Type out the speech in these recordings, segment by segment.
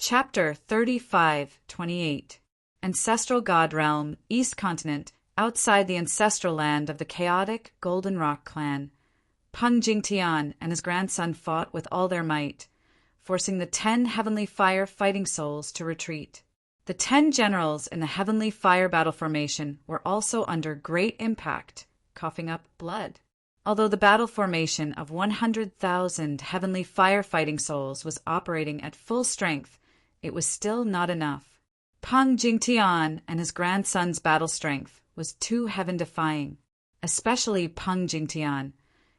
Chapter 35-28 Ancestral God Realm, East Continent, outside the ancestral land of the chaotic Golden Rock clan. Peng Jingtian and his grandson fought with all their might, forcing the 10 Heavenly Fire fighting souls to retreat. The 10 generals in the Heavenly Fire battle formation were also under great impact, coughing up blood. Although the battle formation of 100,000 Heavenly Fire fighting souls was operating at full strength, it was still not enough. Peng Jingtian and his grandson's battle strength was too heaven-defying, especially Peng Jingtian.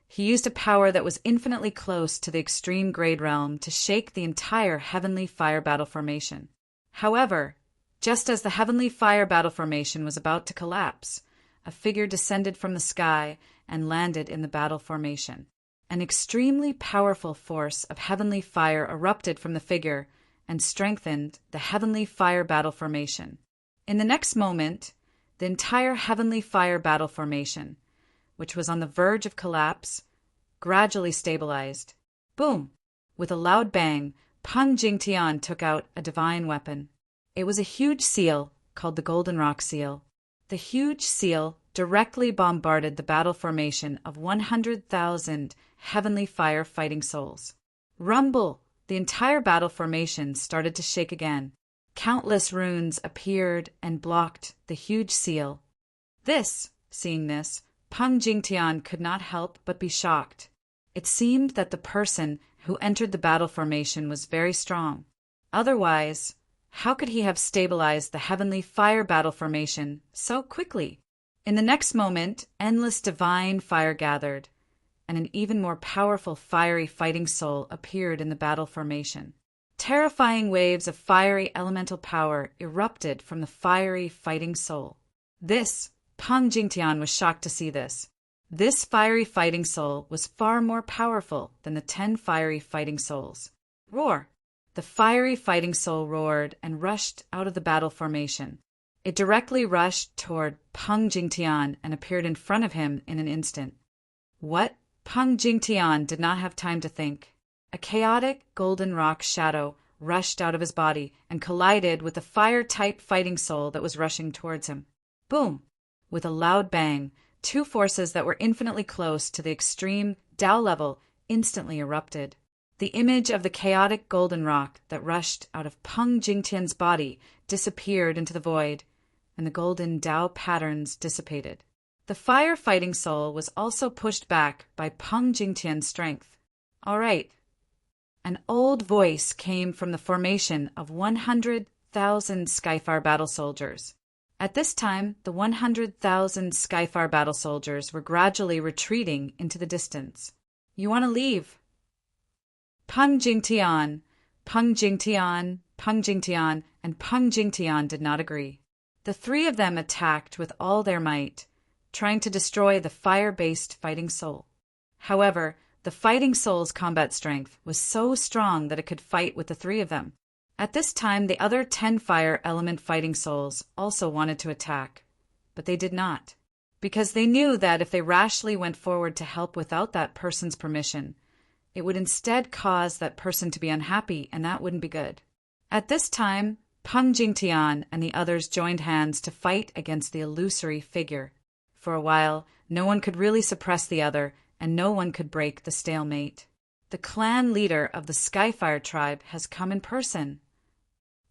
He used a power that was infinitely close to the extreme grade realm to shake the entire Heavenly Fire battle formation. However, just as the Heavenly Fire battle formation was about to collapse, a figure descended from the sky and landed in the battle formation. An extremely powerful force of Heavenly Fire erupted from the figure and strengthened the Heavenly Fire battle formation. In the next moment, the entire Heavenly Fire battle formation, which was on the verge of collapse, gradually stabilized. Boom! With a loud bang, Peng Jingtian took out a divine weapon. It was a huge seal called the Golden Rock Seal. The huge seal directly bombarded the battle formation of 100,000 Heavenly Fire fighting souls. Rumble! The entire battle formation started to shake again. Countless runes appeared and blocked the huge seal. Seeing this, Peng Jingtian could not help but be shocked. It seemed that the person who entered the battle formation was very strong. Otherwise, how could he have stabilized the Heavenly Fire battle formation so quickly? In the next moment, endless divine fire gathered, and an even more powerful fiery fighting soul appeared in the battle formation. Terrifying waves of fiery elemental power erupted from the fiery fighting soul. Peng Jingtian was shocked to see this. This fiery fighting soul was far more powerful than the 10 fiery fighting souls. Roar! The fiery fighting soul roared and rushed out of the battle formation. It directly rushed toward Peng Jingtian and appeared in front of him in an instant. What? Peng Jingtian did not have time to think. A chaotic golden rock shadow rushed out of his body and collided with the fire-type fighting soul that was rushing towards him. Boom! With a loud bang, 2 forces that were infinitely close to the extreme Tao level instantly erupted. The image of the chaotic golden rock that rushed out of Peng Jingtian's body disappeared into the void, and the golden Tao patterns dissipated. The fire-fighting soul was also pushed back by Peng Jingtian's strength. All right. An old voice came from the formation of 100,000 Skyfire battle soldiers. At this time, the 100,000 Skyfire battle soldiers were gradually retreating into the distance. You want to leave? Peng Jingtian, Peng Jingtian, Peng Jingtian, and Peng Jingtian did not agree. The 3 of them attacked with all their might, trying to destroy the fire-based fighting soul. However, the fighting soul's combat strength was so strong that it could fight with the 3 of them. At this time, the other 10 fire element fighting souls also wanted to attack, but they did not, because they knew that if they rashly went forward to help without that person's permission, it would instead cause that person to be unhappy, and that wouldn't be good. At this time, Peng Jingtian and the others joined hands to fight against the illusory figure. For a while, no one could really suppress the other, and no one could break the stalemate. The clan leader of the Skyfire tribe has come in person.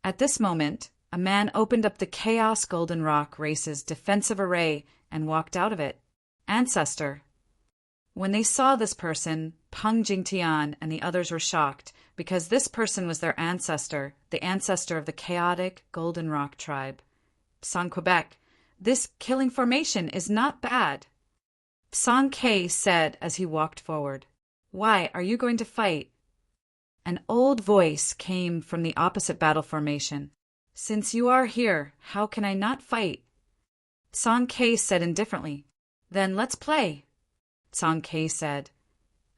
At this moment, a man opened up the Chaos Golden Rock race's defensive array and walked out of it. Ancestor. When they saw this person, Peng Jingtian and the others were shocked, because this person was their ancestor, the ancestor of the chaotic Golden Rock tribe. Sang Quebec, this killing formation is not bad. Sang K said as he walked forward. Why are you going to fight? An old voice came from the opposite battle formation. Since you are here, how can I not fight? Sang K said indifferently. Then let's play. Sang K said.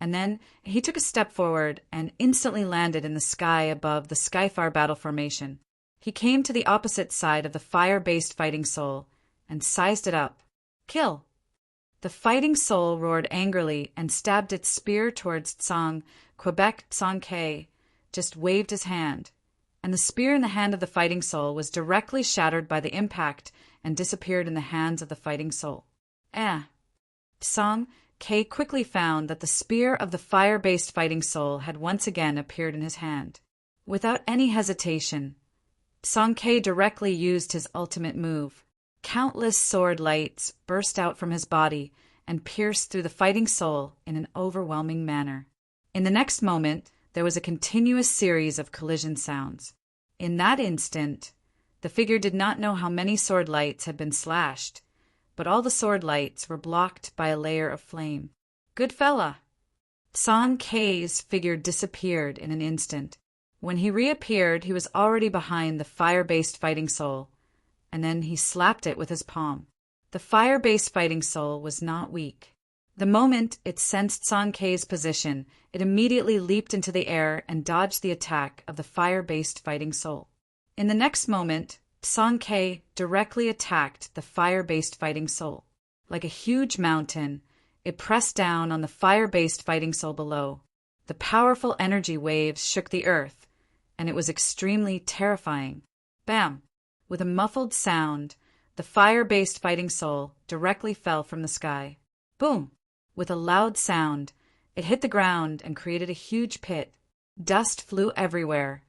And then he took a step forward and instantly landed in the sky above the Skyfire battle formation. He came to the opposite side of the fire-based fighting soul and sized it up. Kill! The fighting soul roared angrily and stabbed its spear towards Tsang. Quebec Tsang K just waved his hand. and the spear in the hand of the fighting soul was directly shattered by the impact and disappeared in the hands of the fighting soul. Song K quickly found that the spear of the fire-based fighting soul had once again appeared in his hand. Without any hesitation, Song K directly used his ultimate move. Countless sword lights burst out from his body and pierced through the fighting soul in an overwhelming manner. In the next moment, there was a continuous series of collision sounds. In that instant, the figure did not know how many sword lights had been slashed, but all the sword lights were blocked by a layer of flame. Good fella! Song K's figure disappeared in an instant. When he reappeared, he was already behind the fire-based fighting soul, and then he slapped it with his palm. The fire-based fighting soul was not weak. The moment it sensed Song K's position, it immediately leaped into the air and dodged the attack of the fire-based fighting soul. In the next moment, Song K directly attacked the fire-based fighting soul. Like a huge mountain, it pressed down on the fire-based fighting soul below. The powerful energy waves shook the earth, and it was extremely terrifying. Bam! With a muffled sound, the fire-based fighting soul directly fell from the sky. Boom! With a loud sound, it hit the ground and created a huge pit. Dust flew everywhere,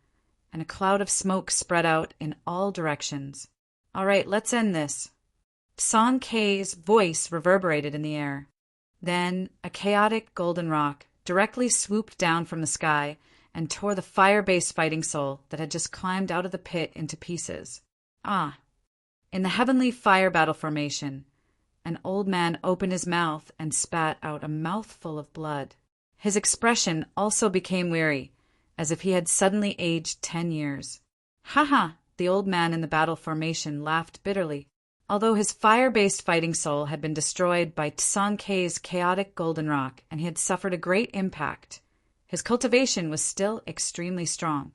and a cloud of smoke spread out in all directions. All right, let's end this. Song K's voice reverberated in the air. Then a chaotic golden rock directly swooped down from the sky and tore the fire-based fighting soul that had just climbed out of the pit into pieces. In the heavenly fire battle formation, an old man opened his mouth and spat out a mouthful of blood. His expression also became weary, as if he had suddenly aged 10 years. Ha! The old man in the battle formation laughed bitterly. Although his fire-based fighting soul had been destroyed by Song K's chaotic golden rock and he had suffered a great impact, his cultivation was still extremely strong.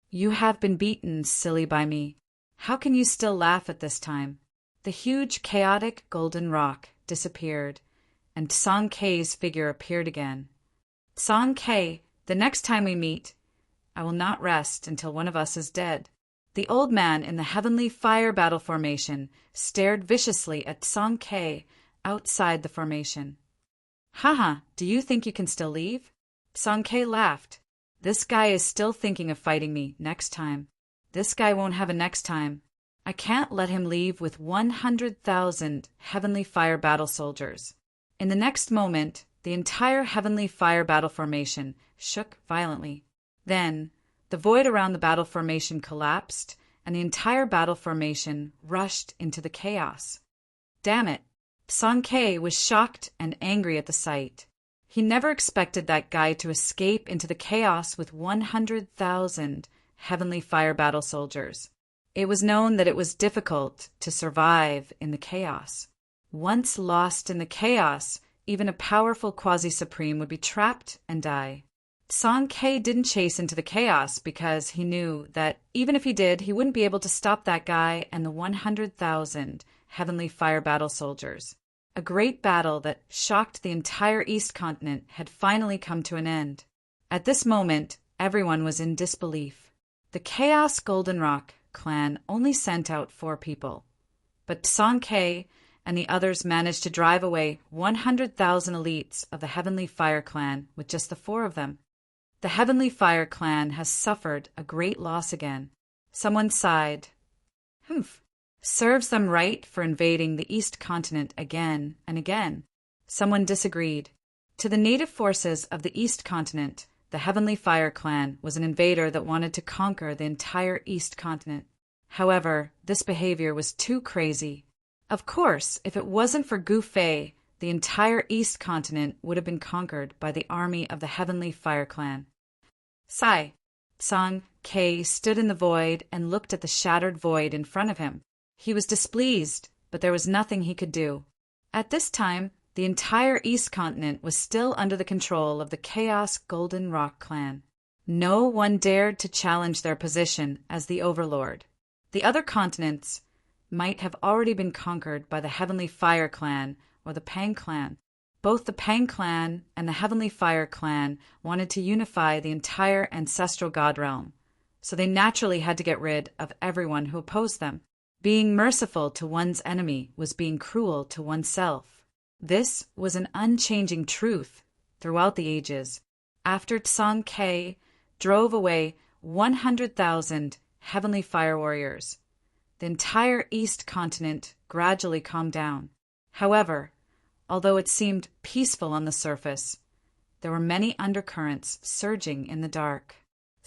You have been beaten, silly, by me. How can you still laugh at this time? The huge chaotic golden rock disappeared, and Song K's figure appeared again. Song K, the next time we meet, I will not rest until one of us is dead. The old man in the heavenly fire battle formation stared viciously at Song K outside the formation. Do you think you can still leave? Song K laughed. This guy is still thinking of fighting me next time. This guy won't have a next time. I can't let him leave with 100,000 heavenly fire battle soldiers. In the next moment, the entire heavenly fire battle formation shook violently. Then, the void around the battle formation collapsed, and the entire battle formation rushed into the chaos. Damn it! Song K was shocked and angry at the sight. He never expected that guy to escape into the chaos with 100,000 heavenly fire battle soldiers. It was known that it was difficult to survive in the chaos. Once lost in the chaos, even a powerful quasi-supreme would be trapped and die. Song K didn't chase into the chaos because he knew that even if he did, he wouldn't be able to stop that guy and the 100,000 heavenly fire battle soldiers. A great battle that shocked the entire East continent had finally come to an end. At this moment, everyone was in disbelief. The Chaos Golden Rock clan only sent out 4 people, but Song K and the others managed to drive away 100,000 elites of the Heavenly Fire clan with just the 4 of them. The Heavenly Fire clan has suffered a great loss again. Someone sighed. Serves them right for invading the East continent again and again. Someone disagreed. To the native forces of the East continent, the Heavenly Fire clan was an invader that wanted to conquer the entire East continent. However, this behavior was too crazy. Of course, if it wasn't for Gu Fei, the entire East continent would have been conquered by the army of the Heavenly Fire clan. Sigh. Song K stood in the void and looked at the shattered void in front of him. He was displeased, but there was nothing he could do. At this time, the entire East continent was still under the control of the Chaos Golden Rock clan. No one dared to challenge their position as the overlord. The other continents might have already been conquered by the Heavenly Fire clan or the Pang clan. Both the Pang clan and the Heavenly Fire clan wanted to unify the entire ancestral god realm, so they naturally had to get rid of everyone who opposed them. Being merciful to one's enemy was being cruel to oneself. This was an unchanging truth throughout the ages. After Tsang Ke drove away 100,000 heavenly fire warriors, the entire East continent gradually calmed down. However, although it seemed peaceful on the surface, there were many undercurrents surging in the dark.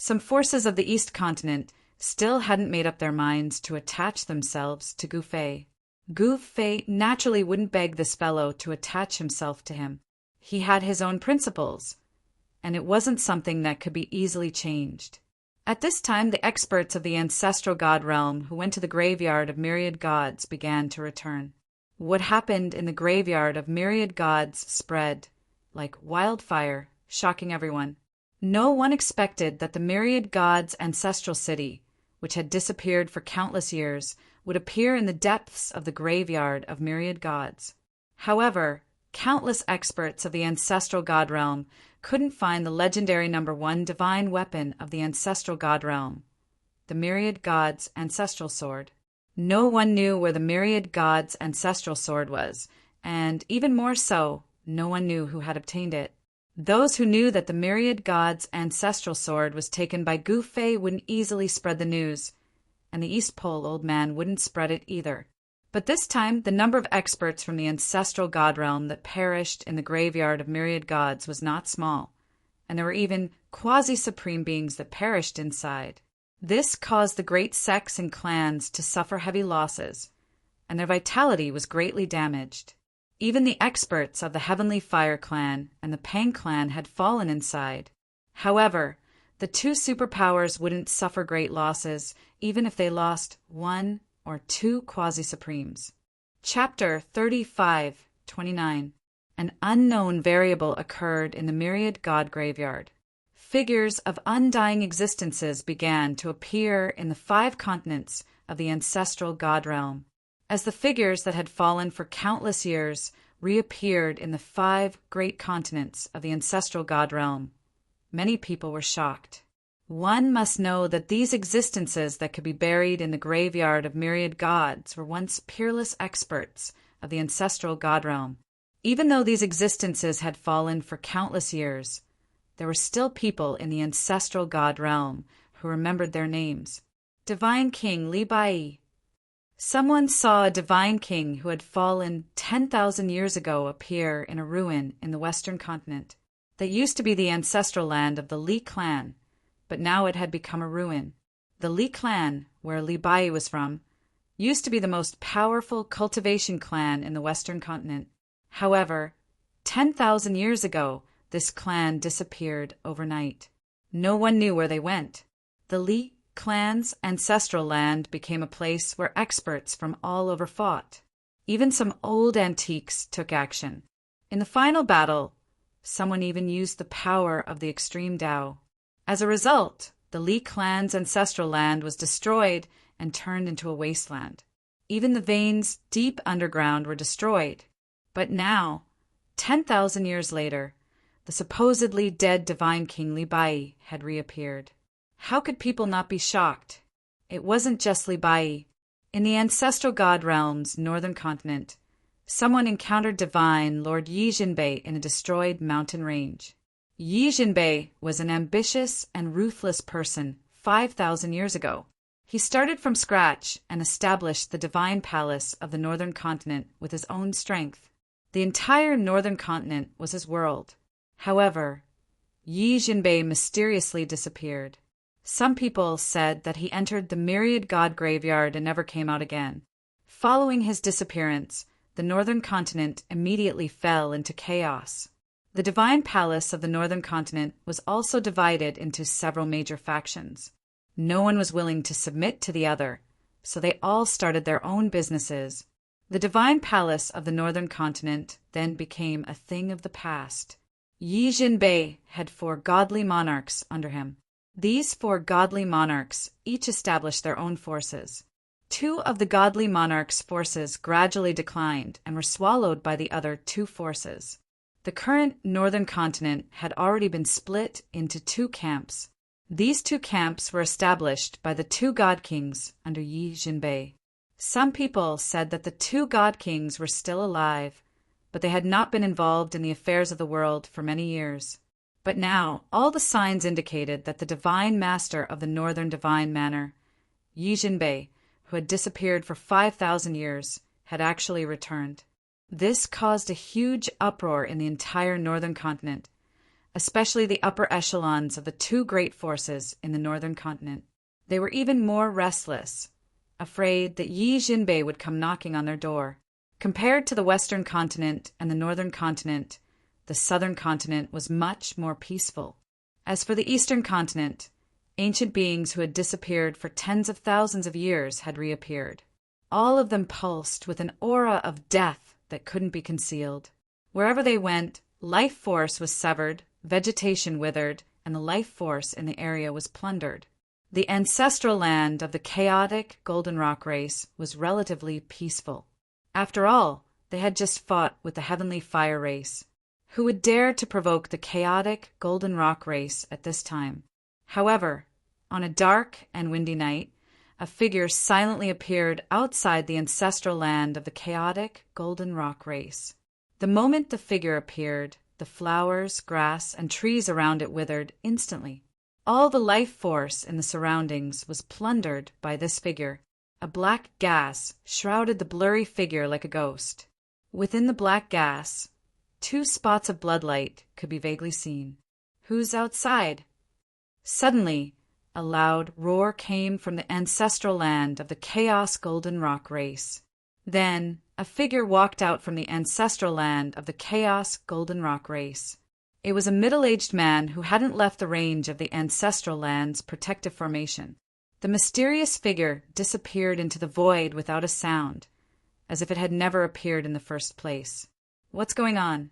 Some forces of the East continent still hadn't made up their minds to attach themselves to Gu Fei. Gu Fei naturally wouldn't beg this fellow to attach himself to him. He had his own principles, and it wasn't something that could be easily changed. At this time, the experts of the ancestral god realm who went to the graveyard of myriad gods began to return. What happened in the graveyard of myriad gods spread like wildfire, shocking everyone. No one expected that the myriad gods' ancestral city, which had disappeared for countless years, would appear in the depths of the graveyard of myriad gods. However, countless experts of the ancestral god realm couldn't find the legendary #1 divine weapon of the ancestral god realm, the myriad gods' ancestral sword. No one knew where the myriad gods' ancestral sword was, and even more so, no one knew who had obtained it. Those who knew that the myriad gods' ancestral sword was taken by Gu Fei wouldn't easily spread the news, and the East Pole old man wouldn't spread it either. But this time, the number of experts from the ancestral god realm that perished in the graveyard of myriad gods was not small, and there were even quasi-supreme beings that perished inside. This caused the great sects and clans to suffer heavy losses, and their vitality was greatly damaged. Even the experts of the Heavenly Fire clan and the Pang clan had fallen inside. However, the two superpowers wouldn't suffer great losses, even if they lost 1 or 2 quasi-supremes. Chapter 35:29. An unknown variable occurred in the myriad god graveyard. Figures of undying existences began to appear in the 5 continents of the ancestral god realm. As the figures that had fallen for countless years reappeared in the 5 great continents of the ancestral god realm, many people were shocked. One must know that these existences that could be buried in the graveyard of myriad gods were once peerless experts of the ancestral god realm. Even though these existences had fallen for countless years, there were still people in the ancestral god realm who remembered their names. Divine King Li Bai. Someone saw a divine king who had fallen 10,000 years ago appear in a ruin in the western continent that used to be the ancestral land of the Li clan, but now it had become a ruin. The Li clan, where Li Bai was from, used to be the most powerful cultivation clan in the western continent. However, 10,000 years ago, this clan disappeared overnight. No one knew where they went. The Li clan's ancestral land became a place where experts from all over fought. Even some old antiques took action. In the final battle, someone even used the power of the extreme Tao. As a result, the Li clan's ancestral land was destroyed and turned into a wasteland. Even the veins deep underground were destroyed. But now, 10,000 years later, the supposedly dead divine king Li Bai had reappeared. How could people not be shocked? It wasn't just Li Bai. In the ancestral god realm's northern continent, someone encountered divine Lord Yi Jinbei in a destroyed mountain range. Yi Jinbei was an ambitious and ruthless person 5,000 years ago. He started from scratch and established the divine palace of the northern continent with his own strength. The entire northern continent was his world. However, Yi Jinbei mysteriously disappeared. Some people said that he entered the myriad god graveyard and never came out again. Following his disappearance, the northern continent immediately fell into chaos. The divine palace of the northern continent was also divided into several major factions. No one was willing to submit to the other, so they all started their own businesses. The divine palace of the northern continent then became a thing of the past. Yi Jinbei had 4 godly monarchs under him. These 4 godly monarchs each established their own forces. 2 of the godly monarchs' forces gradually declined and were swallowed by the other 2 forces. The current northern continent had already been split into 2 camps. These two camps were established by the two god kings under Yi Jinbei. Some people said that the two god kings were still alive, but they had not been involved in the affairs of the world for many years. But now all the signs indicated that the divine master of the northern divine manor, Yi Jinbei, who had disappeared for 5,000 years, had actually returned. This caused a huge uproar in the entire northern continent, especially the upper echelons of the two great forces in the northern continent. They were even more restless, afraid that Yi Jinbei would come knocking on their door. Compared to the western continent and the northern continent, the southern continent was much more peaceful. As for the eastern continent, ancient beings who had disappeared for tens of thousands of years had reappeared. All of them pulsed with an aura of death that couldn't be concealed. Wherever they went, life force was severed, vegetation withered, and the life force in the area was plundered. The ancestral land of the chaotic Golden Rock race was relatively peaceful. After all, they had just fought with the heavenly fire race. Who would dare to provoke the chaotic Golden Rock race at this time? However, on a dark and windy night, a figure silently appeared outside the ancestral land of the chaotic Golden Rock race. The moment the figure appeared, the flowers, grass, and trees around it withered instantly. All the life force in the surroundings was plundered by this figure. A black gas shrouded the blurry figure like a ghost. Within the black gas, 2 spots of bloodlight could be vaguely seen. Who's outside? Suddenly, a loud roar came from the ancestral land of the Chaos Golden Rock race. Then, a figure walked out from the ancestral land of the Chaos Golden Rock race. It was a middle-aged man who hadn't left the range of the ancestral land's protective formation. The mysterious figure disappeared into the void without a sound, as if it had never appeared in the first place. What's going on?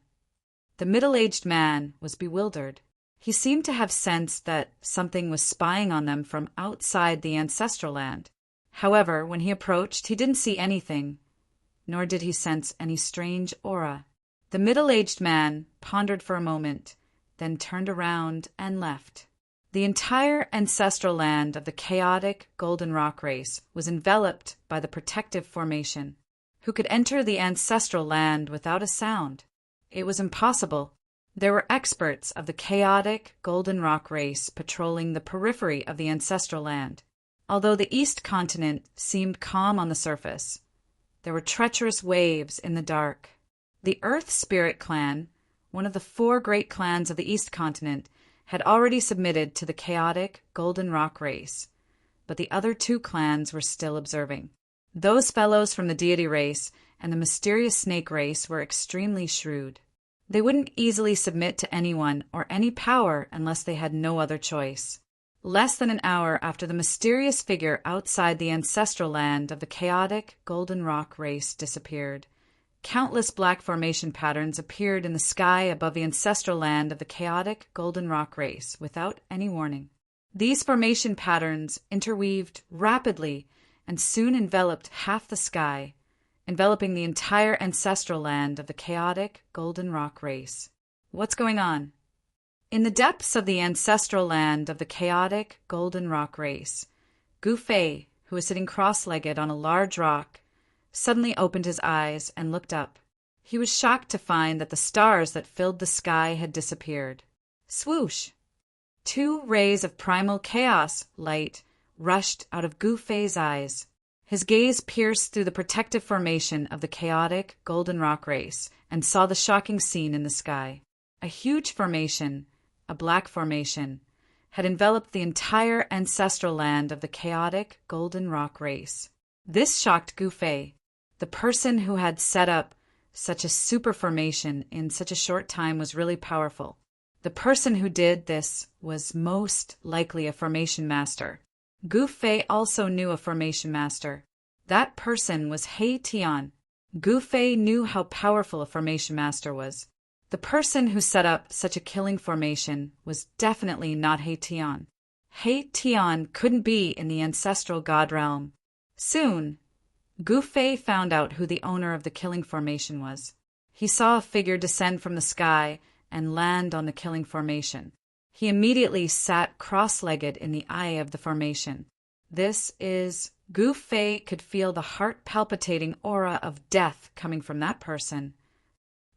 The middle-aged man was bewildered. He seemed to have sensed that something was spying on them from outside the ancestral land. However, when he approached, he didn't see anything, nor did he sense any strange aura. The middle-aged man pondered for a moment, then turned around and left. The entire ancestral land of the chaotic Golden Rock race was enveloped by the protective formation. Who could enter the ancestral land without a sound? It was impossible. There were experts of the chaotic Golden Rock race patrolling the periphery of the ancestral land. Although the East continent seemed calm on the surface, there were treacherous waves in the dark. The Earth Spirit clan, one of the 4 great clans of the East continent, had already submitted to the chaotic Golden Rock race, but the other 2 clans were still observing. Those fellows from the deity race and the mysterious snake race were extremely shrewd. They wouldn't easily submit to anyone or any power unless they had no other choice. Less than an hour after the mysterious figure outside the ancestral land of the chaotic Golden Rock race disappeared, countless black formation patterns appeared in the sky above the ancestral land of the chaotic Golden Rock race without any warning. These formation patterns interweaved rapidly and soon enveloped half the sky, enveloping the entire ancestral land of the chaotic Golden Rock race. What's going on? In the depths of the ancestral land of the chaotic Golden Rock race, Gu Fei, who was sitting cross-legged on a large rock, suddenly opened his eyes and looked up. He was shocked to find that the stars that filled the sky had disappeared. Swoosh! 2 rays of primal chaos light rushed out of Gu Fei's eyes. His gaze pierced through the protective formation of the chaotic Golden Rock race and saw the shocking scene in the sky. A huge formation, a black formation, had enveloped the entire ancestral land of the chaotic Golden Rock race. This shocked Gu Fei. The person who had set up such a super formation in such a short time was really powerful. The person who did this was most likely a formation master. Gu Fei also knew a formation master. That person was He Tian. Gu Fei knew how powerful a formation master was. The person who set up such a killing formation was definitely not He Tian. He Tian couldn't be in the ancestral god realm. Soon, Gu Fei found out who the owner of the killing formation was. He saw a figure descend from the sky and land on the killing formation. He immediately sat cross-legged in the eye of the formation. Gu Fei could feel the heart-palpitating aura of death coming from that person.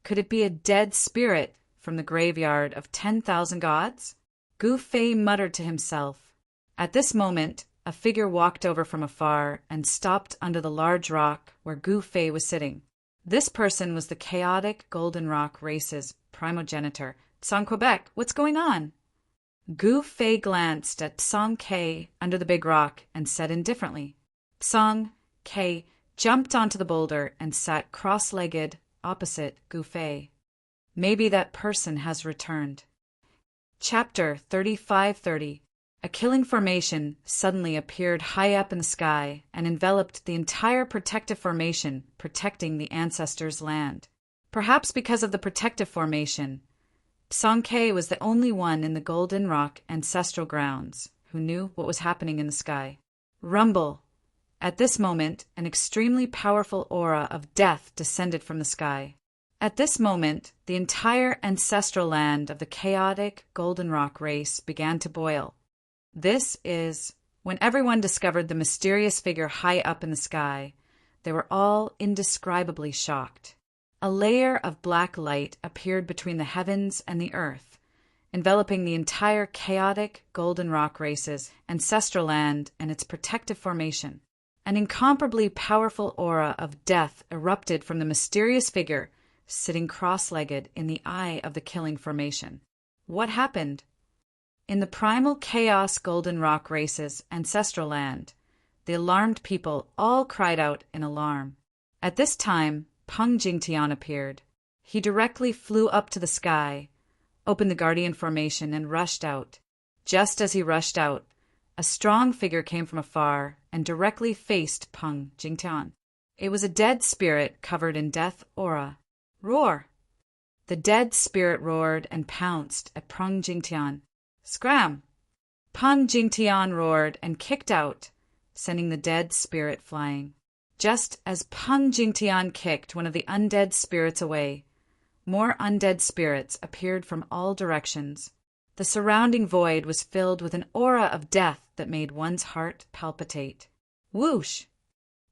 Could it be a dead spirit from the graveyard of 10,000 gods? Gu Fei muttered to himself. At this moment, a figure walked over from afar and stopped under the large rock where Gu Fei was sitting. This person was the chaotic Golden Rock race's primogenitor. Tsang Quebec, what's going on? Gu Fei glanced at Tsang Ke under the big rock and said indifferently. Tsang Ke jumped onto the boulder and sat cross-legged opposite Gu Fei. Maybe that person has returned. Chapter 3530. A killing formation suddenly appeared high up in the sky and enveloped the entire protective formation protecting the ancestors' land. Perhaps because of the protective formation, Tsang Ke was the only one in the Golden Rock ancestral grounds who knew what was happening in the sky. Rumble! At this moment, an extremely powerful aura of death descended from the sky. At this moment, the entire ancestral land of the chaotic Golden Rock race began to boil. When everyone discovered the mysterious figure high up in the sky, they were all indescribably shocked. A layer of black light appeared between the heavens and the earth, enveloping the entire chaotic Golden Rock race's ancestral land and its protective formation. An incomparably powerful aura of death erupted from the mysterious figure sitting cross-legged in the eye of the killing formation. What happened? In the primal chaos Golden Rock race's ancestral land, the alarmed people all cried out in alarm. At this time, Peng Jingtian appeared. He directly flew up to the sky, opened the guardian formation, and rushed out. Just as he rushed out, a strong figure came from afar and directly faced Peng Jingtian. It was a dead spirit covered in death aura. Roar! The dead spirit roared and pounced at Peng Jingtian. Scram! Peng Jingtian roared and kicked out, sending the dead spirit flying. Just as Peng Jingtian kicked one of the undead spirits away, more undead spirits appeared from all directions. The surrounding void was filled with an aura of death that made one's heart palpitate. Whoosh!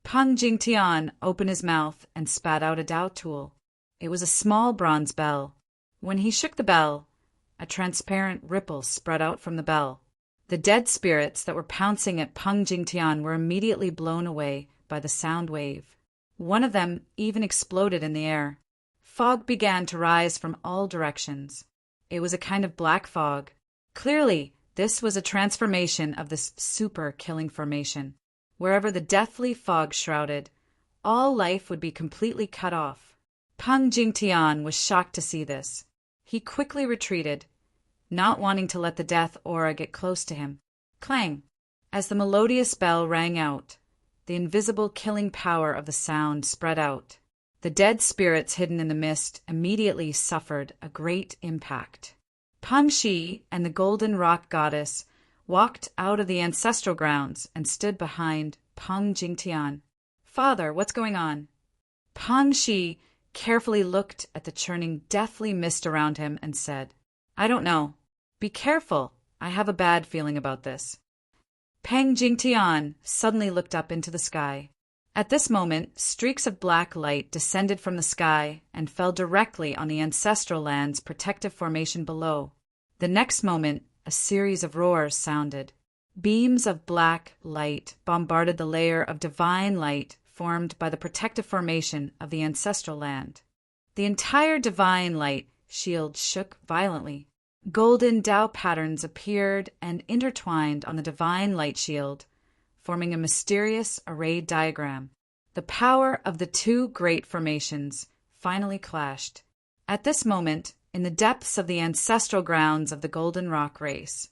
Peng Jingtian opened his mouth and spat out a Dao tool. It was a small bronze bell. When he shook the bell, a transparent ripple spread out from the bell. The dead spirits that were pouncing at Peng Jingtian were immediately blown away by the sound wave. One of them even exploded in the air. Fog began to rise from all directions. It was a kind of black fog. Clearly, this was a transformation of this super killing formation. Wherever the deathly fog shrouded, all life would be completely cut off. Peng Jingtian was shocked to see this. He quickly retreated, not wanting to let the death aura get close to him. Clang! As the melodious bell rang out, the invisible killing power of the sound spread out. The dead spirits hidden in the mist immediately suffered a great impact. Peng Shi and the Golden Rock Goddess walked out of the ancestral grounds and stood behind Peng Jingtian. Father, what's going on? Peng Shi carefully looked at the churning deathly mist around him and said, I don't know. Be careful. I have a bad feeling about this. Peng Jingtian suddenly looked up into the sky. At this moment, streaks of black light descended from the sky and fell directly on the ancestral land's protective formation below. The next moment, a series of roars sounded. Beams of black light bombarded the layer of divine light formed by the protective formation of the ancestral land. The entire divine light shield shook violently. Golden Tao patterns appeared and intertwined on the divine light shield, forming a mysterious array diagram. The power of the two great formations finally clashed. At this moment, in the depths of the ancestral grounds of the Golden Rock race,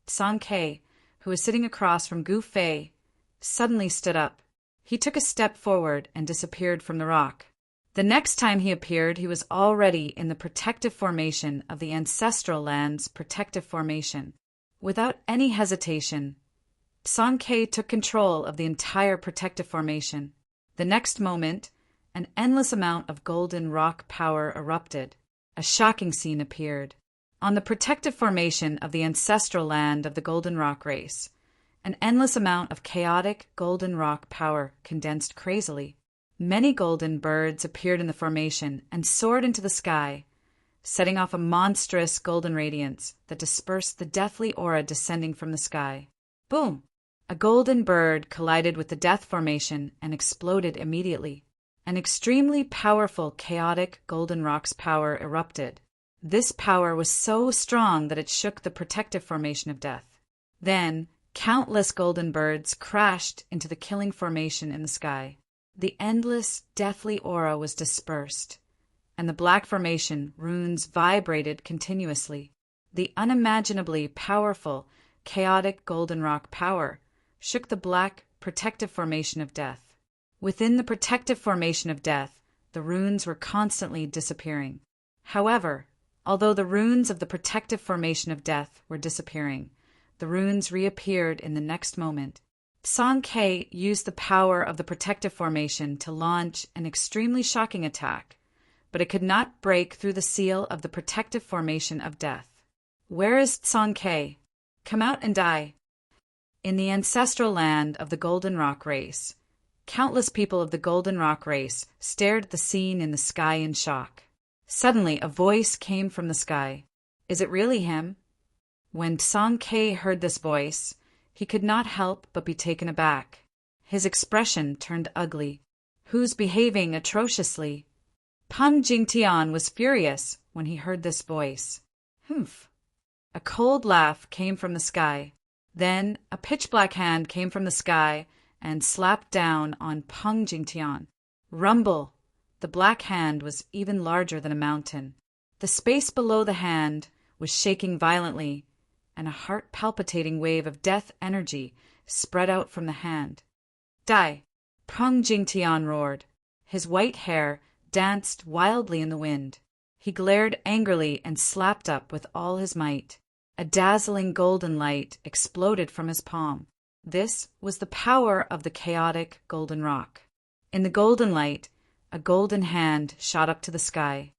Tsang Ke, who was sitting across from Gu Fei, suddenly stood up. He took a step forward and disappeared from the rock. The next time he appeared, he was already in the protective formation of the ancestral land's protective formation. Without any hesitation, Tsang Ke took control of the entire protective formation. The next moment, an endless amount of golden rock power erupted. A shocking scene appeared. on the protective formation of the ancestral land of the Golden Rock race. An endless amount of chaotic golden rock power condensed crazily. Many golden birds appeared in the formation and soared into the sky, setting off a monstrous golden radiance that dispersed the deathly aura descending from the sky. Boom! A golden bird collided with the death formation and exploded immediately. An extremely powerful chaotic golden rock's power erupted. This power was so strong that it shook the protective formation of death. Then, countless golden birds crashed into the killing formation in the sky. The endless, deathly aura was dispersed, and the black formation runes vibrated continuously. The unimaginably powerful, chaotic golden rock power shook the black, protective formation of death. Within the protective formation of death, the runes were constantly disappearing. However, although the runes of the protective formation of death were disappearing, the runes reappeared in the next moment. Song-K used the power of the protective formation to launch an extremely shocking attack, but it could not break through the seal of the protective formation of death. Where is Song-K? Come out and die. In the ancestral land of the Golden Rock race, countless people of the Golden Rock race stared at the scene in the sky in shock. Suddenly, a voice came from the sky. Is it really him? When Song-K heard this voice, he could not help but be taken aback. His expression turned ugly. Who's behaving atrociously? Peng Jingtian was furious when he heard this voice. Humph. A cold laugh came from the sky. Then a pitch-black hand came from the sky and slapped down on Peng Jingtian. Rumble! The black hand was even larger than a mountain. The space below the hand was shaking violently, and a heart-palpitating wave of death energy spread out from the hand. Die! Peng Jingtian roared. His white hair danced wildly in the wind. He glared angrily and slapped up with all his might. A dazzling golden light exploded from his palm. This was the power of the chaotic golden rock. In the golden light, a golden hand shot up to the sky.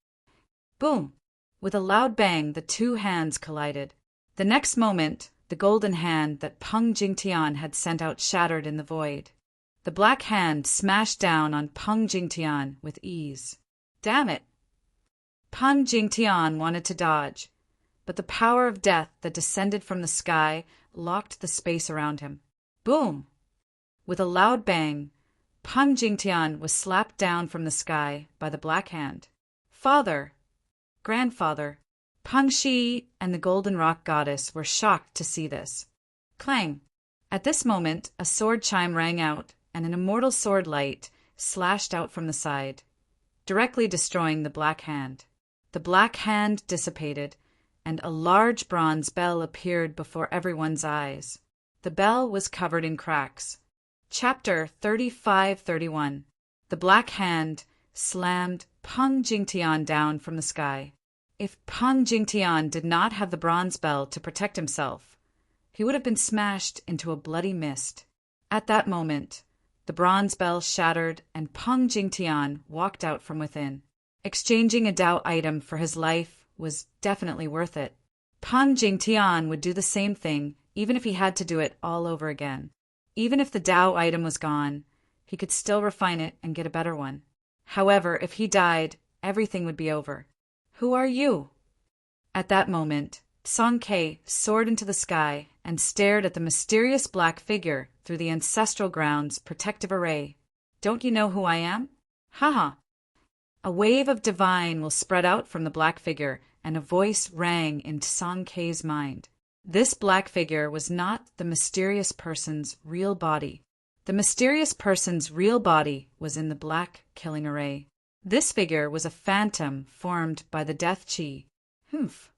Boom! With a loud bang, the two hands collided. The next moment, the golden hand that Peng Jingtian had sent out shattered in the void. The black hand smashed down on Peng Jingtian with ease. Damn it! Peng Jingtian wanted to dodge, but the power of death that descended from the sky locked the space around him. Boom! With a loud bang, Peng Jingtian was slapped down from the sky by the black hand. Father! Grandfather! Peng Shi and the Golden Rock Goddess were shocked to see this. Clang! At this moment, a sword chime rang out, and an immortal sword light slashed out from the side, directly destroying the black hand. The black hand dissipated, and a large bronze bell appeared before everyone's eyes. The bell was covered in cracks. Chapter 35-31. The black hand slammed Peng Jingtian down from the sky. If Peng Jingtian did not have the bronze bell to protect himself, he would have been smashed into a bloody mist. At that moment, the bronze bell shattered and Peng Jingtian walked out from within. Exchanging a Tao item for his life was definitely worth it. Peng Jingtian would do the same thing even if he had to do it all over again. Even if the Tao item was gone, he could still refine it and get a better one. However, if he died, everything would be over. Who are you? At that moment, Song-K soared into the sky and stared at the mysterious black figure through the ancestral ground's protective array. Don't you know who I am? Haha. A wave of divine will spread out from the black figure, and a voice rang in Song-K's mind. This black figure was not the mysterious person's real body. The mysterious person's real body was in the black killing array. This figure was a phantom formed by the death chi. Humph.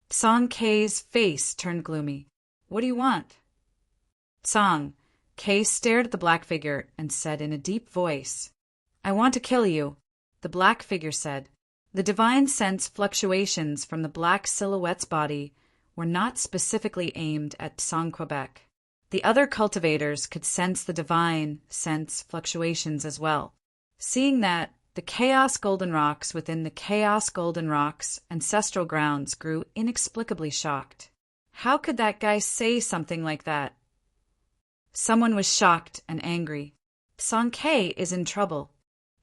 Song-K's face turned gloomy. What do you want? Song-K stared at the black figure and said in a deep voice, I want to kill you. The black figure said. The divine sense fluctuations from the black silhouette's body were not specifically aimed at Song-Quebec. The other cultivators could sense the divine sense fluctuations as well. Seeing that, The Chaos Golden Rocks within the Chaos Golden Rocks ancestral grounds grew inexplicably shocked. How could that guy say something like that? Someone was shocked and angry. Song K is in trouble.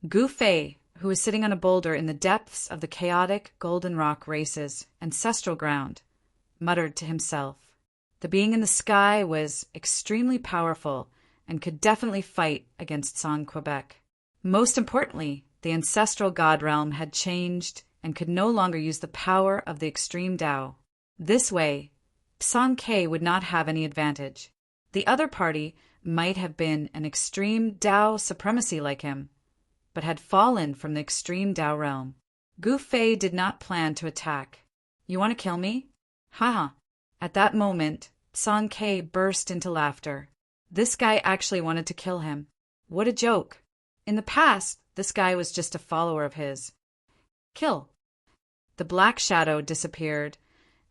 Gu Fei, who was sitting on a boulder in the depths of the chaotic Golden Rock Race's ancestral ground, muttered to himself. The being in the sky was extremely powerful and could definitely fight against Song Quebec. Most importantly, the ancestral god realm had changed and could no longer use the power of the extreme Tao. This way, Song K would not have any advantage. The other party might have been an extreme Tao supremacy like him, but had fallen from the extreme Tao realm. Gu Fei did not plan to attack. You want to kill me? Haha. At that moment, Song K burst into laughter. This guy actually wanted to kill him. What a joke. In the past, this guy was just a follower of his. Kill. The black shadow disappeared,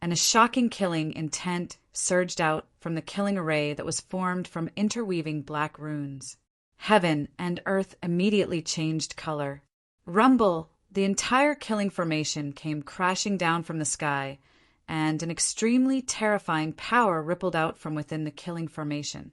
and a shocking killing intent surged out from the killing array that was formed from interweaving black runes. Heaven and earth immediately changed color. Rumble! The entire killing formation came crashing down from the sky, and an extremely terrifying power rippled out from within the killing formation.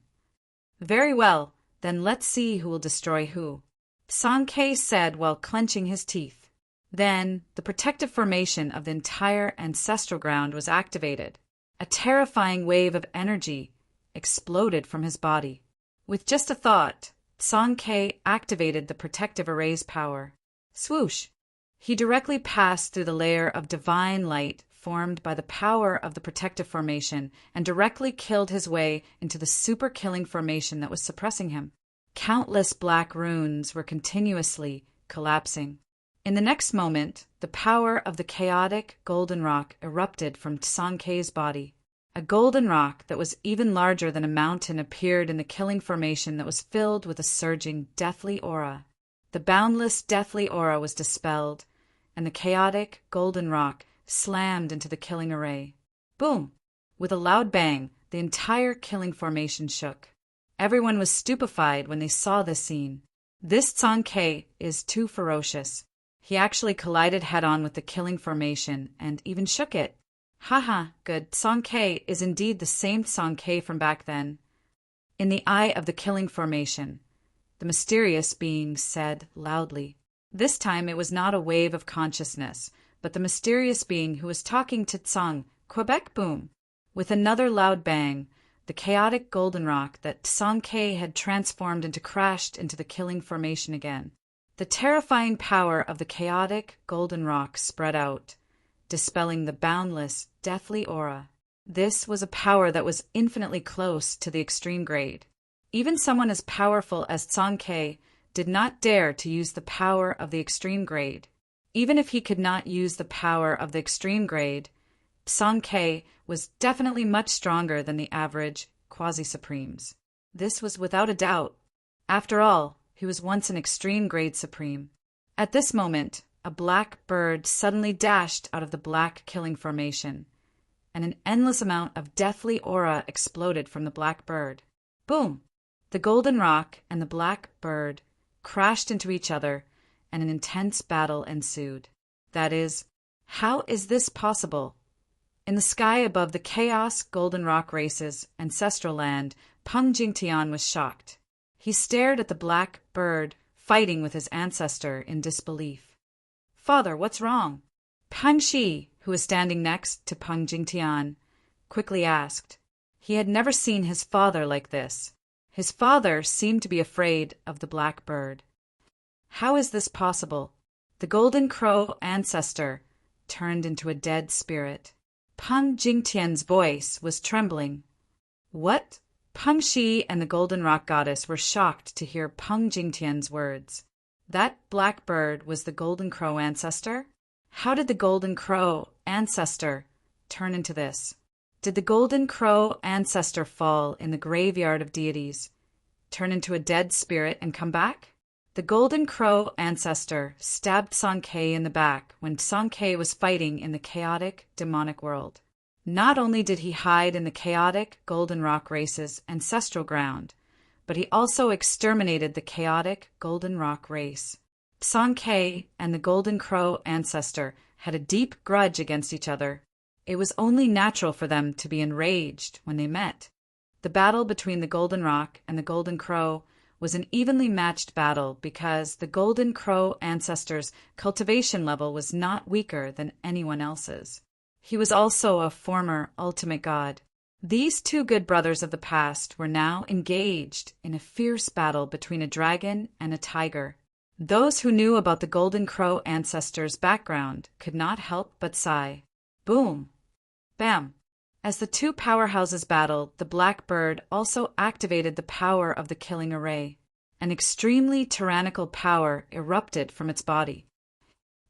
Very well, then let's see who will destroy who, Song K said while clenching his teeth. Then, the protective formation of the entire ancestral ground was activated. A terrifying wave of energy exploded from his body. With just a thought, Song K activated the protective array's power. Swoosh! He directly passed through the layer of divine light formed by the power of the protective formation and directly killed his way into the super-killing formation that was suppressing him. Countless black runes were continuously collapsing. In the next moment, the power of the chaotic golden rock erupted from Song K's body. A golden rock that was even larger than a mountain appeared in the killing formation that was filled with a surging, deathly aura. The boundless, deathly aura was dispelled, and the chaotic golden rock slammed into the killing array. Boom! With a loud bang, the entire killing formation shook. Everyone was stupefied when they saw this scene. This Song K is too ferocious. He actually collided head-on with the killing formation and even shook it. Haha, good. Song K is indeed the same Song K from back then. In the eye of the killing formation, the mysterious being said loudly. This time it was not a wave of consciousness, but the mysterious being who was talking to Tsang, Quebec boom. With another loud bang, the chaotic golden rock that Song K had transformed into crashed into the killing formation again. The terrifying power of the chaotic golden rock spread out, dispelling the boundless, deathly aura. This was a power that was infinitely close to the extreme grade. Even someone as powerful as Song K did not dare to use the power of the extreme grade. Even if he could not use the power of the extreme grade, Song K was definitely much stronger than the average quasi-supremes. This was without a doubt. After all, he was once an extreme grade supreme. At this moment, a black bird suddenly dashed out of the black killing formation, and an endless amount of deathly aura exploded from the black bird. Boom! The golden rock and the black bird crashed into each other, and an intense battle ensued. That is, how is this possible? In the sky above the Chaos Golden Rock Race's ancestral land, Peng Jingtian was shocked. He stared at the black bird fighting with his ancestor in disbelief. Father, what's wrong? Peng Shi, who was standing next to Peng Jingtian, quickly asked. He had never seen his father like this. His father seemed to be afraid of the black bird. How is this possible? The golden crow ancestor turned into a dead spirit. Peng Jingtian's voice was trembling. What? Peng Shi and the Golden Rock Goddess were shocked to hear Peng Jingtian's words. That black bird was the golden crow ancestor? How did the golden crow ancestor turn into this? Did the golden crow ancestor fall in the graveyard of deities, turn into a dead spirit and come back? The golden crow ancestor stabbed Song K in the back when Song K was fighting in the chaotic, demonic world. Not only did he hide in the chaotic Golden Rock Race's ancestral ground, but he also exterminated the chaotic Golden Rock Race. Song Ke and the Golden Crow ancestor had a deep grudge against each other. It was only natural for them to be enraged when they met. The battle between the Golden Rock and the Golden Crow was an evenly matched battle because the Golden Crow ancestor's cultivation level was not weaker than anyone else's. He was also a former ultimate god. These two good brothers of the past were now engaged in a fierce battle between a dragon and a tiger. Those who knew about the Golden Crow ancestor's background could not help but sigh. Boom! Bam! As the two powerhouses battled, the black bird also activated the power of the killing array. An extremely tyrannical power erupted from its body.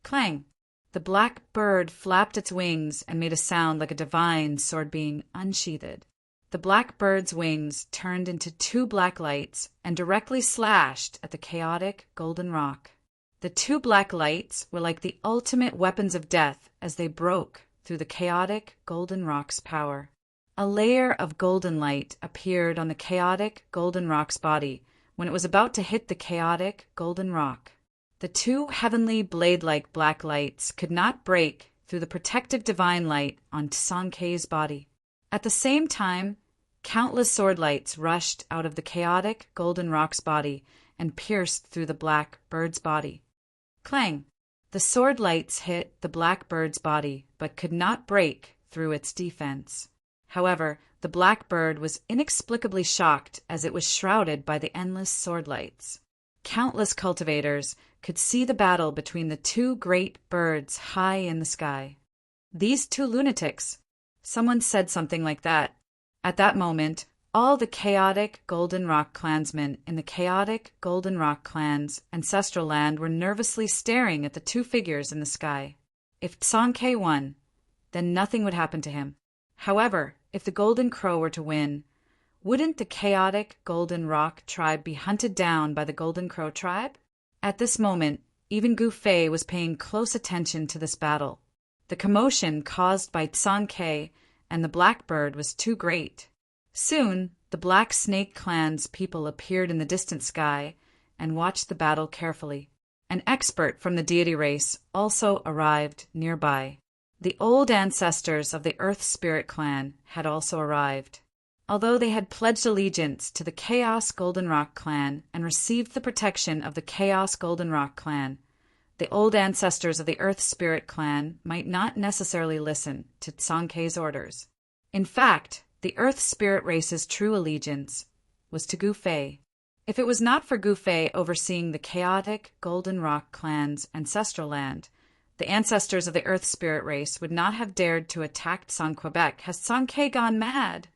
Clang! The black bird flapped its wings and made a sound like a divine sword being unsheathed. The black bird's wings turned into two black lights and directly slashed at the chaotic Golden Rock. The two black lights were like the ultimate weapons of death as they broke through the chaotic Golden Rock's power. A layer of golden light appeared on the chaotic Golden Rock's body when it was about to hit the chaotic Golden Rock. The two heavenly blade-like black lights could not break through the protective divine light on Song Ke's body. At the same time, countless sword lights rushed out of the chaotic Golden Rock's body and pierced through the black bird's body. Clang! The sword lights hit the black bird's body but could not break through its defense. However, the black bird was inexplicably shocked as it was shrouded by the endless sword lights. Countless cultivators could see the battle between the two great birds high in the sky. These two lunatics. Someone said something like that. At that moment, all the chaotic Golden Rock clansmen in the chaotic Golden Rock clan's ancestral land were nervously staring at the two figures in the sky. If Song Ke won, then nothing would happen to him. However, if the Golden Crow were to win, wouldn't the chaotic Golden Rock tribe be hunted down by the Golden Crow tribe? At this moment, even Gu Fei was paying close attention to this battle. The commotion caused by Song Ke and the Blackbird was too great. Soon, the Black Snake clan's people appeared in the distant sky and watched the battle carefully. An expert from the deity race also arrived nearby. The old ancestors of the Earth Spirit clan had also arrived. Although they had pledged allegiance to the Chaos Golden Rock clan and received the protection of the Chaos Golden Rock clan, the old ancestors of the Earth Spirit clan might not necessarily listen to Song Ke's orders. In fact, the Earth Spirit race's true allegiance was to Gu Fei. If it was not for Gu Fei overseeing the chaotic Golden Rock clan's ancestral land, the ancestors of the Earth Spirit race would not have dared to attack Song Quebec. Has Song Ke gone mad?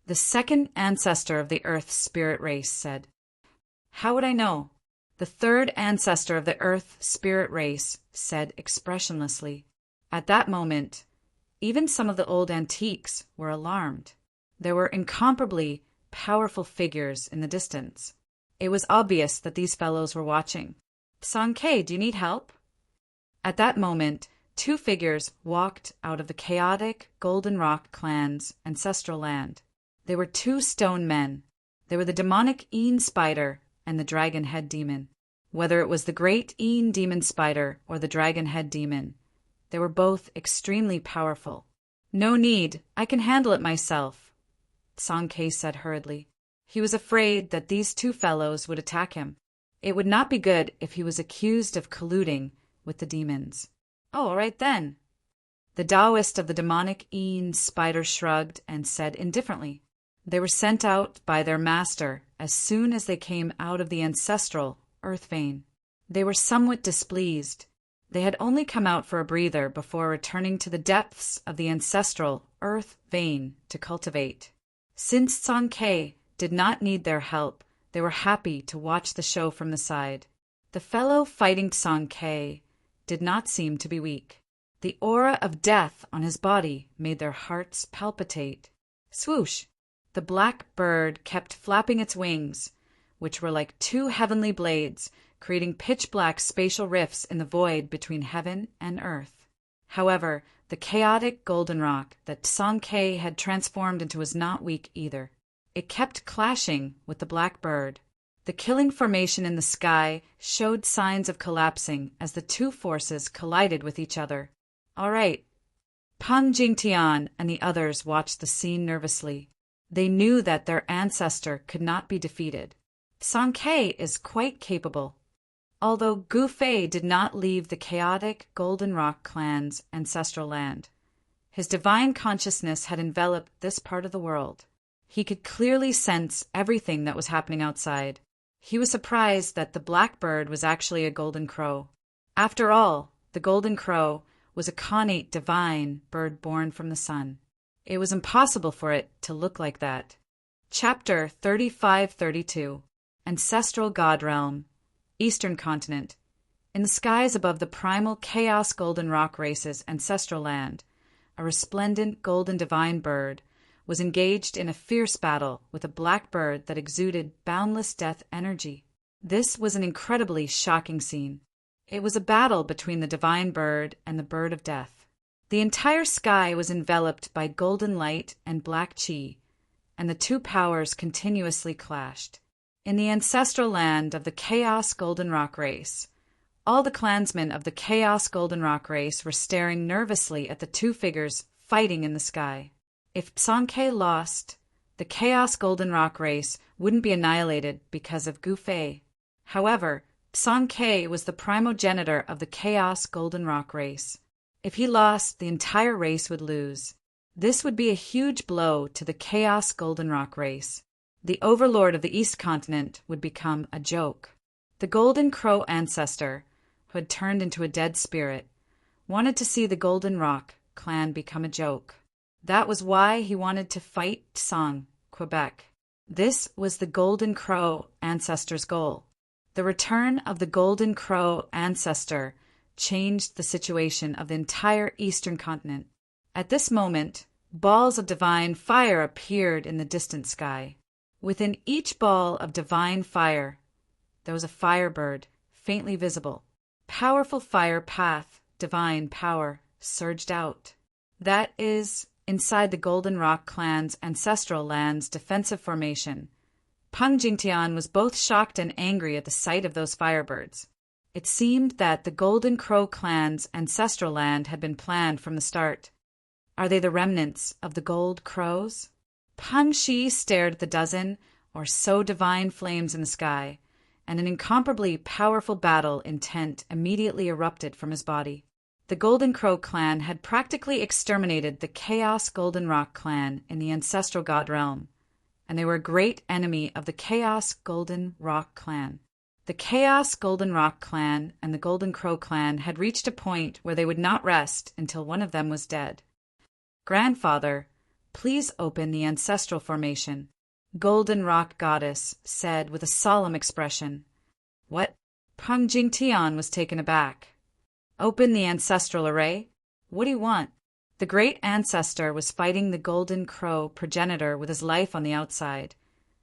The second ancestor of the Earth Spirit race said. How would I know? The third ancestor of the Earth Spirit race said expressionlessly. At that moment, even some of the old antiques were alarmed. There were incomparably powerful figures in the distance. It was obvious that these fellows were watching. Song Ke, do you need help? At that moment, two figures walked out of the chaotic Golden Rock clan's ancestral land. They were two stone men. They were the demonic Een Spider and the Dragon Head Demon. Whether it was the great Een Demon Spider or the Dragon Head Demon, they were both extremely powerful. No need, I can handle it myself, Song Ke said hurriedly. He was afraid that these two fellows would attack him. It would not be good if he was accused of colluding with the demons. Oh, all right then. The Taoist of the demonic Een Spider shrugged and said indifferently. They were sent out by their master as soon as they came out of the ancestral earth vein. They were somewhat displeased. They had only come out for a breather before returning to the depths of the ancestral earth vein to cultivate. Since Song Ke did not need their help, they were happy to watch the show from the side. The fellow fighting Song Ke did not seem to be weak. The aura of death on his body made their hearts palpitate. Swoosh! The black bird kept flapping its wings, which were like two heavenly blades, creating pitch-black spatial rifts in the void between heaven and earth. However, the chaotic Golden Rock that Song Ke had transformed into was not weak either. It kept clashing with the black bird. The killing formation in the sky showed signs of collapsing as the two forces collided with each other. All right. Peng Jingtian and the others watched the scene nervously. They knew that their ancestor could not be defeated. Song Ke is quite capable. Although Gu Fei did not leave the chaotic Golden Rock clan's ancestral land, his divine consciousness had enveloped this part of the world. He could clearly sense everything that was happening outside. He was surprised that the blackbird was actually a golden crow. After all, the golden crow was a connate divine bird born from the sun. It was impossible for it to look like that. Chapter 35-32 Ancestral God Realm, Eastern Continent. In the skies above the primal Chaos Golden Rock Race's ancestral land, a resplendent golden divine bird was engaged in a fierce battle with a black bird that exuded boundless death energy. This was an incredibly shocking scene. It was a battle between the divine bird and the bird of death. The entire sky was enveloped by golden light and black chi, and the two powers continuously clashed. In the ancestral land of the Chaos Golden Rock Race, all the clansmen of the Chaos Golden Rock Race were staring nervously at the two figures fighting in the sky. If Song Ke lost, the Chaos Golden Rock Race wouldn't be annihilated because of Gu Fei. However, Song Ke was the primogenitor of the Chaos Golden Rock Race. If he lost, the entire race would lose. This would be a huge blow to the Chaos Golden Rock Race. The overlord of the East Continent would become a joke. The Golden Crow ancestor, who had turned into a dead spirit, wanted to see the Golden Rock clan become a joke. That was why he wanted to fight Tsang, Quebec. This was the Golden Crow ancestor's goal. The return of the Golden Crow ancestor changed the situation of the entire Eastern Continent. At this moment, balls of divine fire appeared in the distant sky. Within each ball of divine fire, there was a firebird, faintly visible. Powerful fire path, divine power, surged out. That is, inside the Golden Rock clan's ancestral land's defensive formation. Peng Jingtian was both shocked and angry at the sight of those firebirds. It seemed that the Golden Crow clan's ancestral land had been planned from the start. Are they the remnants of the Gold Crows? Peng Shi stared at the dozen or so divine flames in the sky, and an incomparably powerful battle intent immediately erupted from his body. The Golden Crow clan had practically exterminated the Chaos Golden Rock clan in the ancestral god realm, and they were a great enemy of the Chaos Golden Rock clan. The Chaos Golden Rock clan and the Golden Crow clan had reached a point where they would not rest until one of them was dead. Grandfather, please open the ancestral formation, Golden Rock Goddess said with a solemn expression. What? Peng Jingtian was taken aback. Open the ancestral array? What do you want? The great ancestor was fighting the Golden Crow progenitor with his life on the outside,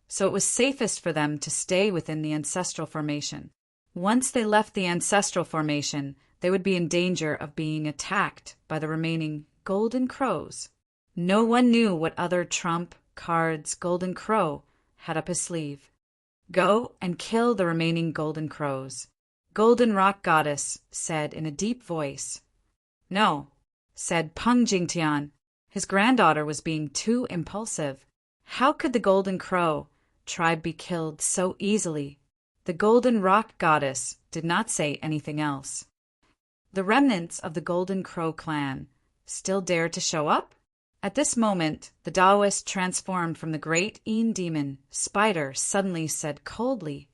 so it was safest for them to stay within the ancestral formation. Once they left the ancestral formation, they would be in danger of being attacked by the remaining Golden Crows. No one knew what other trump cards Golden Crow had up his sleeve. Go and kill the remaining Golden Crows, Golden Rock Goddess said in a deep voice. No, said Peng Jingtian. His granddaughter was being too impulsive. How could the Golden Crow tribe be killed so easily? The Golden Rock Goddess did not say anything else. The remnants of the Golden Crow clan still dared to show up? At this moment, the Taoist transformed from the great Een demon, Spider, suddenly said coldly,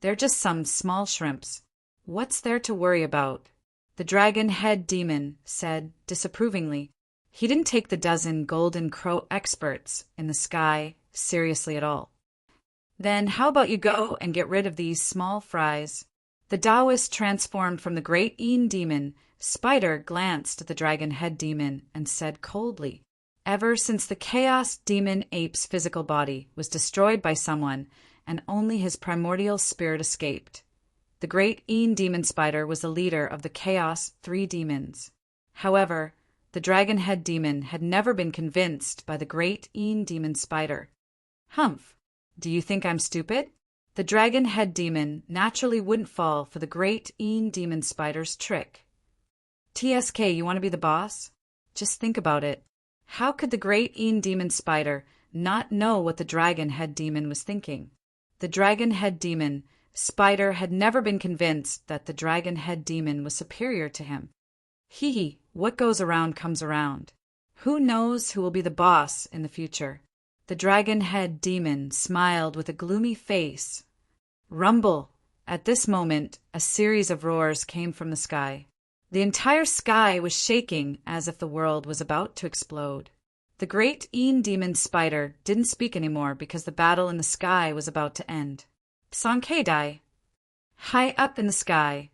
They're just some small shrimps. What's there to worry about? The dragon head demon said disapprovingly. He didn't take the dozen Golden Crow experts in the sky seriously at all. Then how about you go and get rid of these small fries? The Taoist transformed from the great Een demon, Spider glanced at the dragon head demon and said coldly, Ever since the chaos demon ape's physical body was destroyed by someone and only his primordial spirit escaped, the great Een demon Spider was the leader of the chaos 3 demons. However, the dragon head demon had never been convinced by the great Een demon Spider. Humph, do you think I'm stupid? The dragon head demon naturally wouldn't fall for the great demon spider's trick. TSK, you want to be the boss? Just think about it. How could the great demon spider not know what the dragon head demon was thinking? The dragon head demon spider had never been convinced that the dragon head demon was superior to him. What goes around comes around. Who knows who will be the boss in the future? The dragon head demon smiled with a gloomy face. Rumble! At this moment, a series of roars came from the sky. The entire sky was shaking as if the world was about to explode. The great demon spider didn't speak anymore because the battle in the sky was about to end. Sankei. High up in the sky,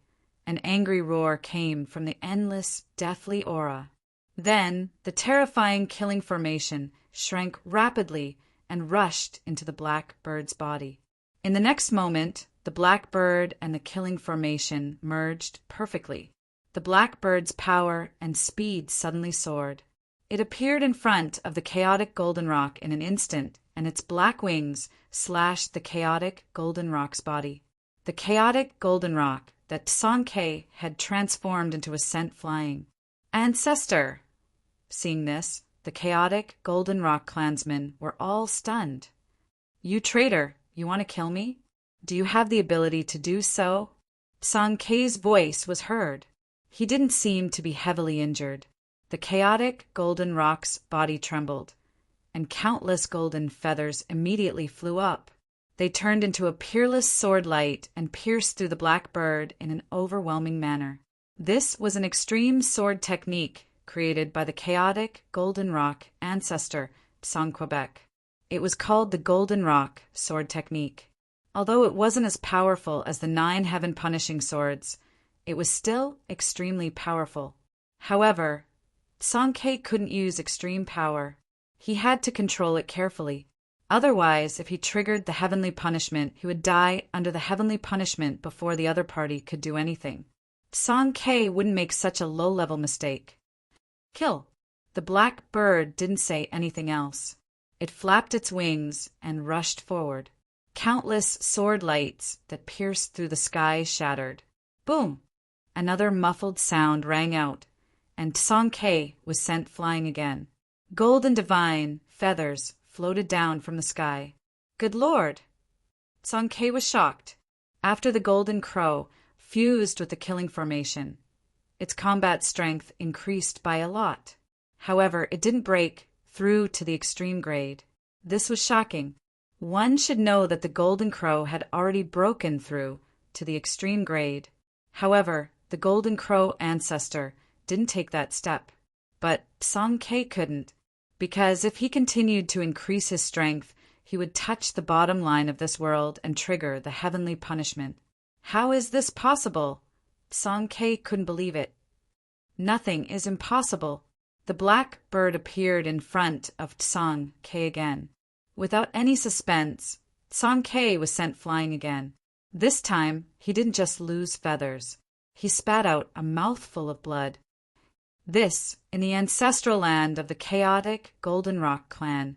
an angry roar came from the endless, deathly aura. Then the terrifying killing formation shrank rapidly and rushed into the black bird's body. In the next moment, the black bird and the killing formation merged perfectly. The black bird's power and speed suddenly soared. It appeared in front of the chaotic goldenrock in an instant, and its black wings slashed the chaotic goldenrock's body. The chaotic goldenrock that Sankei had transformed into a scent flying. Ancestor! Seeing this, the chaotic goldenrock clansmen were all stunned. You traitor, you want to kill me? Do you have the ability to do so? Sankei's voice was heard. He didn't seem to be heavily injured. The chaotic goldenrock's body trembled, and countless golden feathers immediately flew up. They turned into a peerless sword light and pierced through the black bird in an overwhelming manner. This was an extreme sword technique created by the chaotic goldenrock ancestor Quebec. It was called the Goldenrock sword technique. Although it wasn't as powerful as the 9 heaven punishing swords, it was still extremely powerful. However, Sankei couldn't use extreme power. He had to control it carefully. Otherwise, if he triggered the heavenly punishment, he would die under the heavenly punishment before the other party could do anything. Sankei wouldn't make such a low-level mistake. Kill! The black bird didn't say anything else. It flapped its wings and rushed forward. Countless sword lights that pierced through the sky shattered. Boom! Another muffled sound rang out, and Sankei was sent flying again. Golden divine feathers floated down from the sky. Good Lord! Sankei was shocked. After the golden crow fused with the killing formation, its combat strength increased by a lot. However, it didn't break through to the extreme grade. This was shocking. One should know that the golden crow had already broken through to the extreme grade. However, the golden crow ancestor didn't take that step. But Sankei couldn't, because if he continued to increase his strength, he would touch the bottom line of this world and trigger the heavenly punishment. How is this possible? Sankei couldn't believe it. Nothing is impossible. The black bird appeared in front of Sankei again. Without any suspense, Sankei was sent flying again. This time, he didn't just lose feathers. He spat out a mouthful of blood. This, in the ancestral land of the chaotic Goldenrock clan,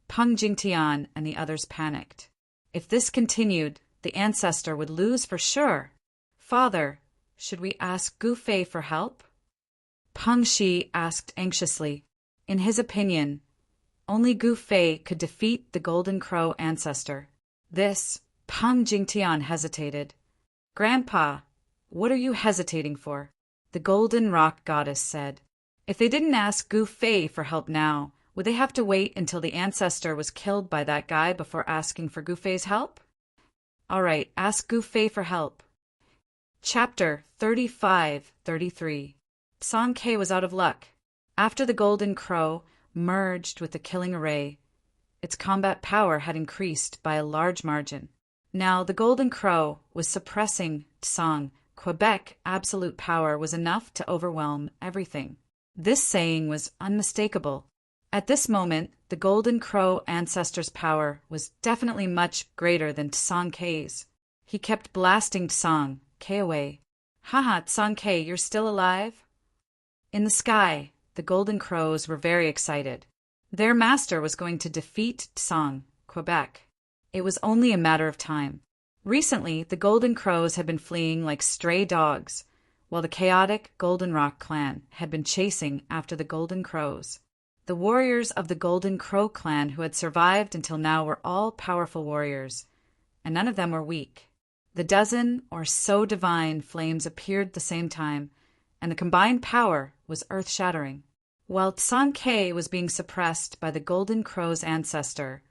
Peng Jingtian and the others panicked. If this continued, the ancestor would lose for sure. Father, should we ask Gu Fei for help? Peng Shi asked anxiously. In his opinion, only Gu Fei could defeat the Golden Crow ancestor. This, Peng Jingtian hesitated. Grandpa, what are you hesitating for? The Golden Rock goddess said. If they didn't ask Gu Fei for help now, would they have to wait until the ancestor was killed by that guy before asking for Gu Fei's help? All right, ask Gu Fei for help. Chapter 35-33. Sankei was out of luck. After the Golden Crow merged with the killing array, its combat power had increased by a large margin. Now the Golden Crow was suppressing Tsang. Quebec absolute power was enough to overwhelm everything. This saying was unmistakable. At this moment, the Golden Crow ancestor's power was definitely much greater than Sankei's. He kept blasting Sankei away. Haha, Sankei, you're still alive? In the sky, the Golden Crows were very excited. Their master was going to defeat Tsang, Quebec. It was only a matter of time. Recently, the Golden Crows had been fleeing like stray dogs, while the chaotic Golden Rock clan had been chasing after the Golden Crows. The warriors of the Golden Crow clan who had survived until now were all powerful warriors, and none of them were weak. The dozen or so divine flames appeared at the same time, and the combined power was earth-shattering. While Tsankhe was being suppressed by the Golden Crow's ancestor,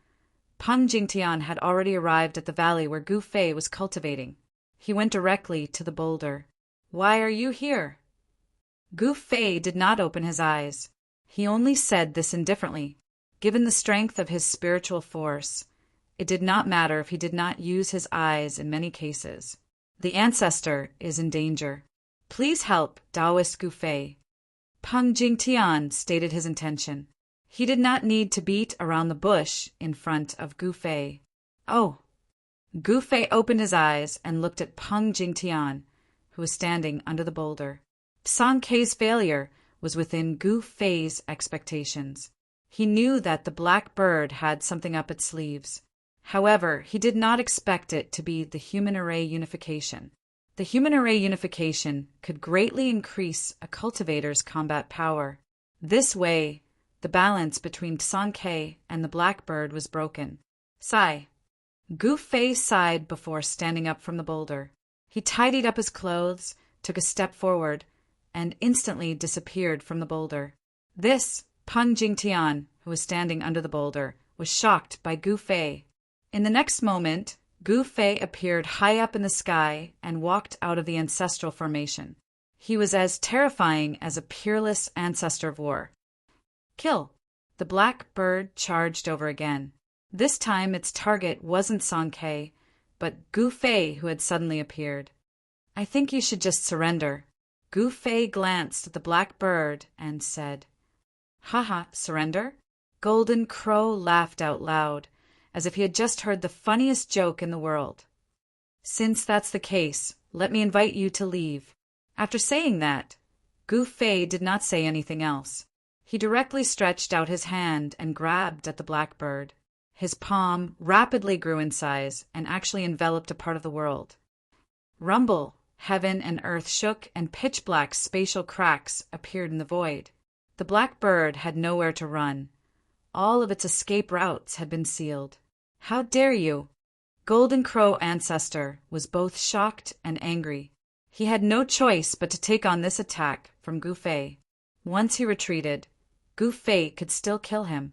Peng Jingtian had already arrived at the valley where Gu Fei was cultivating. He went directly to the boulder. "Why are you here?" Gu Fei did not open his eyes. He only said this indifferently. Given the strength of his spiritual force, it did not matter if he did not use his eyes in many cases. "The ancestor is in danger. Please help Taoist Gu Fei." Peng Jingtian stated his intention. He did not need to beat around the bush in front of Gu Fei. "Oh." Gu Fei opened his eyes and looked at Peng Jingtian, who was standing under the boulder. Tsankhe's failure was within Gu Fei's expectations. He knew that the black bird had something up its sleeves. However, he did not expect it to be the human array unification. The human array unification could greatly increase a cultivator's combat power. This way, the balance between Tsankhe and the blackbird was broken. Sigh. Gu Fei sighed before standing up from the boulder. He tidied up his clothes, took a step forward, and instantly disappeared from the boulder. This, Peng Jingtian, who was standing under the boulder, was shocked by Gu Fei. In the next moment, Gu Fei appeared high up in the sky and walked out of the ancestral formation. He was as terrifying as a peerless ancestor of war. "Kill." The black bird charged over again. This time its target wasn't Tsankhe, but Gu Fei, who had suddenly appeared. "I think you should just surrender." Gu Fei glanced at the black bird and said, "Haha, surrender?" Golden Crow laughed out loud, as if he had just heard the funniest joke in the world. "Since that's the case, let me invite you to leave." After saying that, Gu Fei did not say anything else. He directly stretched out his hand and grabbed at the blackbird. His palm rapidly grew in size and actually enveloped a part of the world. Rumble, heaven and earth shook, and pitch-black spatial cracks appeared in the void. The blackbird had nowhere to run. All of its escape routes had been sealed. "How dare you!" Golden Crow ancestor was both shocked and angry. He had no choice but to take on this attack from Gu Fei. Once he retreated, Gu Fei could still kill him.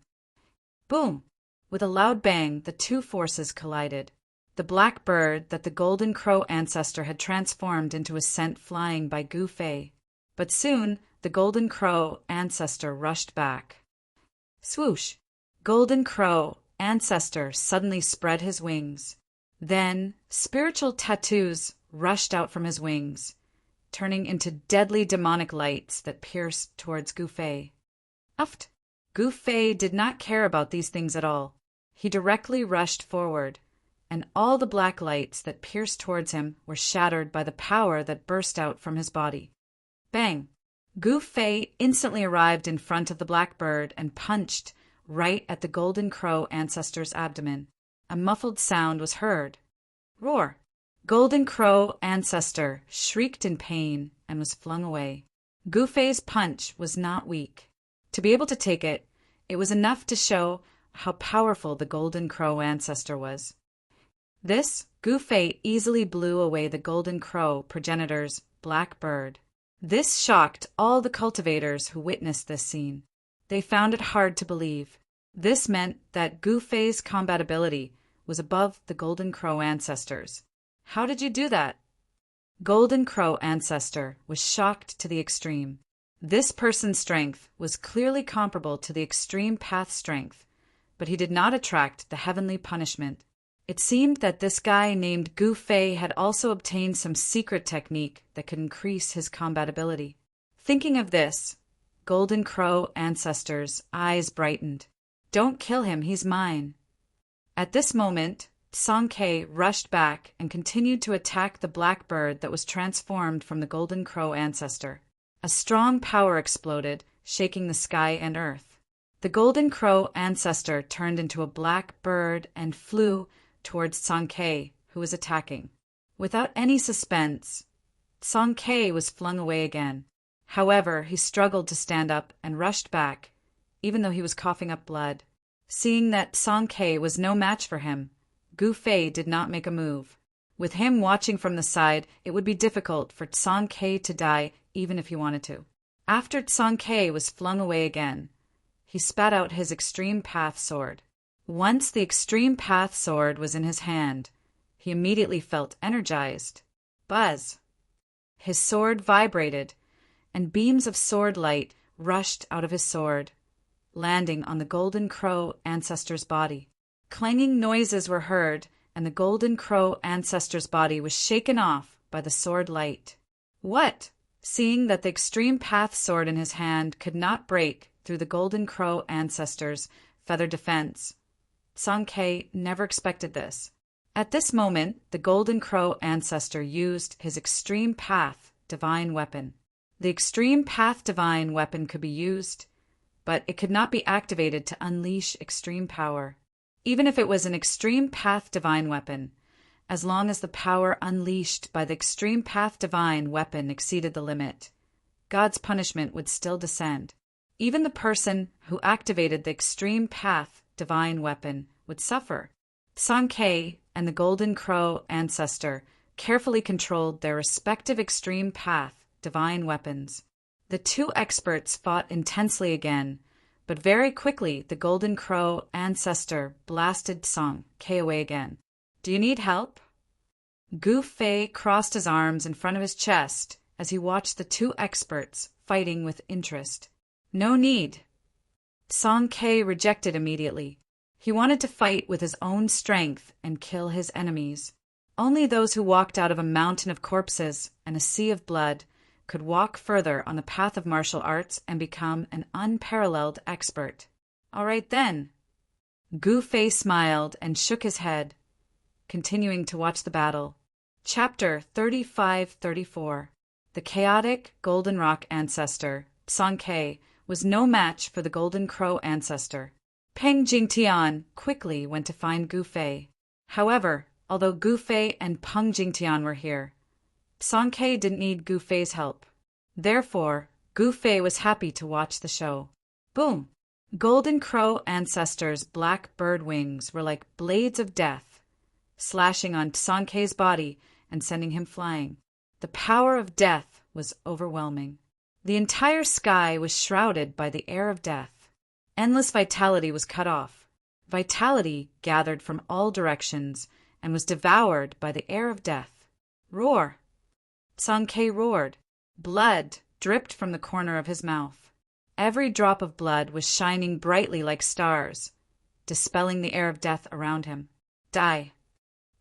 Boom! With a loud bang, the two forces collided. The black bird that the Golden Crow ancestor had transformed into was sent flying by Gu Fei. But soon, the Golden Crow ancestor rushed back. Swoosh! Golden Crow ancestor suddenly spread his wings. Then, spiritual tattoos rushed out from his wings, turning into deadly demonic lights that pierced towards Gu Fei. Uft! Gu Fei did not care about these things at all. He directly rushed forward, and all the black lights that pierced towards him were shattered by the power that burst out from his body. Bang! Gu Fei instantly arrived in front of the blackbird and punched right at the Golden Crow ancestor's abdomen. A muffled sound was heard. Roar! Golden Crow ancestor shrieked in pain and was flung away. Gu Fei's punch was not weak. To be able to take it, it was enough to show how powerful the Golden Crow ancestor was. This, Gu Fei easily blew away the Golden Crow progenitor's black bird. This shocked all the cultivators who witnessed this scene. They found it hard to believe. This meant that Gu Fei's combat ability was above the Golden Crow ancestors. How did you do that? Golden Crow ancestor was shocked to the extreme. This person's strength was clearly comparable to the extreme path strength, but he did not attract the heavenly punishment. It seemed that this guy named Gu Fei had also obtained some secret technique that could increase his combat ability. Thinking of this, Golden Crow ancestor's eyes brightened. "Don't kill him, he's mine." At this moment, Tsankhe rushed back and continued to attack the blackbird that was transformed from the Golden Crow ancestor. A strong power exploded, shaking the sky and earth. The Golden Crow ancestor turned into a black bird and flew towards Tsankhe, who was attacking. Without any suspense, Song K was flung away again. However, he struggled to stand up and rushed back, even though he was coughing up blood. Seeing that Song K was no match for him, Gu Fei did not make a move. With him watching from the side, it would be difficult for Song K to die even if he wanted to. After Song K was flung away again, he spat out his Extreme Path sword. Once the Extreme Path sword was in his hand, he immediately felt energized. Buzz! His sword vibrated, and beams of sword light rushed out of his sword, landing on the Golden Crow ancestor's body. Clanging noises were heard, and the Golden Crow ancestor's body was shaken off by the sword light. What? Seeing that the Extreme Path sword in his hand could not break through the Golden Crow ancestor's feather defense, Song K never expected this. At this moment, the Golden Crow ancestor used his Extreme Path divine weapon. The Extreme Path divine weapon could be used, but it could not be activated to unleash extreme power. Even if it was an Extreme Path divine weapon, as long as the power unleashed by the Extreme Path divine weapon exceeded the limit, God's punishment would still descend. Even the person who activated the Extreme Path divine weapon would suffer. Song K and the Golden Crow ancestor carefully controlled their respective Extreme Path divine weapons. The two experts fought intensely again, but very quickly the Golden Crow ancestor blasted Song K away again. Do you need help? Gu Fei crossed his arms in front of his chest as he watched the two experts fighting with interest. No need. Song K rejected immediately. He wanted to fight with his own strength and kill his enemies. Only those who walked out of a mountain of corpses and a sea of blood could walk further on the path of martial arts and become an unparalleled expert. All right then. Gu Fei smiled and shook his head, continuing to watch the battle. Chapter 35-34. The chaotic Golden Rock ancestor, Song K, was no match for the Golden Crow ancestor. Peng Jingtian quickly went to find Gu Fei. However, although Gu Fei and Peng Jingtian were here, Song K didn't need Gu Fei's help. Therefore, Gu Fei was happy to watch the show. Boom! Golden Crow ancestor's black bird wings were like blades of death, slashing on Song K's body and sending him flying. The power of death was overwhelming. The entire sky was shrouded by the air of death. Endless vitality was cut off. Vitality gathered from all directions and was devoured by the air of death. Roar! Song K roared. Blood dripped from the corner of his mouth. Every drop of blood was shining brightly like stars, dispelling the air of death around him. Die!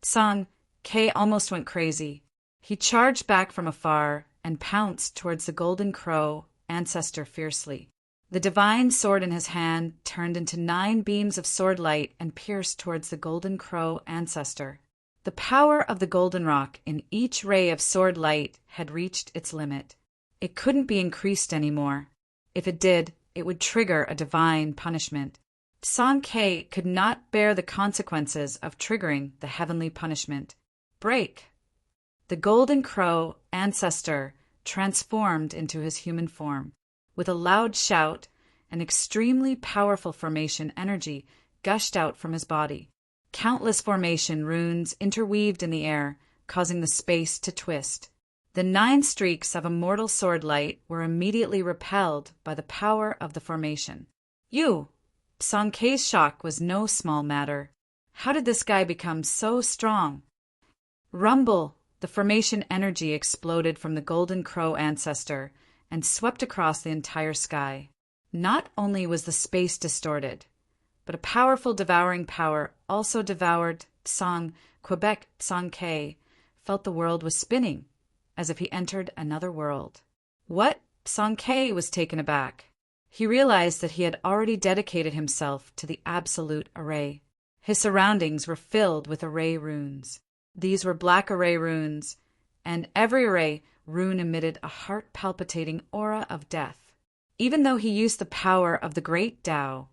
Song K almost went crazy. He charged back from afar and pounced towards the Golden Crow ancestor fiercely. The divine sword in his hand turned into 9 beams of sword light and pierced towards the Golden Crow ancestor. The power of the Golden Rock in each ray of sword light had reached its limit. It couldn't be increased anymore. If it did, it would trigger a divine punishment. Song K could not bear the consequences of triggering the heavenly punishment. Break! The Golden Crow ancestor transformed into his human form. With a loud shout, an extremely powerful formation energy gushed out from his body. Countless formation runes interweaved in the air, causing the space to twist. The 9 streaks of immortal sword light were immediately repelled by the power of the formation. You! Song K's shock was no small matter. How did this guy become so strong? Rumble! The formation energy exploded from the Golden Crow ancestor and swept across the entire sky. Not only was the space distorted, but a powerful devouring power also devoured Song K felt the world was spinning, as if he entered another world. What? Song K was taken aback. He realized that he had already dedicated himself to the absolute array. His surroundings were filled with array runes. These were black array runes, and every array rune emitted a heart-palpitating aura of death. Even though he used the power of the great Tao,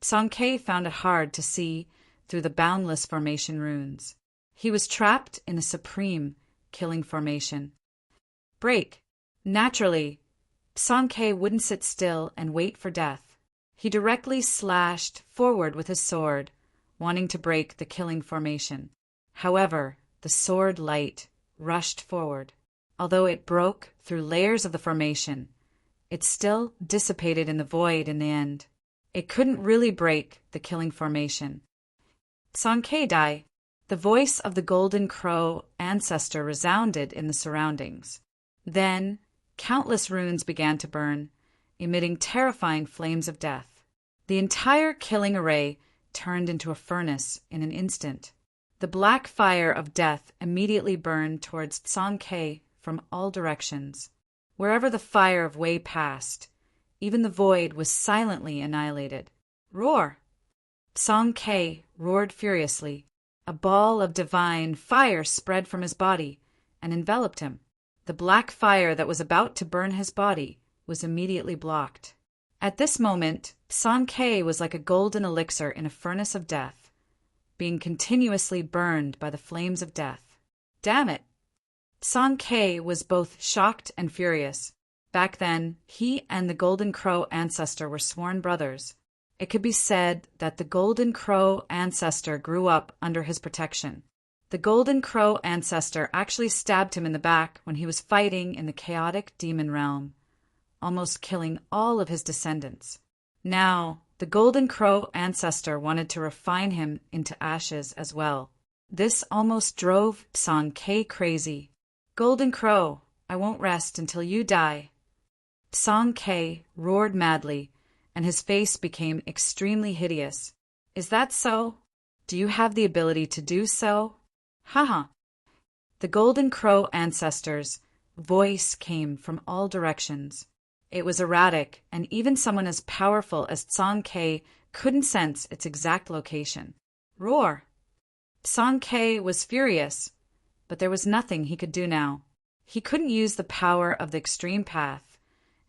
Song K found it hard to see through the boundless formation runes. He was trapped in a supreme killing formation. Break. Naturally, Song-K wouldn't sit still and wait for death. He directly slashed forward with his sword, wanting to break the killing formation. However, the sword light rushed forward. Although it broke through layers of the formation, it still dissipated in the void in the end. It couldn't really break the killing formation. Song-K died. The voice of the Golden Crow ancestor resounded in the surroundings. Then, countless runes began to burn, emitting terrifying flames of death. The entire killing array turned into a furnace in an instant. The black fire of death immediately burned towards Song-K from all directions. Wherever the fire of Wei passed, even the void was silently annihilated. Roar! Song-K roared furiously. A ball of divine fire spread from his body and enveloped him. The black fire that was about to burn his body was immediately blocked. At this moment, Song-K was like a golden elixir in a furnace of death, being continuously burned by the flames of death. Damn it! Song-K was both shocked and furious. Back then, he and the Golden Crow ancestor were sworn brothers. It could be said that the Golden Crow ancestor grew up under his protection. The Golden Crow ancestor actually stabbed him in the back when he was fighting in the chaotic demon realm, almost killing all of his descendants. Now, the Golden Crow ancestor wanted to refine him into ashes as well. This almost drove Song-K crazy. Golden Crow, I won't rest until you die. Song-K roared madly, and his face became extremely hideous. Is that so? Do you have the ability to do so? Haha. The Golden Crow ancestor's voice came from all directions. It was erratic, and even someone as powerful as Song-K couldn't sense its exact location. Roar! Song-K was furious, but there was nothing he could do now. He couldn't use the power of the extreme path,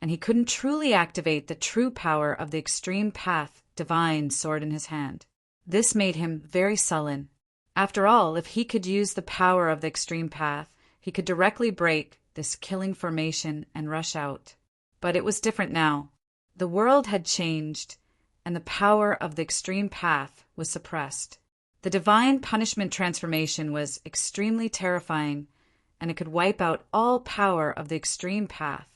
and he couldn't truly activate the true power of the extreme path divine sword in his hand. This made him very sullen. After all, if he could use the power of the extreme path, he could directly break this killing formation and rush out. But it was different now. The world had changed, and the power of the extreme path was suppressed. The divine punishment transformation was extremely terrifying, and it could wipe out all power of the extreme path.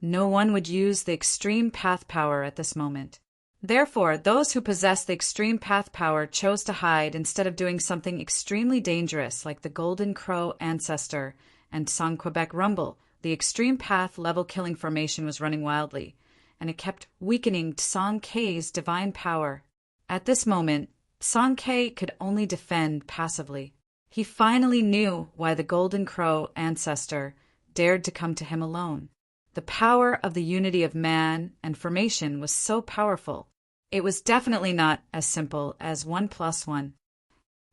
No one would use the extreme path power at this moment. Therefore, those who possessed the extreme path power chose to hide instead of doing something extremely dangerous like the Golden Crow ancestor and Song-Quebec Rumble. The extreme path level killing formation was running wildly, and it kept weakening Song-K's divine power. At this moment, Song-K could only defend passively. He finally knew why the Golden Crow ancestor dared to come to him alone. The power of the unity of man and formation was so powerful. It was definitely not as simple as 1 + 1.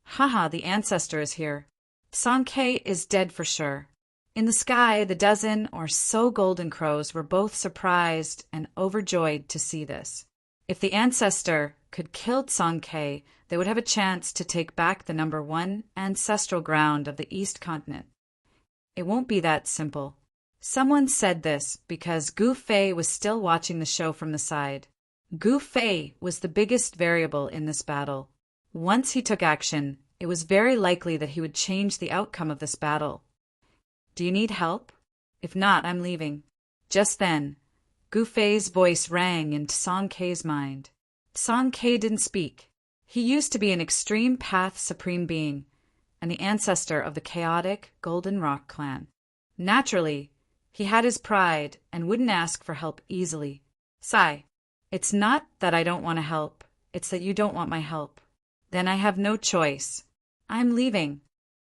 Haha, the ancestor is here. Song-K is dead for sure. In the sky, the dozen or so Golden Crows were both surprised and overjoyed to see this. If the ancestor could kill Song-K, they would have a chance to take back the #1 ancestral ground of the East Continent. It won't be that simple. Someone said this because Gu Fei was still watching the show from the side. Gu Fei was the biggest variable in this battle. Once he took action, it was very likely that he would change the outcome of this battle. Do you need help? If not, I'm leaving. Just then, Gu Fei's voice rang into Song-K's mind. Song-K didn't speak. He used to be an extreme path supreme being, and the ancestor of the chaotic Golden Rock clan. Naturally, he had his pride and wouldn't ask for help easily. Sigh. It's not that I don't want to help, it's that you don't want my help. Then I have no choice. I'm leaving.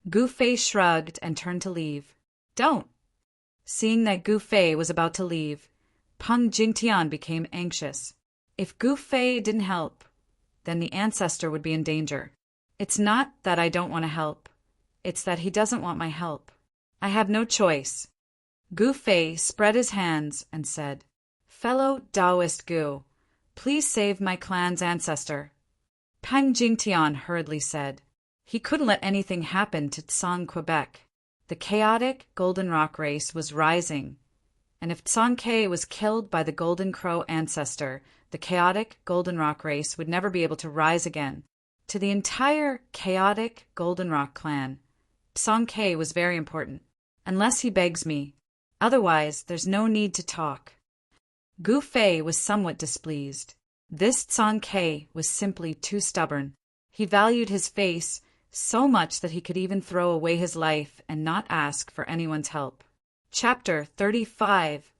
Gu Fei shrugged and turned to leave. Don't. Seeing that Gu Fei was about to leave, Peng Jingtian became anxious. If Gu Fei didn't help, then the ancestor would be in danger. It's not that I don't want to help, it's that he doesn't want my help. I have no choice. Gu Fei spread his hands and said, Fellow Taoist Gu, please save my clan's ancestor. Peng Jingtian hurriedly said, He couldn't let anything happen to Tsang Quebec. The chaotic Golden Rock race was rising, and if Tsang Ke was killed by the Golden Crow ancestor, the chaotic Golden Rock race would never be able to rise again. To the entire chaotic Golden Rock clan, Tsang Ke was very important. Unless he begs me. Otherwise, there's no need to talk. Gu Fei was somewhat displeased. This Tsang Ke was simply too stubborn. He valued his face so much that he could even throw away his life and not ask for anyone's help. Chapter 35.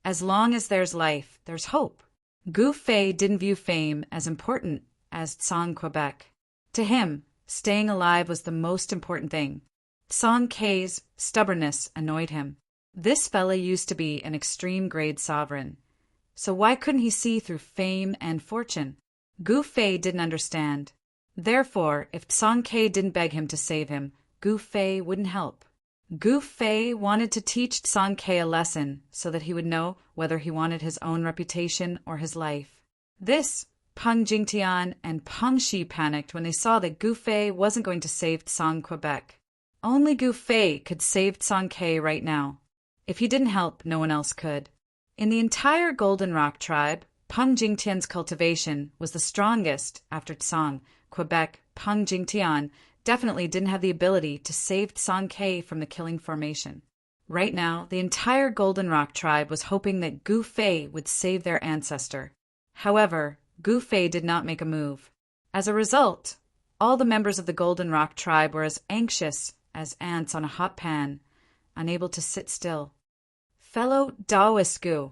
As long as there's life, there's hope. Gu Fei didn't view fame as important as Tsang Quebec. To him, staying alive was the most important thing. Tsang Ke's stubbornness annoyed him. This fella used to be an extreme grade sovereign. So why couldn't he see through fame and fortune? Gu Fei didn't understand. Therefore, if Tsang Ke didn't beg him to save him, Gu Fei wouldn't help. Gu Fei wanted to teach Tsang Ke a lesson so that he would know whether he wanted his own reputation or his life. This Peng Jingtian and Peng Shi panicked when they saw that Gu Fei wasn't going to save Tsang Quebec. Only Gu Fei could save Tsang Ke right now. If he didn't help, no one else could. In the entire Golden Rock tribe, Peng Jingtian's cultivation was the strongest after Tsang Quebec. Peng Jingtian definitely didn't have the ability to save Tsang Ke from the killing formation. Right now, the entire Golden Rock tribe was hoping that Gu Fei would save their ancestor. However, Gu Fei did not make a move. As a result, all the members of the Golden Rock tribe were as anxious as ants on a hot pan, unable to sit still. Fellow Taoist Gu,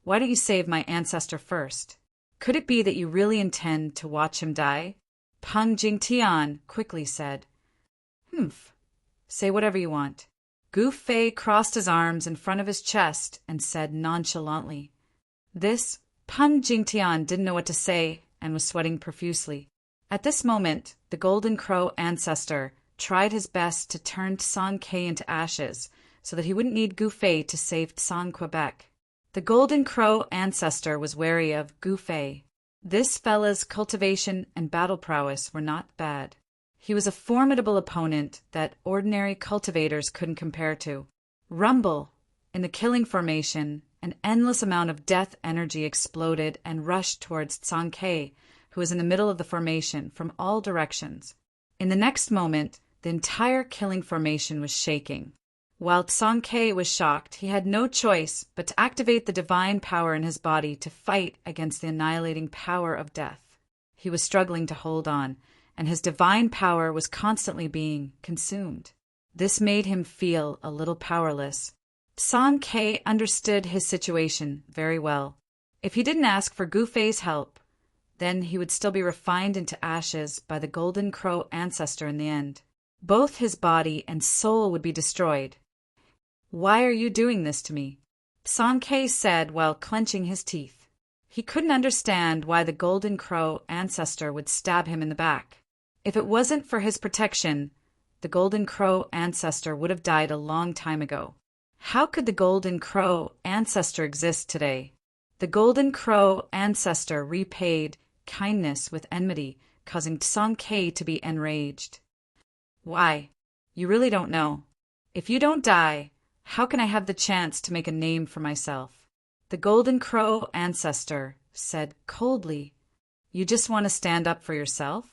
why don't you save my ancestor first? Could it be that you really intend to watch him die? Peng Jingtian quickly said. Humph. Say whatever you want. Gu Fei crossed his arms in front of his chest and said nonchalantly. This Peng Jingtian didn't know what to say and was sweating profusely. At this moment, the Golden Crow ancestor tried his best to turn Tsang Ke into ashes so that he wouldn't need Gu Fei to save Tsang Quebec. The Golden Crow ancestor was wary of Gu Fei. This fella's cultivation and battle prowess were not bad. He was a formidable opponent that ordinary cultivators couldn't compare to. Rumble! In the killing formation, an endless amount of death energy exploded and rushed towards Tsang Ke, who was in the middle of the formation, from all directions. In the next moment, the entire killing formation was shaking. While Tsang Ke was shocked, he had no choice but to activate the divine power in his body to fight against the annihilating power of death. He was struggling to hold on, and his divine power was constantly being consumed. This made him feel a little powerless. Tsang Ke understood his situation very well. If he didn't ask for Gu Fei's help, then he would still be refined into ashes by the Golden Crow ancestor in the end. Both his body and soul would be destroyed. Why are you doing this to me? Tsang Ke said while clenching his teeth. He couldn't understand why the Golden Crow ancestor would stab him in the back. If it wasn't for his protection, the Golden Crow ancestor would have died a long time ago. How could the Golden Crow ancestor exist today? The Golden Crow ancestor repaid kindness with enmity, causing Tsang Ke to be enraged. Why? You really don't know. If you don't die, how can I have the chance to make a name for myself? The Golden Crow ancestor said coldly. You just want to stand up for yourself?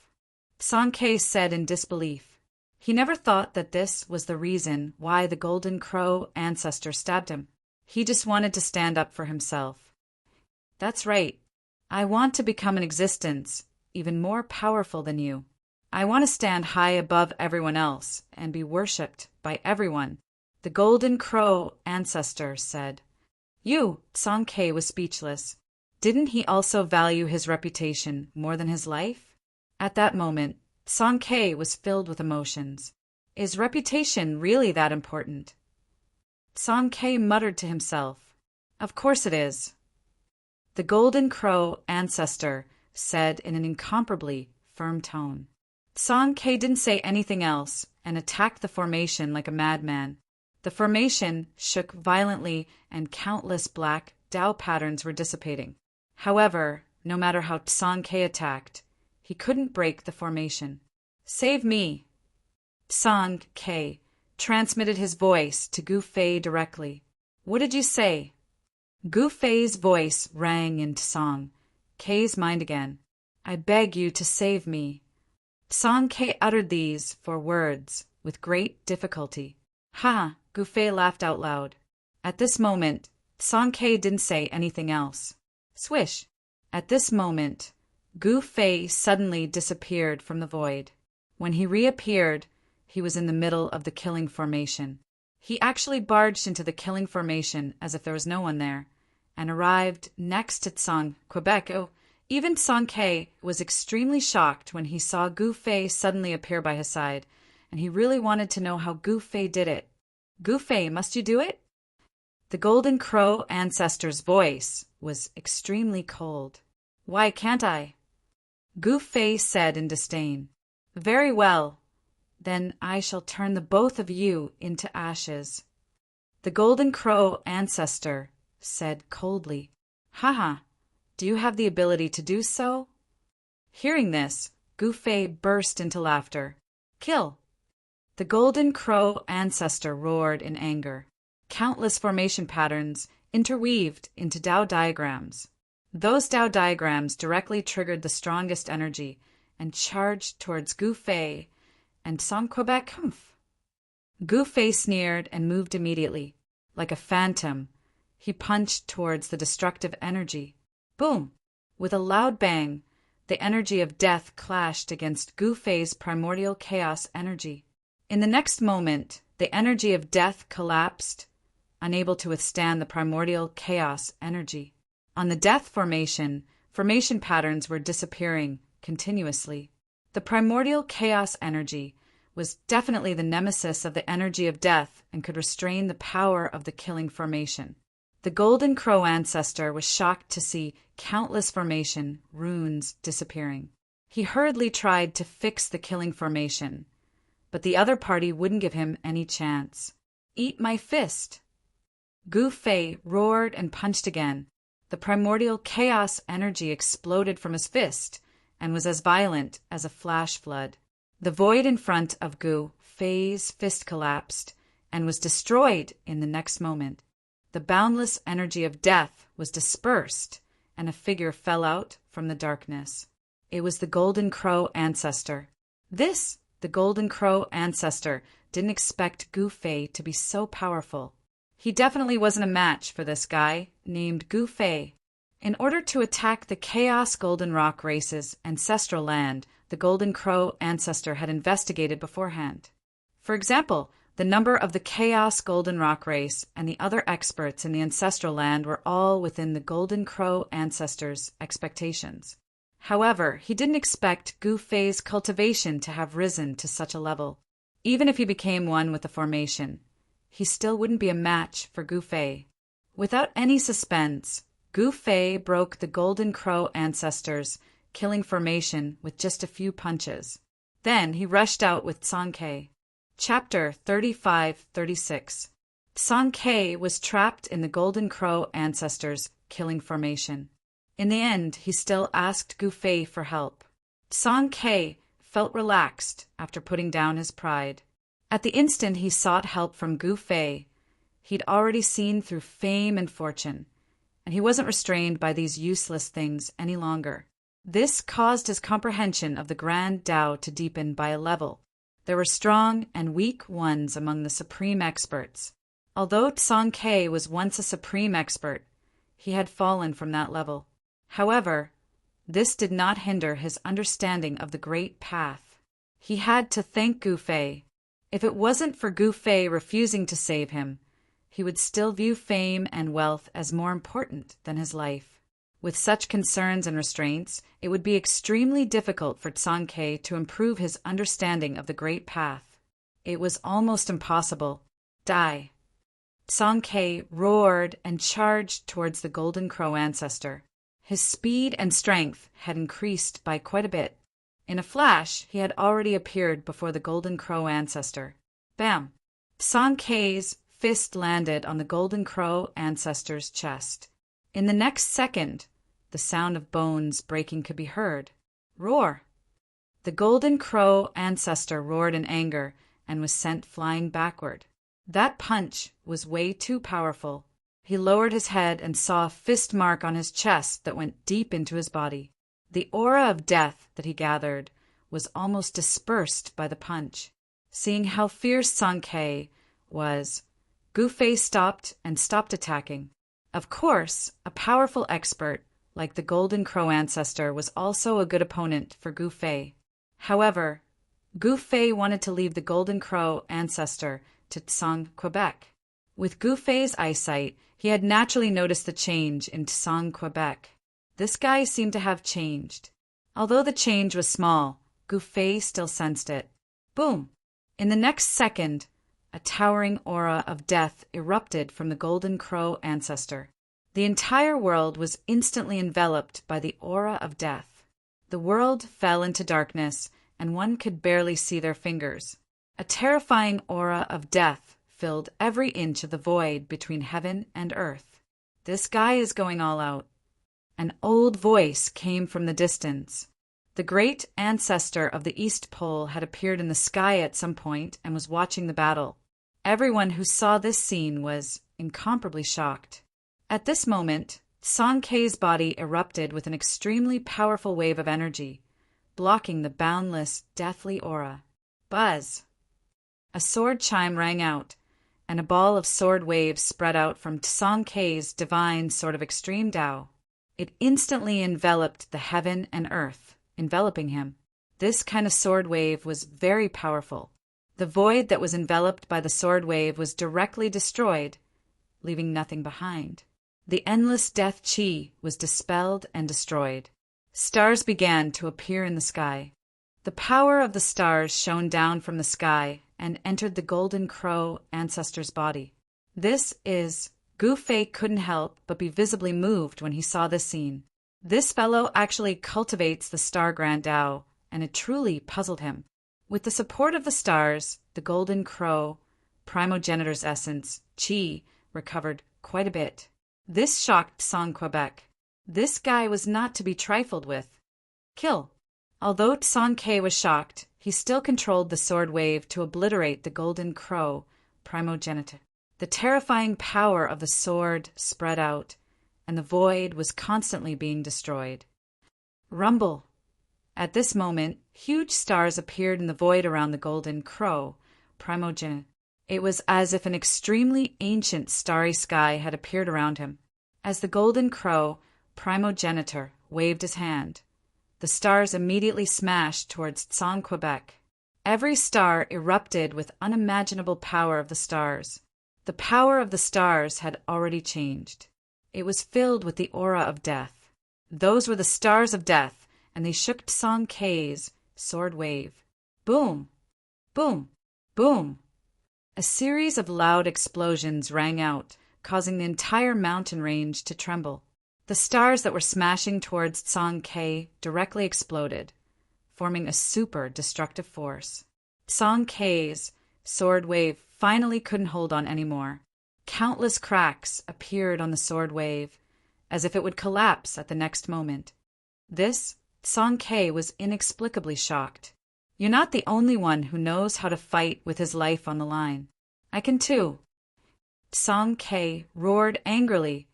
Tsang Ke said in disbelief. He never thought that this was the reason why the Golden Crow ancestor stabbed him. He just wanted to stand up for himself. That's right. I want to become an existence even more powerful than you. I want to stand high above everyone else and be worshipped by everyone. The Golden Crow ancestor said. Tsang Ke was speechless. Didn't he also value his reputation more than his life? At that moment, Tsang Ke was filled with emotions. Is reputation really that important? Tsang Ke muttered to himself. Of course it is. The Golden Crow ancestor said in an incomparably firm tone. Tsang Ke didn't say anything else and attacked the formation like a madman. The formation shook violently and countless black Tao patterns were dissipating. However, no matter how Tsang Ke attacked, he couldn't break the formation. Save me! Song K transmitted his voice to Gu Fei directly. What did you say? Gu Fei's voice rang into Song K's mind again. I beg you to save me. Song K uttered these four words with great difficulty. Ha! Gu Fei laughed out loud. At this moment, Song K didn't say anything else. Swish! At this moment, Gu Fei suddenly disappeared from the void. When he reappeared, he was in the middle of the killing formation. He actually barged into the killing formation as if there was no one there, and arrived next to Song Quebec. Even Song K was extremely shocked when he saw Gu Fei suddenly appear by his side, and he really wanted to know how Gu Fei did it. Gu Fei, must you do it? The Golden Crow ancestor's voice was extremely cold. Why can't I? Gu Fei said in disdain. Very well. Then I shall turn the both of you into ashes. The Golden Crow ancestor said coldly. Haha, do you have the ability to do so? Hearing this, Gu Fei burst into laughter. Kill! The Golden Crow ancestor roared in anger. Countless formation patterns interweaved into Tao diagrams. Those Tao diagrams directly triggered the strongest energy and charged towards Gu Fei and Song Quebec. Gu Fei sneered and moved immediately. Like a phantom, he punched towards the destructive energy. Boom! With a loud bang, the energy of death clashed against Gu Fei's primordial chaos energy. In the next moment, the energy of death collapsed, unable to withstand the primordial chaos energy. On the death formation patterns were disappearing continuously. The primordial chaos energy was definitely the nemesis of the energy of death and could restrain the power of the killing formation. The Golden Crow ancestor was shocked to see countless formation runes disappearing. He hurriedly tried to fix the killing formation, but the other party wouldn't give him any chance. Eat my fist! Gu Fei roared and punched again. The primordial chaos energy exploded from his fist and was as violent as a flash flood. The void in front of Gu Fei's fist collapsed and was destroyed in the next moment. The boundless energy of death was dispersed, and a figure fell out from the darkness. It was the Golden Crow ancestor. The Golden Crow ancestor didn't expect Gu Fei to be so powerful. He definitely wasn't a match for this guy named Gu Fei. In order to attack the Chaos Golden Rock race's ancestral land, the Golden Crow ancestor had investigated beforehand. For example, the number of the Chaos Golden Rock race and the other experts in the ancestral land were all within the Golden Crow ancestor's expectations. However, he didn't expect Gu Fei's cultivation to have risen to such a level. Even if he became one with the formation, he still wouldn't be a match for Gu Fei. Without any suspense, Gu Fei broke the Golden Crow ancestor's killing formation with just a few punches. Then he rushed out with Song K. Chapter 35-36. Song K was trapped in the Golden Crow ancestor's killing formation. In the end, he still asked Gu Fei for help. Song K felt relaxed after putting down his pride. At the instant he sought help from Gu Fei, he'd already seen through fame and fortune, and he wasn't restrained by these useless things any longer. This caused his comprehension of the Grand Tao to deepen by a level. There were strong and weak ones among the supreme experts. Although Song K was once a supreme expert, he had fallen from that level. However, this did not hinder his understanding of the Great Path. He had to thank Gu Fei. If it wasn't for Gu Fei refusing to save him, he would still view fame and wealth as more important than his life. With such concerns and restraints, it would be extremely difficult for Song K to improve his understanding of the Great Path. It was almost impossible. Die! Song K roared and charged towards the Golden Crow ancestor. His speed and strength had increased by quite a bit. In a flash, he had already appeared before the Golden Crow ancestor. Bam! Song K's fist landed on the Golden Crow ancestor's chest. In the next second, the sound of bones breaking could be heard. Roar! The Golden Crow ancestor roared in anger and was sent flying backward. That punch was way too powerful. He lowered his head and saw a fist mark on his chest that went deep into his body. The aura of death that he gathered was almost dispersed by the punch. Seeing how fierce Sankei was, Gu Fei stopped attacking. Of course, a powerful expert like the Golden Crow ancestor was also a good opponent for Gu Fei. However, Gu Fei wanted to leave the Golden Crow ancestor to Tsang Quebec. With Gu Fei's eyesight, he had naturally noticed the change in Tsang Quebec. This guy seemed to have changed. Although the change was small, Gu Fei still sensed it. Boom! In the next second, a towering aura of death erupted from the Golden Crow ancestor. The entire world was instantly enveloped by the aura of death. The world fell into darkness, and one could barely see their fingers. A terrifying aura of death filled every inch of the void between heaven and earth. This guy is going all out. An old voice came from the distance. The great ancestor of the East Pole had appeared in the sky at some point and was watching the battle. Everyone who saw this scene was incomparably shocked. At this moment, Sankei's body erupted with an extremely powerful wave of energy, blocking the boundless, deathly aura. Buzz! A sword chime rang out, and a ball of sword waves spread out from Sankei's divine sword of extreme Tao. It instantly enveloped the heaven and earth, enveloping him. This kind of sword wave was very powerful. The void that was enveloped by the sword wave was directly destroyed, leaving nothing behind. The endless death chi was dispelled and destroyed. Stars began to appear in the sky. The power of the stars shone down from the sky and entered the Golden Crow ancestor's body. Gu Fei couldn't help but be visibly moved when he saw this scene. This fellow actually cultivates the Star Grand Tao, and it truly puzzled him. With the support of the stars, the Golden Crow primogenitor's essence, Qi, recovered quite a bit. This shocked Tsang Quebec. This guy was not to be trifled with. Kill. Although Sankei was shocked, he still controlled the sword wave to obliterate the Golden Crow primogenitor. The terrifying power of the sword spread out, and the void was constantly being destroyed. Rumble. At this moment, huge stars appeared in the void around the Golden Crow primogenitor. It was as if an extremely ancient starry sky had appeared around him. As the Golden Crow primogenitor waved his hand, the stars immediately smashed towards Tsang Quebec. Every star erupted with unimaginable power of the stars. The power of the stars had already changed. It was filled with the aura of death. Those were the stars of death, and they shook Sankei's sword wave. Boom! Boom! Boom! A series of loud explosions rang out, causing the entire mountain range to tremble. The stars that were smashing towards Sankei directly exploded, forming a super destructive force. Sankei's sword wave finally couldn't hold on anymore. Countless cracks appeared on the sword wave, as if it would collapse at the next moment. Sankei was inexplicably shocked. You're not the only one who knows how to fight with his life on the line. I can too. Sankei roared angrily,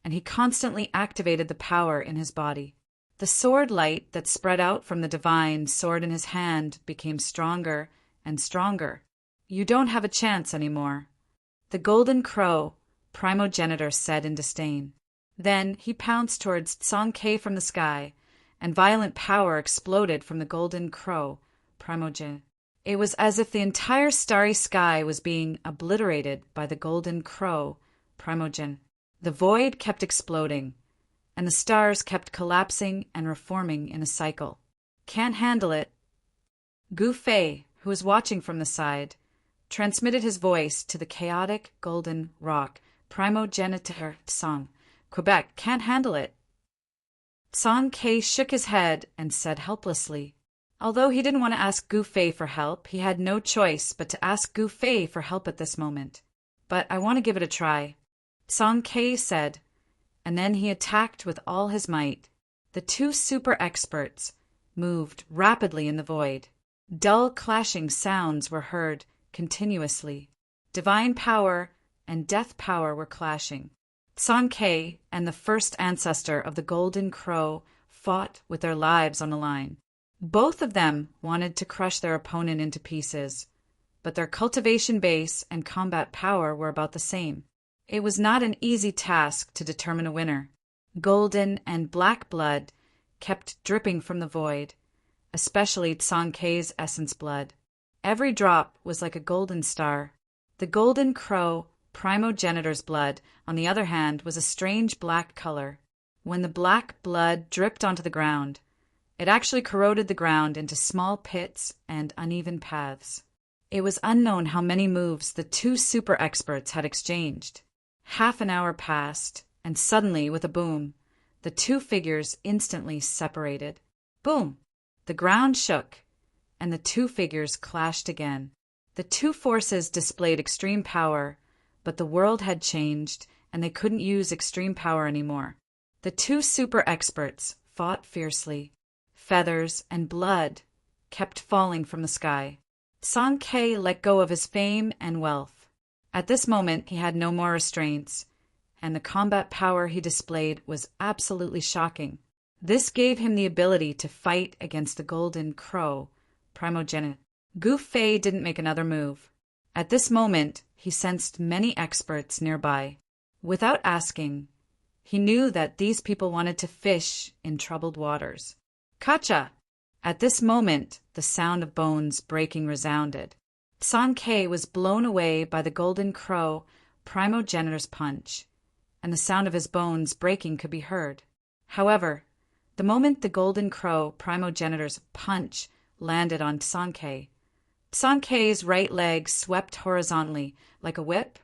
and he constantly activated the power in his body. The sword light that spread out from the divine sword in his hand became stronger and stronger. You don't have a chance anymore, the Golden Crow primogenitor said in disdain. Then he pounced towards Sankei from the sky, and violent power exploded from the Golden Crow primogenitor. It was as if the entire starry sky was being obliterated by the Golden Crow primogenitor. The void kept exploding, and the stars kept collapsing and reforming in a cycle. Can't handle it. Gu Fei, who was watching from the side, transmitted his voice to the chaotic golden rock primogenitor Tsang. Quebec can't handle it. Sankei shook his head and said helplessly. Although he didn't want to ask Gu Fei for help, he had no choice but to ask Gu Fei for help at this moment. But I want to give it a try, Sankei said, and then he attacked with all his might. The two super experts, moved rapidly in the void. Dull clashing sounds were heard continuously. Divine power and death power were clashing. Sankei and the first ancestor of the Golden Crow fought with their lives on the line. Both of them wanted to crush their opponent into pieces, but their cultivation base and combat power were about the same. It was not an easy task to determine a winner. Golden and black blood kept dripping from the void, especially Sankei's essence blood. Every drop was like a golden star. The Golden Crow primogenitor's blood, on the other hand, was a strange black color. When the black blood dripped onto the ground, it actually corroded the ground into small pits and uneven paths. It was unknown how many moves the two super experts had exchanged. Half an hour passed, and suddenly, with a boom, the two figures instantly separated. Boom! The ground shook, and the two figures clashed again. The two forces displayed extreme power, but the world had changed, and they couldn't use extreme power anymore. The two super experts fought fiercely. Feathers and blood kept falling from the sky. Sankei let go of his fame and wealth. At this moment, he had no more restraints, and the combat power he displayed was absolutely shocking. This gave him the ability to fight against the Golden Crow primogenitor. Gu Fei didn't make another move. At this moment, he sensed many experts nearby. Without asking, he knew that these people wanted to fish in troubled waters. Kacha! At this moment, the sound of bones breaking resounded. Sankei was blown away by the Golden Crow primogenitor's punch, and the sound of his bones breaking could be heard. However, the moment the Golden Crow primogenitor's punch landed on Sankei, Sankei's right leg swept horizontally like a whip,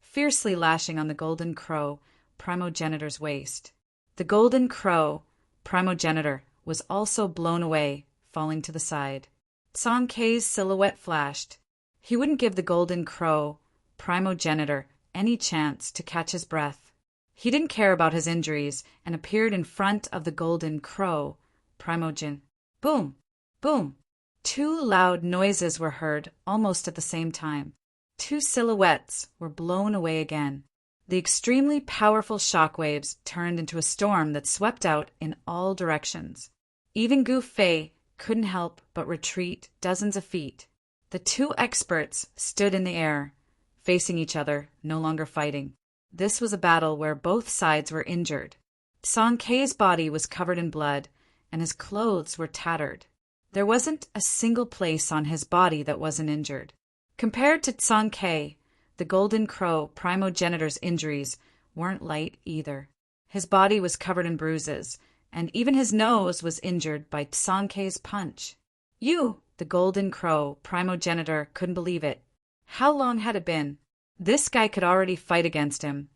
fiercely lashing on the Golden Crow primogenitor's waist. The Golden Crow primogenitor was also blown away, falling to the side. Sankei's silhouette flashed. He wouldn't give the Golden Crow primogenitor any chance to catch his breath. He didn't care about his injuries and appeared in front of the Golden Crow primogenitor. Boom! Boom! Two loud noises were heard almost at the same time. Two silhouettes were blown away again. The extremely powerful shockwaves turned into a storm that swept out in all directions. Even Gu Fei couldn't help but retreat dozens of feet. The two experts stood in the air, facing each other, no longer fighting. This was a battle where both sides were injured. Sankei's body was covered in blood, and his clothes were tattered. There wasn't a single place on his body that wasn't injured. Compared to Sankei, the Golden Crow primogenitor's injuries weren't light either. His body was covered in bruises, and even his nose was injured by Sankei's punch. The Golden Crow primogenitor couldn't believe it. How long had it been? This guy could already fight against him,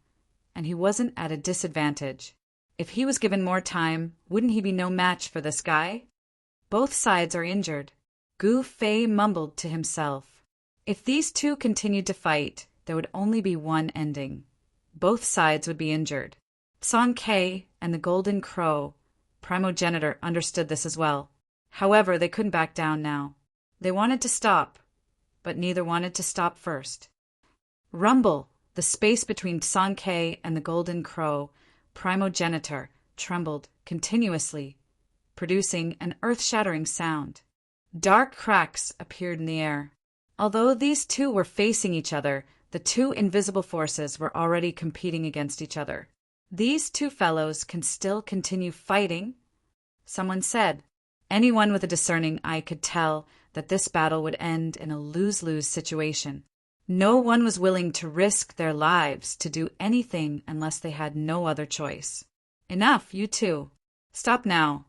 and he wasn't at a disadvantage. If he was given more time, wouldn't he be no match for this guy? Both sides are injured. Gu Fei mumbled to himself. If these two continued to fight, there would only be one ending. Both sides would be injured. Sankei and the Golden Crow primogenitor understood this as well. However, they couldn't back down now. They wanted to stop, but neither wanted to stop first. Rumble! The space between Sankei and the Golden Crow primogenitor trembled continuously, producing an earth-shattering sound. Dark cracks appeared in the air. Although these two were facing each other, the two invisible forces were already competing against each other. These two fellows can still continue fighting? Someone said. Anyone with a discerning eye could tell that this battle would end in a lose-lose situation. No one was willing to risk their lives to do anything unless they had no other choice. Enough, you two. Stop now.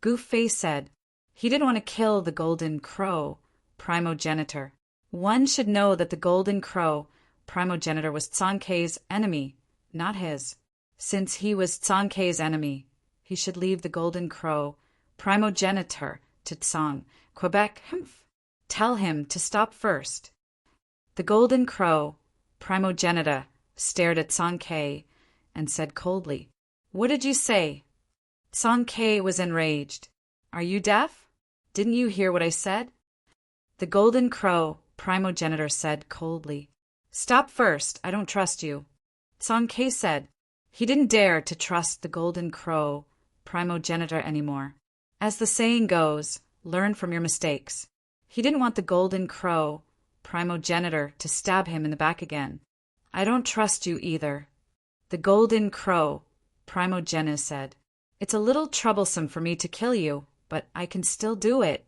Gu Fei said. He didn't want to kill the Golden Crow primogenitor. One should know that the Golden Crow primogenitor was Sankei's enemy, not his. Since he was Sankei's enemy, he should leave the Golden Crow primogenitor to Tsang, Quebec. Tell him to stop first. The Golden Crow primogenitor stared at Sankei and said coldly, "What did you say?" Sankei was enraged. Are you deaf? Didn't you hear what I said? The golden crow, primogenitor, said coldly. Stop first, I don't trust you. Song K said. He didn't dare to trust the golden crow, primogenitor, anymore. As the saying goes, learn from your mistakes. He didn't want the golden crow, primogenitor, to stab him in the back again. I don't trust you either. The golden crow, primogenitor, said. It's a little troublesome for me to kill you, but I can still do it.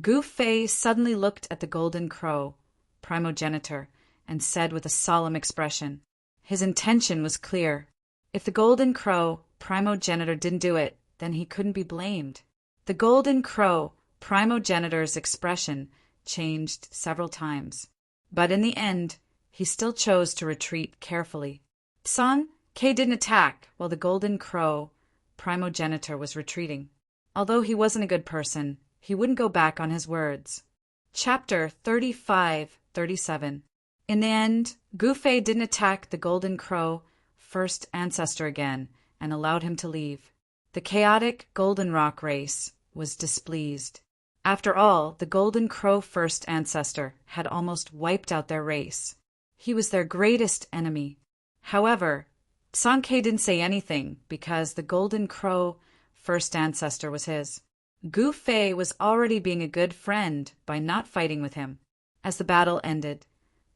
Gu Fei suddenly looked at the golden crow, primogenitor, and said with a solemn expression. His intention was clear. If the golden crow, primogenitor, didn't do it, then he couldn't be blamed. The golden crow, primogenitor's expression changed several times, but in the end, he still chose to retreat carefully. Song K didn't attack while the golden crow, primogenitor, was retreating. Although he wasn't a good person, he wouldn't go back on his words. Chapter 35-37. In the end, Gu Fei didn't attack the golden crow, first ancestor, again, and allowed him to leave. The chaotic golden rock race was displeased. After all, the golden crow first ancestor had almost wiped out their race. He was their greatest enemy. However, Song K didn't say anything because the golden crow first ancestor was his. Gu Fei was already being a good friend by not fighting with him. As the battle ended,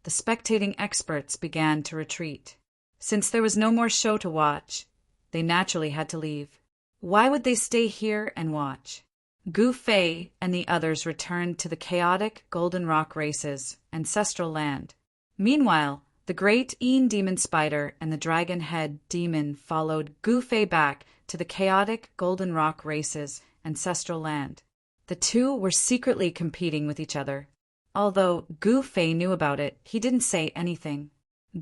the spectating experts began to retreat. Since there was no more show to watch, they naturally had to leave. Why would they stay here and watch? Gu Fei and the others returned to the chaotic golden rock race's ancestral land. Meanwhile, the great Een demon spider and the dragon head demon followed Gu Fei back to the chaotic golden rock race's ancestral land. The two were secretly competing with each other. Although Gu Fei knew about it, he didn't say anything.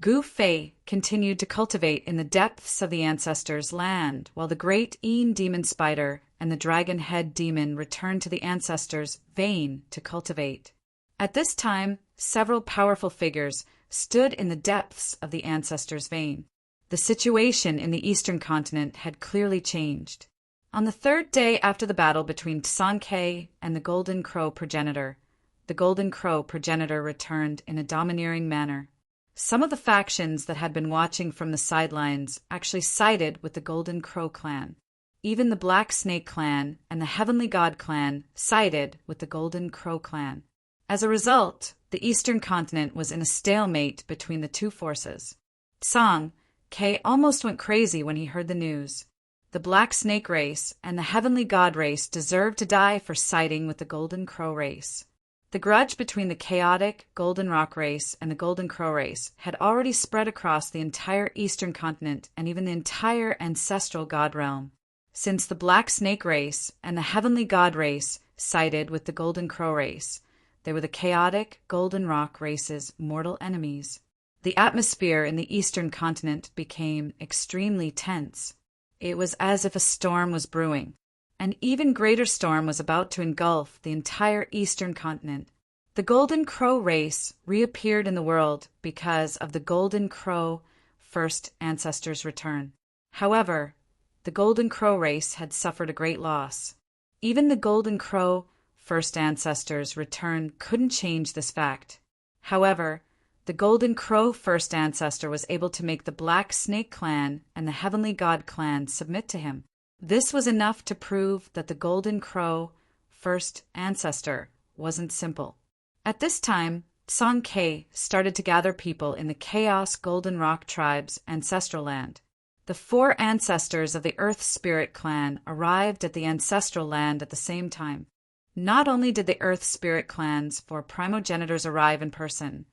Gu Fei continued to cultivate in the depths of the ancestors' land, while the great Een demon spider and the dragon head demon returned to the ancestors' vein to cultivate. At this time, several powerful figures stood in the depths of the ancestors' vein. The situation in the eastern continent had clearly changed. On the third day after the battle between Song K and the golden crow progenitor, the golden crow progenitor returned in a domineering manner. Some of the factions that had been watching from the sidelines actually sided with the Golden Crow clan. Even the Black Snake clan and the Heavenly God clan sided with the Golden Crow clan. As a result, the eastern continent was in a stalemate between the two forces. Song K almost went crazy when he heard the news. The Black Snake race and the Heavenly God race deserved to die for siding with the Golden Crow race. The grudge between the chaotic Golden Rock race and the Golden Crow race had already spread across the entire eastern continent and even the entire ancestral god realm. Since the Black Snake race and the Heavenly God race sided with the Golden Crow race, they were the chaotic Golden Rock race's mortal enemies. The atmosphere in the eastern continent became extremely tense. It was as if a storm was brewing. An even greater storm was about to engulf the entire eastern continent. The Golden Crow race reappeared in the world because of the Golden Crow first ancestors' return. However, the Golden Crow race had suffered a great loss. Even the Golden Crow first ancestors' return couldn't change this fact. However, the Golden Crow first ancestor was able to make the Black Snake clan and the Heavenly God clan submit to him. This was enough to prove that the Golden Crow first ancestor wasn't simple. At this time, Song K started to gather people in the Chaos Golden Rock tribe's ancestral land. The 4 ancestors of the Earth Spirit clan arrived at the ancestral land at the same time. Not only did the Earth Spirit clan's 4 primogenitors arrive in person,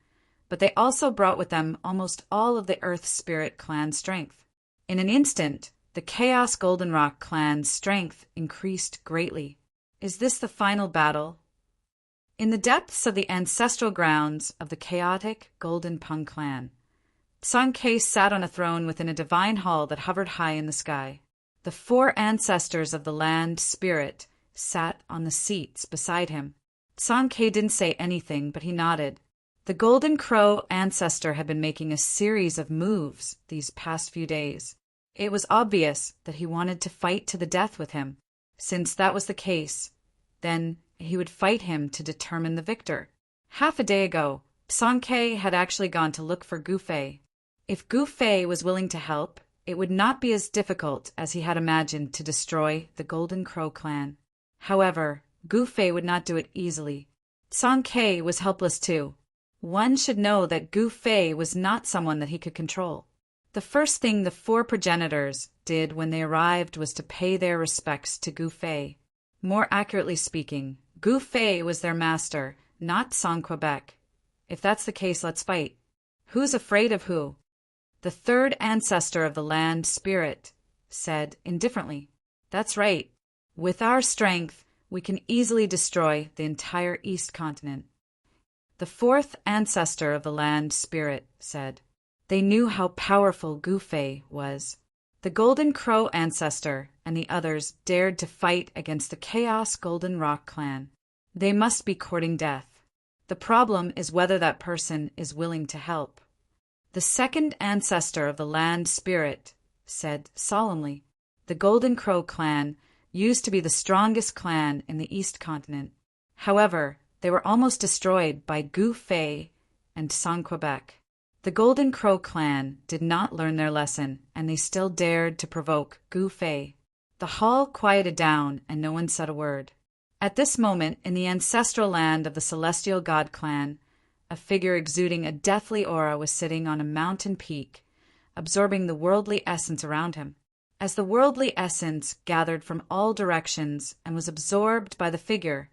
but they also brought with them almost all of the Earth Spirit clan's strength. In an instant, the Chaos Golden Rock clan's strength increased greatly. Is this the final battle? In the depths of the ancestral grounds of the chaotic Golden Pung clan, Song K sat on a throne within a divine hall that hovered high in the sky. The 4 ancestors of the land spirit sat on the seats beside him. Song K didn't say anything, but he nodded. The Golden Crow ancestor had been making a series of moves these past few days. It was obvious that he wanted to fight to the death with him. Since that was the case, then he would fight him to determine the victor. Half a day ago, P'Sante had actually gone to look for Gu Fei. If Gu Fei was willing to help, it would not be as difficult as he had imagined to destroy the Golden Crow clan. However, Gu Fei would not do it easily. P'Sante was helpless too. One should know that Gu Fei was not someone that he could control. The first thing the four progenitors did when they arrived was to pay their respects to Gu Fei. More accurately speaking, Gu Fei was their master, not Sang Quebec. If that's the case, let's fight. Who's afraid of who? The third ancestor of the land spirit said indifferently. That's right. With our strength, we can easily destroy the entire East Continent. The fourth ancestor of the land spirit said. They knew how powerful Gu Fei was. The Golden Crow ancestor and the others dared to fight against the Chaos Golden Rock clan. They must be courting death. The problem is whether that person is willing to help. The second ancestor of the land spirit said solemnly, the Golden Crow clan used to be the strongest clan in the East Continent. However, they were almost destroyed by Gu Fei and Sang Quebec. The Golden Crow clan did not learn their lesson, and they still dared to provoke Gu Fei. The hall quieted down, and no one said a word. At this moment, in the ancestral land of the Celestial God clan, a figure exuding a deathly aura was sitting on a mountain peak, absorbing the worldly essence around him. As the worldly essence gathered from all directions and was absorbed by the figure,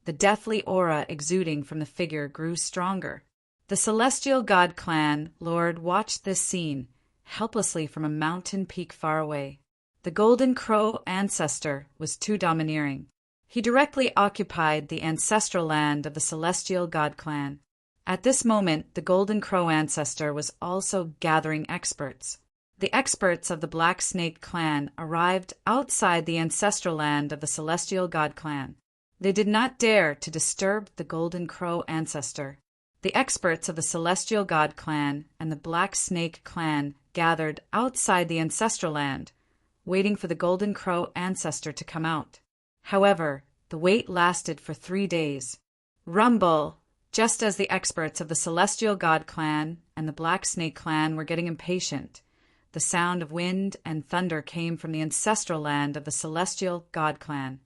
the deathly aura exuding from the figure grew stronger. The Celestial God clan lord watched this scene helplessly from a mountain peak far away. The Golden Crow ancestor was too domineering. He directly occupied the ancestral land of the Celestial God clan. At this moment, the Golden Crow ancestor was also gathering experts. The experts of the Black Snake clan arrived outside the ancestral land of the Celestial God clan. They did not dare to disturb the Golden Crow ancestor. The experts of the Celestial God clan and the Black Snake clan gathered outside the ancestral land, waiting for the Golden Crow ancestor to come out. However, the wait lasted for 3 days. Rumble! Just as the experts of the Celestial God clan and the Black Snake clan were getting impatient, the sound of wind and thunder came from the ancestral land of the Celestial God clan.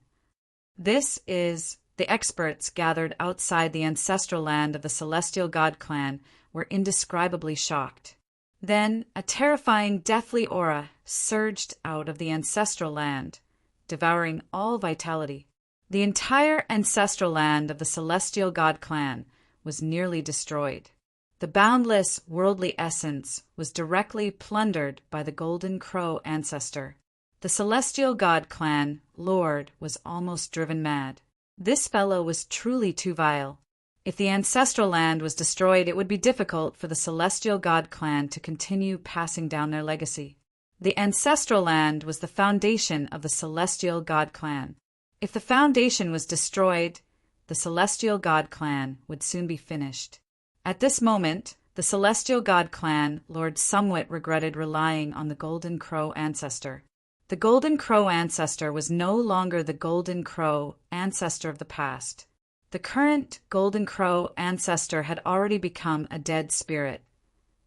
This is the experts gathered outside the ancestral land of the Celestial God clan were indescribably shocked. Then a terrifying deathly aura surged out of the ancestral land, devouring all vitality. The entire ancestral land of the Celestial God clan was nearly destroyed. The boundless worldly essence was directly plundered by the Golden Crow ancestor. The Celestial God clan lord was almost driven mad. This fellow was truly too vile. If the ancestral land was destroyed, it would be difficult for the Celestial God clan to continue passing down their legacy. The ancestral land was the foundation of the Celestial God clan. If the foundation was destroyed, the Celestial God clan would soon be finished. At this moment, the Celestial God clan lord somewhat regretted relying on the Golden Crow ancestor. The Golden Crow ancestor was no longer the Golden Crow ancestor of the past. The current Golden Crow ancestor had already become a dead spirit,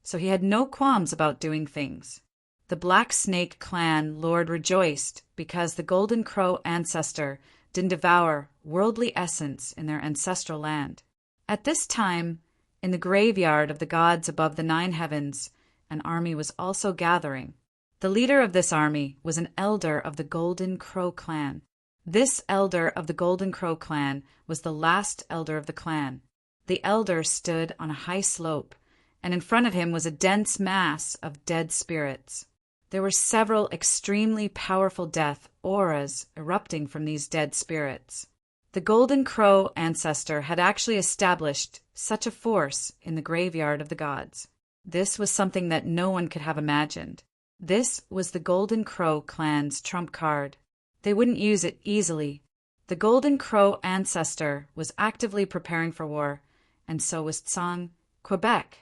so he had no qualms about doing things. The Black Snake clan lord rejoiced because the Golden Crow ancestor didn't devour worldly essence in their ancestral land. At this time, in the graveyard of the gods above the 9 heavens, an army was also gathering. The leader of this army was an elder of the Golden Crow clan. This elder of the Golden Crow clan was the last elder of the clan. The elder stood on a high slope, and in front of him was a dense mass of dead spirits. There were several extremely powerful death auras erupting from these dead spirits. The Golden Crow ancestor had actually established such a force in the graveyard of the gods. This was something that no one could have imagined. This was the Golden Crow clan's trump card. They wouldn't use it easily. The Golden Crow ancestor was actively preparing for war, and so was Sang Quebec.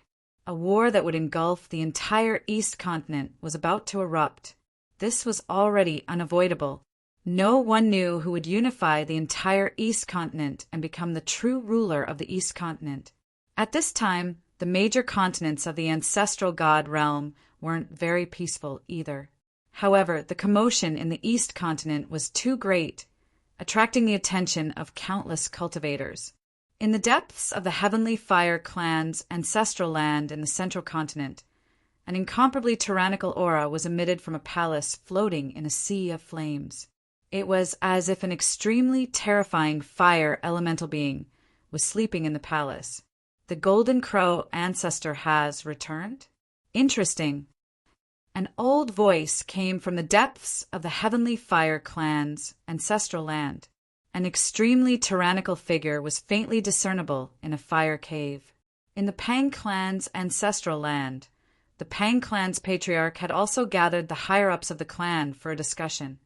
A war that would engulf the entire East Continent was about to erupt. This was already unavoidable. No one knew who would unify the entire East Continent and become the true ruler of the East Continent. At this time, the major continents of the ancestral god realm weren't very peaceful either. However, the commotion in the East Continent was too great, attracting the attention of countless cultivators. In the depths of the Heavenly Fire clan's ancestral land in the Central Continent, an incomparably tyrannical aura was emitted from a palace floating in a sea of flames. It was as if an extremely terrifying fire elemental being was sleeping in the palace. The Golden Crow ancestor has returned? Interesting. An old voice came from the depths of the Heavenly Fire clan's ancestral land. An extremely tyrannical figure was faintly discernible in a fire cave. In the Pang clan's ancestral land, the Pang clan's patriarch had also gathered the higher-ups of the clan for a discussion.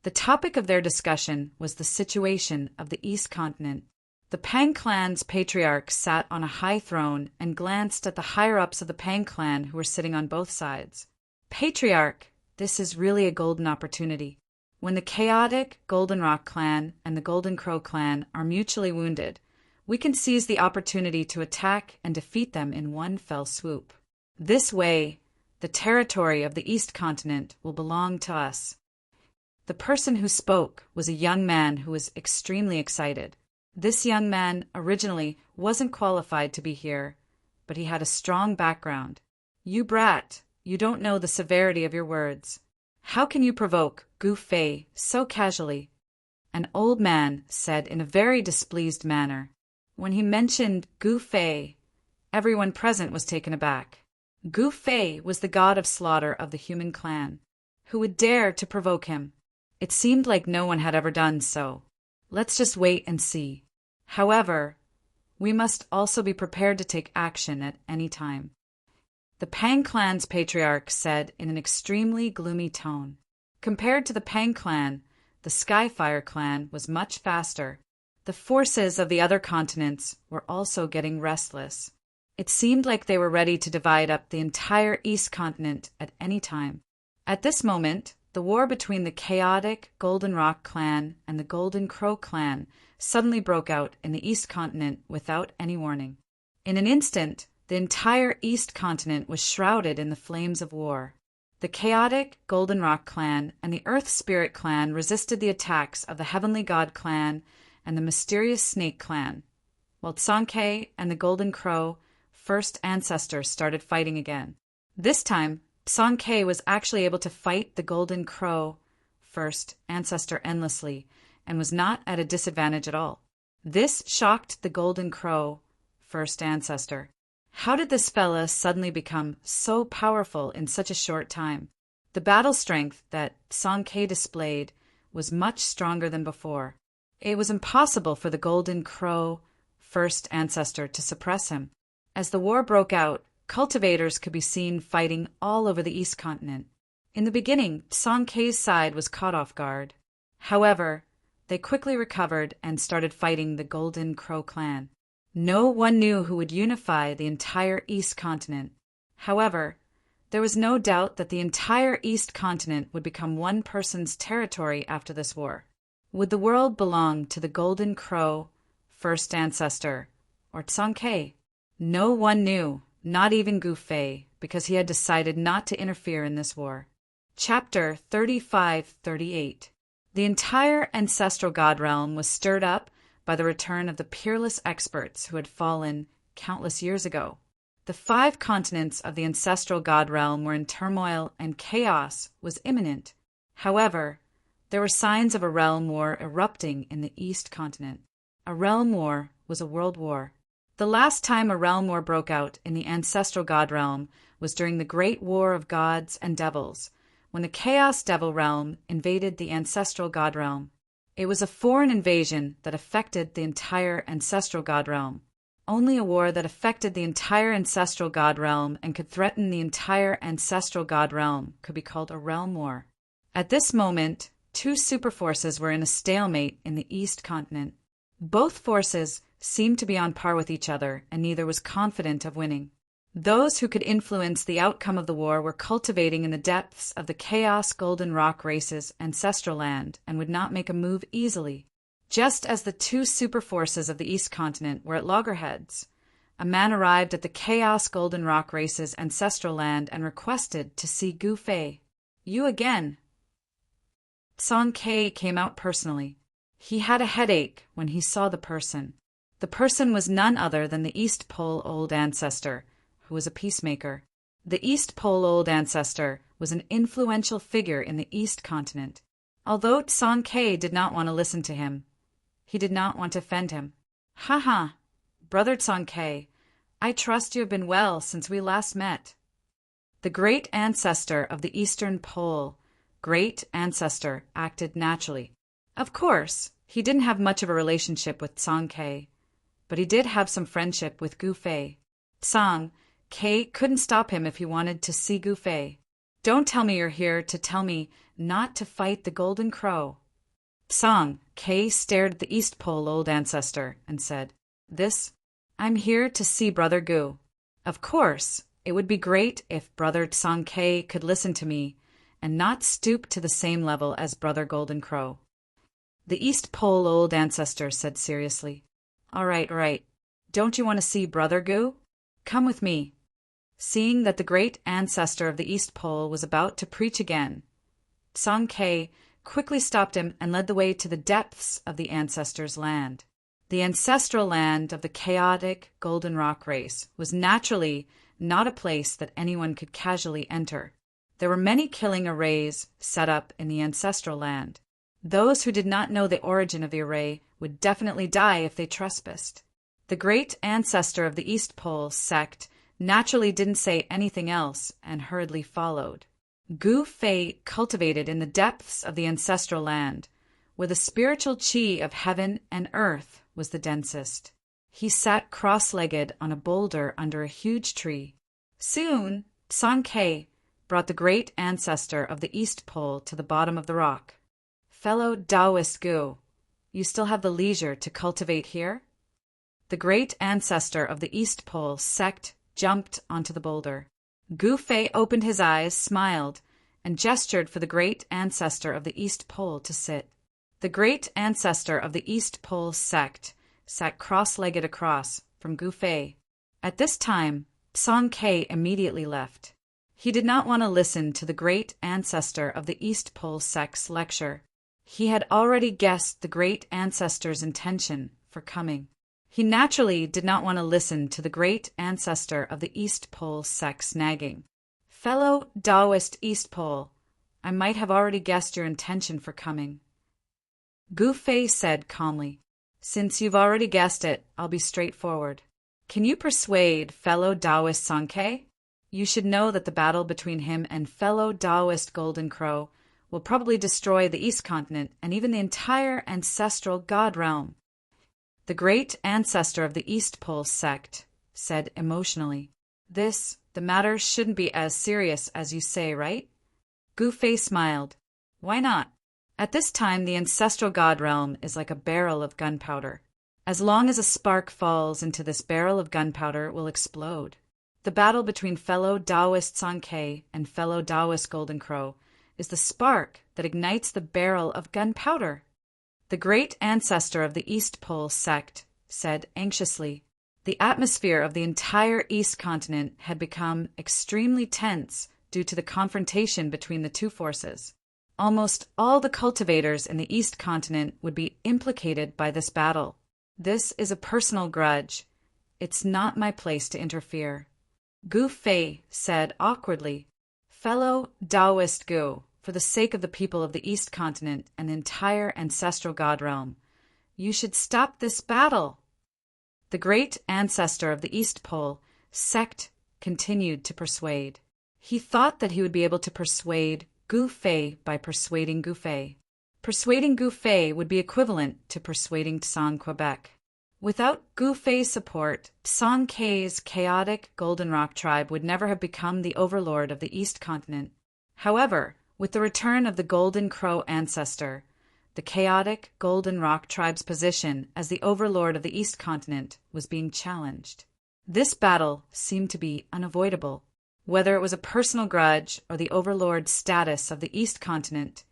The topic of their discussion was the situation of the East Continent. The Pang clan's patriarch sat on a high throne and glanced at the higher-ups of the Pang clan who were sitting on both sides. Patriarch, this is really a golden opportunity. When the chaotic Golden Rock clan and the Golden Crow clan are mutually wounded, we can seize the opportunity to attack and defeat them in one fell swoop. This way, the territory of the East Continent will belong to us. The person who spoke was a young man who was extremely excited. This young man originally wasn't qualified to be here, but he had a strong background. You brat, you don't know the severity of your words. How can you provoke Gu Fei so casually? An old man said in a very displeased manner. When he mentioned Gu Fei, everyone present was taken aback. Gu Fei was the god of slaughter of the human clan. Who would dare to provoke him? It seemed like no one had ever done so. Let's just wait and see. However, we must also be prepared to take action at any time. The Pang clan's patriarch said in an extremely gloomy tone. Compared to the Pang clan, the Skyfire clan was much faster. The forces of the other continents were also getting restless. It seemed like they were ready to divide up the entire East Continent at any time. At this moment, the war between the chaotic Golden Rock clan and the Golden Crow clan suddenly broke out in the East Continent without any warning. In an instant, the entire East Continent was shrouded in the flames of war. The chaotic Golden Rock clan and the Earth Spirit clan resisted the attacks of the Heavenly God clan and the mysterious Snake clan, while Tsonkei and the Golden Crow first ancestor started fighting again. This time, Tsonkei was actually able to fight the Golden Crow first ancestor endlessly and was not at a disadvantage at all. This shocked the Golden Crow first ancestor. How did this fella suddenly become so powerful in such a short time? The battle strength that Tsonkei displayed was much stronger than before. It was impossible for the Golden Crow first ancestor to suppress him. As the war broke out, cultivators could be seen fighting all over the East Continent. In the beginning, Tsonkei's side was caught off guard. However, they quickly recovered and started fighting the Golden Crow clan. No one knew who would unify the entire East Continent. However, there was no doubt that the entire East Continent would become one person's territory after this war. Would the world belong to the Golden Crow first ancestor or Tsonkei? No one knew, not even Gu Fei, because he had decided not to interfere in this war. Chapter 35-38. The entire ancestral god realm was stirred up by the return of the peerless experts who had fallen countless years ago. The 5 continents of the ancestral god realm were in turmoil and chaos was imminent. However, there were signs of a realm war erupting in the East Continent. A realm war was a world war. The last time a realm war broke out in the ancestral god realm was during the Great War of Gods and Devils, when the Chaos Devil realm invaded the ancestral god realm. It was a foreign invasion that affected the entire ancestral god realm. Only a war that affected the entire ancestral god realm and could threaten the entire ancestral god realm could be called a realm war. At this moment, 2 superforces were in a stalemate in the East Continent. Both forces seemed to be on par with each other, and neither was confident of winning. Those who could influence the outcome of the war were cultivating in the depths of the Chaos Golden Rock Race's ancestral land and would not make a move easily. Just as the two superforces of the East Continent were at loggerheads, a man arrived at the Chaos Golden Rock Race's ancestral land and requested to see Gu Fei. You again. Song Ke came out personally. He had a headache when he saw the person. The person was none other than the East Pole Old Ancestor, who was a peacemaker. The East Pole Old Ancestor was an influential figure in the East Continent. Although Song Ke did not want to listen to him, he did not want to offend him. Ha, Brother Song Ke, I trust you have been well since we last met. The great ancestor of the Eastern Pole, great ancestor, acted naturally. Of course, he didn't have much of a relationship with Song Ke, but he did have some friendship with Gu Fei. Song Ke couldn't stop him if he wanted to see Gu Fei. Don't tell me you're here to tell me not to fight the Golden Crow. Song Ke stared at the East Pole Old Ancestor and said, I'm here to see Brother Gu. Of course, it would be great if Brother Song Ke could listen to me and not stoop to the same level as Brother Golden Crow. The East Pole Old Ancestor said seriously, All right. Don't you want to see Brother Gu? Come with me. Seeing that the great ancestor of the East Pole was about to preach again, Song Ke quickly stopped him and led the way to the depths of the ancestor's land. The ancestral land of the chaotic Golden Rock race was naturally not a place that anyone could casually enter. There were many killing arrays set up in the ancestral land. Those who did not know the origin of the array would definitely die if they trespassed. The great ancestor of the East Pole sect naturally didn't say anything else and hurriedly followed. Gu Fei cultivated in the depths of the ancestral land, where the spiritual chi of heaven and earth was the densest. He sat cross-legged on a boulder under a huge tree. Soon, Song Ke brought the great ancestor of the East Pole to the bottom of the rock. Fellow Taoist Gu, you still have the leisure to cultivate here? The great ancestor of the East Pole sect jumped onto the boulder. Gu Fei opened his eyes, smiled, and gestured for the great ancestor of the East Pole to sit. The great ancestor of the East Pole sect sat cross-legged across from Gu Fei. At this time, Song Ke immediately left. He did not want to listen to the great ancestor of the East Pole sect's lecture. He had already guessed the great ancestor's intention for coming. He naturally did not want to listen to the great ancestor of the East Pole sect's nagging. Fellow Taoist East Pole, I might have already guessed your intention for coming. Gu Fei said calmly, Since you've already guessed it, I'll be straightforward. Can you persuade fellow Taoist Song Ke? You should know that the battle between him and fellow Taoist Golden Crow will probably destroy the East Continent and even the entire ancestral God realm. The great ancestor of the East Pole sect said emotionally, The matter shouldn't be as serious as you say, right? Gu Fei smiled. Why not? At this time, the ancestral God realm is like a barrel of gunpowder. As long as a spark falls into this barrel of gunpowder, it will explode. The battle between fellow Taoist Song Ke and fellow Taoist Golden Crow is the spark that ignites the barrel of gunpowder. The great ancestor of the East Pole sect said anxiously, The atmosphere of the entire East Continent had become extremely tense due to the confrontation between the two forces. Almost all the cultivators in the East Continent would be implicated by this battle. This is a personal grudge. It's not my place to interfere. Gu Fei said awkwardly, Fellow Taoist Gu, for the sake of the people of the East Continent and the entire ancestral God realm, you should stop this battle. The great ancestor of the East Pole sect continued to persuade. He thought that he would be able to persuade Gu Fei by persuading Gu Fei. Persuading Gu Fei would be equivalent to persuading Tsang Quebec. Without Gu Fei's support, Song Ke's chaotic Golden Rock tribe would never have become the overlord of the East Continent. However, with the return of the Golden Crow ancestor, the chaotic Golden Rock tribe's position as the overlord of the East Continent was being challenged. This battle seemed to be unavoidable. Whether it was a personal grudge or the overlord status of the East Continent,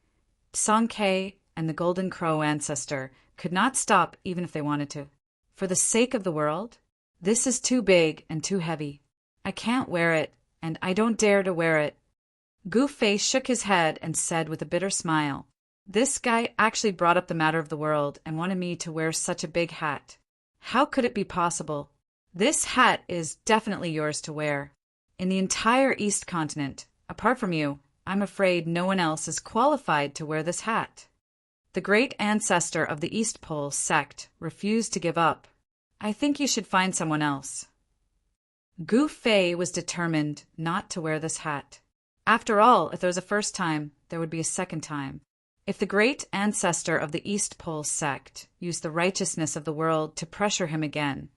Song-K and the Golden Crow ancestor could not stop even if they wanted to. For the sake of the world, this is too big and too heavy. I can't wear it, and I don't dare to wear it. Gu Fei shook his head and said with a bitter smile, "This guy actually brought up the matter of the world and wanted me to wear such a big hat. How could it be possible? This hat is definitely yours to wear. In the entire East Continent, apart from you, I'm afraid no one else is qualified to wear this hat." The great ancestor of the East Pole sect refused to give up. "I think you should find someone else." Gu Fei was determined not to wear this hat. After all, if there was a first time, there would be a second time. If the great ancestor of the East Pole sect used the righteousness of the world to pressure him again,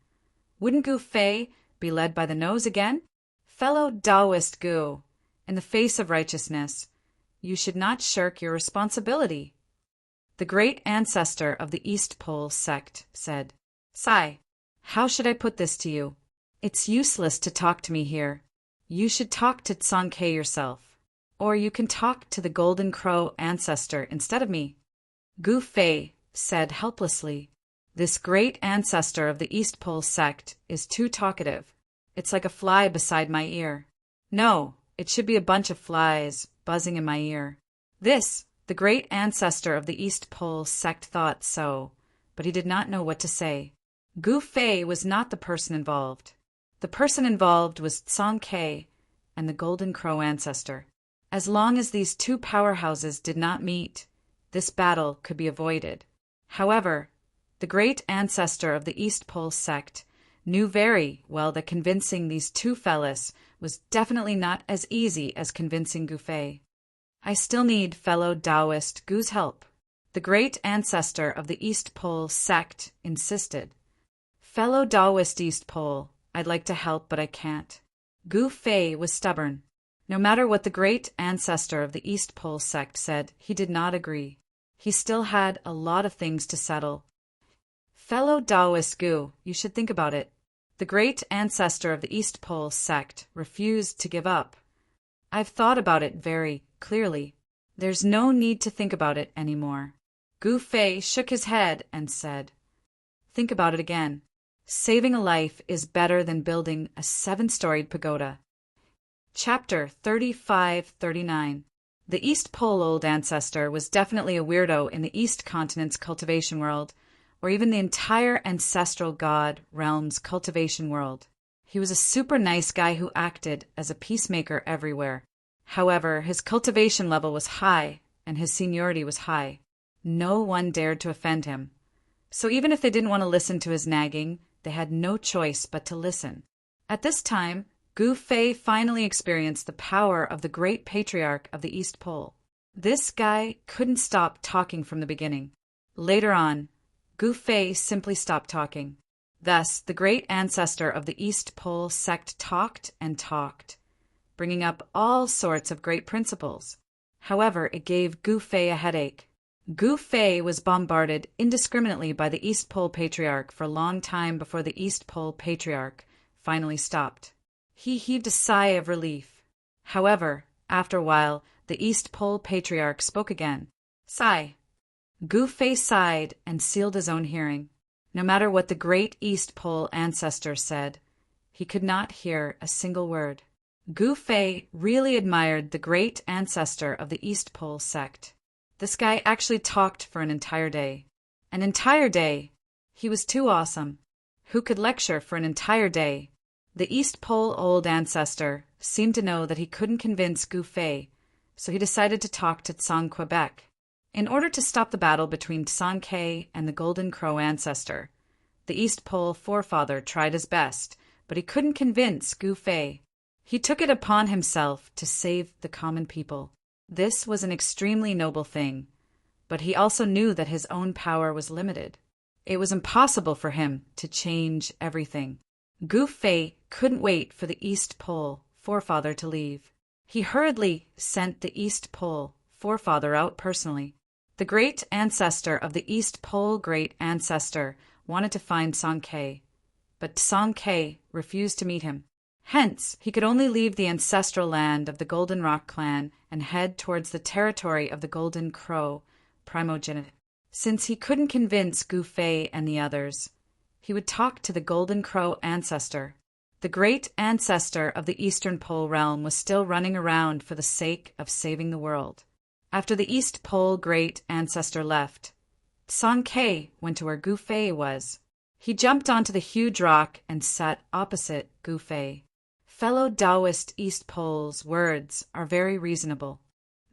wouldn't Gu Fei be led by the nose again? Fellow Taoist Gu, in the face of righteousness, you should not shirk your responsibility. The great ancestor of the East Pole sect said, "Sai, how should I put this to you? It's useless to talk to me here. You should talk to Song-K yourself. Or you can talk to the Golden Crow ancestor instead of me." Gu Fei said helplessly, "This great ancestor of the East Pole sect is too talkative. It's like a fly beside my ear. No, it should be a bunch of flies buzzing in my ear." The great ancestor of the East Pole sect thought so, but he did not know what to say. Gu Fei was not the person involved. The person involved was Song-K and the Golden Crow ancestor. As long as these two powerhouses did not meet, this battle could be avoided. However, the great ancestor of the East Pole sect knew very well that convincing these two fellas was definitely not as easy as convincing Gu Fei. "I still need fellow Taoist Gu's help," the great ancestor of the East Pole sect insisted. "Fellow Taoist East Pole, I'd like to help, but I can't." Gu Fei was stubborn. No matter what the great ancestor of the East Pole sect said, he did not agree. He still had a lot of things to settle. "Fellow Taoist Gu, you should think about it." The great ancestor of the East Pole sect refused to give up. "I've thought about it very clearly. There's no need to think about it anymore." Gu Fei shook his head and said, "Think about it again. Saving a life is better than building a 7-storied pagoda." Chapter 35-39. The East Pole Old Ancestor was definitely a weirdo in the East Continent's cultivation world, or even the entire ancestral god realm's cultivation world. He was a super nice guy who acted as a peacemaker everywhere. However, his cultivation level was high, and his seniority was high. No one dared to offend him. So even if they didn't want to listen to his nagging, they had no choice but to listen. At this time, Gu Fei finally experienced the power of the great patriarch of the East Pole. This guy couldn't stop talking from the beginning. Later on, Gu Fei simply stopped talking. Thus, the great ancestor of the East Pole sect talked and talked, bringing up all sorts of great principles. However, it gave Gu Fei a headache. Gu Fei was bombarded indiscriminately by the East Pole Patriarch for a long time before the East Pole Patriarch finally stopped. He heaved a sigh of relief. However, after a while, the East Pole Patriarch spoke again. "Sigh." Gu Fei sighed and sealed his own hearing. No matter what the great East Pole ancestor said, he could not hear a single word. Gu Fei really admired the great ancestor of the East Pole sect. This guy actually talked for an entire day. An entire day! He was too awesome. Who could lecture for an entire day? The East Pole Old Ancestor seemed to know that he couldn't convince Gu Fei, so he decided to talk to Tsang Quebec. In order to stop the battle between Song-K and the Golden Crow ancestor, the East Pole forefather tried his best, but he couldn't convince Gu Fei. He took it upon himself to save the common people. This was an extremely noble thing, but he also knew that his own power was limited. It was impossible for him to change everything. Gu Fei couldn't wait for the East Pole forefather to leave. He hurriedly sent the East Pole forefather out personally. The great ancestor of the East Pole great ancestor wanted to find Song-K, but Song-K refused to meet him. Hence, he could only leave the ancestral land of the Golden Rock clan and head towards the territory of the Golden Crow primogeniture. Since he couldn't convince Gu Fei and the others, he would talk to the Golden Crow ancestor. The great ancestor of the Eastern Pole realm was still running around for the sake of saving the world. After the East Pole great ancestor left, Song-K went to where Gu Fei was. He jumped onto the huge rock and sat opposite Gu Fei. Fellow Taoist East Pole's words are very reasonable.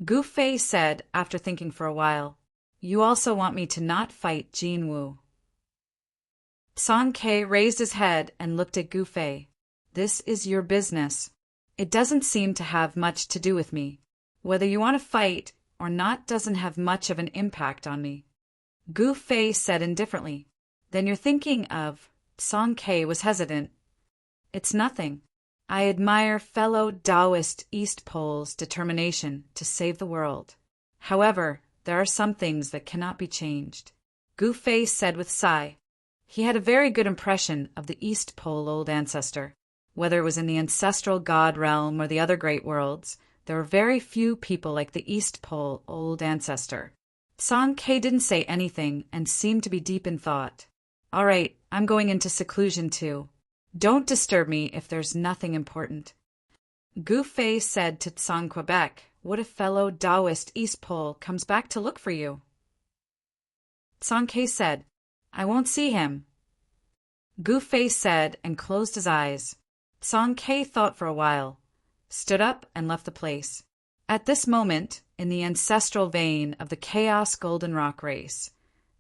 Gu Fei said after thinking for a while, "You also want me to not fight Jin Wu." Song-K raised his head and looked at Gu Fei. "This is your business. It doesn't seem to have much to do with me. Whether you want to fight or not doesn't have much of an impact on me." Gu Fei said indifferently, "Then you're thinking of—" Song-K was hesitant. "It's nothing. I admire fellow Taoist East Pole's determination to save the world. However, there are some things that cannot be changed," Gu Fei said with a sigh. He had a very good impression of the East Pole old ancestor. Whether it was in the ancestral god realm or the other great worlds, there were very few people like the East Pole old ancestor. Song-K didn't say anything and seemed to be deep in thought. "All right, I'm going into seclusion too. Don't disturb me if there's nothing important." Gu Fei said to Tsang Quebec, "What if fellow Taoist East Pole comes back to look for you?" Song-K said, "I won't see him." Gu Fei said and closed his eyes. Song-K thought for a while, stood up and left the place. At this moment, in the ancestral vein of the Chaos Golden Rock race,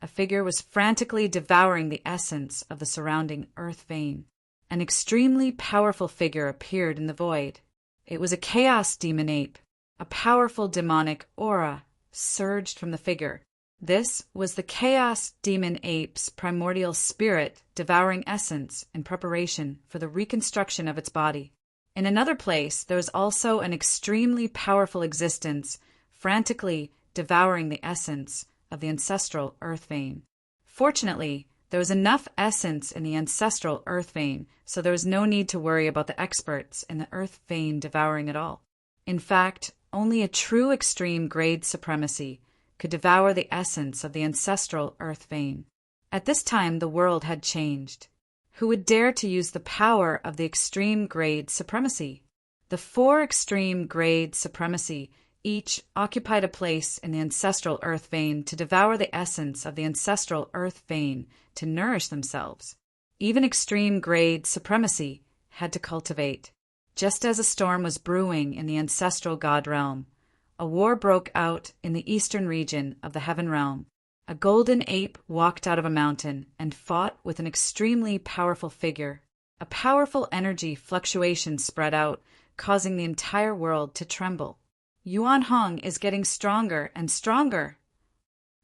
a figure was frantically devouring the essence of the surrounding earth vein. An extremely powerful figure appeared in the void. It was a chaos demon ape. A powerful demonic aura surged from the figure. This was the chaos demon ape's primordial spirit devouring essence in preparation for the reconstruction of its body. In another place, there was also an extremely powerful existence frantically devouring the essence of the ancestral earth vein. Fortunately, there was enough essence in the ancestral earth vein, so there was no need to worry about the experts in the earth vein devouring it all. In fact, only a true extreme grade supremacy could devour the essence of the ancestral earth vein. At this time, the world had changed. Who would dare to use the power of the extreme grade supremacy? The 4 extreme grade supremacy each occupied a place in the ancestral earth vein to devour the essence of the ancestral earth vein to nourish themselves. Even extreme grade supremacy had to cultivate. Just as a storm was brewing in the ancestral god realm, a war broke out in the eastern region of the heaven realm. A golden ape walked out of a mountain and fought with an extremely powerful figure. A powerful energy fluctuation spread out, causing the entire world to tremble. Yuan Hong is getting stronger and stronger.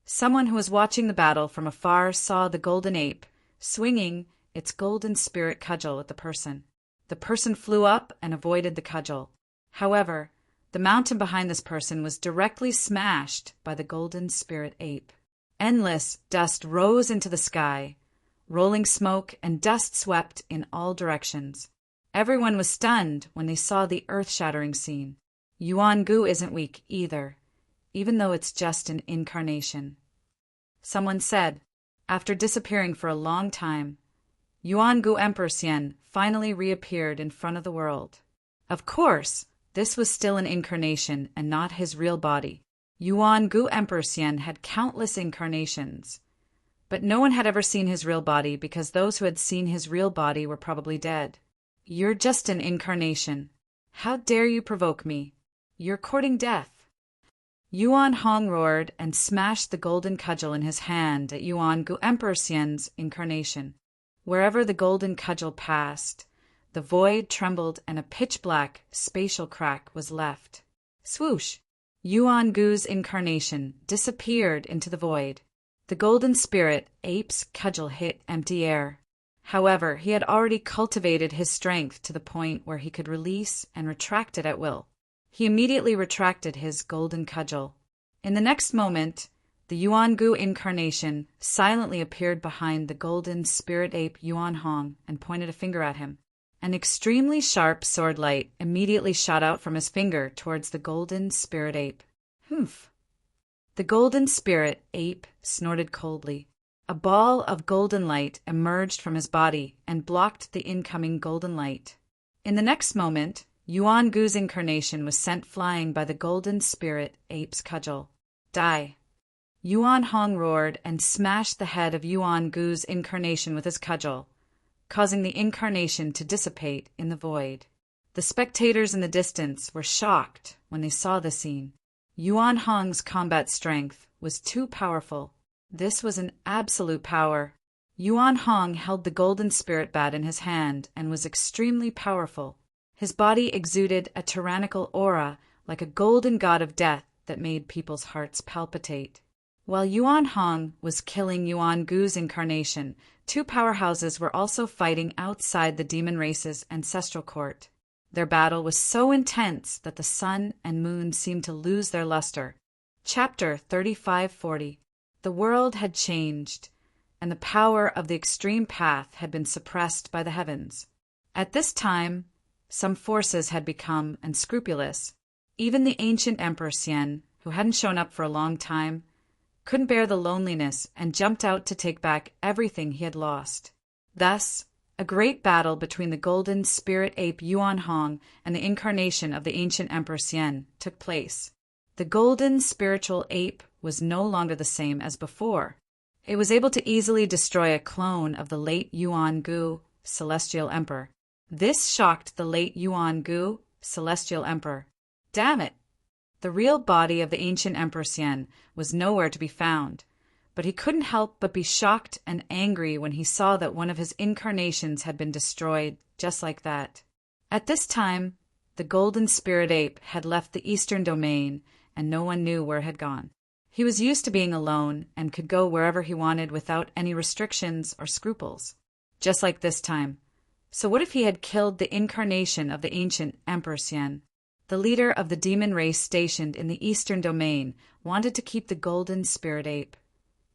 Someone who was watching the battle from afar saw the golden ape swinging its golden spirit cudgel at the person. The person flew up and avoided the cudgel. However, the mountain behind this person was directly smashed by the golden spirit ape. Endless dust rose into the sky. Rolling smoke and dust swept in all directions. Everyone was stunned when they saw the earth-shattering scene. Yuan Gu isn't weak either, even though it's just an incarnation. Someone said, after disappearing for a long time, Yuan Gu Emperor Xian finally reappeared in front of the world. Of course, this was still an incarnation and not his real body. Yuan Gu Emperor Xian had countless incarnations, but no one had ever seen his real body because those who had seen his real body were probably dead. "You're just an incarnation. How dare you provoke me? You're courting death." Yuan Hong roared and smashed the golden cudgel in his hand at Yuan Gu Emperor Xian's incarnation. Wherever the golden cudgel passed, the void trembled and a pitch-black spatial crack was left. Swoosh! Yuan Gu's incarnation disappeared into the void. The golden spirit ape's cudgel hit empty air. However, he had already cultivated his strength to the point where he could release and retract it at will. He immediately retracted his golden cudgel. In the next moment, the Yuan-gu incarnation silently appeared behind the golden spirit ape Yuan-hong and pointed a finger at him. An extremely sharp sword light immediately shot out from his finger towards the golden spirit ape. Humph! The golden spirit ape snorted coldly. A ball of golden light emerged from his body and blocked the incoming golden light. In the next moment, Yuan-gu's incarnation was sent flying by the golden spirit ape's cudgel. Die! Yuan-hong roared and smashed the head of Yuan-gu's incarnation with his cudgel, causing the incarnation to dissipate in the void. The spectators in the distance were shocked when they saw the scene. Yuan-hong's combat strength was too powerful. This was an absolute power. Yuan-hong held the golden spirit bat in his hand and was extremely powerful. His body exuded a tyrannical aura like a golden god of death that made people's hearts palpitate. While Yuan-hong was killing Yuan-gu's incarnation, two powerhouses were also fighting outside the demon race's ancestral court. Their battle was so intense that the sun and moon seemed to lose their luster. Chapter 3540. The world had changed, and the power of the extreme path had been suppressed by the heavens. At this time, some forces had become unscrupulous. Even the ancient Emperor Xian, who hadn't shown up for a long time, couldn't bear the loneliness and jumped out to take back everything he had lost. Thus, a great battle between the golden spirit ape Yuan-hong and the incarnation of the ancient Emperor Xian took place. The golden spiritual ape was no longer the same as before. It was able to easily destroy a clone of the late Yuan-gu, celestial emperor. This shocked the late Yuan-gu, celestial emperor. Damn it! The real body of the ancient Emperor Xian was nowhere to be found, but he couldn't help but be shocked and angry when he saw that one of his incarnations had been destroyed just like that. At this time, the golden spirit ape had left the eastern domain, and no one knew where it had gone. He was used to being alone and could go wherever he wanted without any restrictions or scruples, just like this time. So what if he had killed the incarnation of the ancient Emperor Xian? The leader of the demon race stationed in the eastern domain wanted to keep the golden spirit ape.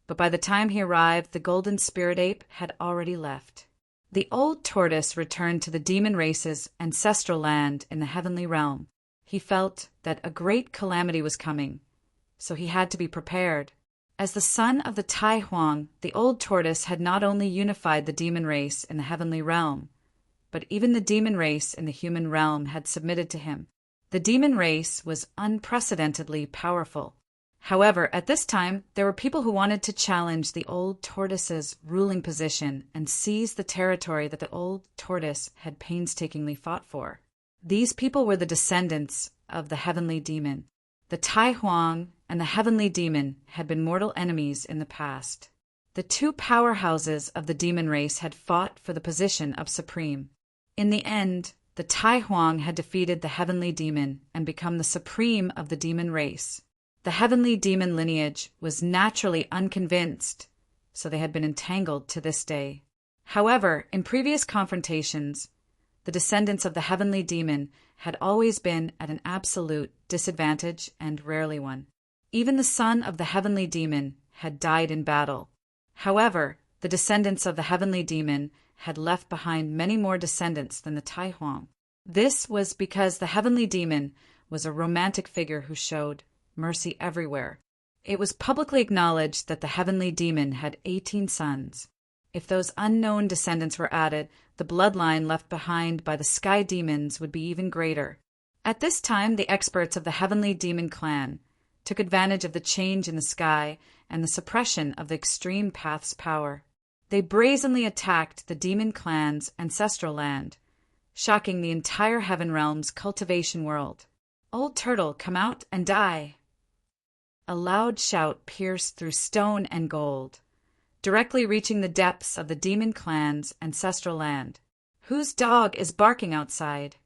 But by the time he arrived, the golden spirit ape had already left. The old tortoise returned to the demon race's ancestral land in the heavenly realm. He felt that a great calamity was coming, so he had to be prepared. As the son of the Tai Huang, the old tortoise had not only unified the demon race in the heavenly realm, but even the demon race in the human realm had submitted to him. The demon race was unprecedentedly powerful. However, at this time, there were people who wanted to challenge the old tortoise's ruling position and seize the territory that the old tortoise had painstakingly fought for. These people were the descendants of the heavenly demon. The Tai Huang and the heavenly demon had been mortal enemies in the past. The two powerhouses of the demon race had fought for the position of supreme. In the end, the Tai Huang had defeated the heavenly demon and become the supreme of the demon race. The heavenly demon lineage was naturally unconvinced, so they had been entangled to this day. However, in previous confrontations, the descendants of the heavenly demon had always been at an absolute disadvantage and rarely won. Even the son of the heavenly demon had died in battle. However, the descendants of the heavenly demon had left behind many more descendants than the Tai Huang. This was because the heavenly demon was a romantic figure who showed mercy everywhere. It was publicly acknowledged that the heavenly demon had 18 sons. If those unknown descendants were added, the bloodline left behind by the sky demons would be even greater. At this time, the experts of the heavenly demon clan took advantage of the change in the sky and the suppression of the extreme path's power. They brazenly attacked the demon clan's ancestral land, shocking the entire heaven realm's cultivation world. "Old turtle, come out and die!" A loud shout pierced through stone and gold, directly reaching the depths of the demon clan's ancestral land. "Whose dog is barking outside?"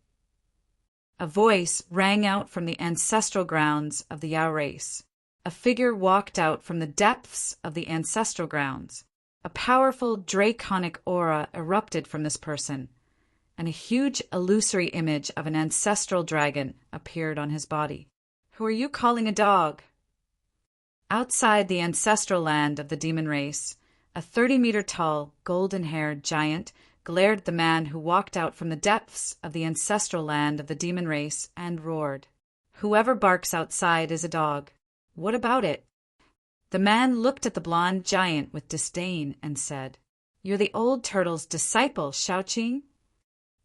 A voice rang out from the ancestral grounds of the Yao race. A figure walked out from the depths of the ancestral grounds. A powerful draconic aura erupted from this person, and a huge illusory image of an ancestral dragon appeared on his body. "Who are you calling a dog?" Outside the ancestral land of the demon race, a 30-meter-tall, golden-haired giant glared at the man who walked out from the depths of the ancestral land of the demon race and roared, "Whoever barks outside is a dog. What about it?" The man looked at the blonde giant with disdain and said, "You're the old turtle's disciple, Xiaoqing?"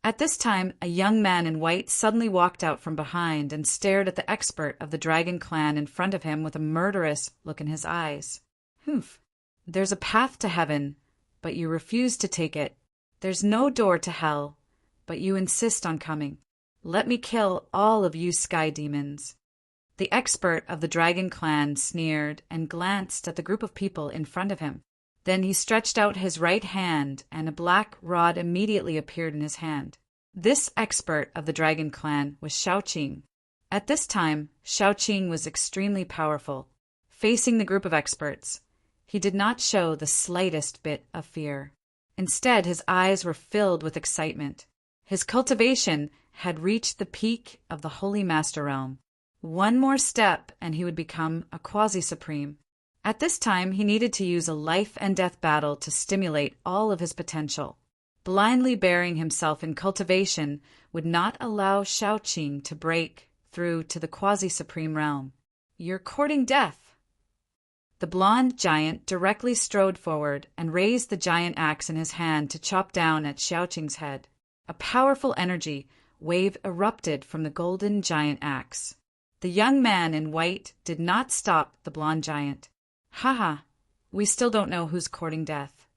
At this time, a young man in white suddenly walked out from behind and stared at the expert of the dragon clan in front of him with a murderous look in his eyes. "Humph. There's a path to heaven, but you refuse to take it. There's no door to hell, but you insist on coming. Let me kill all of you sky demons." The expert of the dragon clan sneered and glanced at the group of people in front of him. Then he stretched out his right hand, and a black rod immediately appeared in his hand. This expert of the dragon clan was Xiaoqing. At this time, Xiaoqing was extremely powerful. Facing the group of experts, he did not show the slightest bit of fear. Instead, his eyes were filled with excitement. His cultivation had reached the peak of the Holy Master Realm. One more step, and he would become a quasi-supreme. At this time, he needed to use a life-and-death battle to stimulate all of his potential. Blindly burying himself in cultivation would not allow Xiaoqing to break through to the quasi-supreme realm. "You're courting death." The blonde giant directly strode forward and raised the giant axe in his hand to chop down at Xiaoqing's head. A powerful energy wave erupted from the golden giant axe. The young man in white did not stop the blonde giant. "Haha, we still don't know who's courting death."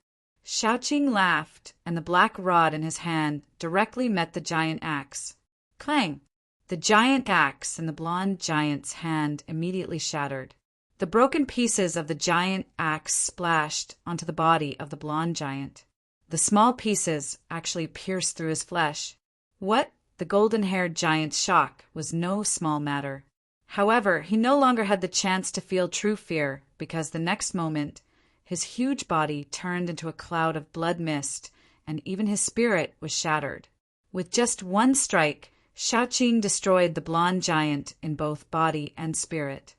Xiaoqing laughed, and the black rod in his hand directly met the giant axe. Clang! The giant axe in the blonde giant's hand immediately shattered. The broken pieces of the giant axe splashed onto the body of the blonde giant. The small pieces actually pierced through his flesh. What? The golden-haired giant's shock was no small matter. However, he no longer had the chance to feel true fear, because the next moment, his huge body turned into a cloud of blood mist, and even his spirit was shattered. With just one strike, Xiaoqing destroyed the blonde giant in both body and spirit.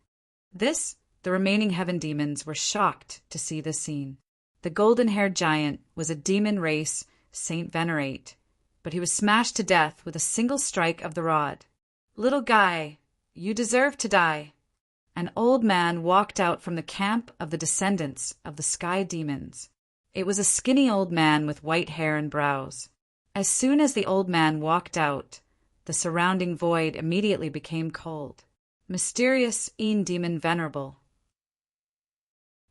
The remaining heaven demons were shocked to see this scene. The golden-haired giant was a demon race Saint Venerate, but he was smashed to death with a single strike of the rod. "Little guy, you deserve to die." An old man walked out from the camp of the descendants of the sky demons. It was a skinny old man with white hair and brows. As soon as the old man walked out, the surrounding void immediately became cold. Mysterious demon Venerable.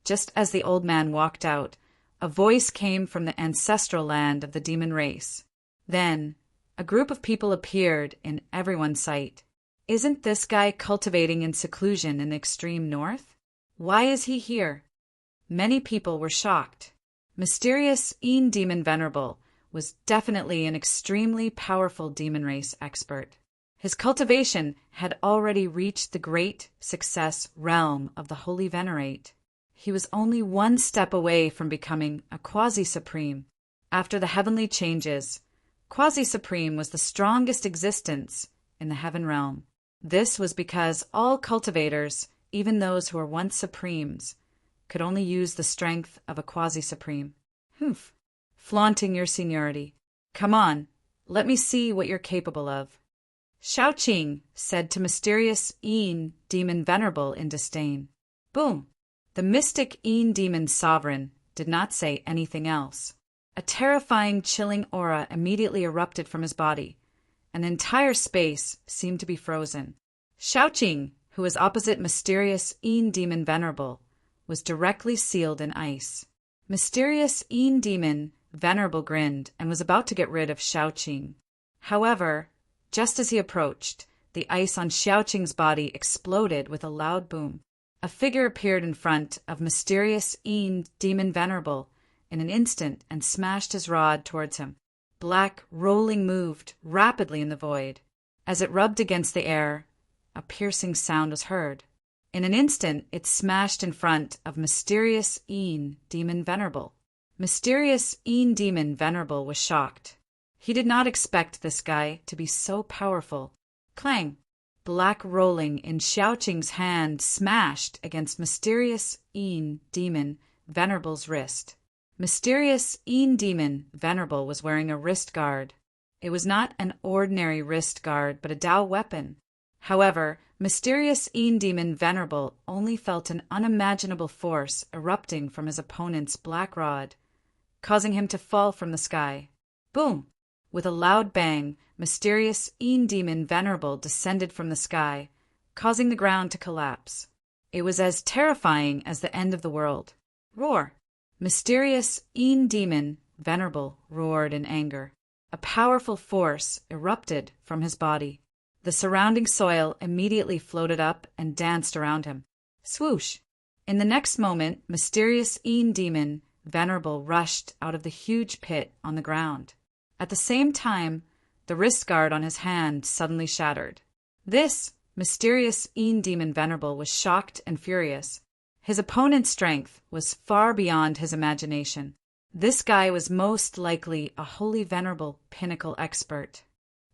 Just as the old man walked out, a voice came from the ancestral land of the demon race. Then, a group of people appeared in everyone's sight. "Isn't this guy cultivating in seclusion in the extreme north? Why is he here?" Many people were shocked. Mysterious demon Venerable was definitely an extremely powerful demon race expert. His cultivation had already reached the great success realm of the Holy Venerate. He was only one step away from becoming a quasi-supreme. After the heavenly changes, quasi-supreme was the strongest existence in the heaven realm. This was because all cultivators, even those who were once supremes, could only use the strength of a quasi-supreme. "Humph, flaunting your seniority. Come on, let me see what you're capable of." Xiaoqing said to mysterious demon Venerable in disdain. Boom! The mystic demon sovereign did not say anything else. A terrifying, chilling aura immediately erupted from his body, and the entire space seemed to be frozen. Xiaoqing, who was opposite mysterious demon Venerable, was directly sealed in ice. Mysterious demon Venerable grinned and was about to get rid of Xiaoqing. However, just as he approached, the ice on Xiaoqing's body exploded with a loud boom. A figure appeared in front of mysterious demon Venerable in an instant and smashed his rod towards him. Black rolling moved rapidly in the void. As it rubbed against the air, a piercing sound was heard. In an instant, it smashed in front of mysterious demon Venerable. Mysterious demon Venerable was shocked. He did not expect this guy to be so powerful. Clang! black rolling in Xiaoqing's hand smashed against Mysterious Yin Demon Venerable's wrist. Mysterious Yin Demon Venerable was wearing a wrist guard. It was not an ordinary wrist guard, but a Dao weapon. However, Mysterious Yin Demon Venerable only felt an unimaginable force erupting from his opponent's black rod, causing him to fall from the sky. Boom! With a loud bang, Mysterious Yin Demon Venerable descended from the sky, causing the ground to collapse. It was as terrifying as the end of the world. Roar! Mysterious Yin Demon Venerable roared in anger. A powerful force erupted from his body. The surrounding soil immediately floated up and danced around him. Swoosh! In the next moment, Mysterious Yin Demon Venerable rushed out of the huge pit on the ground. At the same time, the wrist guard on his hand suddenly shattered. This Mysterious Yin Demon Venerable was shocked and furious. His opponent's strength was far beyond his imagination. This guy was most likely a holy venerable pinnacle expert.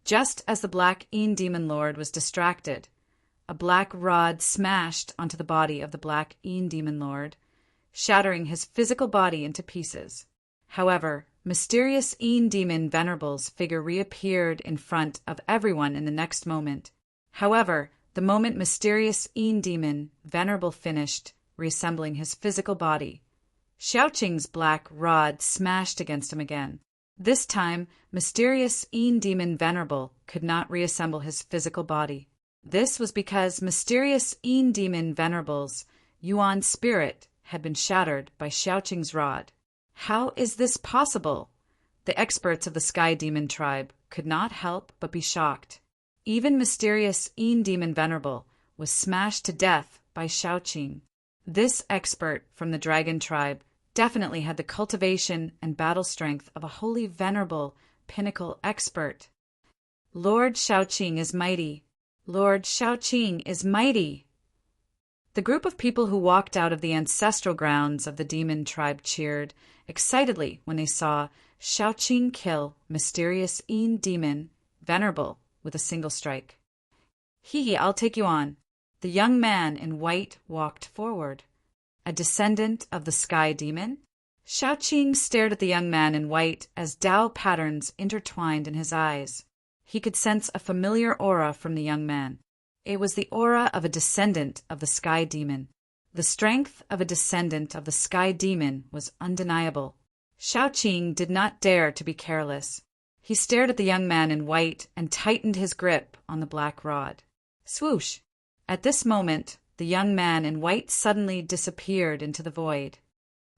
Just as the Black Yin Demon Lord was distracted, a black rod smashed onto the body of the Black Yin Demon Lord, shattering his physical body into pieces. However, Mysterious Yin Demon Venerable's figure reappeared in front of everyone in the next moment. However, the moment Mysterious Yin Demon Venerable finished reassembling his physical body, Xiaoqing's black rod smashed against him again. This time, Mysterious Yin Demon Venerable could not reassemble his physical body. This was because Mysterious Yin Demon Venerable's Yuan spirit had been shattered by Xiaoqing's rod. How is this possible? The experts of the Sky Demon tribe could not help but be shocked. Even Mysterious Yin Demon Venerable was smashed to death by Xiaoqing. This expert from the Dragon tribe definitely had the cultivation and battle strength of a holy venerable pinnacle expert. Lord Xiaoqing is mighty. Lord Xiaoqing is mighty. The group of people who walked out of the ancestral grounds of the demon tribe cheered excitedly when they saw Xiaoqing kill Mysterious Yin Demon Venerable with a single strike. Hee, I'll take you on. The young man in white walked forward. A descendant of the Sky Demon? Xiaoqing stared at the young man in white as Dao patterns intertwined in his eyes. He could sense a familiar aura from the young man. It was the aura of a descendant of the Sky Demon. The strength of a descendant of the Sky Demon was undeniable. Xiaoqing did not dare to be careless. He stared at the young man in white and tightened his grip on the black rod. Swoosh! At this moment, the young man in white suddenly disappeared into the void.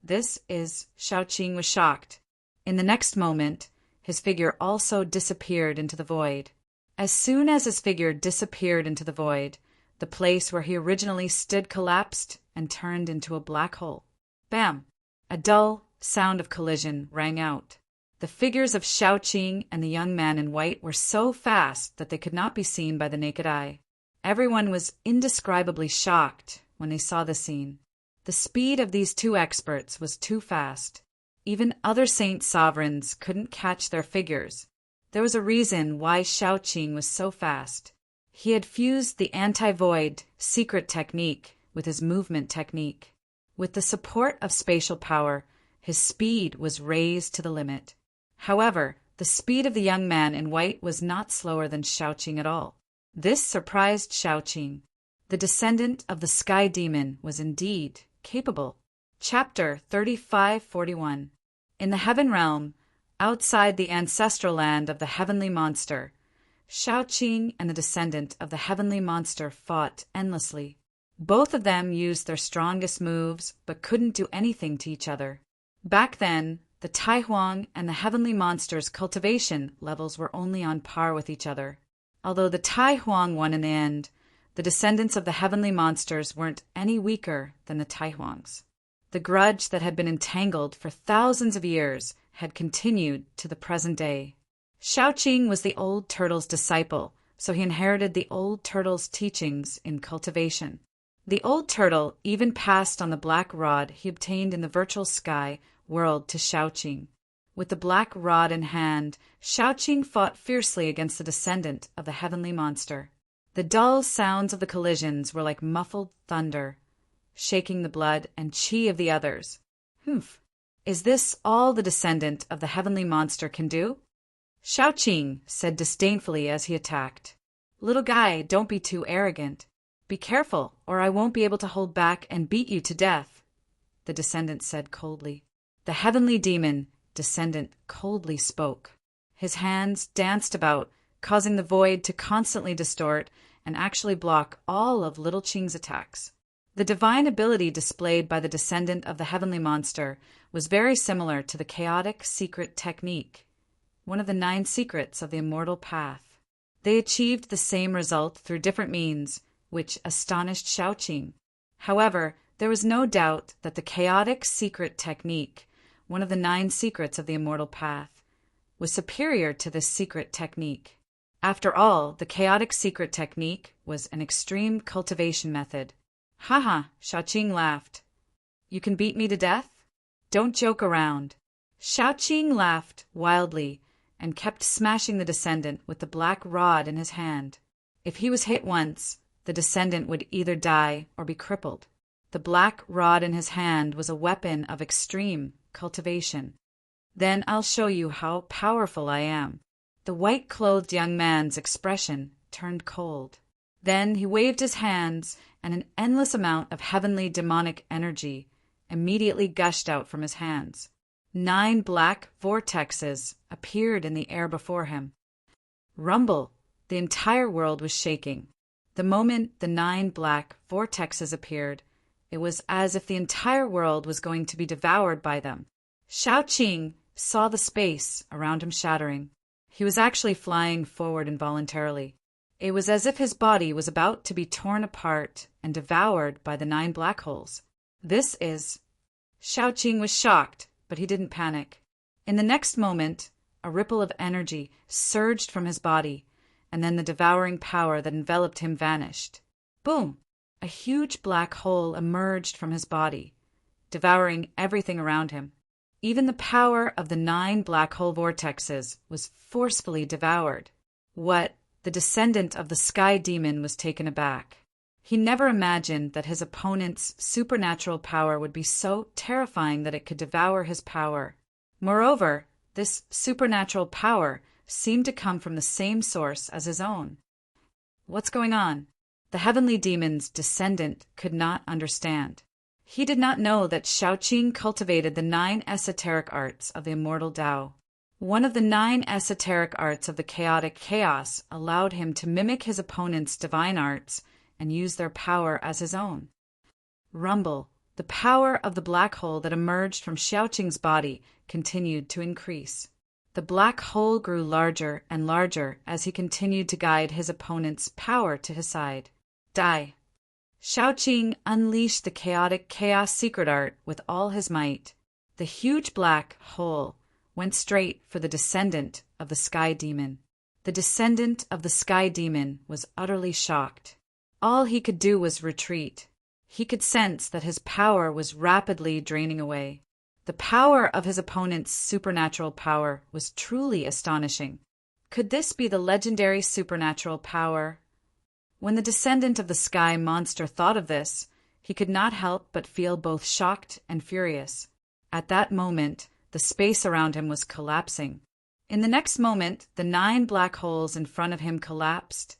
Xiaoqing was shocked. In the next moment, his figure also disappeared into the void. As soon as his figure disappeared into the void, the place where he originally stood collapsed and turned into a black hole. Bam! A dull sound of collision rang out. The figures of Xiaoqing and the young man in white were so fast that they could not be seen by the naked eye. Everyone was indescribably shocked when they saw the scene. The speed of these two experts was too fast. Even other saint sovereigns couldn't catch their figures. There was a reason why Xiaoqing was so fast. He had fused the anti-void secret technique with his movement technique. With the support of spatial power, his speed was raised to the limit. However, the speed of the young man in white was not slower than Xiaoqing at all. This surprised Xiaoqing. The descendant of the Sky Demon was indeed capable. Chapter 3541. In the Heaven Realm, outside the ancestral land of the Heavenly Monster, Xiaoqing and the descendant of the Heavenly Monster fought endlessly. Both of them used their strongest moves, but couldn't do anything to each other. Back then, the Tai Huang and the Heavenly Monster's cultivation levels were only on par with each other. Although the Tai Huang won in the end, the descendants of the Heavenly Monsters weren't any weaker than the Tai Huangs. The grudge that had been entangled for thousands of years had continued to the present day. Xiaoqing was the old turtle's disciple, so he inherited the old turtle's teachings in cultivation. The old turtle even passed on the black rod he obtained in the virtual sky world to Xiaoqing. With the black rod in hand, Xiaoqing fought fiercely against the descendant of the Heavenly Monster. The dull sounds of the collisions were like muffled thunder, shaking the blood and chi of the others. Humph! Is this all the descendant of the heavenly monster can do? Shaoqing said disdainfully as he attacked. Little guy, don't be too arrogant. Be careful, or I won't be able to hold back and beat you to death, the descendant said coldly. The heavenly demon, descendant, coldly spoke. His hands danced about, causing the void to constantly distort and actually block all of Little Qing's attacks. The divine ability displayed by the descendant of the heavenly monster was very similar to the chaotic secret technique, one of the 9 secrets of the immortal path. They achieved the same result through different means, which astonished Shaoqing. However, there was no doubt that the chaotic secret technique, one of the 9 secrets of the immortal path, was superior to this secret technique. After all, the chaotic secret technique was an extreme cultivation method. Haha, Shaoqing laughed. You can beat me to death? Don't joke around. Shaoqing laughed wildly and kept smashing the descendant with the black rod in his hand. If he was hit once, the descendant would either die or be crippled. The black rod in his hand was a weapon of extreme cultivation. Then I'll show you how powerful I am. The white-clothed young man's expression turned cold. Then he waved his hands, and an endless amount of heavenly demonic energy immediately gushed out from his hands. 9 black vortexes appeared in the air before him. Rumble! The entire world was shaking. The moment the 9 black vortexes appeared, it was as if the entire world was going to be devoured by them. Shaoqing saw the space around him shattering. He was actually flying forward involuntarily. It was as if his body was about to be torn apart and devoured by the 9 black holes. This is... Shaoqing was shocked, but he didn't panic. In the next moment, a ripple of energy surged from his body, and then the devouring power that enveloped him vanished. Boom! A huge black hole emerged from his body, devouring everything around him. Even the power of the 9 black hole vortexes was forcefully devoured. What? The descendant of the sky demon was taken aback. He never imagined that his opponent's supernatural power would be so terrifying that it could devour his power. Moreover, this supernatural power seemed to come from the same source as his own. What's going on? The heavenly demon's descendant could not understand. He did not know that Shaoqing cultivated the 9 esoteric arts of the immortal Tao. One of the 9 esoteric arts of the chaotic chaos allowed him to mimic his opponent's divine arts and use their power as his own. Rumble! The power of the black hole that emerged from Shaoqing's body continued to increase. The black hole grew larger and larger as he continued to guide his opponent's power to his side. Die! Shaoqing unleashed the chaotic chaos secret art with all his might. The huge black hole went straight for the descendant of the sky demon. The descendant of the sky demon was utterly shocked. All he could do was retreat. He could sense that his power was rapidly draining away. The power of his opponent's supernatural power was truly astonishing. Could this be the legendary supernatural power? When the descendant of the sky monster thought of this, he could not help but feel both shocked and furious. At that moment, the space around him was collapsing. In the next moment, the 9 black holes in front of him collapsed,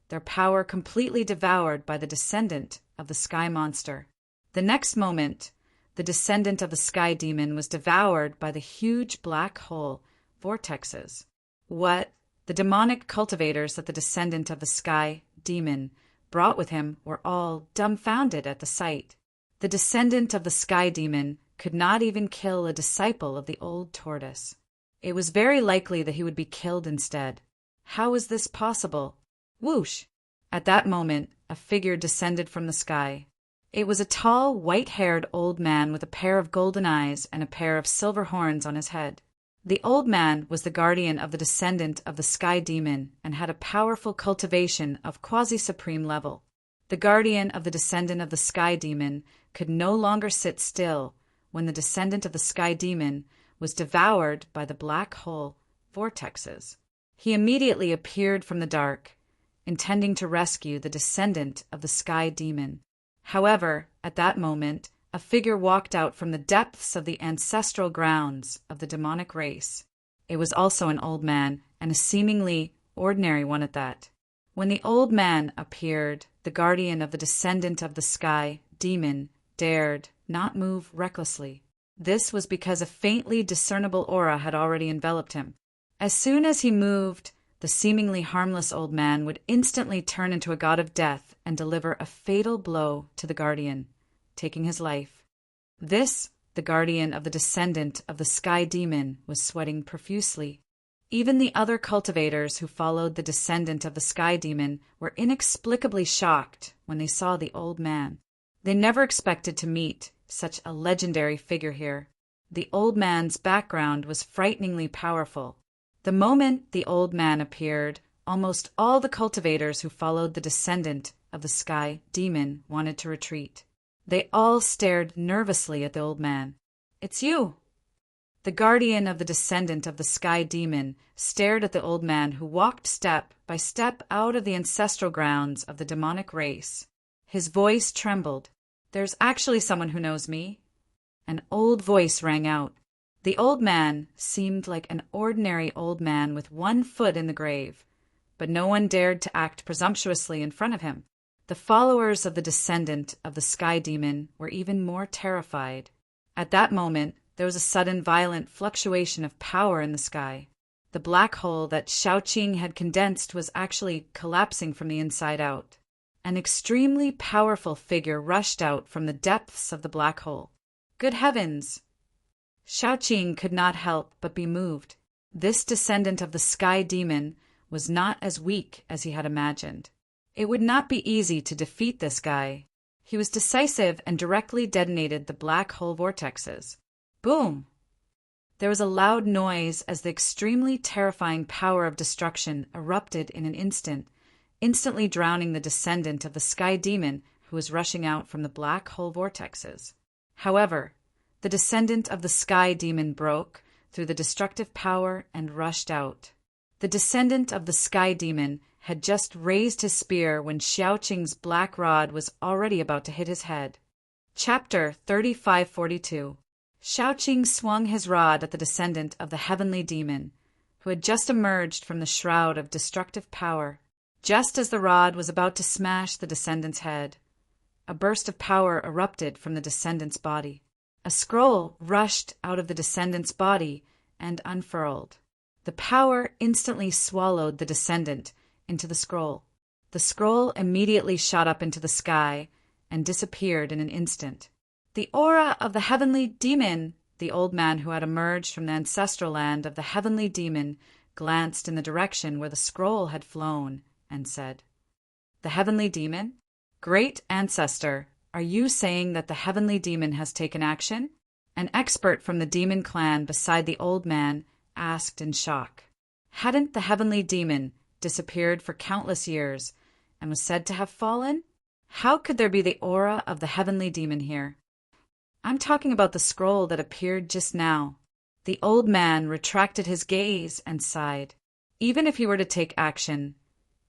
their power completely devoured by the descendant of the sky monster. The next moment, the descendant of the sky demon was devoured by the huge black hole vortexes. What? The demonic cultivators that the descendant of the sky demon brought with him were all dumbfounded at the sight. The descendant of the sky demon could not even kill a disciple of the old tortoise. It was very likely that he would be killed instead. How was this possible? Whoosh! At that moment, a figure descended from the sky. It was a tall, white-haired old man with a pair of golden eyes and a pair of silver horns on his head. The old man was the guardian of the descendant of the sky demon and had a powerful cultivation of quasi-supreme level. The guardian of the descendant of the sky demon could no longer sit still when the descendant of the sky demon was devoured by the black hole vortexes. He immediately appeared from the dark, intending to rescue the descendant of the sky demon. However, at that moment, a figure walked out from the depths of the ancestral grounds of the demonic race. It was also an old man, and a seemingly ordinary one at that. When the old man appeared, the guardian of the descendant of the sky demon dared not move recklessly. This was because a faintly discernible aura had already enveloped him. As soon as he moved, the seemingly harmless old man would instantly turn into a god of death and deliver a fatal blow to the guardian, taking his life. This, the guardian of the descendant of the sky demon, was sweating profusely. Even the other cultivators who followed the descendant of the sky demon were inexplicably shocked when they saw the old man. They never expected to meet such a legendary figure here. The old man's background was frighteningly powerful. The moment the old man appeared, almost all the cultivators who followed the descendant of the sky demon wanted to retreat. They all stared nervously at the old man. "It's you!" The guardian of the descendant of the sky demon stared at the old man who walked step by step out of the ancestral grounds of the demonic race. His voice trembled. "There's actually someone who knows me." An old voice rang out. The old man seemed like an ordinary old man with one foot in the grave, but no one dared to act presumptuously in front of him. The followers of the descendant of the sky demon were even more terrified. At that moment, there was a sudden violent fluctuation of power in the sky. The black hole that Xiaoqing had condensed was actually collapsing from the inside out. An extremely powerful figure rushed out from the depths of the black hole. Good heavens! Xiaoqing could not help but be moved. This descendant of the sky demon was not as weak as he had imagined. It would not be easy to defeat this guy. He was decisive and directly detonated the black hole vortexes. Boom! There was a loud noise as the extremely terrifying power of destruction erupted in an instant, instantly drowning the descendant of the sky demon who was rushing out from the black hole vortexes. However, the descendant of the sky demon broke through the destructive power and rushed out. The descendant of the sky demon had just raised his spear when Xiaoqing's black rod was already about to hit his head. Chapter 3542. Xiaoqing swung his rod at the descendant of the heavenly demon, who had just emerged from the shroud of destructive power. Just as the rod was about to smash the descendant's head, a burst of power erupted from the descendant's body. A scroll rushed out of the descendant's body and unfurled. The power instantly swallowed the descendant into the scroll. The scroll immediately shot up into the sky and disappeared in an instant. The aura of the heavenly demon! The old man who had emerged from the ancestral land of the heavenly demon glanced in the direction where the scroll had flown and said, "The heavenly demon? Great ancestor, are you saying that the heavenly demon has taken action?" An expert from the demon clan beside the old man asked in shock. Hadn't the heavenly demon disappeared for countless years and was said to have fallen? How could there be the aura of the heavenly demon here? "I'm talking about the scroll that appeared just now." The old man retracted his gaze and sighed. Even if he were to take action,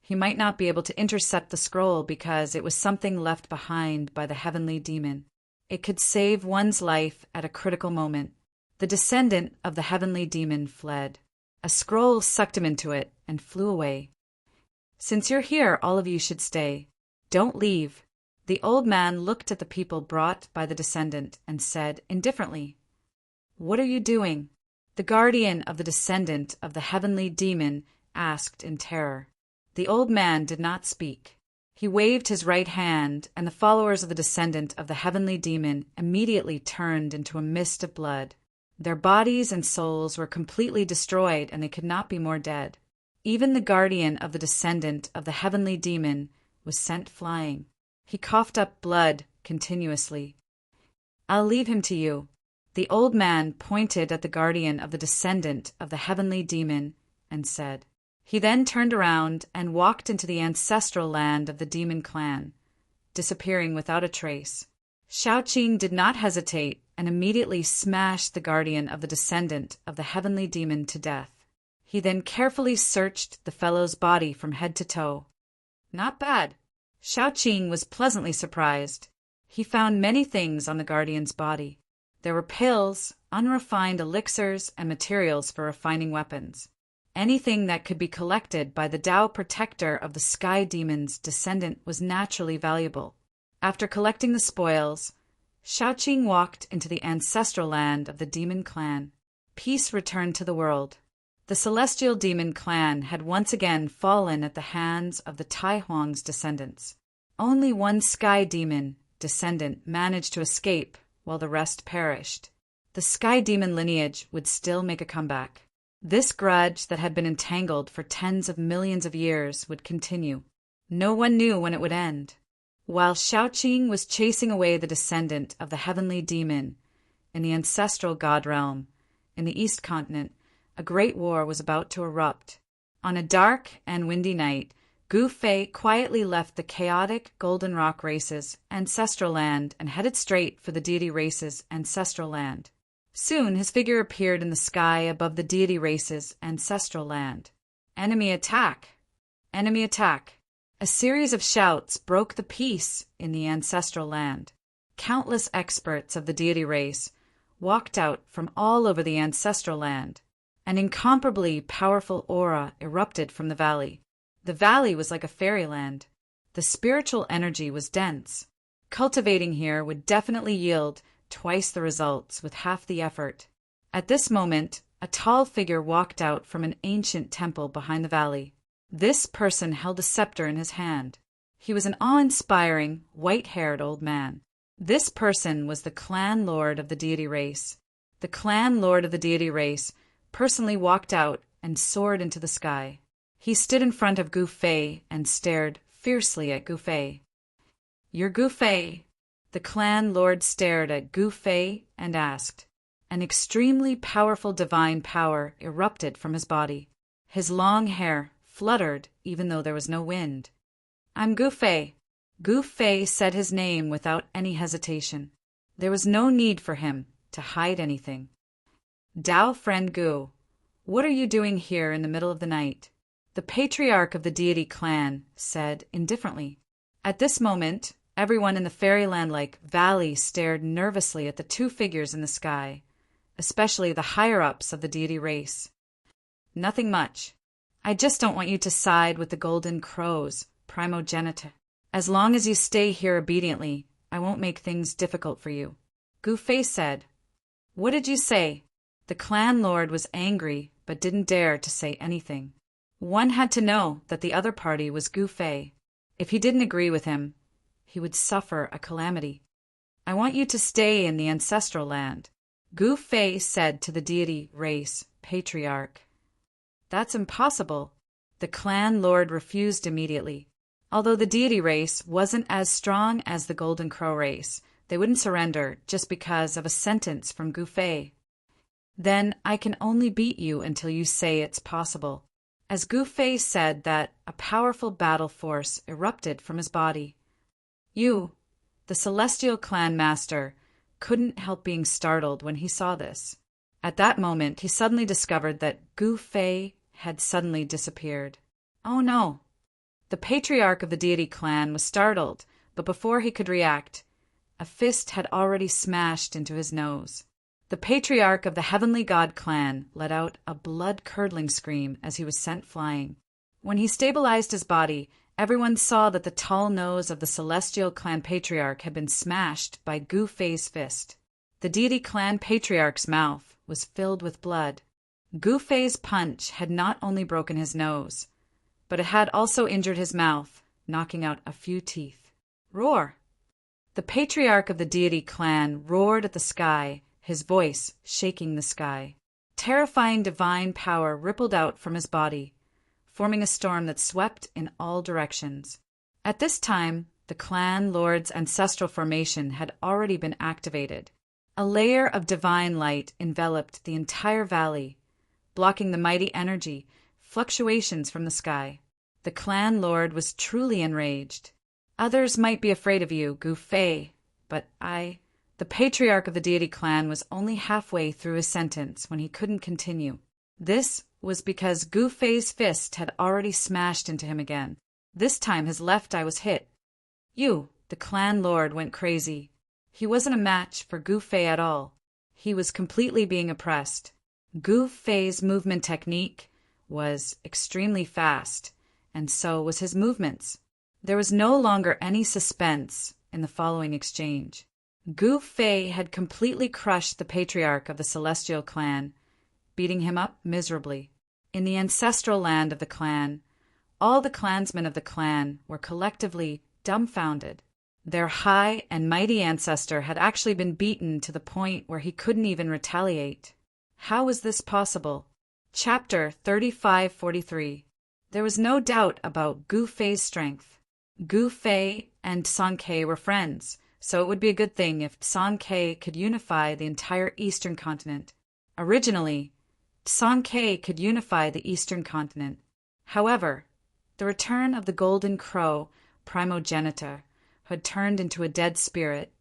he might not be able to intercept the scroll because it was something left behind by the heavenly demon. It could save one's life at a critical moment. The descendant of the heavenly demon fled. A scroll sucked him into it and flew away. "Since you're here, all of you should stay. Don't leave." The old man looked at the people brought by the descendant and said indifferently, "What are you doing?" The guardian of the descendant of the heavenly demon asked in terror. The old man did not speak. He waved his right hand, and the followers of the descendant of the heavenly demon immediately turned into a mist of blood. Their bodies and souls were completely destroyed, and they could not be more dead. Even the guardian of the descendant of the heavenly demon was sent flying. He coughed up blood continuously. "I'll leave him to you." The old man pointed at the guardian of the descendant of the heavenly demon and said. He then turned around and walked into the ancestral land of the demon clan, disappearing without a trace. Xiaoqing did not hesitate and immediately smashed the guardian of the descendant of the heavenly demon to death. He then carefully searched the fellow's body from head to toe. Not bad. Shaoqing was pleasantly surprised. He found many things on the guardian's body. There were pills, unrefined elixirs, and materials for refining weapons. Anything that could be collected by the Tao protector of the Sky Demon's descendant was naturally valuable. After collecting the spoils, Shaoqing walked into the ancestral land of the demon clan. Peace returned to the world. The celestial demon clan had once again fallen at the hands of the Tai Huang's descendants. Only one sky demon descendant managed to escape, while the rest perished. The sky demon lineage would still make a comeback. This grudge that had been entangled for tens of millions of years would continue. No one knew when it would end. While Shaoqing was chasing away the descendant of the heavenly demon in the ancestral god realm, in the East Continent, a great war was about to erupt. On a dark and windy night, Gu Fei quietly left the chaotic Golden Rock race's ancestral land and headed straight for the deity race's ancestral land. Soon his figure appeared in the sky above the deity race's ancestral land. Enemy attack! Enemy attack! A series of shouts broke the peace in the ancestral land. Countless experts of the deity race walked out from all over the ancestral land. An incomparably powerful aura erupted from the valley. The valley was like a fairyland. The spiritual energy was dense. Cultivating here would definitely yield twice the results with half the effort. At this moment, a tall figure walked out from an ancient temple behind the valley. This person held a scepter in his hand. He was an awe-inspiring, white-haired old man. This person was the clan lord of the deity race. The clan lord of the deity race personally walked out and soared into the sky. He stood in front of Gu Fei and stared fiercely at Gu Fei. "You're Gu Fei." The clan lord stared at Gu Fei and asked. An extremely powerful divine power erupted from his body. His long hair fluttered even though there was no wind. "I'm Gu Fei." Gu Fei said his name without any hesitation. There was no need for him to hide anything. "Dao friend Gu, what are you doing here in the middle of the night?" The patriarch of the deity clan said indifferently. At this moment, everyone in the fairyland-like valley stared nervously at the two figures in the sky, especially the higher-ups of the deity race. "Nothing much. I just don't want you to side with the golden crows, primogenitor. As long as you stay here obediently, I won't make things difficult for you." Gu Fei said. "What did you say?" The clan lord was angry, but didn't dare to say anything. One had to know that the other party was Gu Fei. If he didn't agree with him, he would suffer a calamity. "I want you to stay in the ancestral land," Gu Fei said to the deity race patriarch. "That's impossible." The clan lord refused immediately. Although the deity race wasn't as strong as the Golden Crow race, they wouldn't surrender just because of a sentence from Gu Fei. "Then I can only beat you until you say it's possible." As Gu Fei said that, a powerful battle force erupted from his body. You, the celestial clan master, couldn't help being startled when he saw this. At that moment, he suddenly discovered that Gu Fei had suddenly disappeared. Oh no! The patriarch of the deity clan was startled, but before he could react, a fist had already smashed into his nose. The patriarch of the heavenly god clan let out a blood-curdling scream as he was sent flying. When he stabilized his body, everyone saw that the tall nose of the celestial clan patriarch had been smashed by Gu Fei's fist. The deity clan patriarch's mouth was filled with blood. Gu Fei's punch had not only broken his nose, but it had also injured his mouth, knocking out a few teeth. Roar! The patriarch of the deity clan roared at the sky, his voice shaking the sky. Terrifying divine power rippled out from his body, forming a storm that swept in all directions. At this time, the clan lord's ancestral formation had already been activated. A layer of divine light enveloped the entire valley, blocking the mighty energy fluctuations from the sky. The clan lord was truly enraged. "Others might be afraid of you, Gu Fei, but I..." The patriarch of the deity clan was only halfway through his sentence when he couldn't continue. This was because Gu Fei's fist had already smashed into him again. This time his left eye was hit. The clan lord went crazy. He wasn't a match for Gu Fei at all. He was completely being oppressed. Gu Fei's movement technique was extremely fast, and so was his movements. There was no longer any suspense in the following exchange. Gu Fei had completely crushed the patriarch of the Celestial clan, beating him up miserably. In the ancestral land of the clan, all the clansmen of the clan were collectively dumbfounded. Their high and mighty ancestor had actually been beaten to the point where he couldn't even retaliate. How was this possible? Chapter 3543. There was no doubt about Gu Fei's strength. Gu Fei and Song Ke were friends, so it would be a good thing if Song Ke could unify the entire eastern continent. Originally, Song Ke could unify the eastern continent. However, the return of the Golden Crow primogenitor, who had turned into a dead spirit,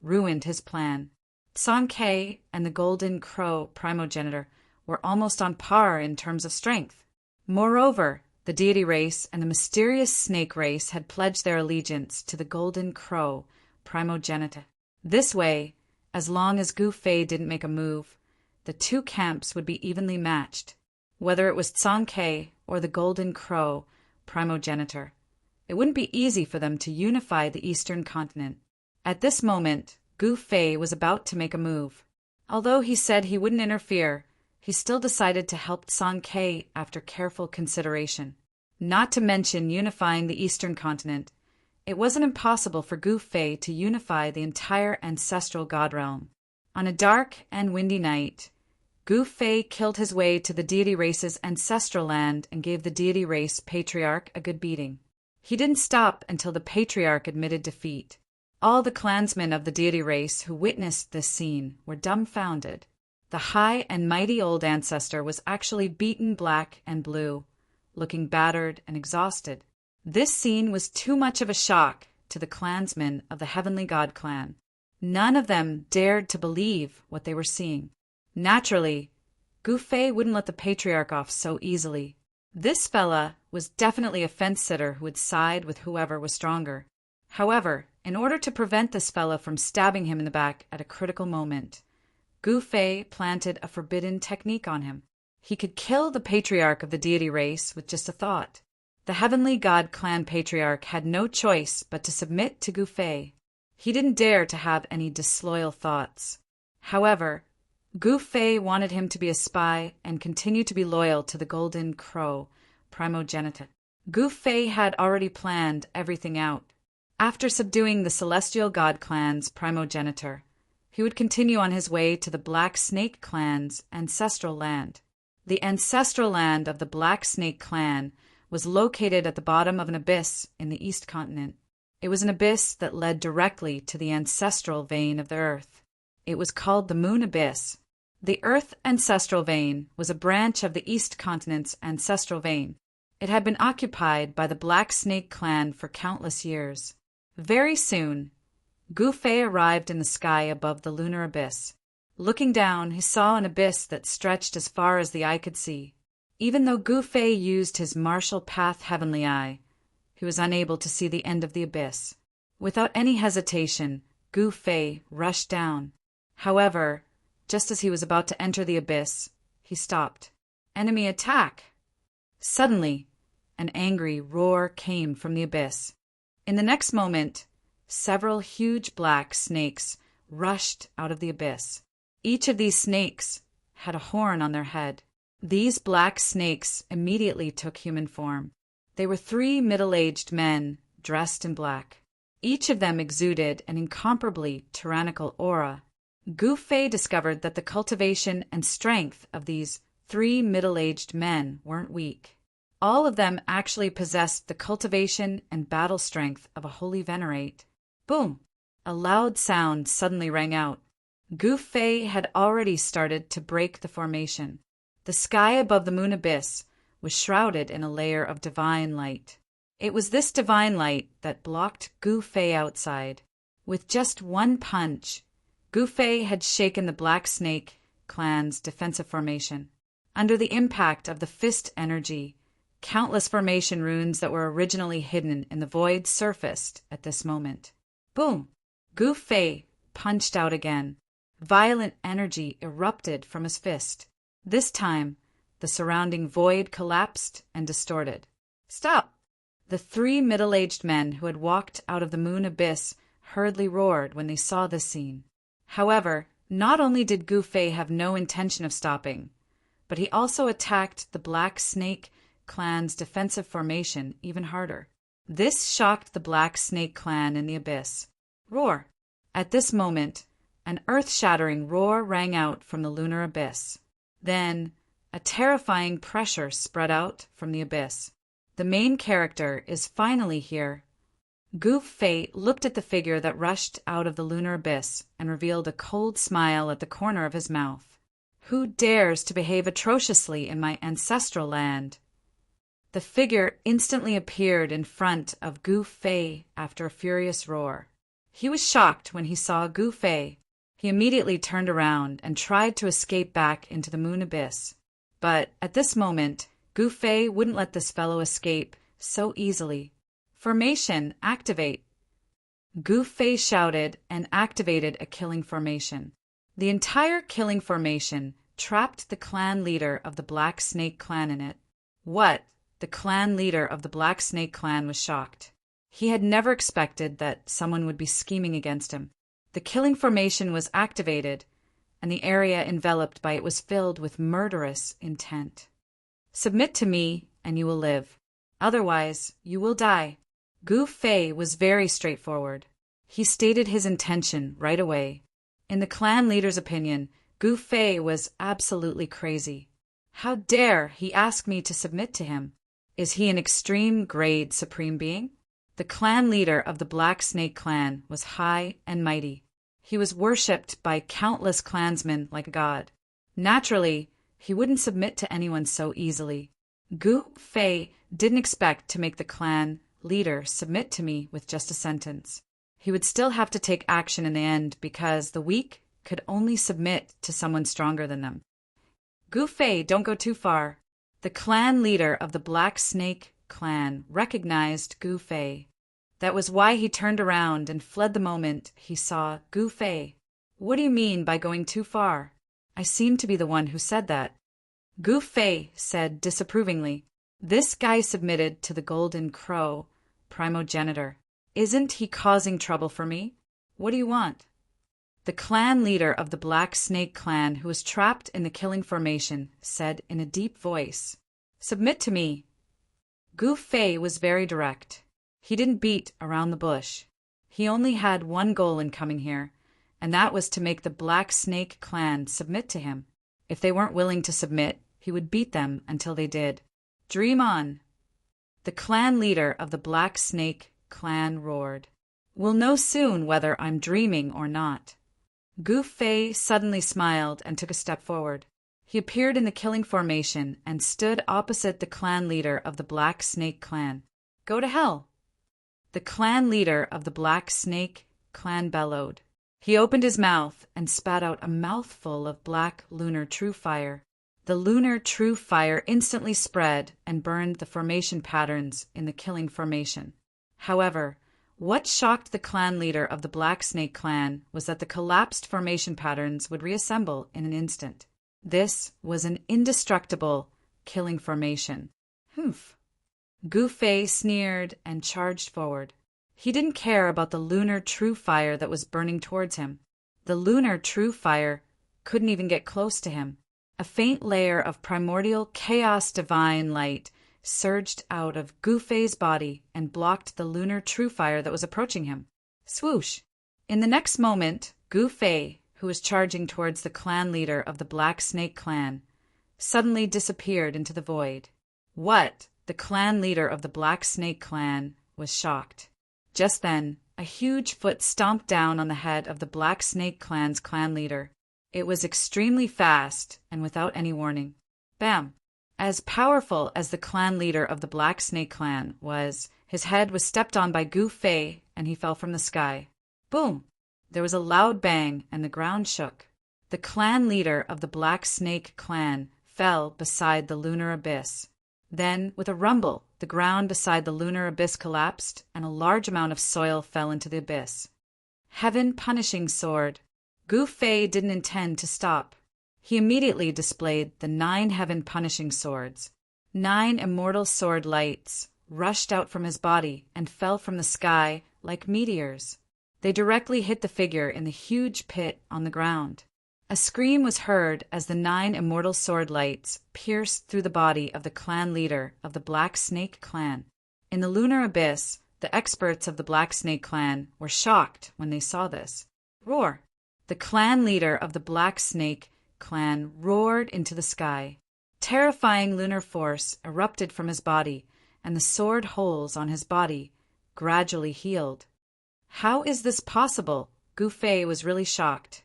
ruined his plan. Song Ke and the Golden Crow primogenitor were almost on par in terms of strength. Moreover, the deity race and the mysterious snake race had pledged their allegiance to the Golden Crow primogenitor. This way, as long as Gu Fei didn't make a move, the two camps would be evenly matched, whether it was Song Ke or the Golden Crow primogenitor. It wouldn't be easy for them to unify the eastern continent. At this moment, Gu Fei was about to make a move. Although he said he wouldn't interfere, he still decided to help Song Ke after careful consideration. Not to mention unifying the eastern continent, it wasn't impossible for Gu Fei to unify the entire ancestral god realm. On a dark and windy night, Gu Fei killed his way to the deity race's ancestral land and gave the deity race patriarch a good beating. He didn't stop until the patriarch admitted defeat. All the clansmen of the deity race who witnessed this scene were dumbfounded. The high and mighty old ancestor was actually beaten black and blue, looking battered and exhausted. This scene was too much of a shock to the clansmen of the Heavenly God clan. None of them dared to believe what they were seeing. Naturally, Gu Fei wouldn't let the patriarch off so easily. This fella was definitely a fence-sitter who would side with whoever was stronger. However, in order to prevent this fella from stabbing him in the back at a critical moment, Gu Fei planted a forbidden technique on him. He could kill the patriarch of the deity race with just a thought. The Heavenly God clan patriarch had no choice but to submit to Gu Fei. He didn't dare to have any disloyal thoughts. However, Gu Fei wanted him to be a spy and continue to be loyal to the Golden Crow primogenitor. Gu Fei had already planned everything out. After subduing the Celestial God clan's primogenitor, he would continue on his way to the Black Snake clan's ancestral land. The ancestral land of the Black Snake clan was located at the bottom of an abyss in the East Continent. It was an abyss that led directly to the ancestral vein of the Earth. It was called the Moon Abyss. The Earth ancestral vein was a branch of the East Continent's ancestral vein. It had been occupied by the Black Snake clan for countless years. Very soon, Gu Fei arrived in the sky above the lunar abyss. Looking down, he saw an abyss that stretched as far as the eye could see. Even though Gu Fei used his martial path heavenly eye, he was unable to see the end of the abyss. Without any hesitation, Gu Fei rushed down. However, just as he was about to enter the abyss, he stopped. Enemy attack! Suddenly, an angry roar came from the abyss. In the next moment, several huge black snakes rushed out of the abyss. Each of these snakes had a horn on their head. These black snakes immediately took human form. They were 3 middle-aged men dressed in black. Each of them exuded an incomparably tyrannical aura. Gu Fei discovered that the cultivation and strength of these 3 middle-aged men weren't weak. All of them actually possessed the cultivation and battle strength of a holy venerate. Boom! A loud sound suddenly rang out. Gu Fei had already started to break the formation. The sky above the moon abyss was shrouded in a layer of divine light. It was this divine light that blocked Gu Fei outside. With just one punch, Gu Fei had shaken the Black Snake clan's defensive formation. Under the impact of the fist energy, Countless formation runes that were originally hidden in the void surfaced at this moment. Boom! Gu Fei punched out again. Violent energy erupted from his fist. This time, the surrounding void collapsed and distorted. Stop! The three middle-aged men who had walked out of the moon abyss hurriedly roared when they saw this scene. However, not only did Gu Fei have no intention of stopping, but he also attacked the Black Snake clan's defensive formation even harder. This shocked the Black Snake clan in the abyss. Roar! At this moment, an earth-shattering roar rang out from the lunar abyss. Then, a terrifying pressure spread out from the abyss. The main character is finally here. Gu Fei looked at the figure that rushed out of the lunar abyss and revealed a cold smile at the corner of his mouth. Who dares to behave atrociously in my ancestral land? The figure instantly appeared in front of Gu Fei after a furious roar. He was shocked when he saw Gu Fei. He immediately turned around and tried to escape back into the moon abyss. But at this moment, Gu Fei wouldn't let this fellow escape so easily. Formation, activate! Gu Fei shouted and activated a killing formation. The entire killing formation trapped the clan leader of the Black Snake clan in it. What? The clan leader of the Black Snake clan was shocked. He had never expected that someone would be scheming against him. The killing formation was activated, and the area enveloped by it was filled with murderous intent. Submit to me, and you will live. Otherwise, you will die. Gu Fei was very straightforward. He stated his intention right away. In the clan leader's opinion, Gu Fei was absolutely crazy. How dare he ask me to submit to him? Is he an extreme grade supreme being? The clan leader of the Black Snake clan was high and mighty. He was worshipped by countless clansmen like a god. Naturally, he wouldn't submit to anyone so easily. Gu Fei didn't expect to make the clan leader submit to me with just a sentence. He would still have to take action in the end because the weak could only submit to someone stronger than them. Gu Fei, don't go too far. The clan leader of the Black Snake clan recognized Gu Fei. That was why he turned around and fled the moment he saw Gu Fei. What do you mean by going too far? I seem to be the one who said that. Gu Fei said disapprovingly, "This guy submitted to the Golden Crow primogenitor. Isn't he causing trouble for me? What do you want?" The clan leader of the Black Snake clan, who was trapped in the killing formation, said in a deep voice, "Submit to me." Gu Fei was very direct. He didn't beat around the bush. He only had one goal in coming here, and that was to make the Black Snake clan submit to him. If they weren't willing to submit, he would beat them until they did. Dream on! The clan leader of the Black Snake clan roared. "We'll know soon whether I'm dreaming or not." Gu Fei suddenly smiled and took a step forward. He appeared in the killing formation and stood opposite the clan leader of the Black Snake clan. "Go to hell!" The clan leader of the Black Snake clan bellowed. He opened his mouth and spat out a mouthful of black lunar true fire. The lunar true fire instantly spread and burned the formation patterns in the killing formation. However, what shocked the clan leader of the Black Snake clan was that the collapsed formation patterns would reassemble in an instant. This was an indestructible killing formation. Humph! Gu Fei sneered and charged forward. He didn't care about the lunar true fire that was burning towards him. The lunar true fire couldn't even get close to him. A faint layer of primordial chaos divine light surged out of Gu Fei's body and blocked the lunar true fire that was approaching him. Swoosh! In the next moment, Gu Fei, who was charging towards the clan leader of the Black Snake clan, suddenly disappeared into the void. What? The clan leader of the Black Snake clan was shocked. Just then, a huge foot stomped down on the head of the Black Snake clan's clan leader. It was extremely fast and without any warning. Bam! As powerful as the clan leader of the Black Snake clan was, his head was stepped on by Gu Fei and he fell from the sky. Boom! There was a loud bang and the ground shook. The clan leader of the Black Snake clan fell beside the lunar abyss. Then, with a rumble, the ground beside the lunar abyss collapsed, and a large amount of soil fell into the abyss. Heaven punishing sword. Gu Fei didn't intend to stop. He immediately displayed the 9 heaven punishing swords. 9 immortal sword lights rushed out from his body and fell from the sky like meteors. They directly hit the figure in the huge pit on the ground. A scream was heard as the 9 immortal sword lights pierced through the body of the clan leader of the Black Snake clan. In the lunar abyss, the experts of the Black Snake clan were shocked when they saw this. Roar! The clan leader of the Black Snake clan roared into the sky. Terrifying lunar force erupted from his body, and the sword holes on his body gradually healed. How is this possible? Gu Fei was really shocked.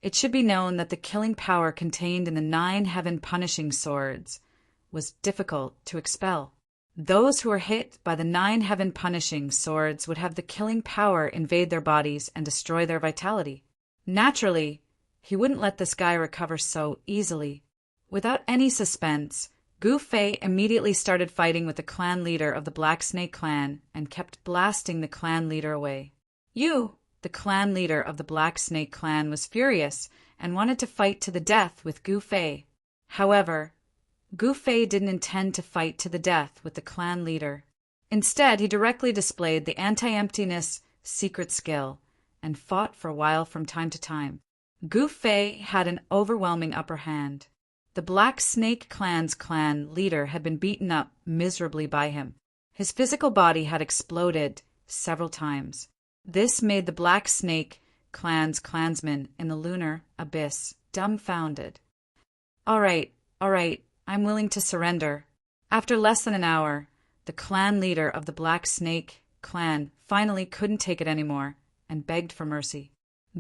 It should be known that the killing power contained in the 9 heaven punishing swords was difficult to expel. Those who were hit by the 9 heaven punishing swords would have the killing power invade their bodies and destroy their vitality. Naturally, he wouldn't let this guy recover so easily. Without any suspense, Gu Fei immediately started fighting with the clan leader of the Black Snake clan and kept blasting the clan leader away. The clan leader of the Black Snake clan was furious and wanted to fight to the death with Gu Fei. However, Gu Fei didn't intend to fight to the death with the clan leader. Instead, he directly displayed the anti-emptiness secret skill and fought for a while from time to time. Gu Fei had an overwhelming upper hand. The Black Snake clan's clan leader had been beaten up miserably by him. His physical body had exploded several times. This made the Black Snake clan's clansmen in the lunar abyss dumbfounded. All right, I'm willing to surrender. After less than an hour, the clan leader of the Black Snake clan finally couldn't take it anymore and begged for mercy.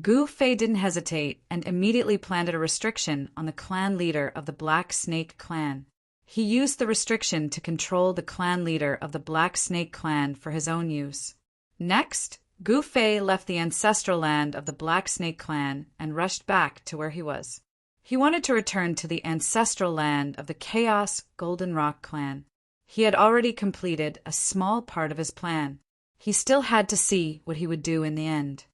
Gu Fei didn't hesitate and immediately planted a restriction on the clan leader of the Black Snake clan. He used the restriction to control the clan leader of the Black Snake clan for his own use. Next, Gu Fei left the ancestral land of the Black Snake clan and rushed back to where he was. He wanted to return to the ancestral land of the Chaos Golden Rock clan. He had already completed a small part of his plan. He still had to see what he would do in the end.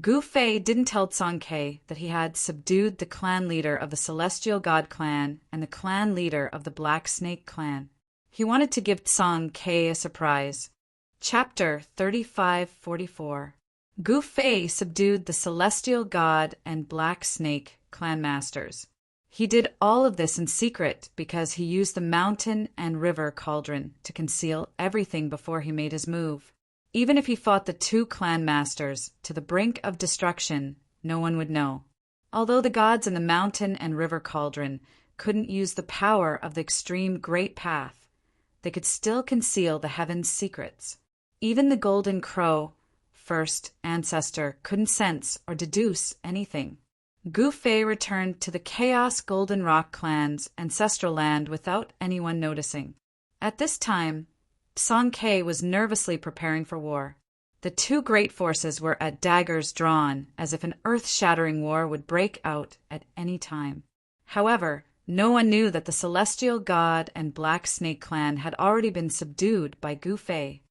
Gu Fei didn't tell Song Ke that he had subdued the clan leader of the Celestial God clan and the clan leader of the Black Snake clan. He wanted to give Song Ke a surprise. Chapter 3544. Gu Fei subdued the Celestial God and Black Snake clan masters. He did all of this in secret because he used the mountain and river cauldron to conceal everything before he made his move. Even if he fought the 2 clan masters to the brink of destruction, no one would know. Although the gods in the mountain and river cauldron couldn't use the power of the extreme Great Path, they could still conceal the heaven's secrets. Even the Golden Crow, first ancestor, couldn't sense or deduce anything. Gu Fei returned to the Chaos Golden Rock clan's ancestral land without anyone noticing. At this time, Song Ke was nervously preparing for war. The 2 great forces were at daggers drawn, as if an earth-shattering war would break out at any time. However, no one knew that the Celestial God and Black Snake clan had already been subdued by Gu Fei.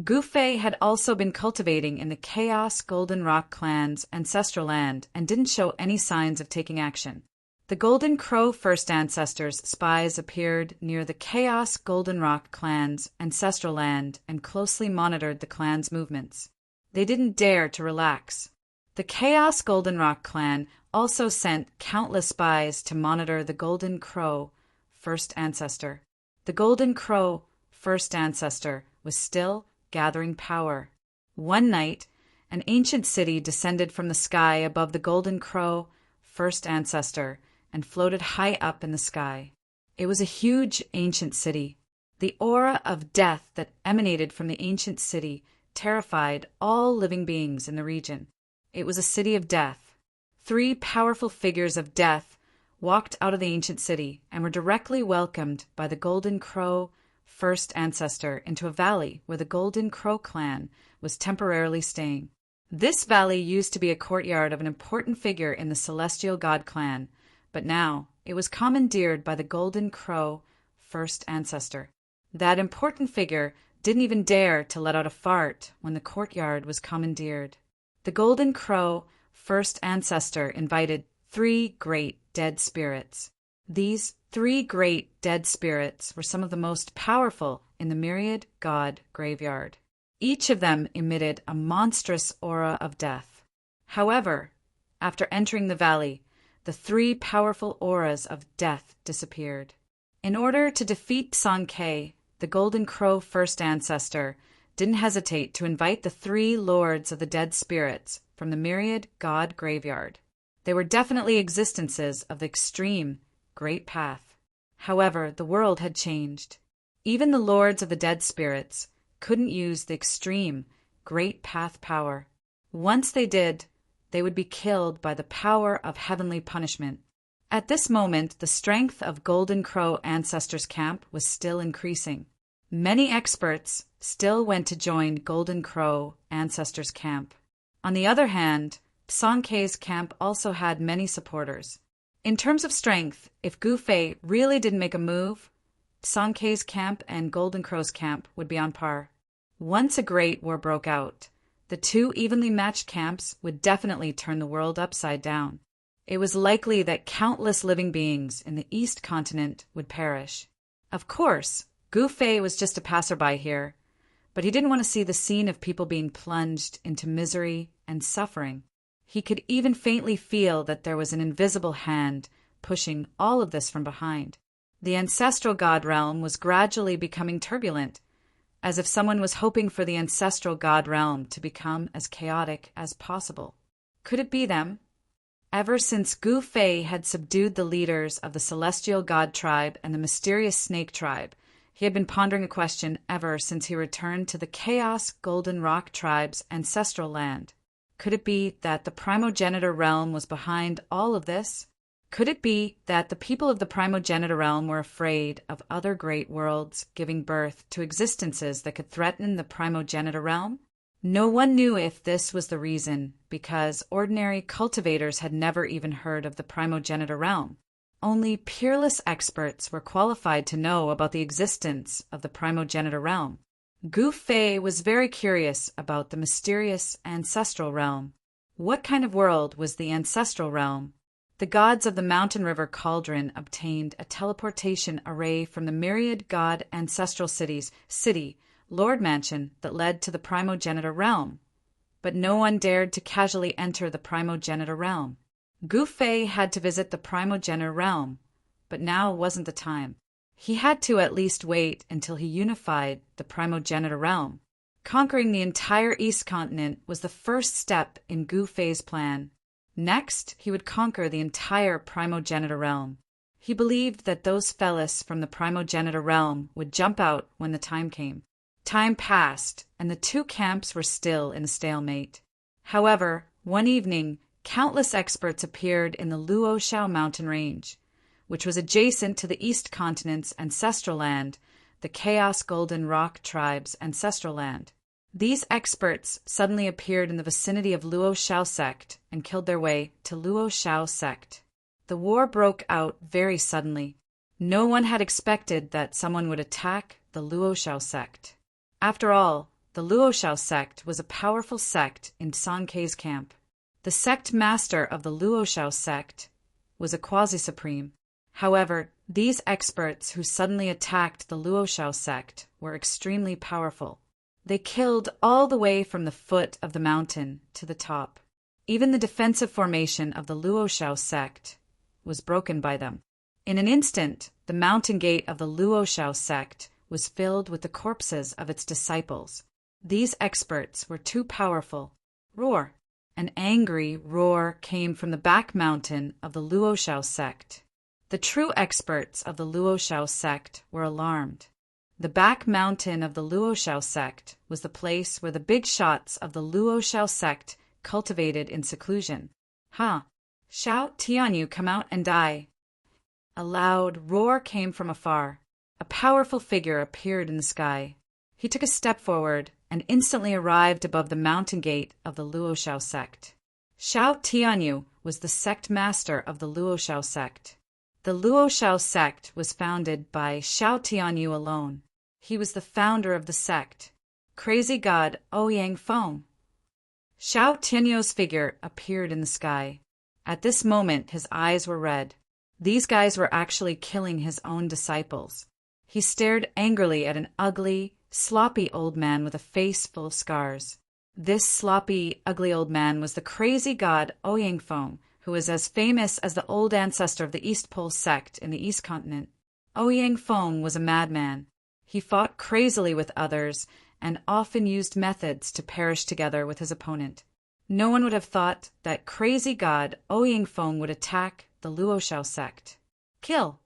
Gu Fei had also been cultivating in the Chaos Golden Rock clan's ancestral land and didn't show any signs of taking action. The Golden Crow First Ancestors' spies appeared near the Chaos Golden Rock clan's ancestral land and closely monitored the clan's movements. They didn't dare to relax. The Chaos Golden Rock clan also sent countless spies to monitor the Golden Crow First Ancestor. The Golden Crow First Ancestor was still gathering power. One night, an ancient city descended from the sky above the Golden Crow First Ancestor and floated high up in the sky. It was a huge ancient city. The aura of death that emanated from the ancient city terrified all living beings in the region. It was a city of death. 3 powerful figures of death walked out of the ancient city and were directly welcomed by the Golden Crow First Ancestor into a valley where the Golden Crow clan was temporarily staying. This valley used to be a courtyard of an important figure in the Celestial God clan, but now it was commandeered by the Golden Crow First Ancestor. That important figure didn't even dare to let out a fart when the courtyard was commandeered. The Golden Crow first ancestor invited 3 great dead spirits. These 3 great dead spirits were some of the most powerful in the myriad god graveyard. Each of them emitted a monstrous aura of death. However, after entering the valley, the 3 powerful auras of death disappeared. In order to defeat Sankei, the Golden Crow first ancestor didn't hesitate to invite the 3 lords of the dead spirits from the myriad god graveyard. They were definitely existences of the extreme Great Path. However, the world had changed. Even the lords of the dead spirits couldn't use the extreme Great Path power. Once they did, they would be killed by the power of heavenly punishment. At this moment, the strength of Golden Crow Ancestors Camp was still increasing. Many experts still went to join Golden Crow Ancestors Camp. On the other hand, Sankei's camp also had many supporters. In terms of strength, if Gu Fei really didn't make a move, Sankei's camp and Golden Crow's camp would be on par. Once a great war broke out, the 2 evenly matched camps would definitely turn the world upside down. It was likely that countless living beings in the East continent would perish. Of course, Gu Fei was just a passerby here, but he didn't want to see the scene of people being plunged into misery and suffering. He could even faintly feel that there was an invisible hand pushing all of this from behind. The ancestral god realm was gradually becoming turbulent, as if someone was hoping for the ancestral god realm to become as chaotic as possible. Could it be them? Ever since Gu Fei had subdued the leaders of the Celestial God Tribe and the Mysterious Snake Tribe, he had been pondering a question ever since he returned to the Chaos Golden Rock Tribe's ancestral land. Could it be that the primogenitor realm was behind all of this? Could it be that the people of the primogenitor realm were afraid of other great worlds giving birth to existences that could threaten the primogenitor realm? No one knew if this was the reason, because ordinary cultivators had never even heard of the primogenitor realm. Only peerless experts were qualified to know about the existence of the primogenitor realm. Gu Fei was very curious about the mysterious ancestral realm. What kind of world was the ancestral realm? The gods of the Mountain River Cauldron obtained a teleportation array from the myriad god ancestral city, Lord Mansion, that led to the primogenitor realm. But no one dared to casually enter the primogenitor realm. Gu Fei had to visit the primogenitor realm, but now wasn't the time. He had to at least wait until he unified the primogenitor realm. Conquering the entire East continent was the first step in Gu Fei's plan. Next, he would conquer the entire primogenitor realm. He believed that those fellas from the primogenitor realm would jump out when the time came. Time passed, and the 2 camps were still in a stalemate. However, one evening, countless experts appeared in the Luoshao mountain range, which was adjacent to the East Continent's ancestral land, the Chaos Golden Rock Tribe's ancestral land. These experts suddenly appeared in the vicinity of Luoshao sect and killed their way to Luoshao sect. The war broke out very suddenly. No one had expected that someone would attack the Luoshao sect. After all, the Luoshao sect was a powerful sect in Sankei's camp. The sect master of the Luoshao sect was a quasi-supreme. However, these experts who suddenly attacked the Luoshao sect were extremely powerful. They killed all the way from the foot of the mountain to the top. Even the defensive formation of the Luoshao sect was broken by them. In an instant, the mountain gate of the Luoshao sect was filled with the corpses of its disciples. These experts were too powerful. Roar! An angry roar came from the back mountain of the Luoshao sect. The true experts of the Luoshao sect were alarmed. The back mountain of the Luoshao sect was the place where the big shots of the Luoshao sect cultivated in seclusion. Ha! Shao Tianyu, come out and die! A loud roar came from afar. A powerful figure appeared in the sky. He took a step forward and instantly arrived above the mountain gate of the Luoshao sect. Shao Tianyu was the sect master of the Luoshao sect. The Luoshao sect was founded by Shao Tianyu alone. He was the founder of the sect. Crazy god Ouyang Feng. Xiao Tianyu's figure appeared in the sky. At this moment, his eyes were red. These guys were actually killing his own disciples. He stared angrily at an ugly, sloppy old man with a face full of scars. This sloppy, ugly old man was the crazy god Ouyang Feng, who was as famous as the old ancestor of the East Pole sect in the East Continent. Ouyang Feng was a madman. He fought crazily with others and often used methods to perish together with his opponent. No one would have thought that crazy god Ouyang Feng would attack the Luoshao sect. Kill!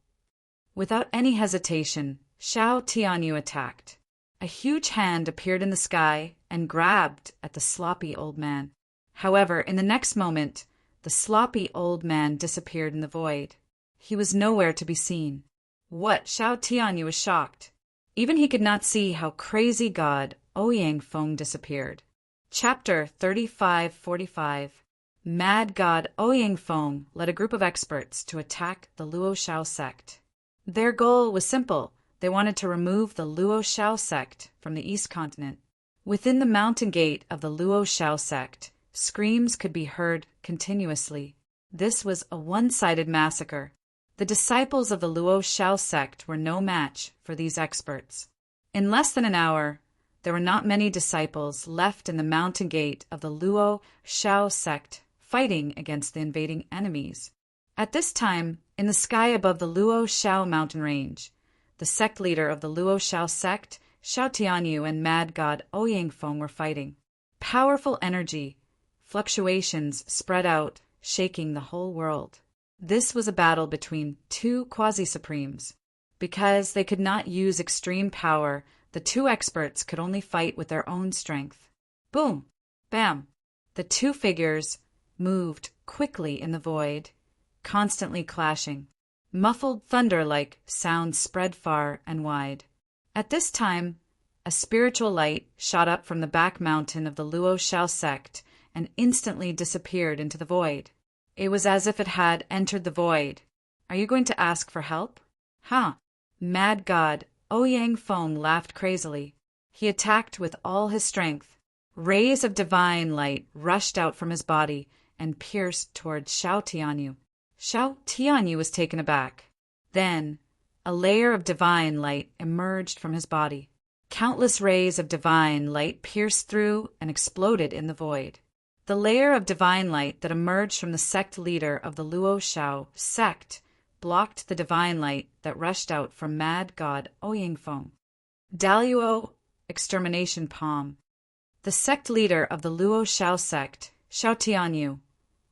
Without any hesitation, Xiao Tianyu attacked. A huge hand appeared in the sky and grabbed at the sloppy old man. However, in the next moment, the sloppy old man disappeared in the void. He was nowhere to be seen. What? Xiao Tianyu was shocked. Even he could not see how crazy god Ouyang Feng disappeared. Chapter 3545. Mad god Ouyang Feng led a group of experts to attack the Luoshao sect. Their goal was simple. They wanted to remove the Luoshao sect from the East Continent. Within the mountain gate of the Luoshao sect, screams could be heard continuously. This was a one-sided massacre. The disciples of the Luoshao sect were no match for these experts. In less than an hour, there were not many disciples left in the mountain gate of the Luoshao sect fighting against the invading enemies. At this time, in the sky above the Luoshao mountain range, the sect leader of the Luoshao sect, Xiao Tianyu, and mad god Ouyang Feng were fighting. Powerful energy, fluctuations spread out, shaking the whole world. This was a battle between two quasi-supremes. Because they could not use extreme power, the two experts could only fight with their own strength. Boom! Bam! The two figures moved quickly in the void, constantly clashing. Muffled thunder-like sounds spread far and wide. At this time, a spiritual light shot up from the back mountain of the Luoshao sect and instantly disappeared into the void. It was as if it had entered the void. Are you going to ask for help? Huh. Mad god Ouyang Feng laughed crazily. He attacked with all his strength. Rays of divine light rushed out from his body and pierced towards Xiao Tianyu. Xiao Tianyu was taken aback. Then, a layer of divine light emerged from his body. Countless rays of divine light pierced through and exploded in the void. The layer of divine light that emerged from the sect leader of the Luoshao sect blocked the divine light that rushed out from mad god Ouyang Feng. Daluo extermination palm. The sect leader of the Luoshao sect, Xiao Tianyu,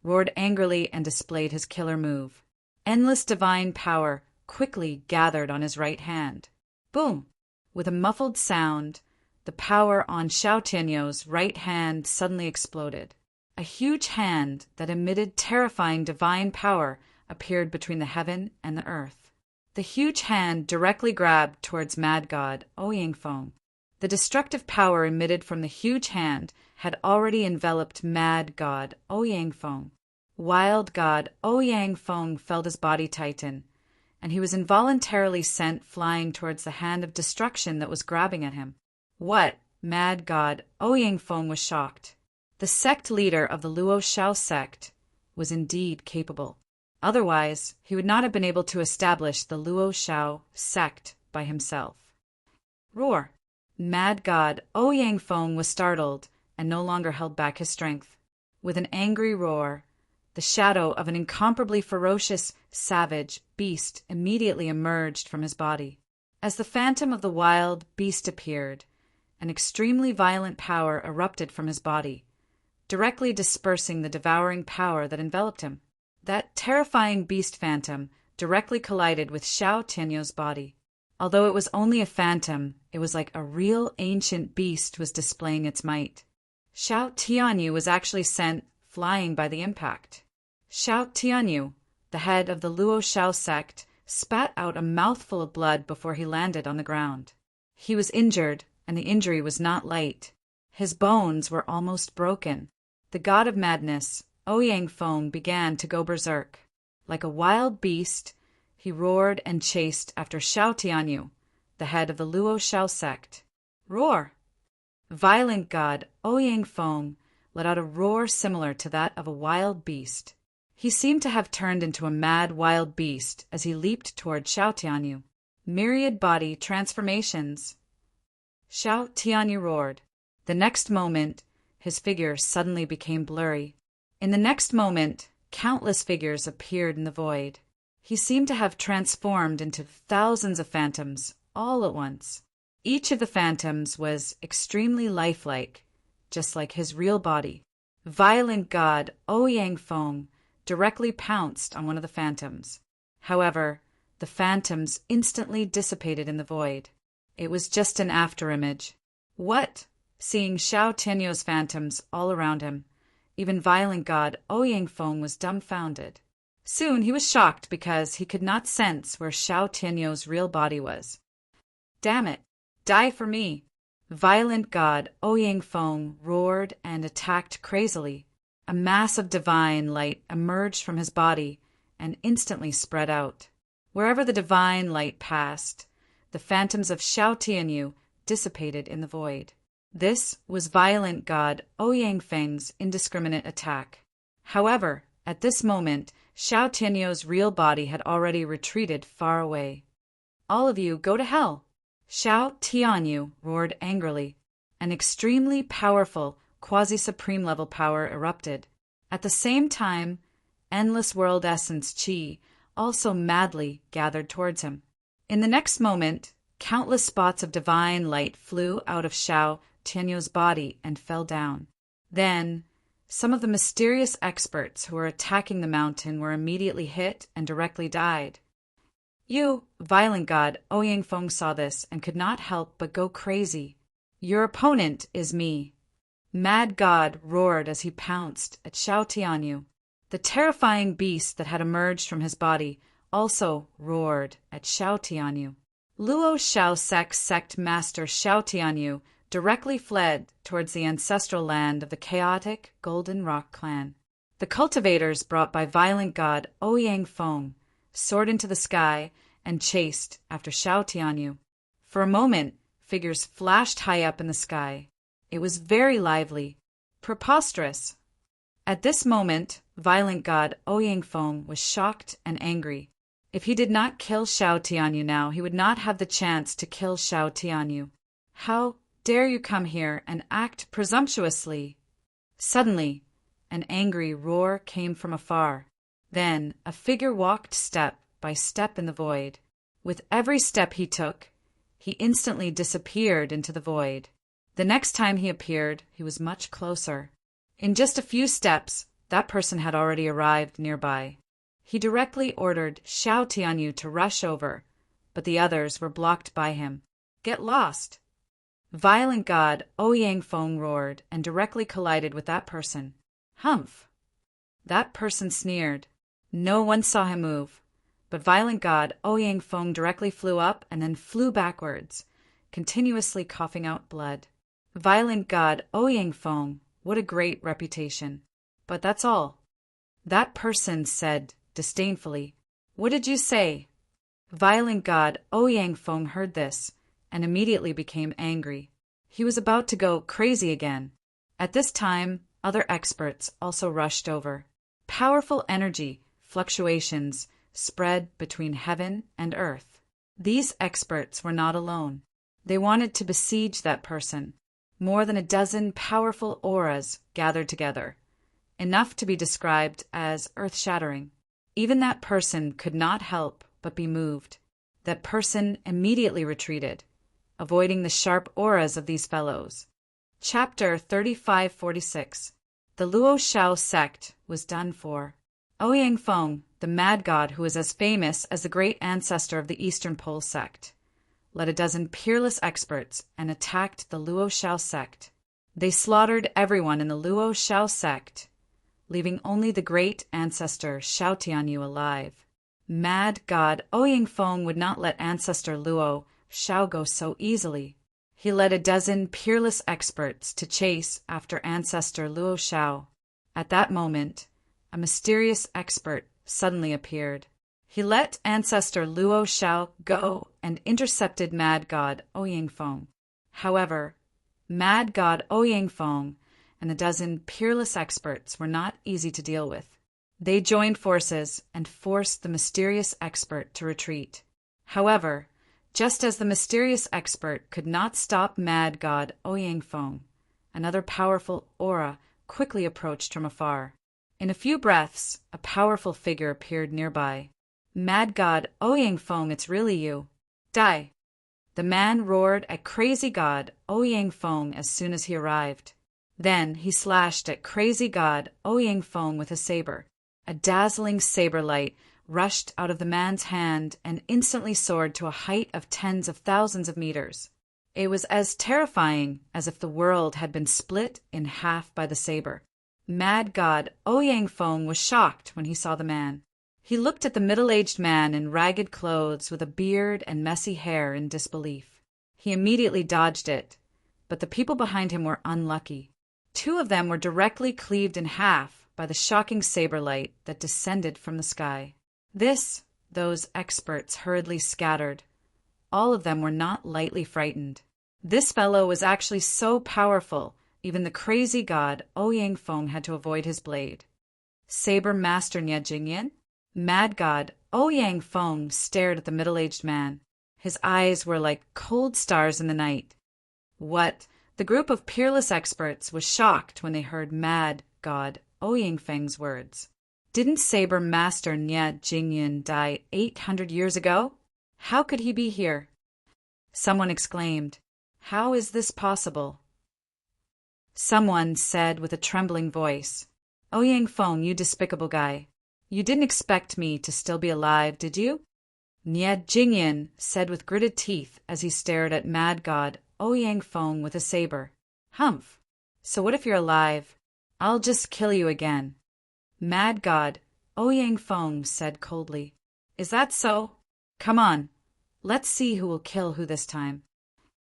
roared angrily and displayed his killer move. Endless divine power quickly gathered on his right hand. Boom! With a muffled sound, the power on Xiao Tianyu's right hand suddenly exploded. A huge hand that emitted terrifying divine power appeared between the heaven and the earth. The huge hand directly grabbed towards mad god Ouyang Feng. The destructive power emitted from the huge hand had already enveloped mad god Ouyang Feng. Wild god Ouyang Feng felt his body tighten, and he was involuntarily sent flying towards the hand of destruction that was grabbing at him. What? Mad god Ouyang Feng was shocked. The sect leader of the Luoshao sect was indeed capable. Otherwise, he would not have been able to establish the Luoshao sect by himself. Roar! Mad god Ouyang Feng was startled and no longer held back his strength. With an angry roar, the shadow of an incomparably ferocious, savage beast immediately emerged from his body. As the phantom of the wild beast appeared, an extremely violent power erupted from his body, directly dispersing the devouring power that enveloped him. That terrifying beast phantom directly collided with Xiao Tianyu's body. Although it was only a phantom, it was like a real ancient beast was displaying its might. Xiao Tianyu was actually sent flying by the impact. Xiao Tianyu, the head of the Luoshao sect, spat out a mouthful of blood before he landed on the ground. He was injured, and the injury was not light. His bones were almost broken. The god of madness, Ouyang Feng, began to go berserk. Like a wild beast, he roared and chased after Xiao Tianyu, the head of the Luo Shao sect. Roar! Violent god Ouyang Feng let out a roar similar to that of a wild beast. He seemed to have turned into a mad wild beast as he leaped toward Xiao Tianyu. Myriad body transformations. Xiao Tianyu roared. The next moment, his figure suddenly became blurry. In the next moment, countless figures appeared in the void. He seemed to have transformed into thousands of phantoms, all at once. Each of the phantoms was extremely lifelike, just like his real body. Violent god Ouyang Feng directly pounced on one of the phantoms. However, the phantoms instantly dissipated in the void. It was just an afterimage. What? Seeing Xiao Tianyu's phantoms all around him, even violent god Ouyang Feng was dumbfounded. Soon he was shocked because he could not sense where Xiao Tianyu's real body was. Damn it! Die for me! Violent god Ouyang Feng roared and attacked crazily. A mass of divine light emerged from his body and instantly spread out. Wherever the divine light passed, the phantoms of Xiao Tianyu dissipated in the void. This was violent god Ouyang Feng's indiscriminate attack. However, at this moment, Xiao Tianyu's real body had already retreated far away. All of you go to hell! Xiao Tianyu roared angrily. An extremely powerful quasi-supreme level power erupted. At the same time, endless world essence qi also madly gathered towards him. In the next moment, countless spots of divine light flew out of Xiao Tianyu's body and fell down. Then, some of the mysterious experts who were attacking the mountain were immediately hit and directly died. You, violent god Ouyang Feng, saw this and could not help but go crazy. Your opponent is me. Mad God roared as he pounced at Xiao Tianyu. The terrifying beast that had emerged from his body also roared at Xiao Tianyu. Luo Shao sect master Xiao Tianyu directly fled towards the ancestral land of the chaotic Golden Rock clan. The cultivators brought by violent god Ouyang Feng soared into the sky and chased after Xiao Tianyu. For a moment, figures flashed high up in the sky. It was very lively, preposterous. At this moment, violent god Ouyang Feng was shocked and angry. If he did not kill Xiao Tianyu now, he would not have the chance to kill Xiao Tianyu. How dare you come here and act presumptuously? Suddenly, an angry roar came from afar. Then a figure walked step by step in the void. With every step he took, he instantly disappeared into the void. The next time he appeared, he was much closer. In just a few steps, that person had already arrived nearby. He directly ordered Xiao Tianyu to rush over, but the others were blocked by him. Get lost! Violent god Ouyang Feng roared and directly collided with that person. Humph! That person sneered. No one saw him move, but violent god Ouyang Feng directly flew up and then flew backwards, continuously coughing out blood. Violent god Ouyang Feng, what a great reputation. But that's all. That person said disdainfully, What did you say? Violent god Ouyang Feng heard this and immediately became angry. He was about to go crazy again. At this time, other experts also rushed over. Powerful energy fluctuations spread between heaven and earth. These experts were not alone. They wanted to besiege that person. More than a dozen powerful auras gathered together, enough to be described as earth-shattering. Even that person could not help but be moved. That person immediately retreated, avoiding the sharp auras of these fellows. Chapter 3546. The Luo Shao sect was done for. Ouyang Feng, the mad god who is as famous as the great ancestor of the Eastern Pole sect, led a dozen peerless experts and attacked the Luo Shao sect. They slaughtered everyone in the Luo Shao sect, leaving only the great ancestor Xiao Tianyu alive. Mad god Ouyang Feng would not let ancestor Luo Shao go so easily. He led a dozen peerless experts to chase after ancestor Luo Shao. At that moment, a mysterious expert suddenly appeared. He let ancestor Luo Shao go and intercepted Mad God Ouyang However, Mad God Ouyang and a dozen peerless experts were not easy to deal with. They joined forces and forced the mysterious expert to retreat. However, just as the mysterious expert could not stop Mad God Ouyang another powerful aura quickly approached from afar. In a few breaths, a powerful figure appeared nearby. Mad God Ouyang, it's really you. Die! The man roared at Crazy God Ouyang as soon as he arrived. Then he slashed at Crazy God Ouyang with a saber. A dazzling saber light rushed out of the man's hand and instantly soared to a height of tens of thousands of meters. It was as terrifying as if the world had been split in half by the saber. Mad God Ouyang was shocked when he saw the man. He looked at the middle-aged man in ragged clothes with a beard and messy hair in disbelief. He immediately dodged it, but the people behind him were unlucky. Two of them were directly cleaved in half by the shocking saber light that descended from the sky. Those experts hurriedly scattered. All of them were not lightly frightened. This fellow was actually so powerful, even the crazy god Ouyang had to avoid his blade. Saber Master Nye Jingyan? Mad God Ouyang stared at the middle-aged man. His eyes were like cold stars in the night. What? The group of peerless experts was shocked when they heard Mad God Ouyang words. Didn't Saber Master Nye Jingyan die 800 years ago? How could he be here? Someone exclaimed, "How is this possible?" Someone said with a trembling voice, "Ouyang, you despicable guy. You didn't expect me to still be alive, did you?" Nye Jingyan said with gritted teeth as he stared at Mad God Ouyang with a saber, "Humph. So what if you're alive? I'll just kill you again." Mad God Ouyang said coldly, "Is that so? Come on, let's see who will kill who this time."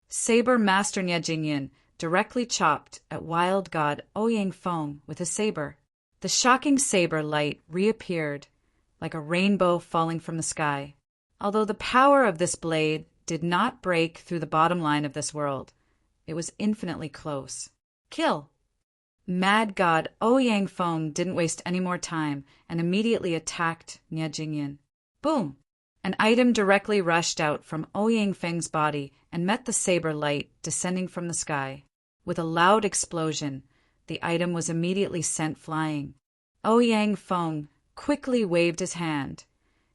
Saber Master Nye Jingyan directly chopped at Wild God Ouyang with a saber. The shocking saber light reappeared like a rainbow falling from the sky. Although the power of this blade did not break through the bottom line of this world, it was infinitely close. Kill! Mad God Ouyang didn't waste any more time and immediately attacked Nye Jingyan. Boom! An item directly rushed out from Ouyang body and met the saber light descending from the sky. With a loud explosion, the item was immediately sent flying. Ouyang quickly waved his hand,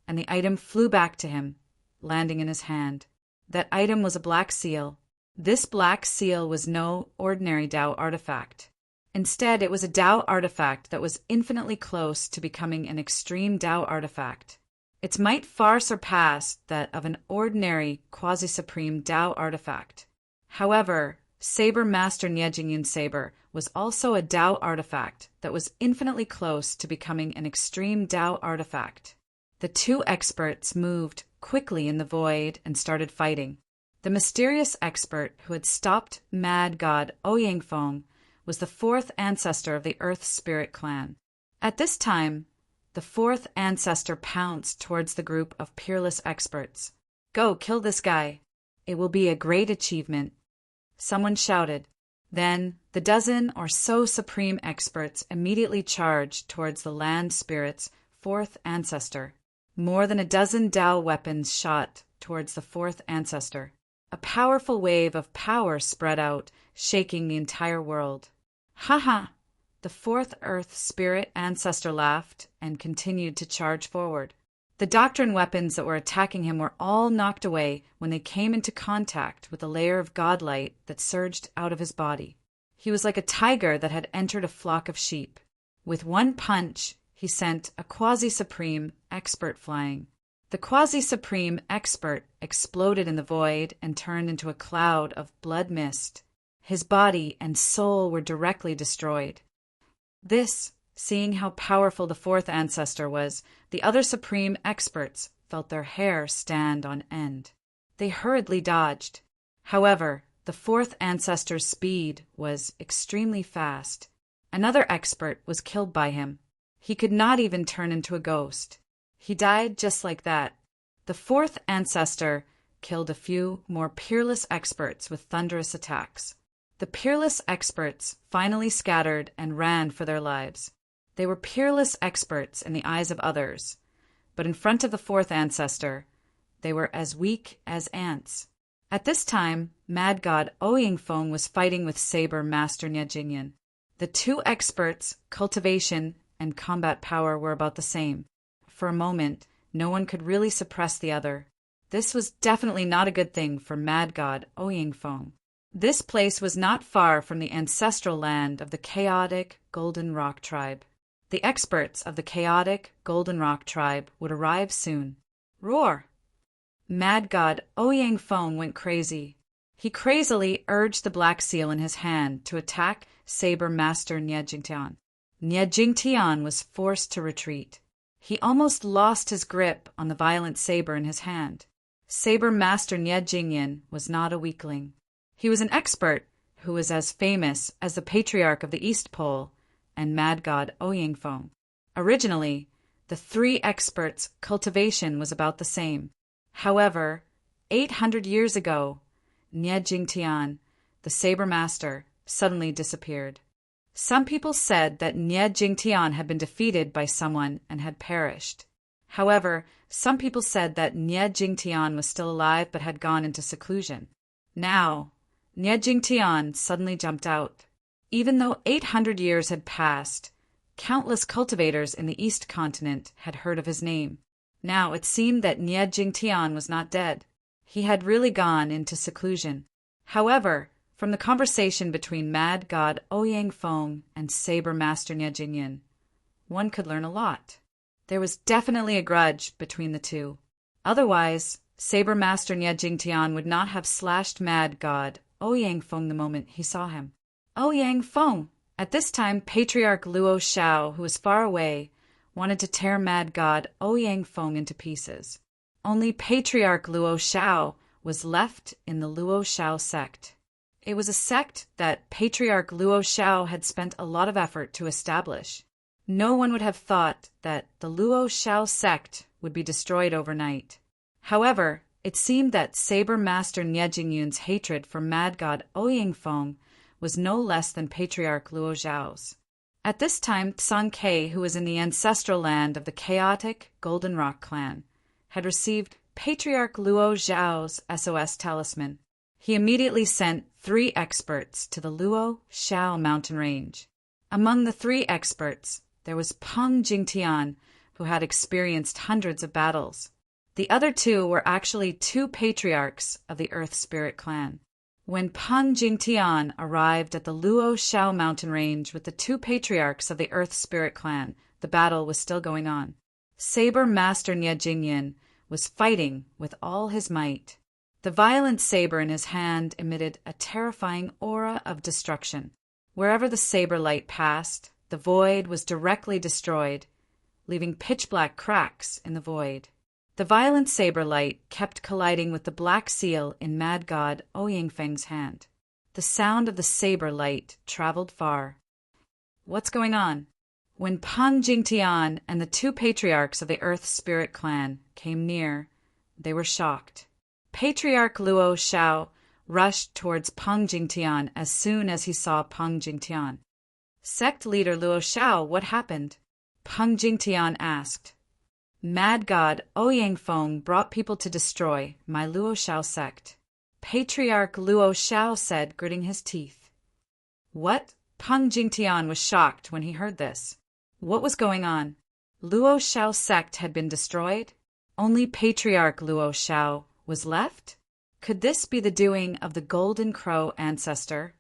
and the item flew back to him, landing in his hand. That item was a black seal. This black seal was no ordinary Tao artifact. Instead, it was a Tao artifact that was infinitely close to becoming an extreme Tao artifact. Its might far surpassed that of an ordinary quasi-supreme Tao artifact. However, Saber Master Nye Jingyan's saber was also a Tao artifact that was infinitely close to becoming an extreme Tao artifact. The two experts moved quickly in the void and started fighting. The mysterious expert who had stopped Mad God Ouyang was the fourth ancestor of the Earth Spirit clan. At this time, the fourth ancestor pounced towards the group of peerless experts. "Go, kill this guy. It will be a great achievement," someone shouted. Then the dozen or so supreme experts immediately charged towards the land spirit's fourth ancestor. More than a dozen Tao weapons shot towards the fourth ancestor. A powerful wave of power spread out, shaking the entire world. "Ha ha!" The fourth Earth Spirit ancestor laughed and continued to charge forward. The doctrine weapons that were attacking him were all knocked away when they came into contact with the layer of godlight that surged out of his body. He was like a tiger that had entered a flock of sheep. With one punch, he sent a quasi-supreme expert flying. The quasi-supreme expert exploded in the void and turned into a cloud of blood mist. His body and soul were directly destroyed. Seeing how powerful the fourth ancestor was, the other supreme experts felt their hair stand on end. They hurriedly dodged. However, the fourth ancestor's speed was extremely fast. Another expert was killed by him. He could not even turn into a ghost. He died just like that. The fourth ancestor killed a few more peerless experts with thunderous attacks. The peerless experts finally scattered and ran for their lives. They were peerless experts in the eyes of others, but in front of the fourth ancestor, they were as weak as ants. At this time, Mad God Ouyingfeng was fighting with Saber Master Nyejingyan. The two experts' cultivation and combat power were about the same. For a moment, no one could really suppress the other. This was definitely not a good thing for Mad God Ouyingfeng. This place was not far from the ancestral land of the chaotic Golden Rock tribe. The experts of the chaotic Golden Rock tribe would arrive soon. Roar! Mad God Ouyingfeng went crazy. He crazily urged the black seal in his hand to attack Saber Master Nyejingtian. Nyejingtian was forced to retreat. He almost lost his grip on the violent saber in his hand. Saber Master Nyejingyan was not a weakling. He was an expert who was as famous as the Patriarch of the East Pole and Mad God Ouyingfeng. Originally, the three experts' cultivation was about the same. However, 800 years ago, Nyejingtian, the Saber Master, suddenly disappeared. Some people said that Nyejingtian had been defeated by someone and had perished. However, some people said that Nyejingtian was still alive but had gone into seclusion. Now, Nyejingtian suddenly jumped out. Even though 800 years had passed, countless cultivators in the East Continent had heard of his name. Now it seemed that Nyejingtian was not dead. He had really gone into seclusion. However, from the conversation between Mad God Ouyingfeng and Saber Master Nyejingyan, one could learn a lot. There was definitely a grudge between the two. Otherwise, Saber Master Nyejingtian would not have slashed Mad God Ouyingfeng the moment he saw him. Ouyingfeng! At this time, Patriarch Luo Shao, who was far away, wanted to tear Mad God Ouyingfeng into pieces. Only Patriarch Luo Shao was left in the Luo Shao sect. It was a sect that Patriarch Luo Shao had spent a lot of effort to establish. No one would have thought that the Luo Shao sect would be destroyed overnight. However, it seemed that Saber Master Nyejingyan's hatred for Mad God Ouyingfeng was no less than Patriarch Luo Zhao's. At this time, Tsang Ke, who was in the ancestral land of the chaotic Golden Rock clan, had received Patriarch Luo Zhao's SOS talisman. He immediately sent 3 experts to the Luo Shao mountain range. Among the 3 experts, there was Peng Jingtian, who had experienced hundreds of battles. The other 2 were actually 2 patriarchs of the Earth Spirit clan. When Peng Jingtian arrived at the Luo Shao mountain range with the 2 patriarchs of the Earth Spirit clan, the battle was still going on. Saber Master Nyejingyan was fighting with all his might. The violent saber in his hand emitted a terrifying aura of destruction. Wherever the saber light passed, the void was directly destroyed, leaving pitch-black cracks in the void. The violent saber light kept colliding with the black seal in Mad God Ouyingfeng's hand. The sound of the saber light traveled far. What's going on? When Peng Jingtian and the 2 patriarchs of the Earth Spirit clan came near, they were shocked. Patriarch Luo Shao rushed towards Peng Jingtian as soon as he saw Peng Jingtian. Sect leader Luo Shao, what happened? Peng Jingtian asked. Mad God Ouyingfeng brought people to destroy my Luo Shao sect. Patriarch Luo Shao said, gritting his teeth. What? Peng Jingtian was shocked when he heard this. What was going on? Luo Shao sect had been destroyed? Only Patriarch Luo Shao was left? Could this be the doing of the Golden Crow ancestor?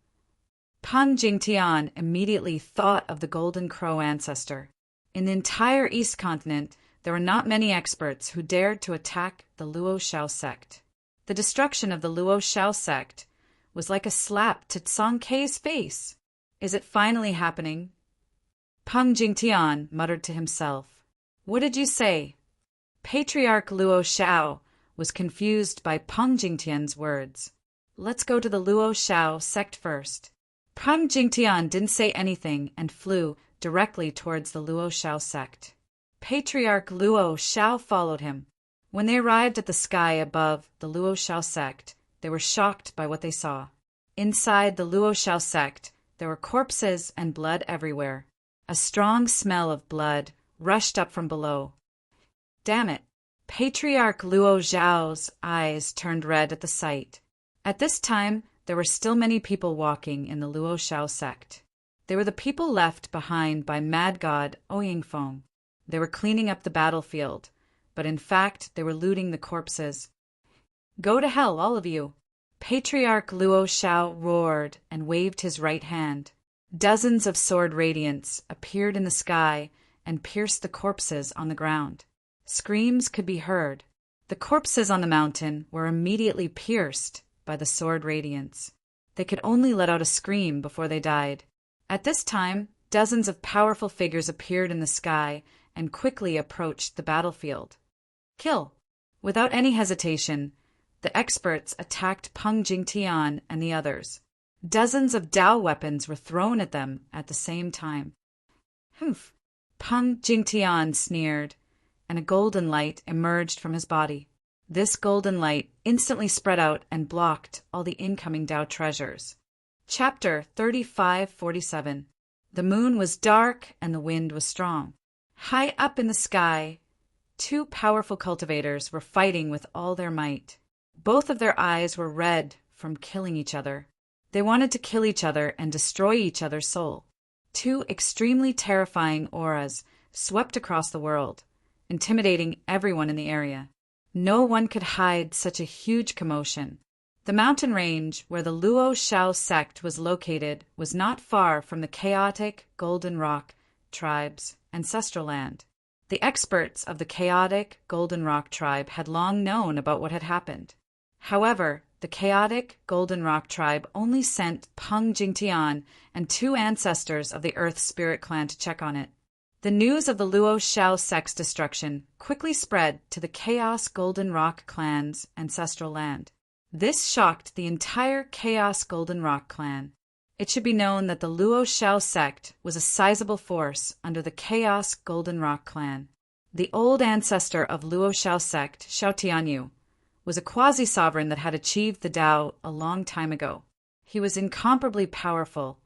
Peng Jingtian immediately thought of the Golden Crow ancestor. In the entire East Continent, there were not many experts who dared to attack the Luo Shao sect. The destruction of the Luo Shao sect was like a slap to Tsang Ke's face. Is it finally happening? Peng Jingtian muttered to himself. What did you say? Patriarch Luo Shao was confused by Peng Jingtian's words. Let's go to the Luo Shao sect first. Peng Jingtian didn't say anything and flew directly towards the Luo Shao sect. Patriarch Luo Shao followed him. When they arrived at the sky above the Luo Shao sect, they were shocked by what they saw. Inside the Luo Shao sect, there were corpses and blood everywhere. A strong smell of blood rushed up from below. Damn it! Patriarch Luo Zhao's eyes turned red at the sight. At this time, there were still many people walking in the Luo Shao sect. They were the people left behind by mad god Ouyingfeng. They were cleaning up the battlefield, but in fact they were looting the corpses. "Go to hell, all of you!" Patriarch Luo Shao roared and waved his right hand. Dozens of sword radiants appeared in the sky and pierced the corpses on the ground. Screams could be heard. The corpses on the mountain were immediately pierced by the sword radiance. They could only let out a scream before they died. At this time, dozens of powerful figures appeared in the sky and quickly approached the battlefield. Kill! Without any hesitation, the experts attacked Peng Jingtian and the others. Dozens of Dao weapons were thrown at them at the same time. Humph! Peng Jingtian sneered, and a golden light emerged from his body. This golden light instantly spread out and blocked all the incoming Dao treasures. Chapter 3547. The moon was dark and the wind was strong. High up in the sky, two powerful cultivators were fighting with all their might. Both of their eyes were red from killing each other. They wanted to kill each other and destroy each other's soul. Two extremely terrifying auras swept across the world, intimidating everyone in the area. No one could hide such a huge commotion. The mountain range where the Luo Shao sect was located was not far from the chaotic Golden Rock tribe's ancestral land. The experts of the chaotic Golden Rock tribe had long known about what had happened. However, the chaotic Golden Rock tribe only sent Peng Jingtian and two ancestors of the Earth Spirit clan to check on it. The news of the Luo Shao sect's destruction quickly spread to the Chaos Golden Rock clan's ancestral land. This shocked the entire Chaos Golden Rock clan. It should be known that the Luo Shao sect was a sizable force under the Chaos Golden Rock clan. The old ancestor of Luo Shao sect, Xiao Tianyu, was a quasi-sovereign that had achieved the Tao a long time ago. He was incomparably powerful,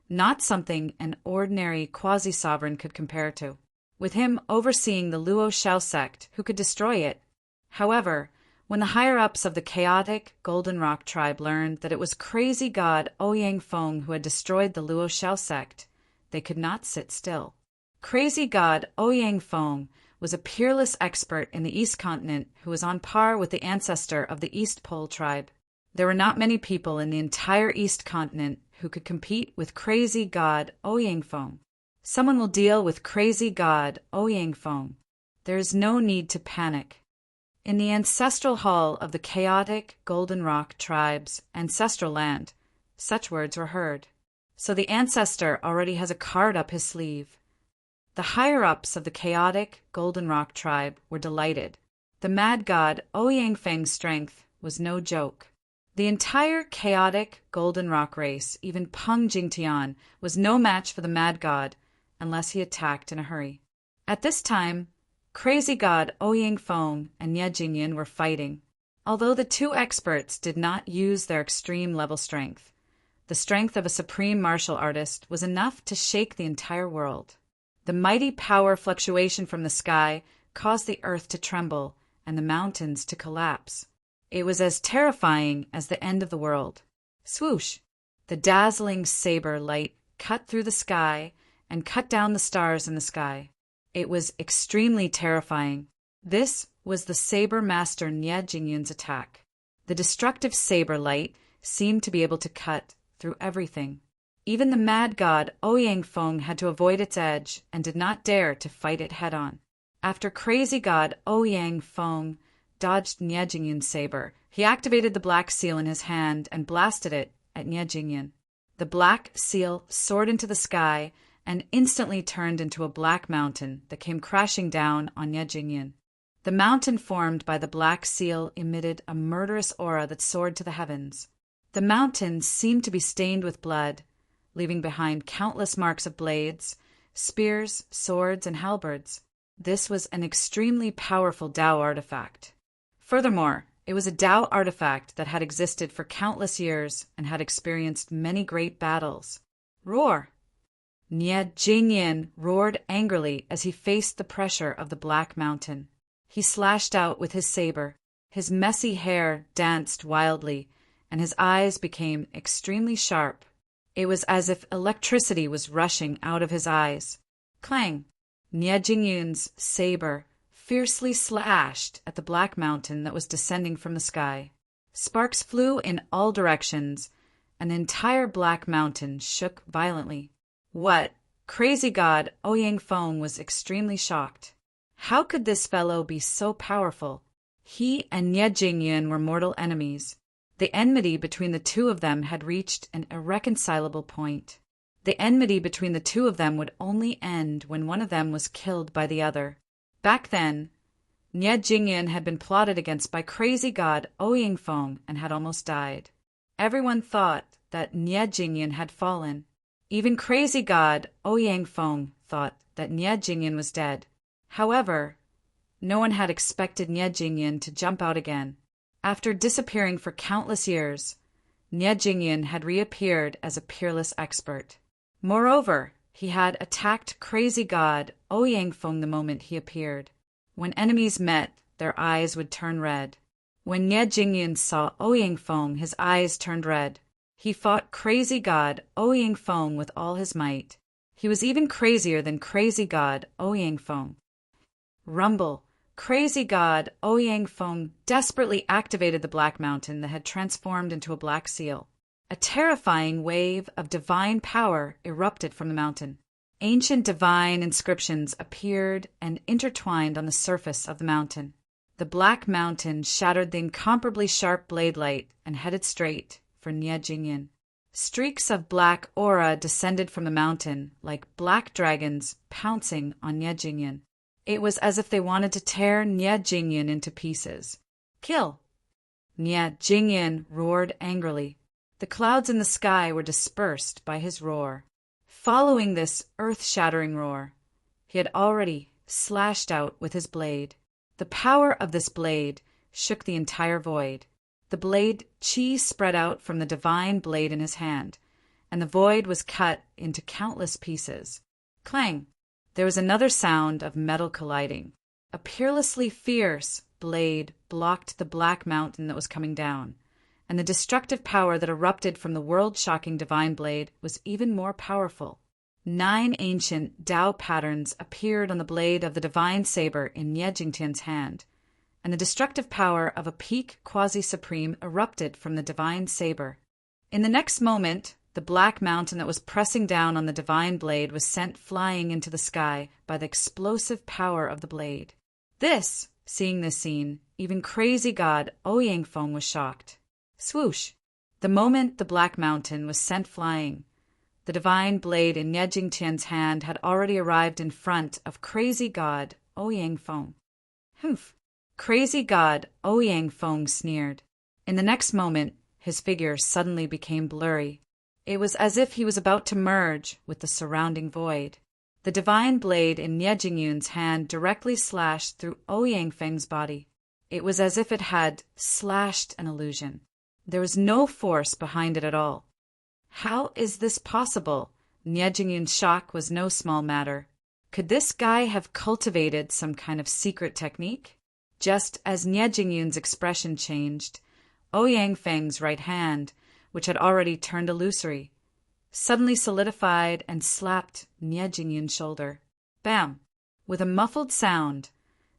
not something an ordinary quasi-sovereign could compare to, with him overseeing the Luo Shao sect who could destroy it. However, when the higher-ups of the chaotic Golden Rock tribe learned that it was crazy god Ouyingfeng who had destroyed the Luo Shao sect, they could not sit still. Crazy god Ouyingfeng was a peerless expert in the East Continent who was on par with the ancestor of the East Pole tribe. There were not many people in the entire East Continent who could compete with crazy god Ouyingfeng. Someone will deal with crazy god Ouyingfeng. There is no need to panic. In the ancestral hall of the chaotic Golden Rock tribe's ancestral land, such words were heard. So the ancestor already has a card up his sleeve. The higher-ups of the chaotic Golden Rock tribe were delighted. The mad god Ouyingfeng's strength was no joke. The entire chaotic Golden Rock race, even Peng Jingtian, was no match for the mad god unless he attacked in a hurry. At this time, crazy god Ouyingfeng and Ye Jingyan were fighting. Although the two experts did not use their extreme level strength, the strength of a supreme martial artist was enough to shake the entire world. The mighty power fluctuation from the sky caused the earth to tremble and the mountains to collapse. It was as terrifying as the end of the world. Swoosh! The dazzling saber light cut through the sky and cut down the stars in the sky. It was extremely terrifying. This was the saber master Nye Jingyan's attack. The destructive saber light seemed to be able to cut through everything. Even the mad god Ouyingfeng had to avoid its edge and did not dare to fight it head-on. After crazy god Ouyingfeng dodged Nye Jingyan's saber, he activated the black seal in his hand and blasted it at Nye Jingyan. The black seal soared into the sky and instantly turned into a black mountain that came crashing down on Nye Jingyan. The mountain formed by the black seal emitted a murderous aura that soared to the heavens. The mountain seemed to be stained with blood, leaving behind countless marks of blades, spears, swords, and halberds. This was an extremely powerful Tao artifact. Furthermore, it was a Tao artifact that had existed for countless years and had experienced many great battles. Roar! Nie Jingyan roared angrily as he faced the pressure of the Black Mountain. He slashed out with his saber. His messy hair danced wildly, and his eyes became extremely sharp. It was as if electricity was rushing out of his eyes. Clang! Nie Jingyun's saber fiercely slashed at the Black Mountain that was descending from the sky. Sparks flew in all directions. An entire Black Mountain shook violently. What? Crazy God Ouyang Feng was extremely shocked. How could this fellow be so powerful? He and Nie Jingyun were mortal enemies. The enmity between the two of them had reached an irreconcilable point. The enmity between the two of them would only end when one of them was killed by the other. Back then, Nie Jingyun had been plotted against by crazy God Ouyang Feng and had almost died. Everyone thought that Nie Jingyun had fallen. Even crazy God Ouyang Feng thought that Nie Jingyun was dead. However, no one had expected Nie Jingyun to jump out again. After disappearing for countless years, Nie Jingyun had reappeared as a peerless expert. Moreover, he had attacked crazy God Ouyang Feng the moment he appeared. When enemies met, their eyes would turn red. When Nie Jingyun saw Ouyang Feng, his eyes turned red. He fought crazy God Ouyang Feng with all his might. He was even crazier than crazy God Ouyang Feng. Rumble! Crazy God Ouyang Feng desperately activated the Black Mountain that had transformed into a black seal. A terrifying wave of divine power erupted from the mountain. Ancient divine inscriptions appeared and intertwined on the surface of the mountain. The Black Mountain shattered the incomparably sharp blade light and headed straight for Nie Jingyun. Streaks of black aura descended from the mountain like black dragons pouncing on Nie Jingyun. It was as if they wanted to tear Nie Jingyun into pieces. Kill! Nie Jingyun roared angrily. The clouds in the sky were dispersed by his roar. Following this earth-shattering roar, he had already slashed out with his blade. The power of this blade shook the entire void. The blade chi spread out from the divine blade in his hand, and the void was cut into countless pieces. Clang! There was another sound of metal colliding. A peerlessly fierce blade blocked the Black Mountain that was coming down, and the destructive power that erupted from the world-shocking divine blade was even more powerful. 9 ancient Tao patterns appeared on the blade of the divine saber in Nie Jingtian's hand, and the destructive power of a peak quasi-supreme erupted from the divine saber. In the next moment, the Black Mountain that was pressing down on the divine blade was sent flying into the sky by the explosive power of the blade. Seeing this scene, even crazy God Ouyang Feng was shocked. Swoosh! The moment the Black Mountain was sent flying, the divine blade in Nie Jingtian's hand had already arrived in front of crazy God Ouyang Feng. Humph! Crazy God Ouyang Feng sneered. In the next moment, his figure suddenly became blurry. It was as if he was about to merge with the surrounding void. The divine blade in Nie Jingyun's hand directly slashed through Ouyang Feng's body. It was as if it had slashed an illusion. There was no force behind it at all. How is this possible? Nie Jingyun's shock was no small matter. Could this guy have cultivated some kind of secret technique? Just as Nie Jingyun's expression changed, Ouyang Feng's right hand, which had already turned illusory, suddenly solidified and slapped Nie Jingyun's shoulder. Bam! With a muffled sound,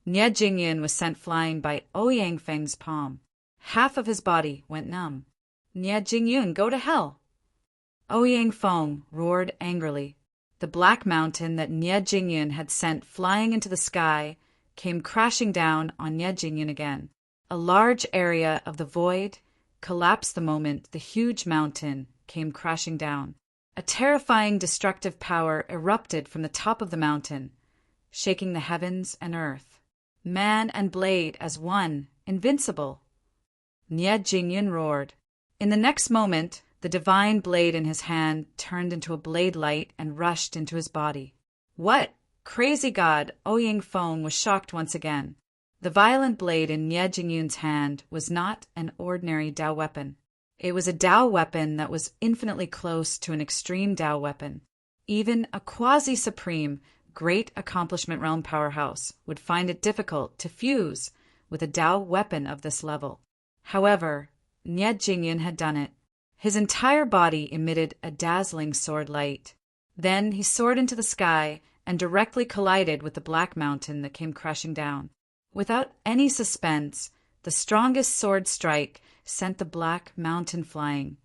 Nie Jingyun was sent flying by Ouyang Feng's palm. Half of his body went numb. Nie Jingyun, go to hell! Ouyang Feng roared angrily. The Black Mountain that Nie Jingyun had sent flying into the sky came crashing down on Nie Jingyun again. A large area of the void collapsed the moment the huge mountain came crashing down. A terrifying destructive power erupted from the top of the mountain, shaking the heavens and earth. Man and blade as one, invincible. Nie Jingyun roared. In the next moment, the divine blade in his hand turned into a blade light and rushed into his body. What? Crazy god Ouyang Feng was shocked once again. The violent blade in Nie Jingyun's hand was not an ordinary Dao weapon. It was a Dao weapon that was infinitely close to an extreme Dao weapon. Even a quasi-supreme, great accomplishment realm powerhouse would find it difficult to fuse with a Dao weapon of this level. However, Nie Jingyun had done it. His entire body emitted a dazzling sword light. Then he soared into the sky and directly collided with the black mountain that came crashing down. Without any suspense, the strongest sword strike sent the black mountain flying,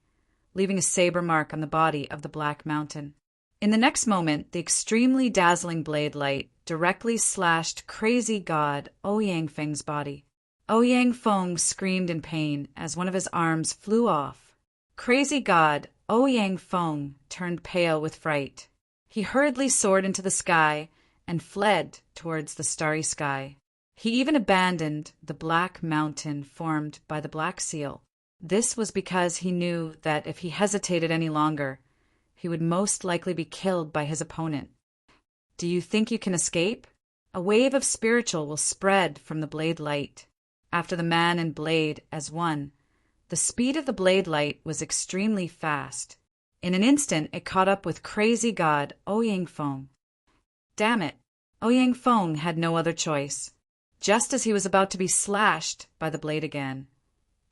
leaving a saber mark on the body of the black mountain. In the next moment, the extremely dazzling blade light directly slashed crazy god Ouyang Feng's body. Ouyang Feng screamed in pain as one of his arms flew off. Crazy god Ouyang Feng turned pale with fright. He hurriedly soared into the sky and fled towards the starry sky. He even abandoned the black mountain formed by the black seal. This was because he knew that if he hesitated any longer, he would most likely be killed by his opponent. Do you think you can escape? A wave of spiritual will spread from the blade light. After the man and blade as one, the speed of the blade light was extremely fast. In an instant, it caught up with crazy god Ouyang Feng. Damn it! Ouyang Feng had no other choice. Just as he was about to be slashed by the blade again,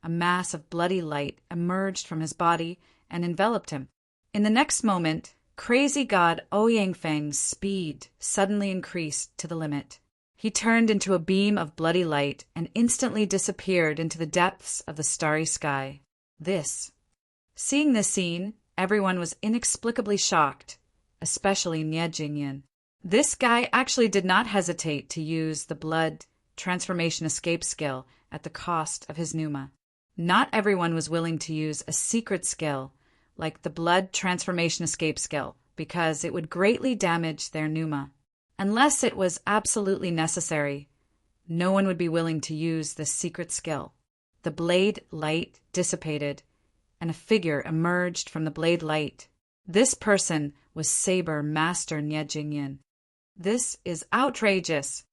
a mass of bloody light emerged from his body and enveloped him. In the next moment, crazy god Ouyang Feng's speed suddenly increased to the limit. He turned into a beam of bloody light and instantly disappeared into the depths of the starry sky. Seeing this scene, everyone was inexplicably shocked, especially Nie Jingyun. This guy actually did not hesitate to use the blood transformation escape skill at the cost of his pneuma. Not everyone was willing to use a secret skill like the blood transformation escape skill because it would greatly damage their pneuma. Unless it was absolutely necessary, no one would be willing to use this secret skill. The blade light dissipated, and a figure emerged from the blade light. This person was Saber Master Nie Jingyun. This is outrageous.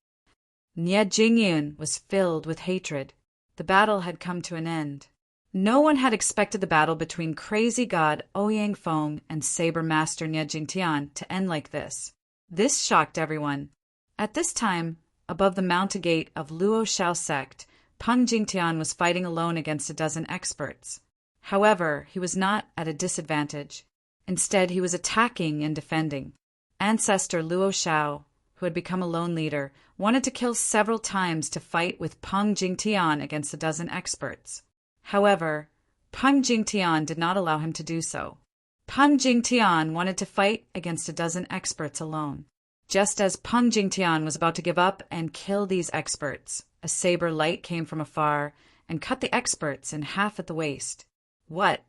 Nie Jingyun was filled with hatred. The battle had come to an end. No one had expected the battle between crazy god Ouyang Feng and Saber Master Nie Jingtian to end like this. This shocked everyone. At this time, above the mountain gate of Luo Shao sect, Peng Jingtian was fighting alone against a dozen experts. However, he was not at a disadvantage. Instead, he was attacking and defending. Ancestor Luo Shao, who had become a lone leader, wanted to kill several times to fight with Peng Jingtian against a dozen experts. However, Peng Jingtian did not allow him to do so. Peng Jingtian wanted to fight against a dozen experts alone. Just as Peng Jingtian was about to give up and kill these experts, a saber light came from afar and cut the experts in half at the waist. What?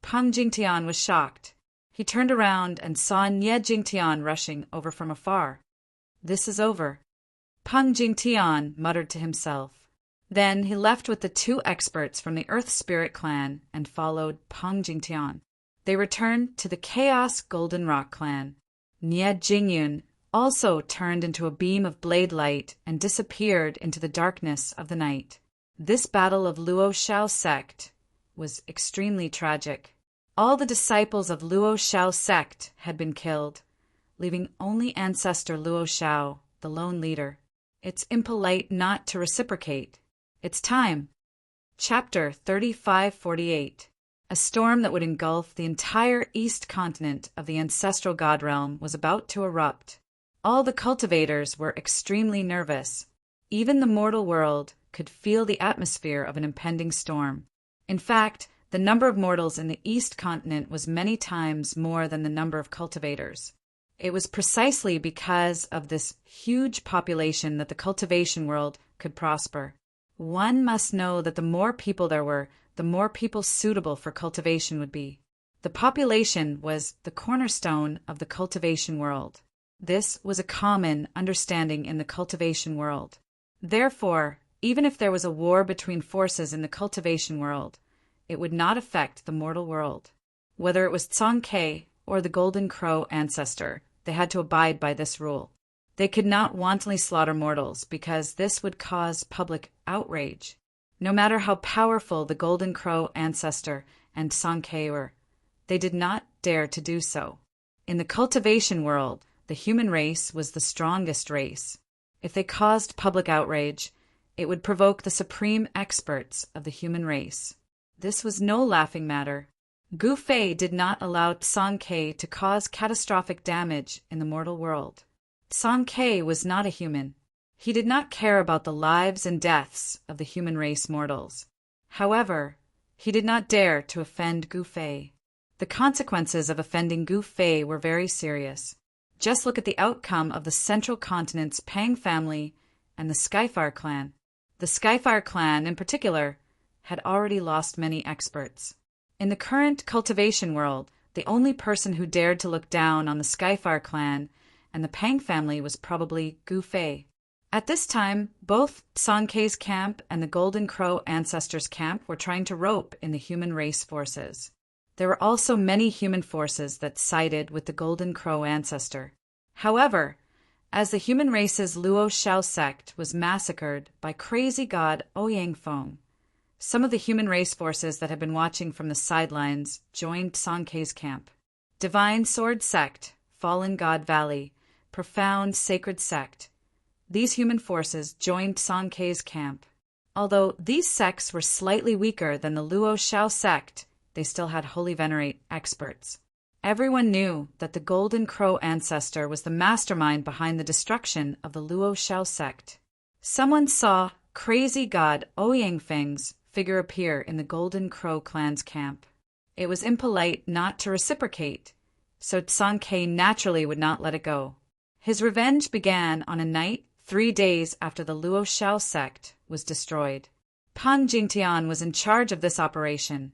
Peng Jingtian was shocked. He turned around and saw Nie Jingtian rushing over from afar. This is over. Peng Jingtian muttered to himself. Then he left with the two experts from the Earth Spirit clan and followed Peng Jingtian. They returned to the Chaos Golden Rock clan. Nie Jingyun also turned into a beam of blade light and disappeared into the darkness of the night. This battle of Luo Shao sect was extremely tragic. All the disciples of Luo Shao sect had been killed, leaving only Ancestor Luo Shao, the lone leader. It's impolite not to reciprocate. It's time. Chapter 3548. A storm that would engulf the entire east continent of the ancestral god realm was about to erupt. All the cultivators were extremely nervous. Even the mortal world could feel the atmosphere of an impending storm. In fact, the number of mortals in the east continent was many times more than the number of cultivators. It was precisely because of this huge population that the cultivation world could prosper. One must know that the more people there were, the more people suitable for cultivation would be. The population was the cornerstone of the cultivation world. This was a common understanding in the cultivation world. Therefore, even if there was a war between forces in the cultivation world, it would not affect the mortal world. Whether it was Tsong Ke or the Golden Crow ancestor, they had to abide by this rule. They could not wantonly slaughter mortals because this would cause public outrage. No matter how powerful the Golden Crow ancestor and Sankei were, they did not dare to do so. In the cultivation world, the human race was the strongest race. If they caused public outrage, it would provoke the supreme experts of the human race. This was no laughing matter. Gu Fei did not allow Sankei to cause catastrophic damage in the mortal world. Sankei was not a human. He did not care about the lives and deaths of the human race mortals. However, he did not dare to offend Gu Fei. The consequences of offending Gu Fei were very serious. Just look at the outcome of the Central Continent's Pang family and the Skyfire clan. The Skyfire clan, in particular, had already lost many experts. In the current cultivation world, the only person who dared to look down on the Skyfire clan and the Pang family was probably Gu Fei. At this time, both Sankei's camp and the Golden Crow ancestors' camp were trying to rope in the human race forces. There were also many human forces that sided with the Golden Crow ancestor. However, as the human race's Luo Shao sect was massacred by crazy god Ouyang Feng, some of the human race forces that had been watching from the sidelines joined Sankei's camp. Divine Sword Sect, Fallen God Valley, Profound Sacred Sect. These human forces joined Sankei's camp. Although these sects were slightly weaker than the Luo Shao sect, they still had Holy Venerate experts. Everyone knew that the Golden Crow ancestor was the mastermind behind the destruction of the Luo Shao sect. Someone saw crazy god Ouyang Feng's figure appear in the Golden Crow clan's camp. It was impolite not to reciprocate, so Sankei naturally would not let it go. His revenge began on a night 3 days after the Luo Shao sect was destroyed. Pan Jingtian was in charge of this operation,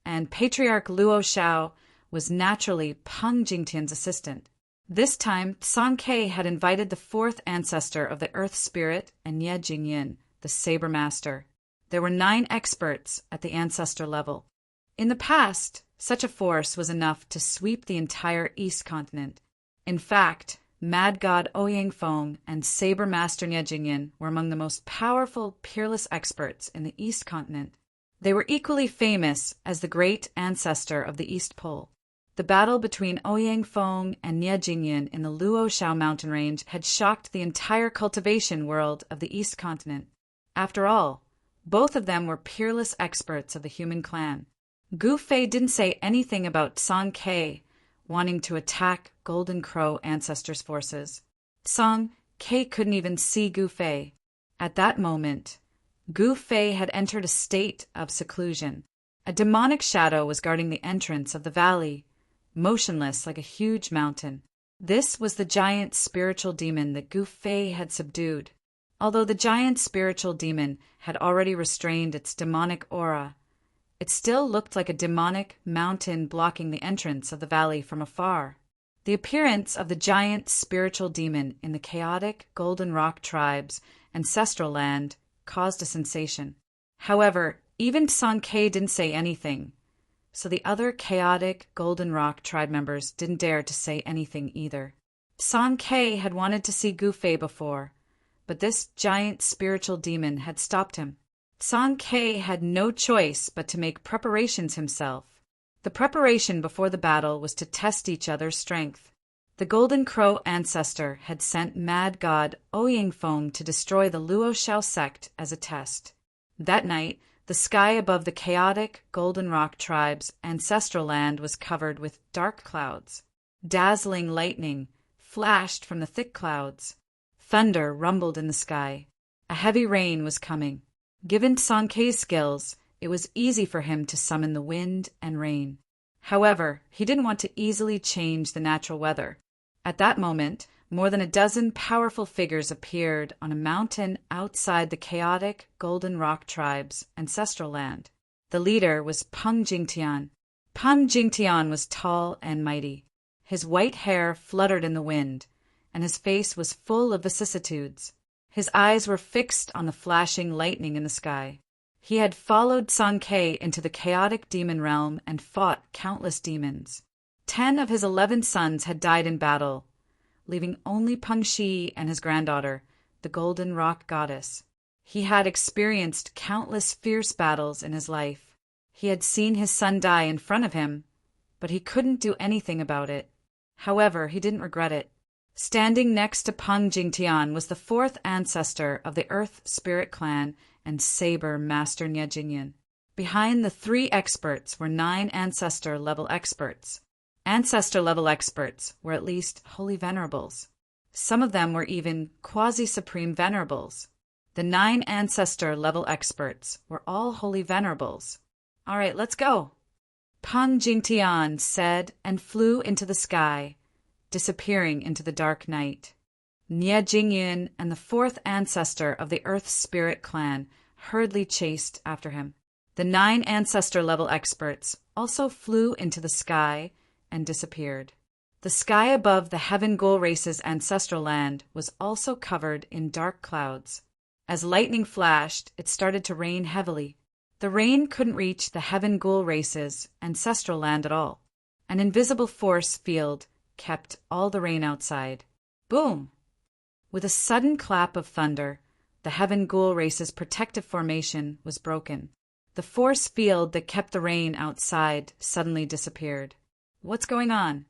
and Patriarch Luo Shao was naturally Pan Jingtian's assistant. This time, Sankei had invited the fourth ancestor of the Earth Spirit and Ye Jingyin, the Saber Master. There were 9 experts at the ancestor level. In the past, such a force was enough to sweep the entire East continent. In fact, Mad God Ouyang Feng and Saber Master Ye Jingyin were among the most powerful, peerless experts in the East continent. They were equally famous as the great ancestor of the East Pole. The battle between Ouyang Feng and Ye Jingyin in the Luo Shao mountain range had shocked the entire cultivation world of the East continent. After all, both of them were peerless experts of the human clan. Gu Fei didn't say anything about Sankei wanting to attack Golden Crow ancestors' forces. Sankei couldn't even see Gu Fei. At that moment, Gu Fei had entered a state of seclusion. A demonic shadow was guarding the entrance of the valley, motionless like a huge mountain. This was the giant spiritual demon that Gu Fei had subdued. Although the giant spiritual demon had already restrained its demonic aura, it still looked like a demonic mountain blocking the entrance of the valley from afar. The appearance of the giant spiritual demon in the chaotic Golden Rock tribe's ancestral land caused a sensation. However, even Sankei didn't say anything, so the other chaotic Golden Rock tribe members didn't dare to say anything either. Sankei had wanted to see Gu Fei before, but this giant spiritual demon had stopped him. Sankei had no choice but to make preparations himself. The preparation before the battle was to test each other's strength. The Golden Crow ancestor had sent Mad God Ouyang Feng to destroy the Luo Shao sect as a test. That night, the sky above the chaotic Golden Rock tribe's ancestral land was covered with dark clouds. Dazzling lightning flashed from the thick clouds. Thunder rumbled in the sky. A heavy rain was coming. Given Sankei's skills, it was easy for him to summon the wind and rain. However, he didn't want to easily change the natural weather. At that moment, more than a dozen powerful figures appeared on a mountain outside the chaotic Golden Rock tribe's ancestral land. The leader was Pan Jingtian. Pan Jingtian was tall and mighty. His white hair fluttered in the wind, and his face was full of vicissitudes. His eyes were fixed on the flashing lightning in the sky. He had followed Sankei into the chaotic demon realm and fought countless demons. 10 of his 11 sons had died in battle, leaving only Peng Shi and his granddaughter, the Golden Rock Goddess. He had experienced countless fierce battles in his life. He had seen his son die in front of him, but he couldn't do anything about it. However, he didn't regret it. Standing next to Peng Jingtian was the fourth ancestor of the Earth Spirit Clan and Saber Master Nie Jingyan. Behind the three experts were 9 ancestor-level experts. Ancestor-level experts were at least holy venerables. Some of them were even quasi-supreme venerables. The 9 ancestor-level experts were all holy venerables. All right, let's go. Peng Jingtian said and flew into the sky, disappearing into the dark night. Nie Jingyan and the fourth ancestor of the Earth Spirit Clan hurriedly chased after him. The 9 ancestor-level experts also flew into the sky and disappeared. The sky above the Heaven Ghoul Race's ancestral land was also covered in dark clouds. As lightning flashed, it started to rain heavily. The rain couldn't reach the Heaven Ghoul Race's ancestral land at all. An invisible force field kept all the rain outside. Boom! With a sudden clap of thunder, the Heaven Ghoul Race's protective formation was broken. The force field that kept the rain outside suddenly disappeared. What's going on?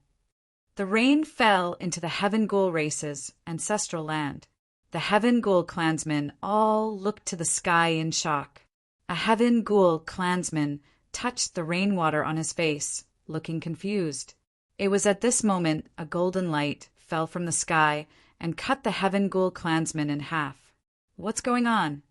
The rain fell into the Heaven Ghoul Race's ancestral land. The Heaven Ghoul clansmen all looked to the sky in shock. A Heaven Ghoul clansman touched the rainwater on his face, looking confused. It was at this moment a golden light fell from the sky and cut the Heaven Ghoul clansman in half. What's going on?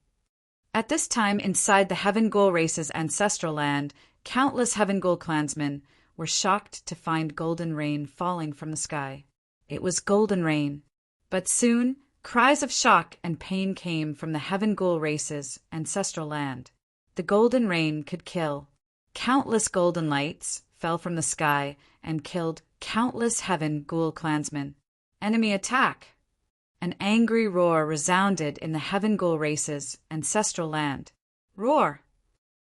At this time, inside the Heaven Ghoul Race's ancestral land, countless Heaven Ghoul clansmen were shocked to find golden rain falling from the sky. It was golden rain. But soon, cries of shock and pain came from the Heaven Ghoul Race's ancestral land. The golden rain could kill. Countless golden lights fell from the sky and killed countless Heaven Ghoul clansmen. Enemy attack! An angry roar resounded in the Heaven Ghoul Race's ancestral land. Roar!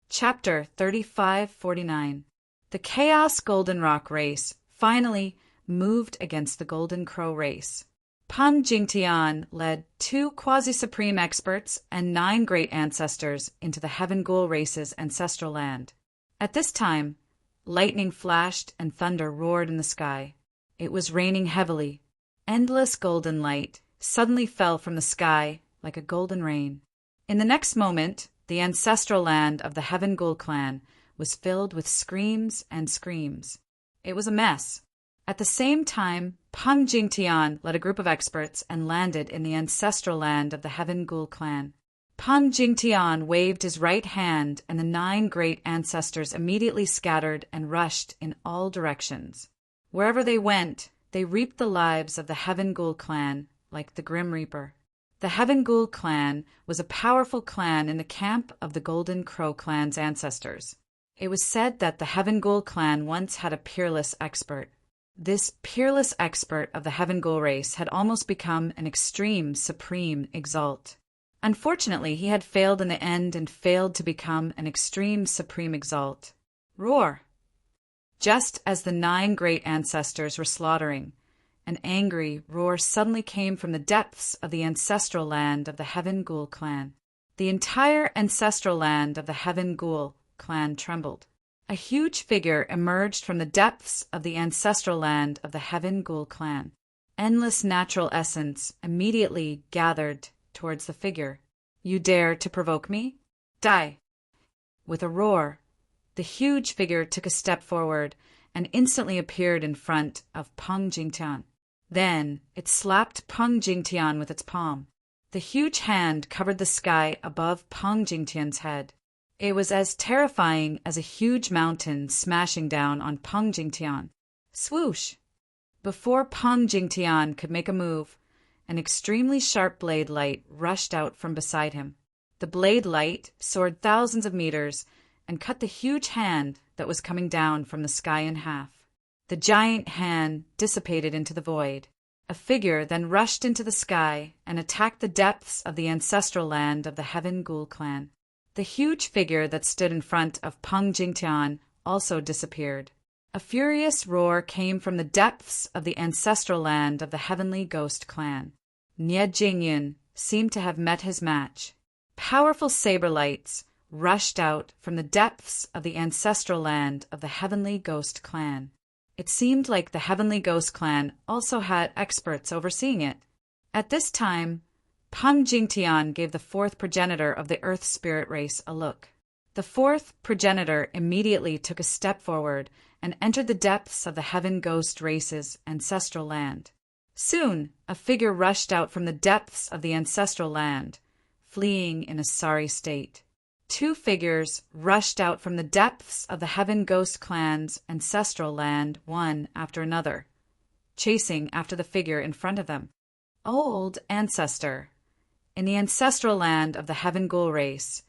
Chapter 3549. The Chaos Golden Rock Race finally moved against the Golden Crow Race. Peng Jingtian led 2 quasi-supreme experts and 9 great ancestors into the Heaven Ghoul Race's ancestral land. At this time, lightning flashed and thunder roared in the sky. It was raining heavily. Endless golden light suddenly fell from the sky like a golden rain. In the next moment, the ancestral land of the Heaven Ghoul clan was filled with screams and screams. It was a mess. At the same time, Peng Jingtian led a group of experts and landed in the ancestral land of the Heaven Ghoul clan. Peng Jingtian waved his right hand, and the 9 great ancestors immediately scattered and rushed in all directions. Wherever they went, they reaped the lives of the Heaven Ghoul clan like the Grim Reaper. The Heaven Ghoul clan was a powerful clan in the camp of the Golden Crow clan's ancestors. It was said that the Heaven Ghoul clan once had a peerless expert. This peerless expert of the Heaven Ghoul race had almost become an extreme supreme exalt. Unfortunately, he had failed in the end and failed to become an extreme supreme exalt. Roar! Just as the 9 great ancestors were slaughtering, an angry roar suddenly came from the depths of the ancestral land of the Heaven Ghoul clan. The entire ancestral land of the Heaven Ghoul clan trembled. A huge figure emerged from the depths of the ancestral land of the Heaven Ghoul clan. Endless natural essence immediately gathered towards the figure. You dare to provoke me? Die! With a roar, the huge figure took a step forward and instantly appeared in front of Peng Jingtian. Then it slapped Peng Jingtian with its palm. The huge hand covered the sky above Peng Jingtian's head. It was as terrifying as a huge mountain smashing down on Peng Jingtian. Swoosh! Before Peng Jingtian could make a move, an extremely sharp blade light rushed out from beside him. The blade light soared thousands of meters and cut the huge hand that was coming down from the sky in half. The giant hand dissipated into the void. A figure then rushed into the sky and attacked the depths of the ancestral land of the Heaven Ghoul clan. The huge figure that stood in front of Peng Jingtian also disappeared. A furious roar came from the depths of the ancestral land of the Heavenly Ghost clan. Nie Jingyun seemed to have met his match. Powerful saber lights rushed out from the depths of the ancestral land of the Heavenly Ghost clan. It seemed like the Heavenly Ghost clan also had experts overseeing it. At this time, Peng Jingtian gave the fourth progenitor of the Earth Spirit race a look. The fourth progenitor immediately took a step forward and entered the depths of the Heaven Ghost race's ancestral land. Soon, a figure rushed out from the depths of the ancestral land, fleeing in a sorry state. Two figures rushed out from the depths of the Heaven Ghost clan's ancestral land, one after another, chasing after the figure in front of them. Old Ancestor. In the ancestral land of the Heaven Ghoul race,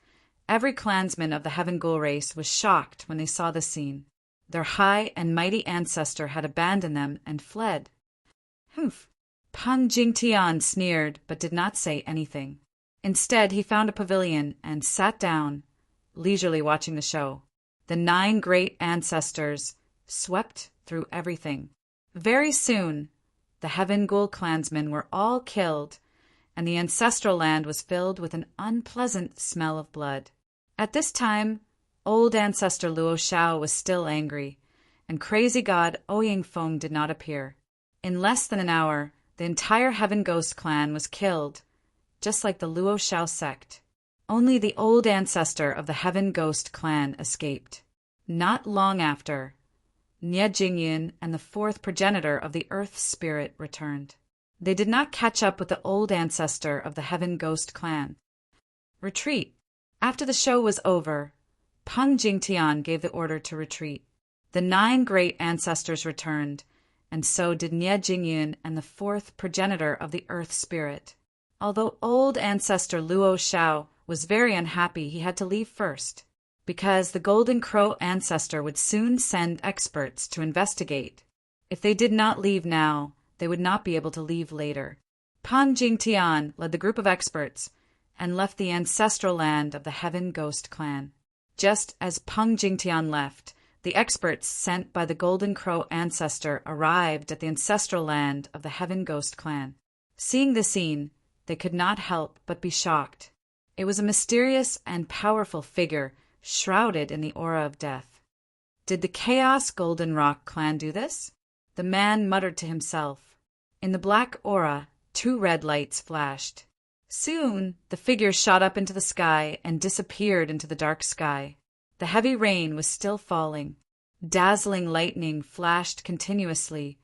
every clansman of the Heaven Ghoul race was shocked when they saw the scene. Their high and mighty ancestor had abandoned them and fled. Humph! Peng Jingtian sneered but did not say anything. Instead, he found a pavilion and sat down, leisurely watching the show. The 9 great ancestors swept through everything. Very soon, the Heaven Ghoul clansmen were all killed, and the ancestral land was filled with an unpleasant smell of blood. At this time, old ancestor Luo Shao was still angry, and crazy god Ouyang Feng did not appear. In less than an hour, the entire Heaven Ghost clan was killed, just like the Luo Shao sect. Only the old ancestor of the Heaven Ghost clan escaped. Not long after, Nie Jingyun and the fourth progenitor of the Earth Spirit returned. They did not catch up with the old ancestor of the Heaven Ghost clan. Retreat. After the show was over, Peng Jingtian gave the order to retreat. The 9 great ancestors returned, and so did Nie Jingyun and the fourth progenitor of the Earth Spirit. Although old ancestor Luo Shao was very unhappy he had to leave first, because the Golden Crow ancestor would soon send experts to investigate. If they did not leave now, they would not be able to leave later. Peng Jingtian led the group of experts and left the ancestral land of the Heaven Ghost clan. Just as Peng Jingtian left, the experts sent by the Golden Crow ancestor arrived at the ancestral land of the Heaven Ghost clan. Seeing the scene, they could not help but be shocked. It was a mysterious and powerful figure shrouded in the aura of death. Did the Chaos Golden Rock clan do this? The man muttered to himself. In the black aura, 2 red lights flashed. Soon, the figure shot up into the sky and disappeared into the dark sky. The heavy rain was still falling. Dazzling lightning flashed continuously,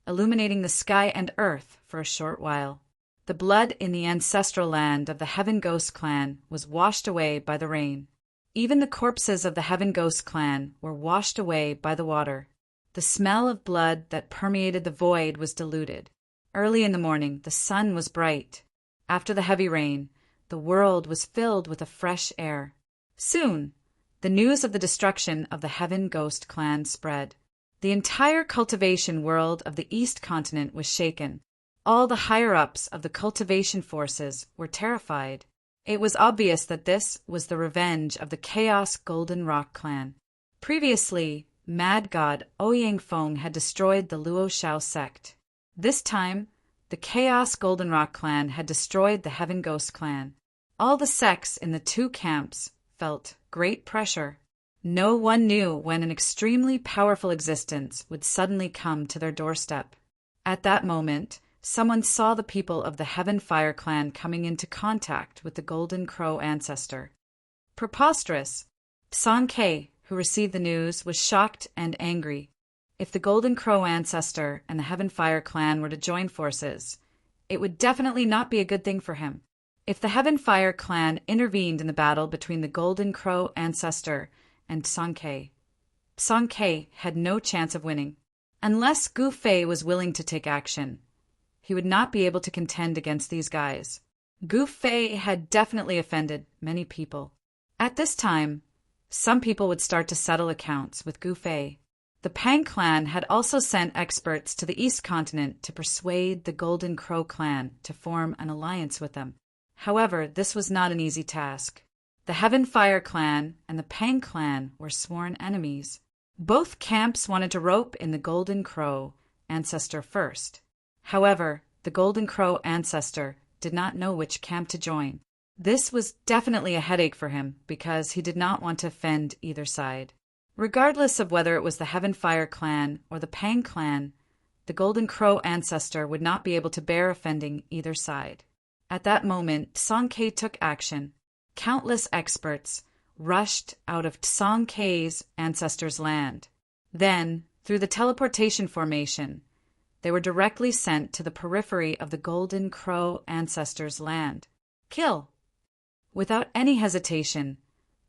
illuminating the sky and earth for a short while. The blood in the ancestral land of the Heaven Ghost clan was washed away by the rain. Even the corpses of the Heaven Ghost clan were washed away by the water. The smell of blood that permeated the void was diluted. Early in the morning, the sun was bright. After the heavy rain, the world was filled with a fresh air. Soon, the news of the destruction of the Heaven Ghost clan spread. The entire cultivation world of the East continent was shaken. All the higher-ups of the cultivation forces were terrified. It was obvious that this was the revenge of the Chaos Golden Rock clan. Previously, Mad God Ouyang Feng had destroyed the Luo Shao sect. This time, the Chaos Golden Rock clan had destroyed the Heaven Ghost clan. All the sects in the 2 camps felt great pressure. No one knew when an extremely powerful existence would suddenly come to their doorstep. At that moment, someone saw the people of the Heaven Fire clan coming into contact with the Golden Crow ancestor. Preposterous! Song Ke, who received the news, was shocked and angry. If the Golden Crow ancestor and the Heaven Fire clan were to join forces, it would definitely not be a good thing for him. If the Heaven Fire clan intervened in the battle between the Golden Crow ancestor and Song Ke had no chance of winning. Unless Gu Fei was willing to take action, he would not be able to contend against these guys. Gu Fei had definitely offended many people. At this time, some people would start to settle accounts with Gu Fei. The Pang clan had also sent experts to the East continent to persuade the Golden Crow clan to form an alliance with them. However, this was not an easy task. The Heaven Fire clan and the Pang clan were sworn enemies. Both camps wanted to rope in the Golden Crow ancestor first. However, the Golden Crow ancestor did not know which camp to join. This was definitely a headache for him because he did not want to offend either side. Regardless of whether it was the Heavenfire clan or the Pang clan, the Golden Crow ancestor would not be able to bear offending either side. At that moment, Song-K took action. Countless experts rushed out of Song-K's ancestors' land. Then, through the teleportation formation, they were directly sent to the periphery of the Golden Crow ancestors' land. Kill! Without any hesitation,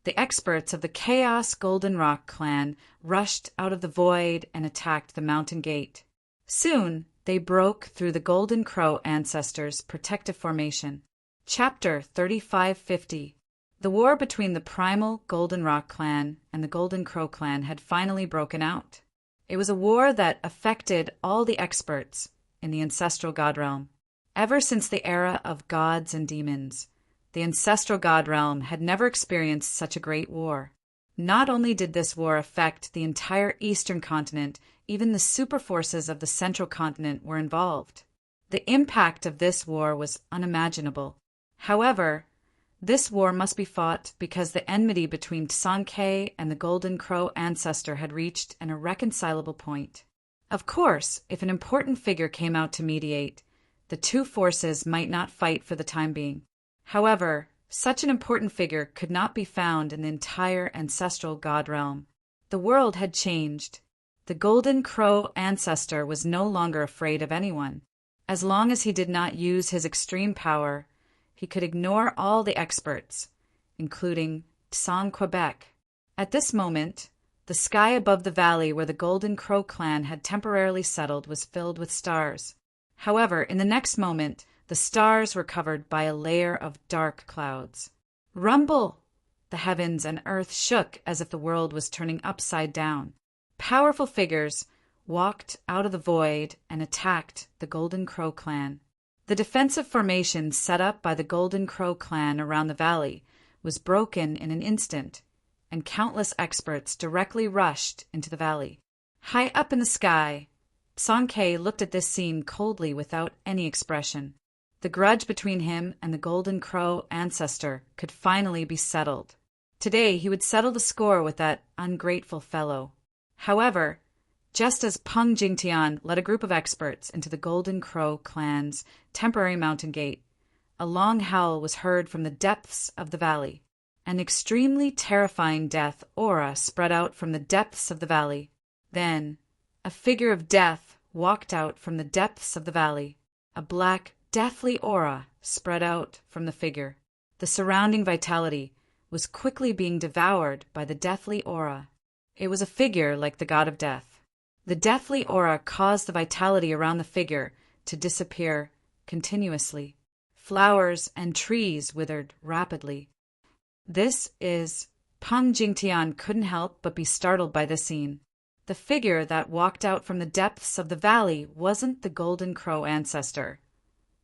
the experts of the Chaos Goldenrock clan rushed out of the void and attacked the mountain gate. Soon, they broke through the Golden Crow ancestors' protective formation. Chapter 3550. The war between the primal Goldenrock clan and the Golden Crow clan had finally broken out. It was a war that affected all the experts in the ancestral god realm. Ever since the era of gods and demons, the ancestral god realm had never experienced such a great war. Not only did this war affect the entire eastern continent, even the super forces of the central continent were involved. The impact of this war was unimaginable. However, this war must be fought because the enmity between Song-K and the Golden Crow ancestor had reached an irreconcilable point. Of course, if an important figure came out to mediate, the two forces might not fight for the time being. However, such an important figure could not be found in the entire ancestral god realm. The world had changed. The Golden Crow ancestor was no longer afraid of anyone. As long as he did not use his extreme power, he could ignore all the experts, including Tsang Quebec. At this moment, the sky above the valley where the Golden Crow clan had temporarily settled was filled with stars. However, in the next moment, the stars were covered by a layer of dark clouds. Rumble! The heavens and earth shook as if the world was turning upside down. Powerful figures walked out of the void and attacked the Golden Crow clan. The defensive formation set up by the Golden Crow clan around the valley was broken in an instant, and countless experts directly rushed into the valley. High up in the sky, Song-K looked at this scene coldly without any expression. The grudge between him and the Golden Crow ancestor could finally be settled. Today he would settle the score with that ungrateful fellow. However, just as Peng Jingtian led a group of experts into the Golden Crow clan's temporary mountain gate, a long howl was heard from the depths of the valley. An extremely terrifying death aura spread out from the depths of the valley. Then, a figure of death walked out from the depths of the valley. A black, deathly aura spread out from the figure. The surrounding vitality was quickly being devoured by the deathly aura. It was a figure like the god of death. The deathly aura caused the vitality around the figure to disappear continuously. Flowers and trees withered rapidly. Peng Jingtian couldn't help but be startled by this scene. The figure that walked out from the depths of the valley wasn't the Golden Crow ancestor,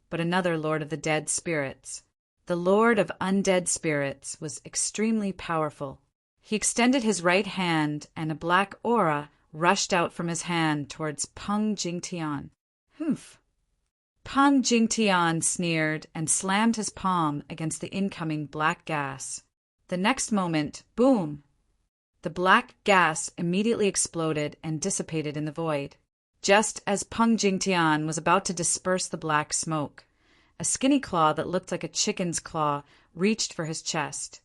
but another Lord of the Dead Spirits. The Lord of Undead Spirits was extremely powerful. He extended his right hand, and a black aura rushed out from his hand towards Peng Jingtian. Humph! Peng Jingtian sneered and slammed his palm against the incoming black gas. The next moment, boom! The black gas immediately exploded and dissipated in the void. Just as Peng Jingtian was about to disperse the black smoke, a skinny claw that looked like a chicken's claw reached for his chest,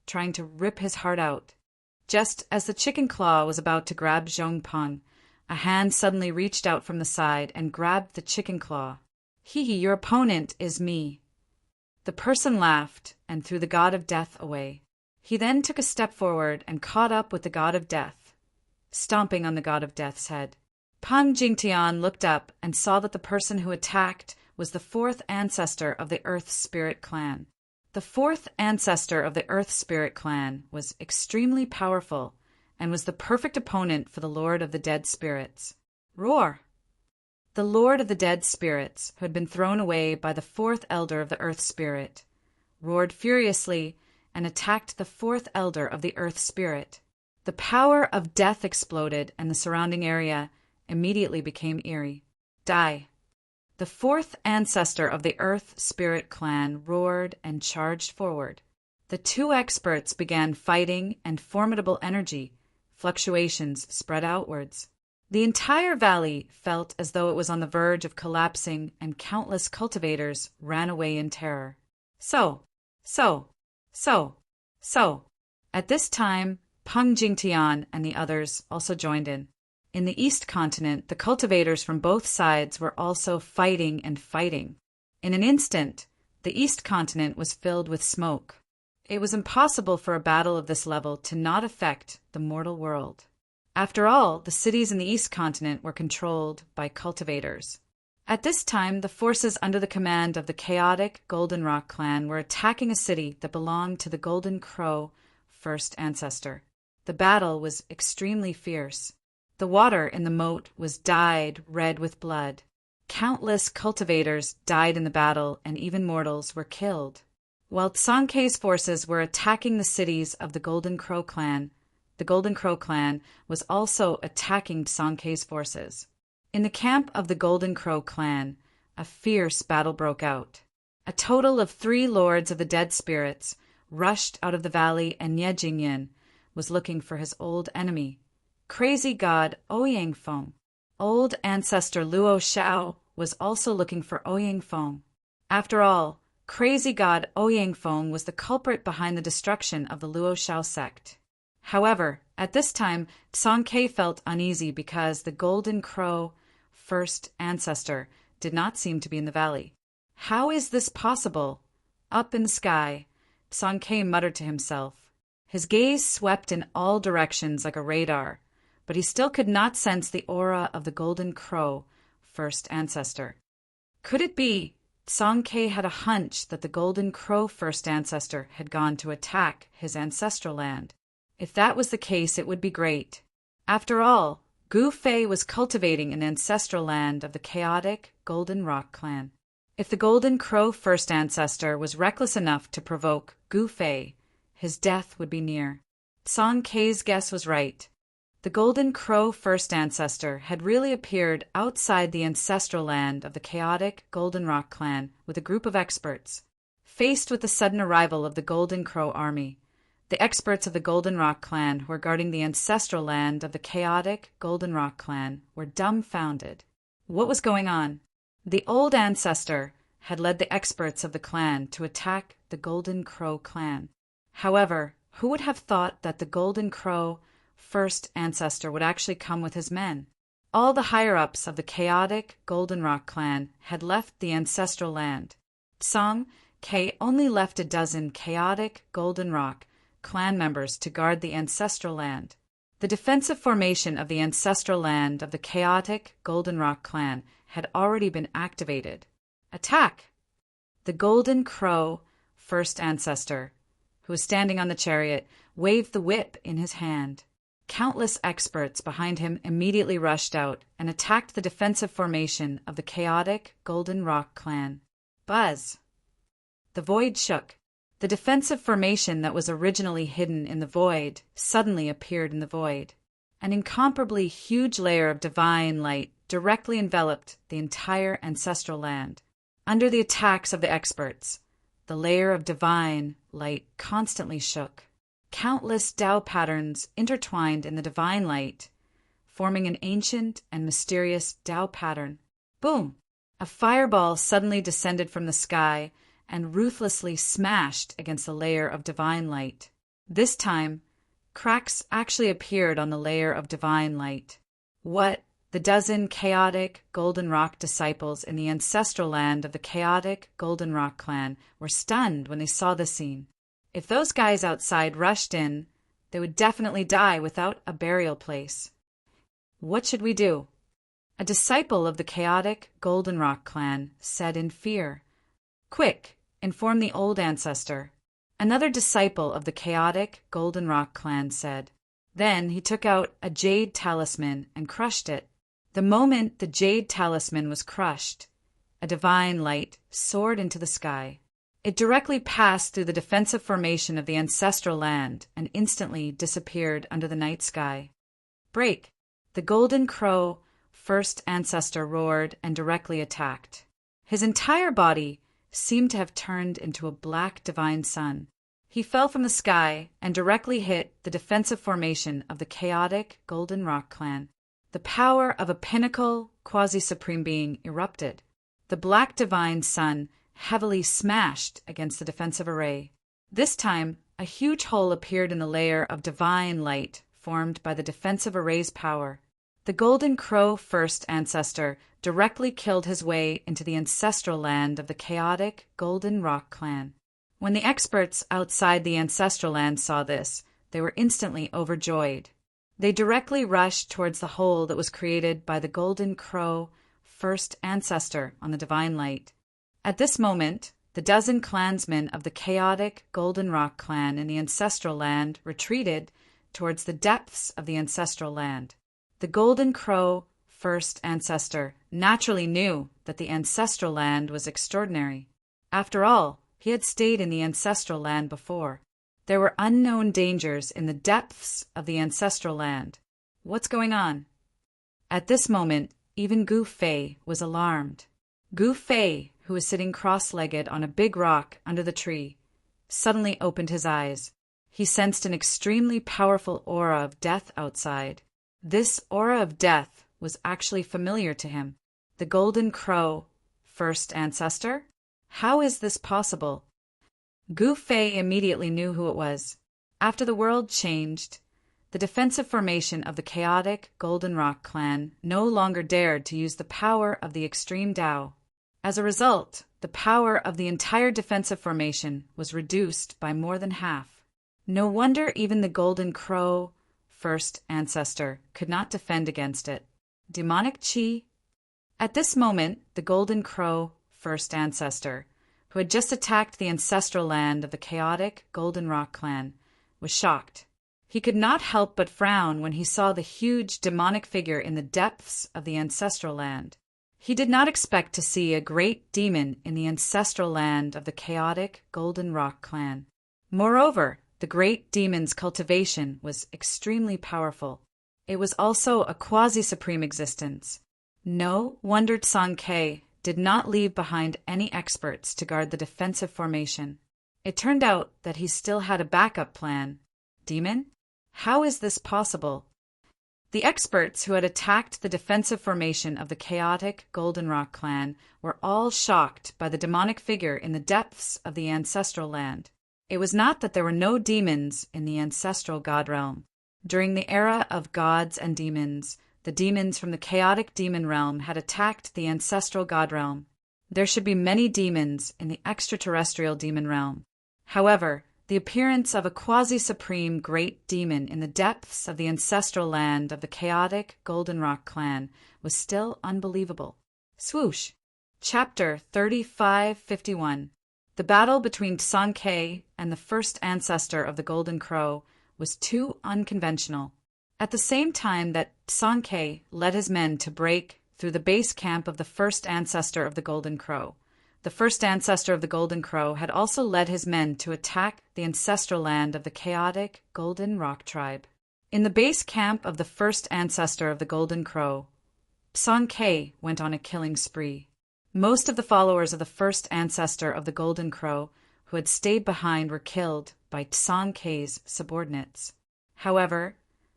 trying to rip his heart out. Just as the chicken claw was about to grab Zhong Peng, a hand suddenly reached out from the side and grabbed the chicken claw. Hee, your opponent is me. The person laughed and threw the god of death away. He then took a step forward and caught up with the god of death, stomping on the god of death's head. Peng Jingtian looked up and saw that the person who attacked was the fourth ancestor of the Earth Spirit clan. The fourth ancestor of the Earth Spirit clan was extremely powerful and was the perfect opponent for the Lord of the Dead Spirits. Roar! The Lord of the Dead Spirits, who had been thrown away by the fourth elder of the Earth Spirit, roared furiously and attacked the fourth elder of the Earth Spirit. The power of death exploded, and the surrounding area immediately became eerie. Die. The fourth ancestor of the Earth Spirit clan roared and charged forward. The two experts began fighting, and formidable energy fluctuations spread outwards. The entire valley felt as though it was on the verge of collapsing, and countless cultivators ran away in terror. So. At this time, Peng Jingtian and the others also joined in. In the East Continent, the cultivators from both sides were also fighting and fighting. In an instant, the East Continent was filled with smoke. It was impossible for a battle of this level to not affect the mortal world. After all, the cities in the East Continent were controlled by cultivators. At this time, the forces under the command of the chaotic Golden Rock clan were attacking a city that belonged to the Golden Crow first ancestor. The battle was extremely fierce. The water in the moat was dyed red with blood. Countless cultivators died in the battle, and even mortals were killed. While Tsankei's forces were attacking the cities of the Golden Crow clan was also attacking Tsankei's forces. In the camp of the Golden Crow clan, a fierce battle broke out. A total of 3 lords of the dead spirits rushed out of the valley, and Ye Jingyan was looking for his old enemy, crazy god Ouyang Feng. Old ancestor Luo Shao was also looking for Ouyang Feng. After all, crazy god Ouyang Feng was the culprit behind the destruction of the Luo Shao sect. However, at this time, Tsankei felt uneasy because the Golden Crow first ancestor did not seem to be in the valley. How is this possible? Up in the sky, Tsankei muttered to himself. His gaze swept in all directions like a radar, but he still could not sense the aura of the Golden Crow first ancestor. Could it be Tsankei had a hunch that the Golden Crow first ancestor had gone to attack his ancestral land? If that was the case, it would be great. After all, Gu Fei was cultivating an ancestral land of the chaotic Golden Rock clan. If the Golden Crow first ancestor was reckless enough to provoke Gu Fei, his death would be near. Tsankei's guess was right. The Golden Crow first ancestor had really appeared outside the ancestral land of the chaotic Golden Rock clan with a group of experts. Faced with the sudden arrival of the Golden Crow army, the experts of the Golden Rock clan who were guarding the ancestral land of the chaotic Golden Rock clan were dumbfounded. What was going on? The old ancestor had led the experts of the clan to attack the Golden Crow clan. However, who would have thought that the Golden Crow first ancestor would actually come with his men? All the higher-ups of the chaotic Golden Rock clan had left the ancestral land. Tsankei only left a dozen chaotic Golden Rock clan members to guard the ancestral land. The defensive formation of the ancestral land of the chaotic Golden Rock clan had already been activated. Attack! The Golden Crow first ancestor, who was standing on the chariot, waved the whip in his hand. Countless experts behind him immediately rushed out and attacked the defensive formation of the chaotic Golden Rock clan. Buzz! The void shook. The defensive formation that was originally hidden in the void suddenly appeared in the void. An incomparably huge layer of divine light directly enveloped the entire ancestral land. Under the attacks of the experts, the layer of divine light constantly shook. Countless Tao patterns intertwined in the divine light, forming an ancient and mysterious Tao pattern. Boom! A fireball suddenly descended from the sky and ruthlessly smashed against the layer of divine light. This time, cracks actually appeared on the layer of divine light. What? The dozen chaotic Golden Rock disciples in the ancestral land of the chaotic Golden Rock clan were stunned when they saw the scene. If those guys outside rushed in, they would definitely die without a burial place. What should we do? A disciple of the chaotic Golden Rock clan said in fear. Quick! Inform the old ancestor. Another disciple of the chaotic Golden Rock clan said. Then he took out a jade talisman and crushed it. The moment the jade talisman was crushed, a divine light soared into the sky. It directly passed through the defensive formation of the ancestral land and instantly disappeared under the night sky. Break! The golden crow, first ancestor, roared and directly attacked. His entire body seemed to have turned into a black divine sun. He fell from the sky and directly hit the defensive formation of the chaotic Golden Rock clan. The power of a pinnacle, quasi-supreme being erupted. The black divine sun heavily smashed against the defensive array. This time, a huge hole appeared in the layer of divine light formed by the defensive array's power. The golden crow first ancestor directly killed his way into the ancestral land of the chaotic Golden Rock clan. When the experts outside the ancestral land saw this, they were instantly overjoyed. They directly rushed towards the hole that was created by the golden crow first ancestor on the divine light. At this moment, the dozen clansmen of the chaotic Golden Rock clan in the ancestral land retreated towards the depths of the ancestral land. The golden crow first ancestor naturally knew that the ancestral land was extraordinary. After all, he had stayed in the ancestral land before. There were unknown dangers in the depths of the ancestral land. What's going on? At this moment, even Gu Fei was alarmed. Gu Fei, who was sitting cross-legged on a big rock under the tree, suddenly opened his eyes. He sensed an extremely powerful aura of death outside. This aura of death was actually familiar to him. The golden crow first ancestor? How is this possible? Gu Fei immediately knew who it was. After the world changed, the defensive formation of the chaotic Golden Rock clan no longer dared to use the power of the extreme Tao. As a result, the power of the entire defensive formation was reduced by more than half. No wonder even the golden crow first ancestor could not defend against it. Demonic Qi? At this moment, the golden crow first ancestor, who had just attacked the ancestral land of the chaotic Golden Rock clan, was shocked. He could not help but frown when he saw the huge demonic figure in the depths of the ancestral land. He did not expect to see a great demon in the ancestral land of the chaotic Golden Rock clan. Moreover, the great demon's cultivation was extremely powerful. It was also a quasi-supreme existence. No wonder Song Ke did not leave behind any experts to guard the defensive formation. It turned out that he still had a backup plan. Demon? How is this possible? The experts who had attacked the defensive formation of the chaotic Golden Rock clan were all shocked by the demonic figure in the depths of the ancestral land. It was not that there were no demons in the ancestral god realm. During the era of gods and demons, the demons from the chaotic demon realm had attacked the ancestral god realm. There should be many demons in the extraterrestrial demon realm. However, the appearance of a quasi-supreme great demon in the depths of the ancestral land of the chaotic Golden Rock clan was still unbelievable. Swoosh! Chapter 3551. The battle between Song Ke and the first ancestor of the Golden Crow was too unconventional. At the same time that Song Ke led his men to break through the base camp of the first ancestor of the Golden Crow, the first ancestor of the Golden Crow had also led his men to attack the ancestral land of the chaotic Golden Rock tribe. In the base camp of the first ancestor of the Golden Crow, Song Ke went on a killing spree. Most of the followers of the first ancestor of the Golden Crow who had stayed behind were killed by Song Ke's subordinates. However,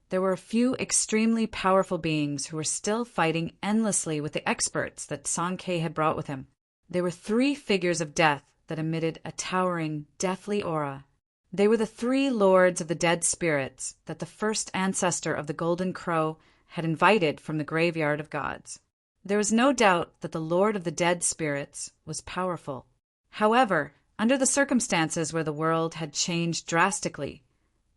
there were a few extremely powerful beings who were still fighting endlessly with the experts that Song Ke had brought with him. They were three figures of death that emitted a towering, deathly aura. They were the three lords of the dead spirits that the first ancestor of the Golden Crow had invited from the graveyard of gods. There was no doubt that the Lord of the Dead Spirits was powerful. However, under the circumstances where the world had changed drastically,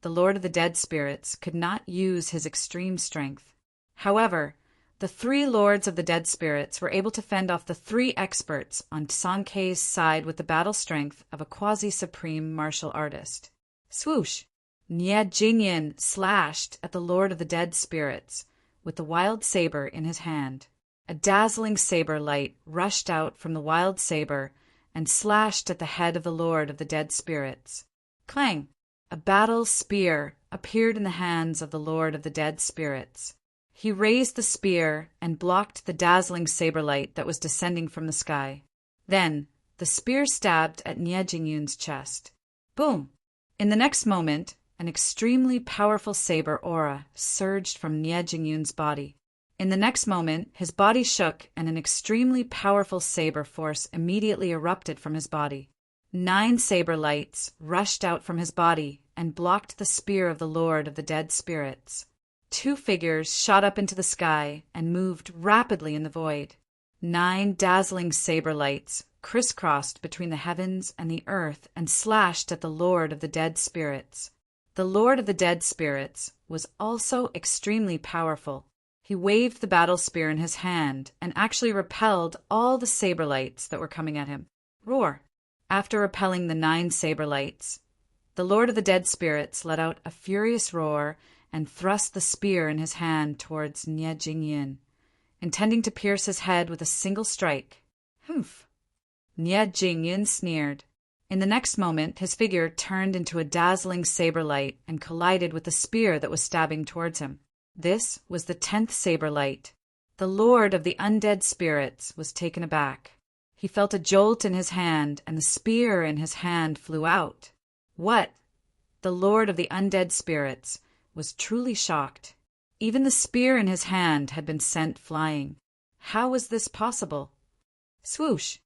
the Lord of the Dead Spirits could not use his extreme strength. However, the three lords of the dead spirits were able to fend off the three experts on Song Ke's side with the battle strength of a quasi-supreme martial artist. Swoosh! Nie Jingyan slashed at the Lord of the Dead Spirits with the wild saber in his hand. A dazzling saber light rushed out from the wild saber, and slashed at the head of the Lord of the Dead Spirits. Clang! A battle spear appeared in the hands of the Lord of the Dead Spirits. He raised the spear and blocked the dazzling saber light that was descending from the sky. Then, the spear stabbed at Nie Jingyun's chest. Boom! In the next moment, an extremely powerful saber aura surged from Nie Jingyun's body. In the next moment, his body shook and an extremely powerful saber force immediately erupted from his body. 9 saber lights rushed out from his body and blocked the spear of the Lord of the Dead Spirits. 2 figures shot up into the sky and moved rapidly in the void. 9 dazzling saber lights crisscrossed between the heavens and the earth and slashed at the Lord of the Dead Spirits. The Lord of the Dead Spirits was also extremely powerful. He waved the battle spear in his hand and actually repelled all the saber lights that were coming at him. Roar! After repelling the 9 saber lights, the Lord of the Dead Spirits let out a furious roar and thrust the spear in his hand towards Nie Jingyun, intending to pierce his head with a single strike. Humph! Nie Jingyun sneered. In the next moment, his figure turned into a dazzling saber light and collided with the spear that was stabbing towards him. This was the 10th saber light. The Lord of the Undead Spirits was taken aback. He felt a jolt in his hand, and the spear in his hand flew out. What? The Lord of the Undead Spirits was truly shocked. Even the spear in his hand had been sent flying. How was this possible? Swoosh!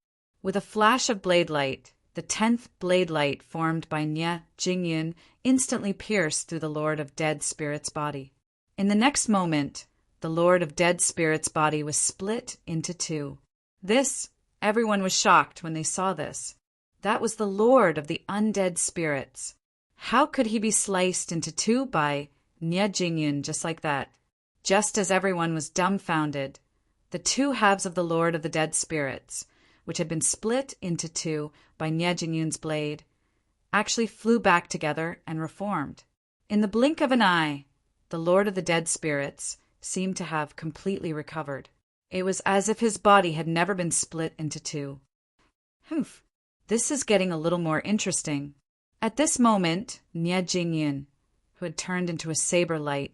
With a flash of blade light, the 10th blade light formed by Nie Jingyun instantly pierced through the Lord of Dead Spirits' body. In the next moment, the Lord of Dead Spirits' body was split into 2. Everyone was shocked when they saw this. That was the Lord of the Undead Spirits. How could he be sliced into 2 by Nie Jingyun just like that? Just as everyone was dumbfounded, the 2 halves of the Lord of the Dead Spirits, which had been split into 2 by Nie Jingyun's blade, actually flew back together and reformed. In the blink of an eye, the Lord of the Dead Spirits seemed to have completely recovered. It was as if his body had never been split into 2. Humph! This is getting a little more interesting. At this moment, Nie Jingyun, who had turned into a saber light,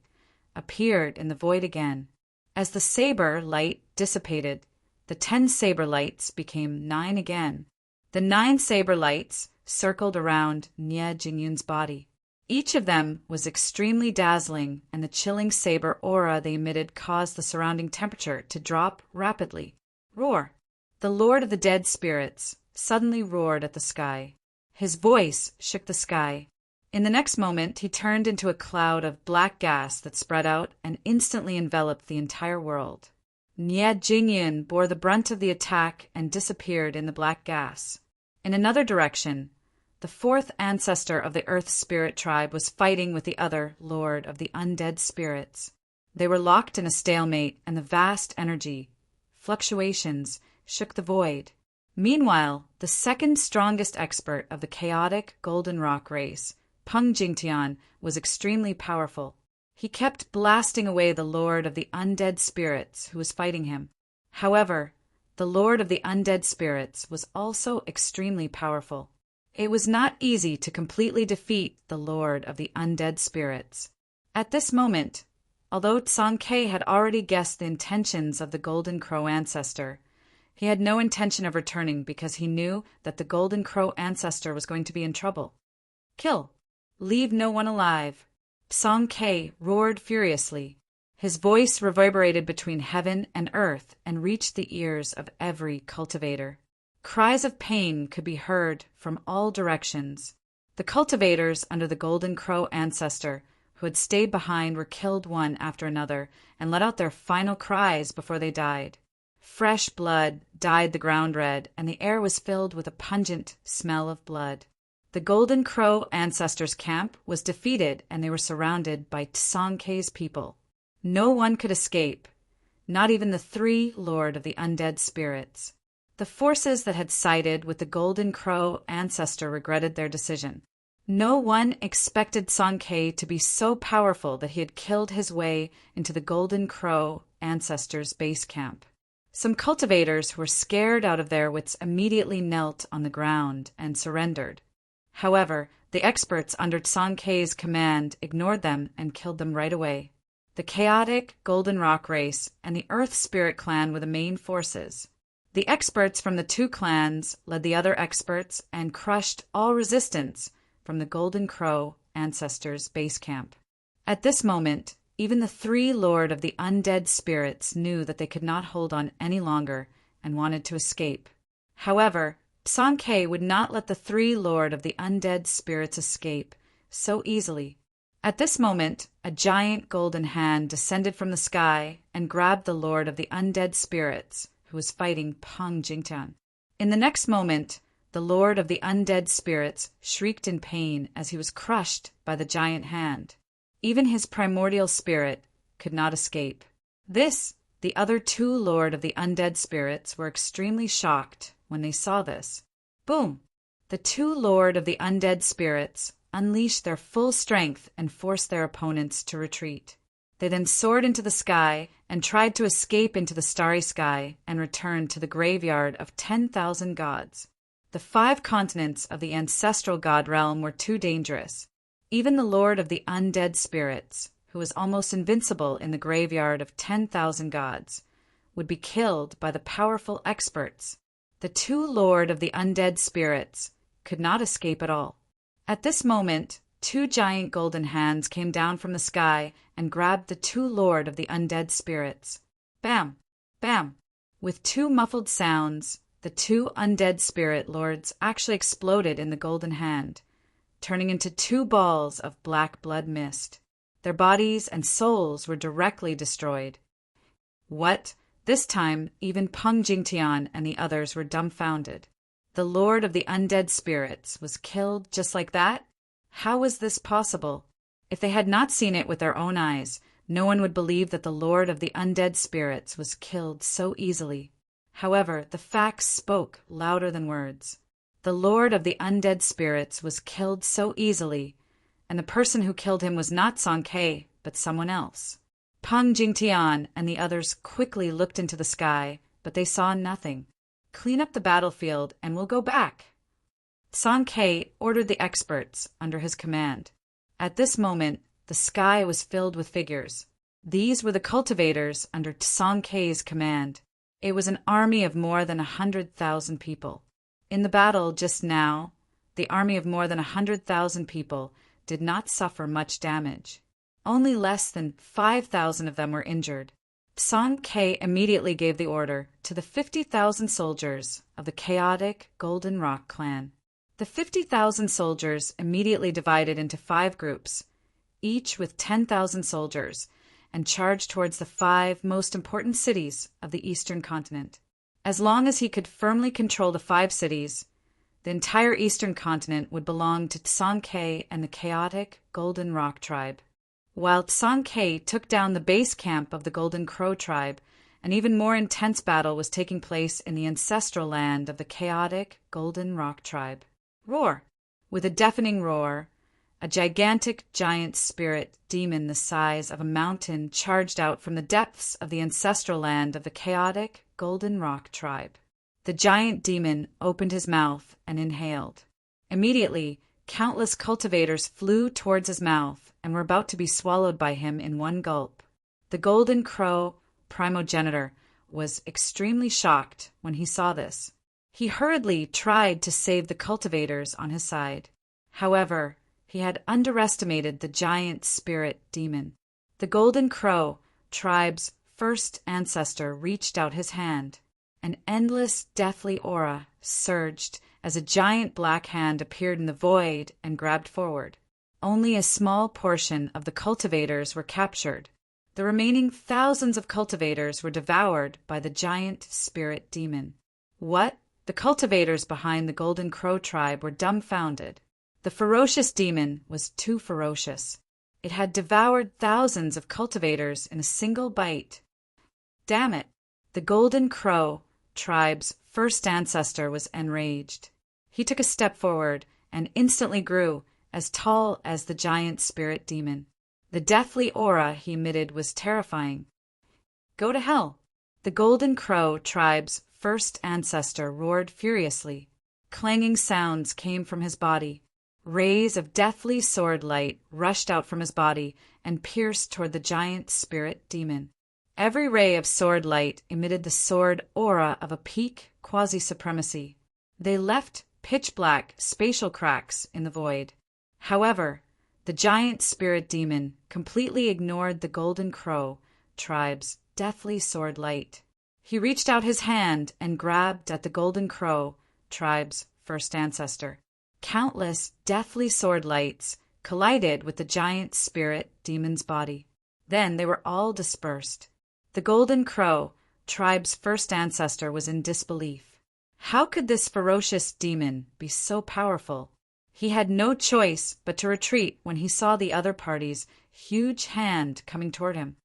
appeared in the void again. As the saber light dissipated, the 10 saber lights became 9 again. The 9 saber lights circled around Nie Jingyun's body. Each of them was extremely dazzling, and the chilling saber aura they emitted caused the surrounding temperature to drop rapidly. Roar! The Lord of the Dead Spirits suddenly roared at the sky. His voice shook the sky. In the next moment, he turned into a cloud of black gas that spread out and instantly enveloped the entire world. Nie Jingyun bore the brunt of the attack and disappeared in the black gas. In another direction, the 4th ancestor of the Earth Spirit tribe was fighting with the other Lord of the Undead Spirits. They were locked in a stalemate, and the vast energy fluctuations shook the void. Meanwhile, the 2nd strongest expert of the chaotic Golden Rock race, Peng Jingtian, was extremely powerful. He kept blasting away the Lord of the Undead Spirits who was fighting him. However, the Lord of the Undead Spirits was also extremely powerful. It was not easy to completely defeat the Lord of the Undead Spirits. At this moment, although Tsang Ke had already guessed the intentions of the Golden Crow ancestor, he had no intention of returning because he knew that the Golden Crow ancestor was going to be in trouble. Kill! Leave no one alive! Tsang Ke roared furiously. His voice reverberated between heaven and earth and reached the ears of every cultivator. Cries of pain could be heard from all directions. The cultivators under the Golden Crow ancestor who had stayed behind were killed one after another and let out their final cries before they died. Fresh blood dyed the ground red, and the air was filled with a pungent smell of blood. The Golden Crow ancestors' camp was defeated, and they were surrounded by Tsang Ke's people. No one could escape, not even the 3 Lord of the Undead Spirits. The forces that had sided with the Golden Crow ancestor regretted their decision. No one expected Tsang Ke to be so powerful that he had killed his way into the Golden Crow ancestor's base camp. Some cultivators who were scared out of their wits immediately knelt on the ground and surrendered. However, the experts under Tsankei's command ignored them and killed them right away. The chaotic Golden Rock race and the Earth Spirit clan were the main forces. The experts from the two clans led the other experts and crushed all resistance from the Golden Crow ancestors' base camp. At this moment, even the three Lord of the Undead Spirits knew that they could not hold on any longer and wanted to escape. However, Tsankei would not let the three Lord of the Undead Spirits escape so easily. At this moment, a giant golden hand descended from the sky and grabbed the Lord of the Undead Spirits, who was fighting Peng Jingtian. In the next moment, the Lord of the Undead Spirits shrieked in pain as he was crushed by the giant hand. Even his primordial spirit could not escape. The other two Lord of the Undead Spirits were extremely shocked when they saw this. Boom! The two Lord of the Undead Spirits unleashed their full strength and forced their opponents to retreat. They then soared into the sky and tried to escape into the starry sky and return to the graveyard of 10,000 gods. The 5 continents of the ancestral god realm were too dangerous. Even the Lord of the Undead Spirits, who was almost invincible in the graveyard of 10,000 gods, would be killed by the powerful experts. The two Lord of the Undead Spirits could not escape at all. At this moment, 2 giant golden hands came down from the sky and grabbed the two Lord of the Undead Spirits. Bam! Bam! With 2 muffled sounds, the 2 Undead Spirit Lords actually exploded in the golden hand, turning into 2 balls of black blood mist. Their bodies and souls were directly destroyed. What? This time, even Peng Jingtian and the others were dumbfounded. The Lord of the Undead Spirits was killed just like that? How was this possible? If they had not seen it with their own eyes, no one would believe that the Lord of the Undead Spirits was killed so easily. However, the facts spoke louder than words. The Lord of the Undead Spirits was killed so easily, and the person who killed him was not Tsankei, but someone else. Peng Jingtian and the others quickly looked into the sky, but they saw nothing. Clean up the battlefield and we'll go back. Tsankei ordered the experts under his command. At this moment, the sky was filled with figures. These were the cultivators under Tsankei's command. It was an army of more than 100,000 people. In the battle just now, the army of more than 100,000 people did not suffer much damage. Only less than 5,000 of them were injured. Tsankei immediately gave the order to the 50,000 soldiers of the chaotic Golden Rock clan. The 50,000 soldiers immediately divided into 5 groups, each with 10,000 soldiers, and charged towards the 5 most important cities of the eastern continent. As long as he could firmly control the 5 cities, the entire eastern continent would belong to Tsankei and the chaotic Golden Rock tribe. While Tsankei took down the base camp of the Golden Crow tribe, an even more intense battle was taking place in the ancestral land of the chaotic Golden Rock tribe. Roar! With a deafening roar, a gigantic giant spirit demon the size of a mountain charged out from the depths of the ancestral land of the chaotic Golden Rock tribe. The giant demon opened his mouth and inhaled. Immediately, countless cultivators flew towards his mouth and were about to be swallowed by him in one gulp. The Golden Crow primogenitor was extremely shocked when he saw this. He hurriedly tried to save the cultivators on his side. However, he had underestimated the giant spirit demon. The Golden Crow tribe's first ancestor reached out his hand. An endless deathly aura surged as a giant black hand appeared in the void and grabbed forward. Only a small portion of the cultivators were captured. The remaining thousands of cultivators were devoured by the giant spirit demon. What? The cultivators behind the Golden Crow tribe were dumbfounded. The ferocious demon was too ferocious. It had devoured thousands of cultivators in a single bite. Damn it! The Golden Crow tribe's first ancestor was enraged. He took a step forward and instantly grew as tall as the giant spirit demon. The deathly aura he emitted was terrifying. Go to hell! The Golden Crow tribe's first ancestor roared furiously. Clanging sounds came from his body. Rays of deathly sword light rushed out from his body and pierced toward the giant spirit demon. Every ray of sword light emitted the sword aura of a peak quasi-supremacy. They left pitch-black spatial cracks in the void. However, the giant spirit demon completely ignored the Golden Crow tribe's deathly sword light. He reached out his hand and grabbed at the Golden Crow tribe's first ancestor. Countless deathly sword lights collided with the giant spirit demon's body. Then they were all dispersed. The Golden Crow tribe's first ancestor was in disbelief. How could this ferocious demon be so powerful? He had no choice but to retreat when he saw the other party's huge hand coming toward him.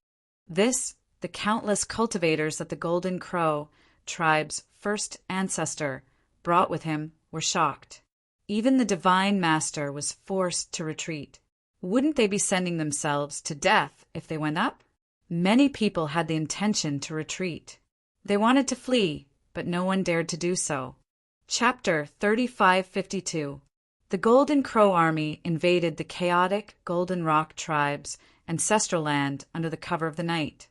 This, the countless cultivators that the Golden Crow tribe's first ancestor brought with him were shocked. Even the Divine Master was forced to retreat. Wouldn't they be sending themselves to death if they went up? Many people had the intention to retreat. They wanted to flee, but no one dared to do so. Chapter 3552. The Golden Crow army invaded the chaotic Golden Rock tribe's ancestral land under the cover of the night.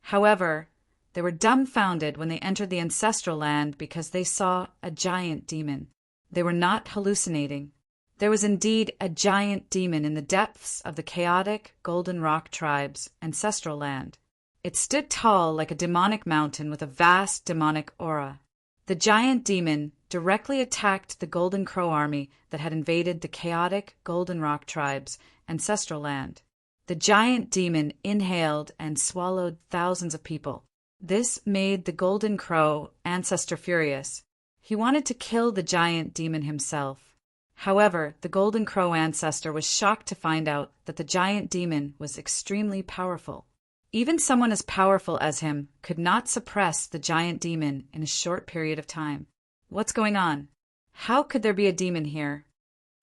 However, they were dumbfounded when they entered the ancestral land because they saw a giant demon. They were not hallucinating. There was indeed a giant demon in the depths of the chaotic Golden Rock tribe's ancestral land. It stood tall like a demonic mountain with a vast demonic aura. The giant demon directly attacked the Golden Crow army that had invaded the chaotic Golden Rock tribe's ancestral land. The giant demon inhaled and swallowed thousands of people. This made the Golden Crow ancestor furious. He wanted to kill the giant demon himself. However, the Golden Crow ancestor was shocked to find out that the giant demon was extremely powerful. Even someone as powerful as him could not suppress the giant demon in a short period of time. What's going on? How could there be a demon here?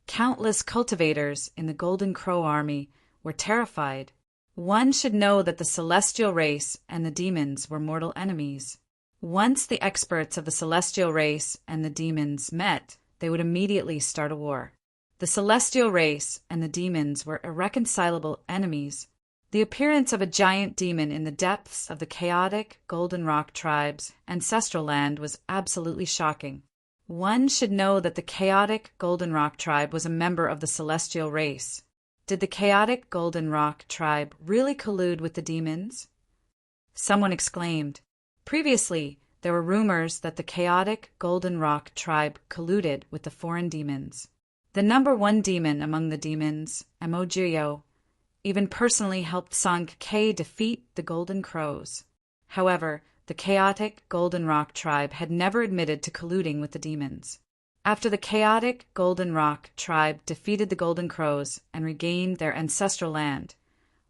Countless cultivators in the Golden Crow army were terrified. One should know that the celestial race and the demons were mortal enemies. Once the experts of the celestial race and the demons met, they would immediately start a war. The celestial race and the demons were irreconcilable enemies. The appearance of a giant demon in the depths of the chaotic Golden Rock tribe's ancestral land was absolutely shocking. One should know that the chaotic Golden Rock tribe was a member of the celestial race. Did the chaotic Golden Rock tribe really collude with the demons? Someone exclaimed. Previously, there were rumors that the chaotic Golden Rock tribe colluded with the foreign demons. The number one demon among the demons, Amogyo, even personally helped Song-K defeat the Golden Crows. However, the chaotic Golden Rock tribe had never admitted to colluding with the demons. After the chaotic Golden Rock tribe defeated the Golden Crows and regained their ancestral land,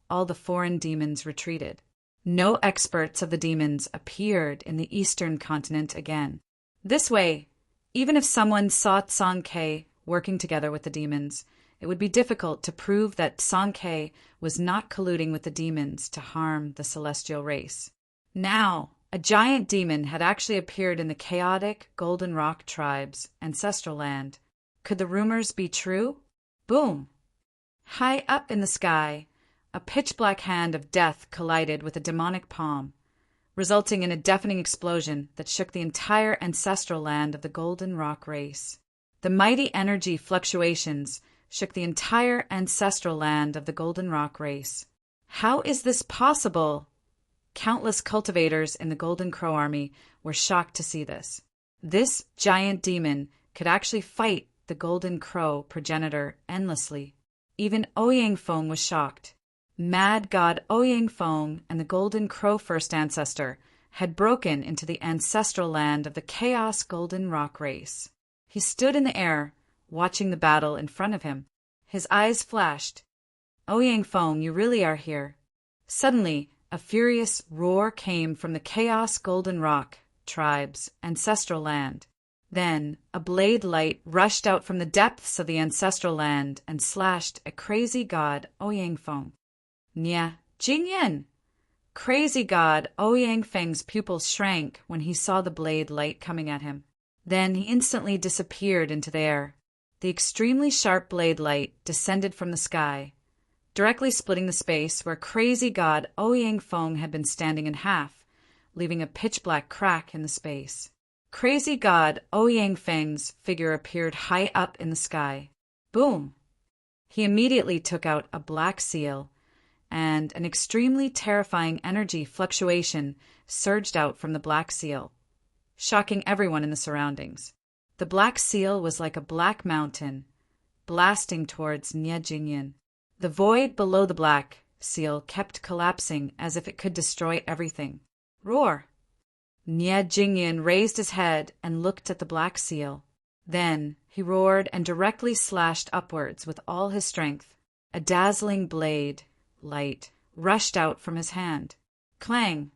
all the foreign demons retreated. No experts of the demons appeared in the eastern continent again. This way, even if someone saw Song-K working together with the demons, it would be difficult to prove that Song-K was not colluding with the demons to harm the celestial race. Now, a giant demon had actually appeared in the chaotic Golden Rock tribe's ancestral land. Could the rumors be true? Boom! High up in the sky, a pitch-black hand of death collided with a demonic palm, resulting in a deafening explosion that shook the entire ancestral land of the Golden Rock race. The mighty energy fluctuations shook the entire ancestral land of the Golden Rock race. How is this possible? Countless cultivators in the Golden Crow army were shocked to see this. This giant demon could actually fight the Golden Crow progenitor endlessly. Even Ouyang Feng was shocked. Mad God Ouyang Feng and the Golden Crow first ancestor had broken into the ancestral land of the Chaos Golden Rock race. He stood in the air, watching the battle in front of him. His eyes flashed. Ouyang Feng, you really are here. Suddenly, a furious roar came from the Chaos Golden Rock tribe's ancestral land. Then, a blade light rushed out from the depths of the ancestral land and slashed a crazy god Ouyang Feng. Nya, Jingyan! Crazy god Ouyang Feng's pupils shrank when he saw the blade light coming at him. Then he instantly disappeared into the air. The extremely sharp blade light descended from the sky, directly splitting the space where crazy god Ouyang Feng had been standing in half, leaving a pitch-black crack in the space. Crazy god Ouyang Feng's figure appeared high up in the sky. Boom! He immediately took out a black seal, and an extremely terrifying energy fluctuation surged out from the black seal, shocking everyone in the surroundings. The black seal was like a black mountain, blasting towards Nie Jingyan. The void below the black seal kept collapsing as if it could destroy everything. Roar! Nie Jingyan raised his head and looked at the black seal. Then he roared and directly slashed upwards with all his strength. A dazzling blade light rushed out from his hand. Clang!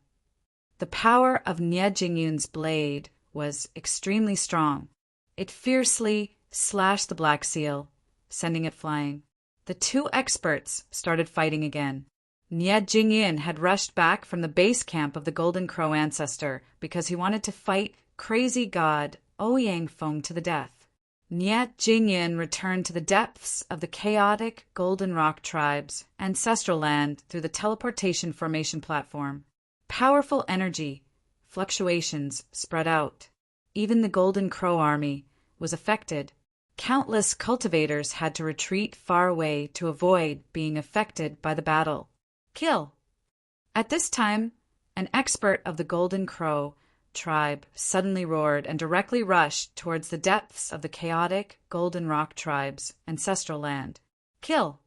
The power of Nie Jingyan's blade was extremely strong. It fiercely slashed the black seal, sending it flying. The two experts started fighting again. Nie Jingyan had rushed back from the base camp of the Golden Crow ancestor because he wanted to fight crazy god Ouyang Feng to the death. Nie Jingyan returned to the depths of the chaotic Golden Rock tribe's ancestral land through the teleportation formation platform. Powerful energy fluctuations spread out. Even the Golden Crow army was affected. Countless cultivators had to retreat far away to avoid being affected by the battle. Kill! At this time, an expert of the Golden Crow tribe suddenly roared and directly rushed towards the depths of the chaotic Golden Rock tribe's ancestral land. Kill!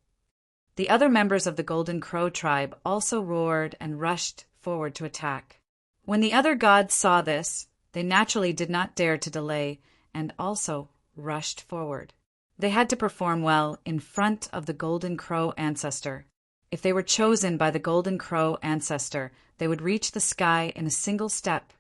The other members of the Golden Crow tribe also roared and rushed forward to attack. When the other gods saw this, they naturally did not dare to delay and also rushed forward. They had to perform well in front of the Golden Crow ancestor. If they were chosen by the Golden Crow ancestor, they would reach the sky in a single step.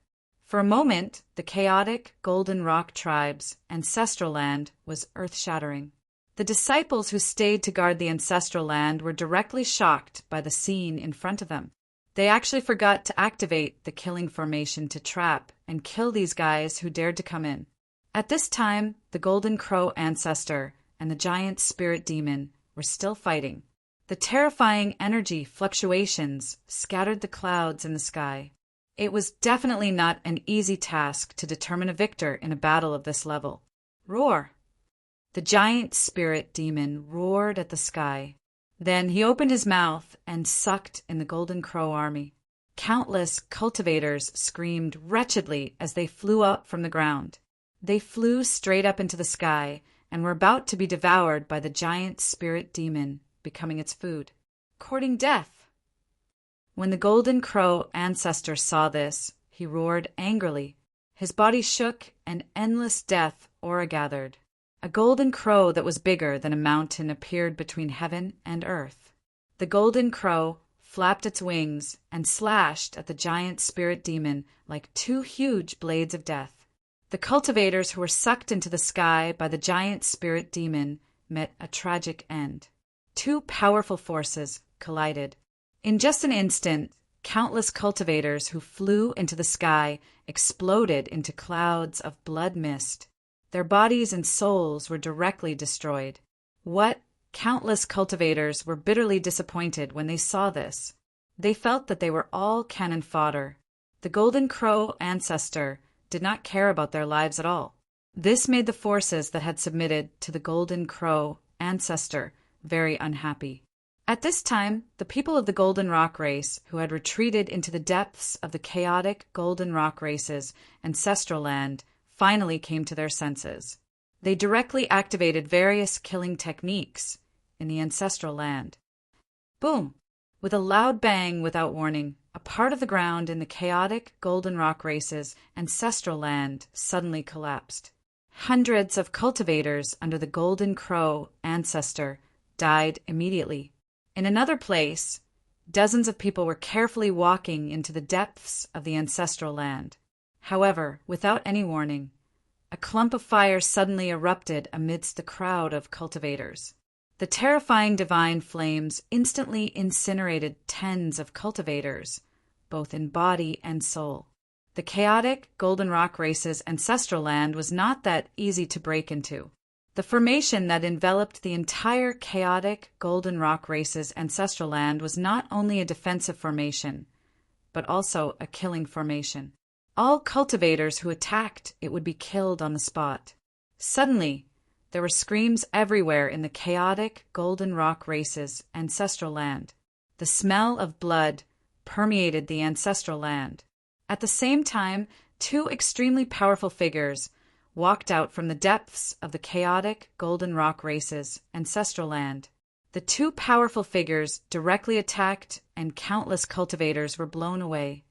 For a moment, the chaotic Golden Rock tribe's ancestral land was earth-shattering. The disciples who stayed to guard the ancestral land were directly shocked by the scene in front of them. They actually forgot to activate the killing formation to trap and kill these guys who dared to come in. At this time, the Golden Crow ancestor and the giant spirit demon were still fighting. The terrifying energy fluctuations scattered the clouds in the sky. It was definitely not an easy task to determine a victor in a battle of this level. Roar! The giant spirit demon roared at the sky. Then he opened his mouth and sucked in the Golden Crow army. Countless cultivators screamed wretchedly as they flew up from the ground. They flew straight up into the sky and were about to be devoured by the giant spirit demon, becoming its food. Courting death! When the Golden Crow ancestor saw this, he roared angrily. His body shook and endless death aura gathered. A golden crow that was bigger than a mountain appeared between heaven and earth. The Golden Crow flapped its wings and slashed at the giant spirit demon like two huge blades of death. The cultivators who were sucked into the sky by the giant spirit demon met a tragic end. Two powerful forces collided. In just an instant, countless cultivators who flew into the sky exploded into clouds of blood mist. Their bodies and souls were directly destroyed. Countless cultivators were bitterly disappointed when they saw this. They felt that they were all cannon fodder. The Golden Crow ancestor did not care about their lives at all. This made the forces that had submitted to the Golden Crow ancestor very unhappy. At this time, the people of the Golden Rock race, who had retreated into the depths of the chaotic Golden Rock race's ancestral land, finally came to their senses. They directly activated various killing techniques in the ancestral land. Boom! With a loud bang without warning, a part of the ground in the chaotic Golden Rock race's ancestral land suddenly collapsed. Hundreds of cultivators under the Golden Crow ancestor died immediately. In another place, dozens of people were carefully walking into the depths of the ancestral land. However, without any warning, a clump of fire suddenly erupted amidst the crowd of cultivators. The terrifying divine flames instantly incinerated tens of cultivators, both in body and soul. The chaotic Golden Rock Race's ancestral land was not that easy to break into. The formation that enveloped the entire chaotic Golden Rock Race's ancestral land was not only a defensive formation, but also a killing formation. All cultivators who attacked it would be killed on the spot. Suddenly, there were screams everywhere in the chaotic Golden Rock Race's ancestral land. The smell of blood permeated the ancestral land. At the same time, two extremely powerful figures walked out from the depths of the chaotic Golden Rock Race's ancestral land. The two powerful figures directly attacked, and countless cultivators were blown away.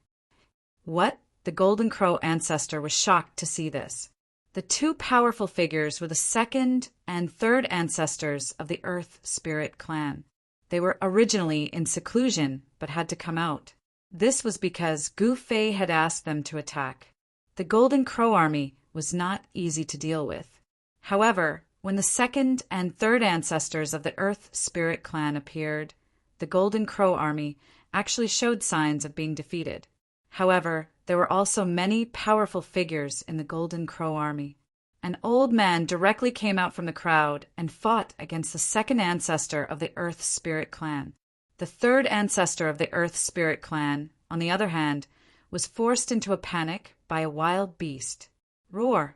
What? The Golden Crow ancestor was shocked to see this. The two powerful figures were the second and third ancestors of the Earth Spirit clan. They were originally in seclusion, but had to come out. This was because Gu Fei had asked them to attack. The Golden Crow army was not easy to deal with. However, when the second and third ancestors of the Earth Spirit clan appeared, the Golden Crow army actually showed signs of being defeated. However, there were also many powerful figures in the Golden Crow army. An old man directly came out from the crowd and fought against the second ancestor of the Earth Spirit clan. The third ancestor of the Earth Spirit clan, on the other hand, was forced into a panic by a wild beast. Roar!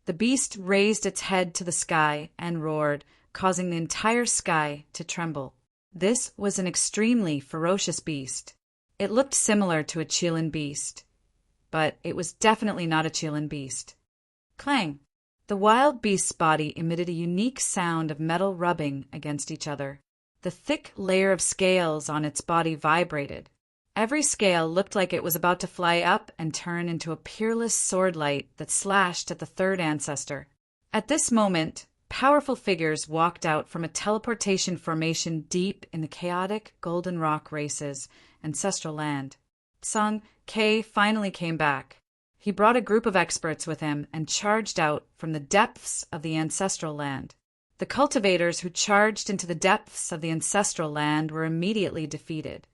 The beast raised its head to the sky and roared, causing the entire sky to tremble. This was an extremely ferocious beast. It looked similar to a Qilin beast, but it was definitely not a Qilin beast. Clang! The wild beast's body emitted a unique sound of metal rubbing against each other. The thick layer of scales on its body vibrated. Every scale looked like it was about to fly up and turn into a peerless sword light that slashed at the third ancestor. At this moment, powerful figures walked out from a teleportation formation deep in the chaotic Golden Rock Race's ancestral land. Song K finally came back. He brought a group of experts with him and charged out from the depths of the ancestral land. The cultivators who charged into the depths of the ancestral land were immediately defeated.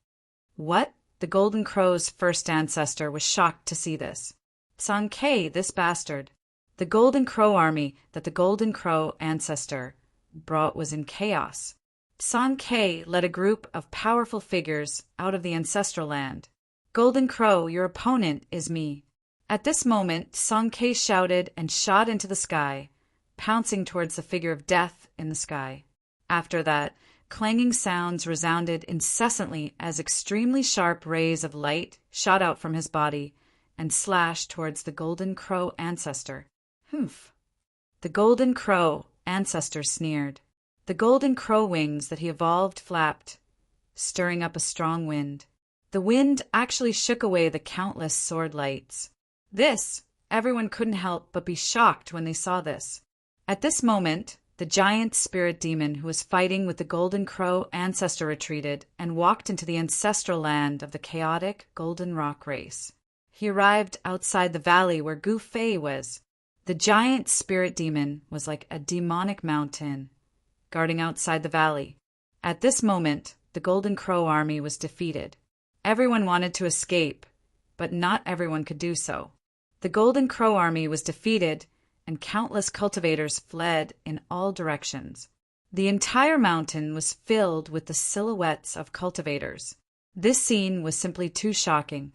What? The Golden Crow's first ancestor was shocked to see this. Song K, this bastard. The Golden Crow army that the Golden Crow ancestor brought was in chaos. Song K led a group of powerful figures out of the ancestral land. Golden Crow, your opponent is me. At this moment, Song K shouted and shot into the sky, pouncing towards the figure of death in the sky. After that, clanging sounds resounded incessantly as extremely sharp rays of light shot out from his body and slashed towards the Golden Crow ancestor. Humph! The Golden Crow ancestor sneered. The Golden Crow wings that he evolved flapped, stirring up a strong wind. The wind actually shook away the countless sword lights. Everyone couldn't help but be shocked when they saw this. At this moment, the giant spirit demon who was fighting with the Golden Crow ancestor retreated and walked into the ancestral land of the chaotic Golden Rock Race. He arrived outside the valley where Gu Fei was. The giant spirit demon was like a demonic mountain, guarding outside the valley. At this moment, the Golden Crow army was defeated. Everyone wanted to escape, but not everyone could do so. The Golden Crow army was defeated, and countless cultivators fled in all directions. The entire mountain was filled with the silhouettes of cultivators. This scene was simply too shocking.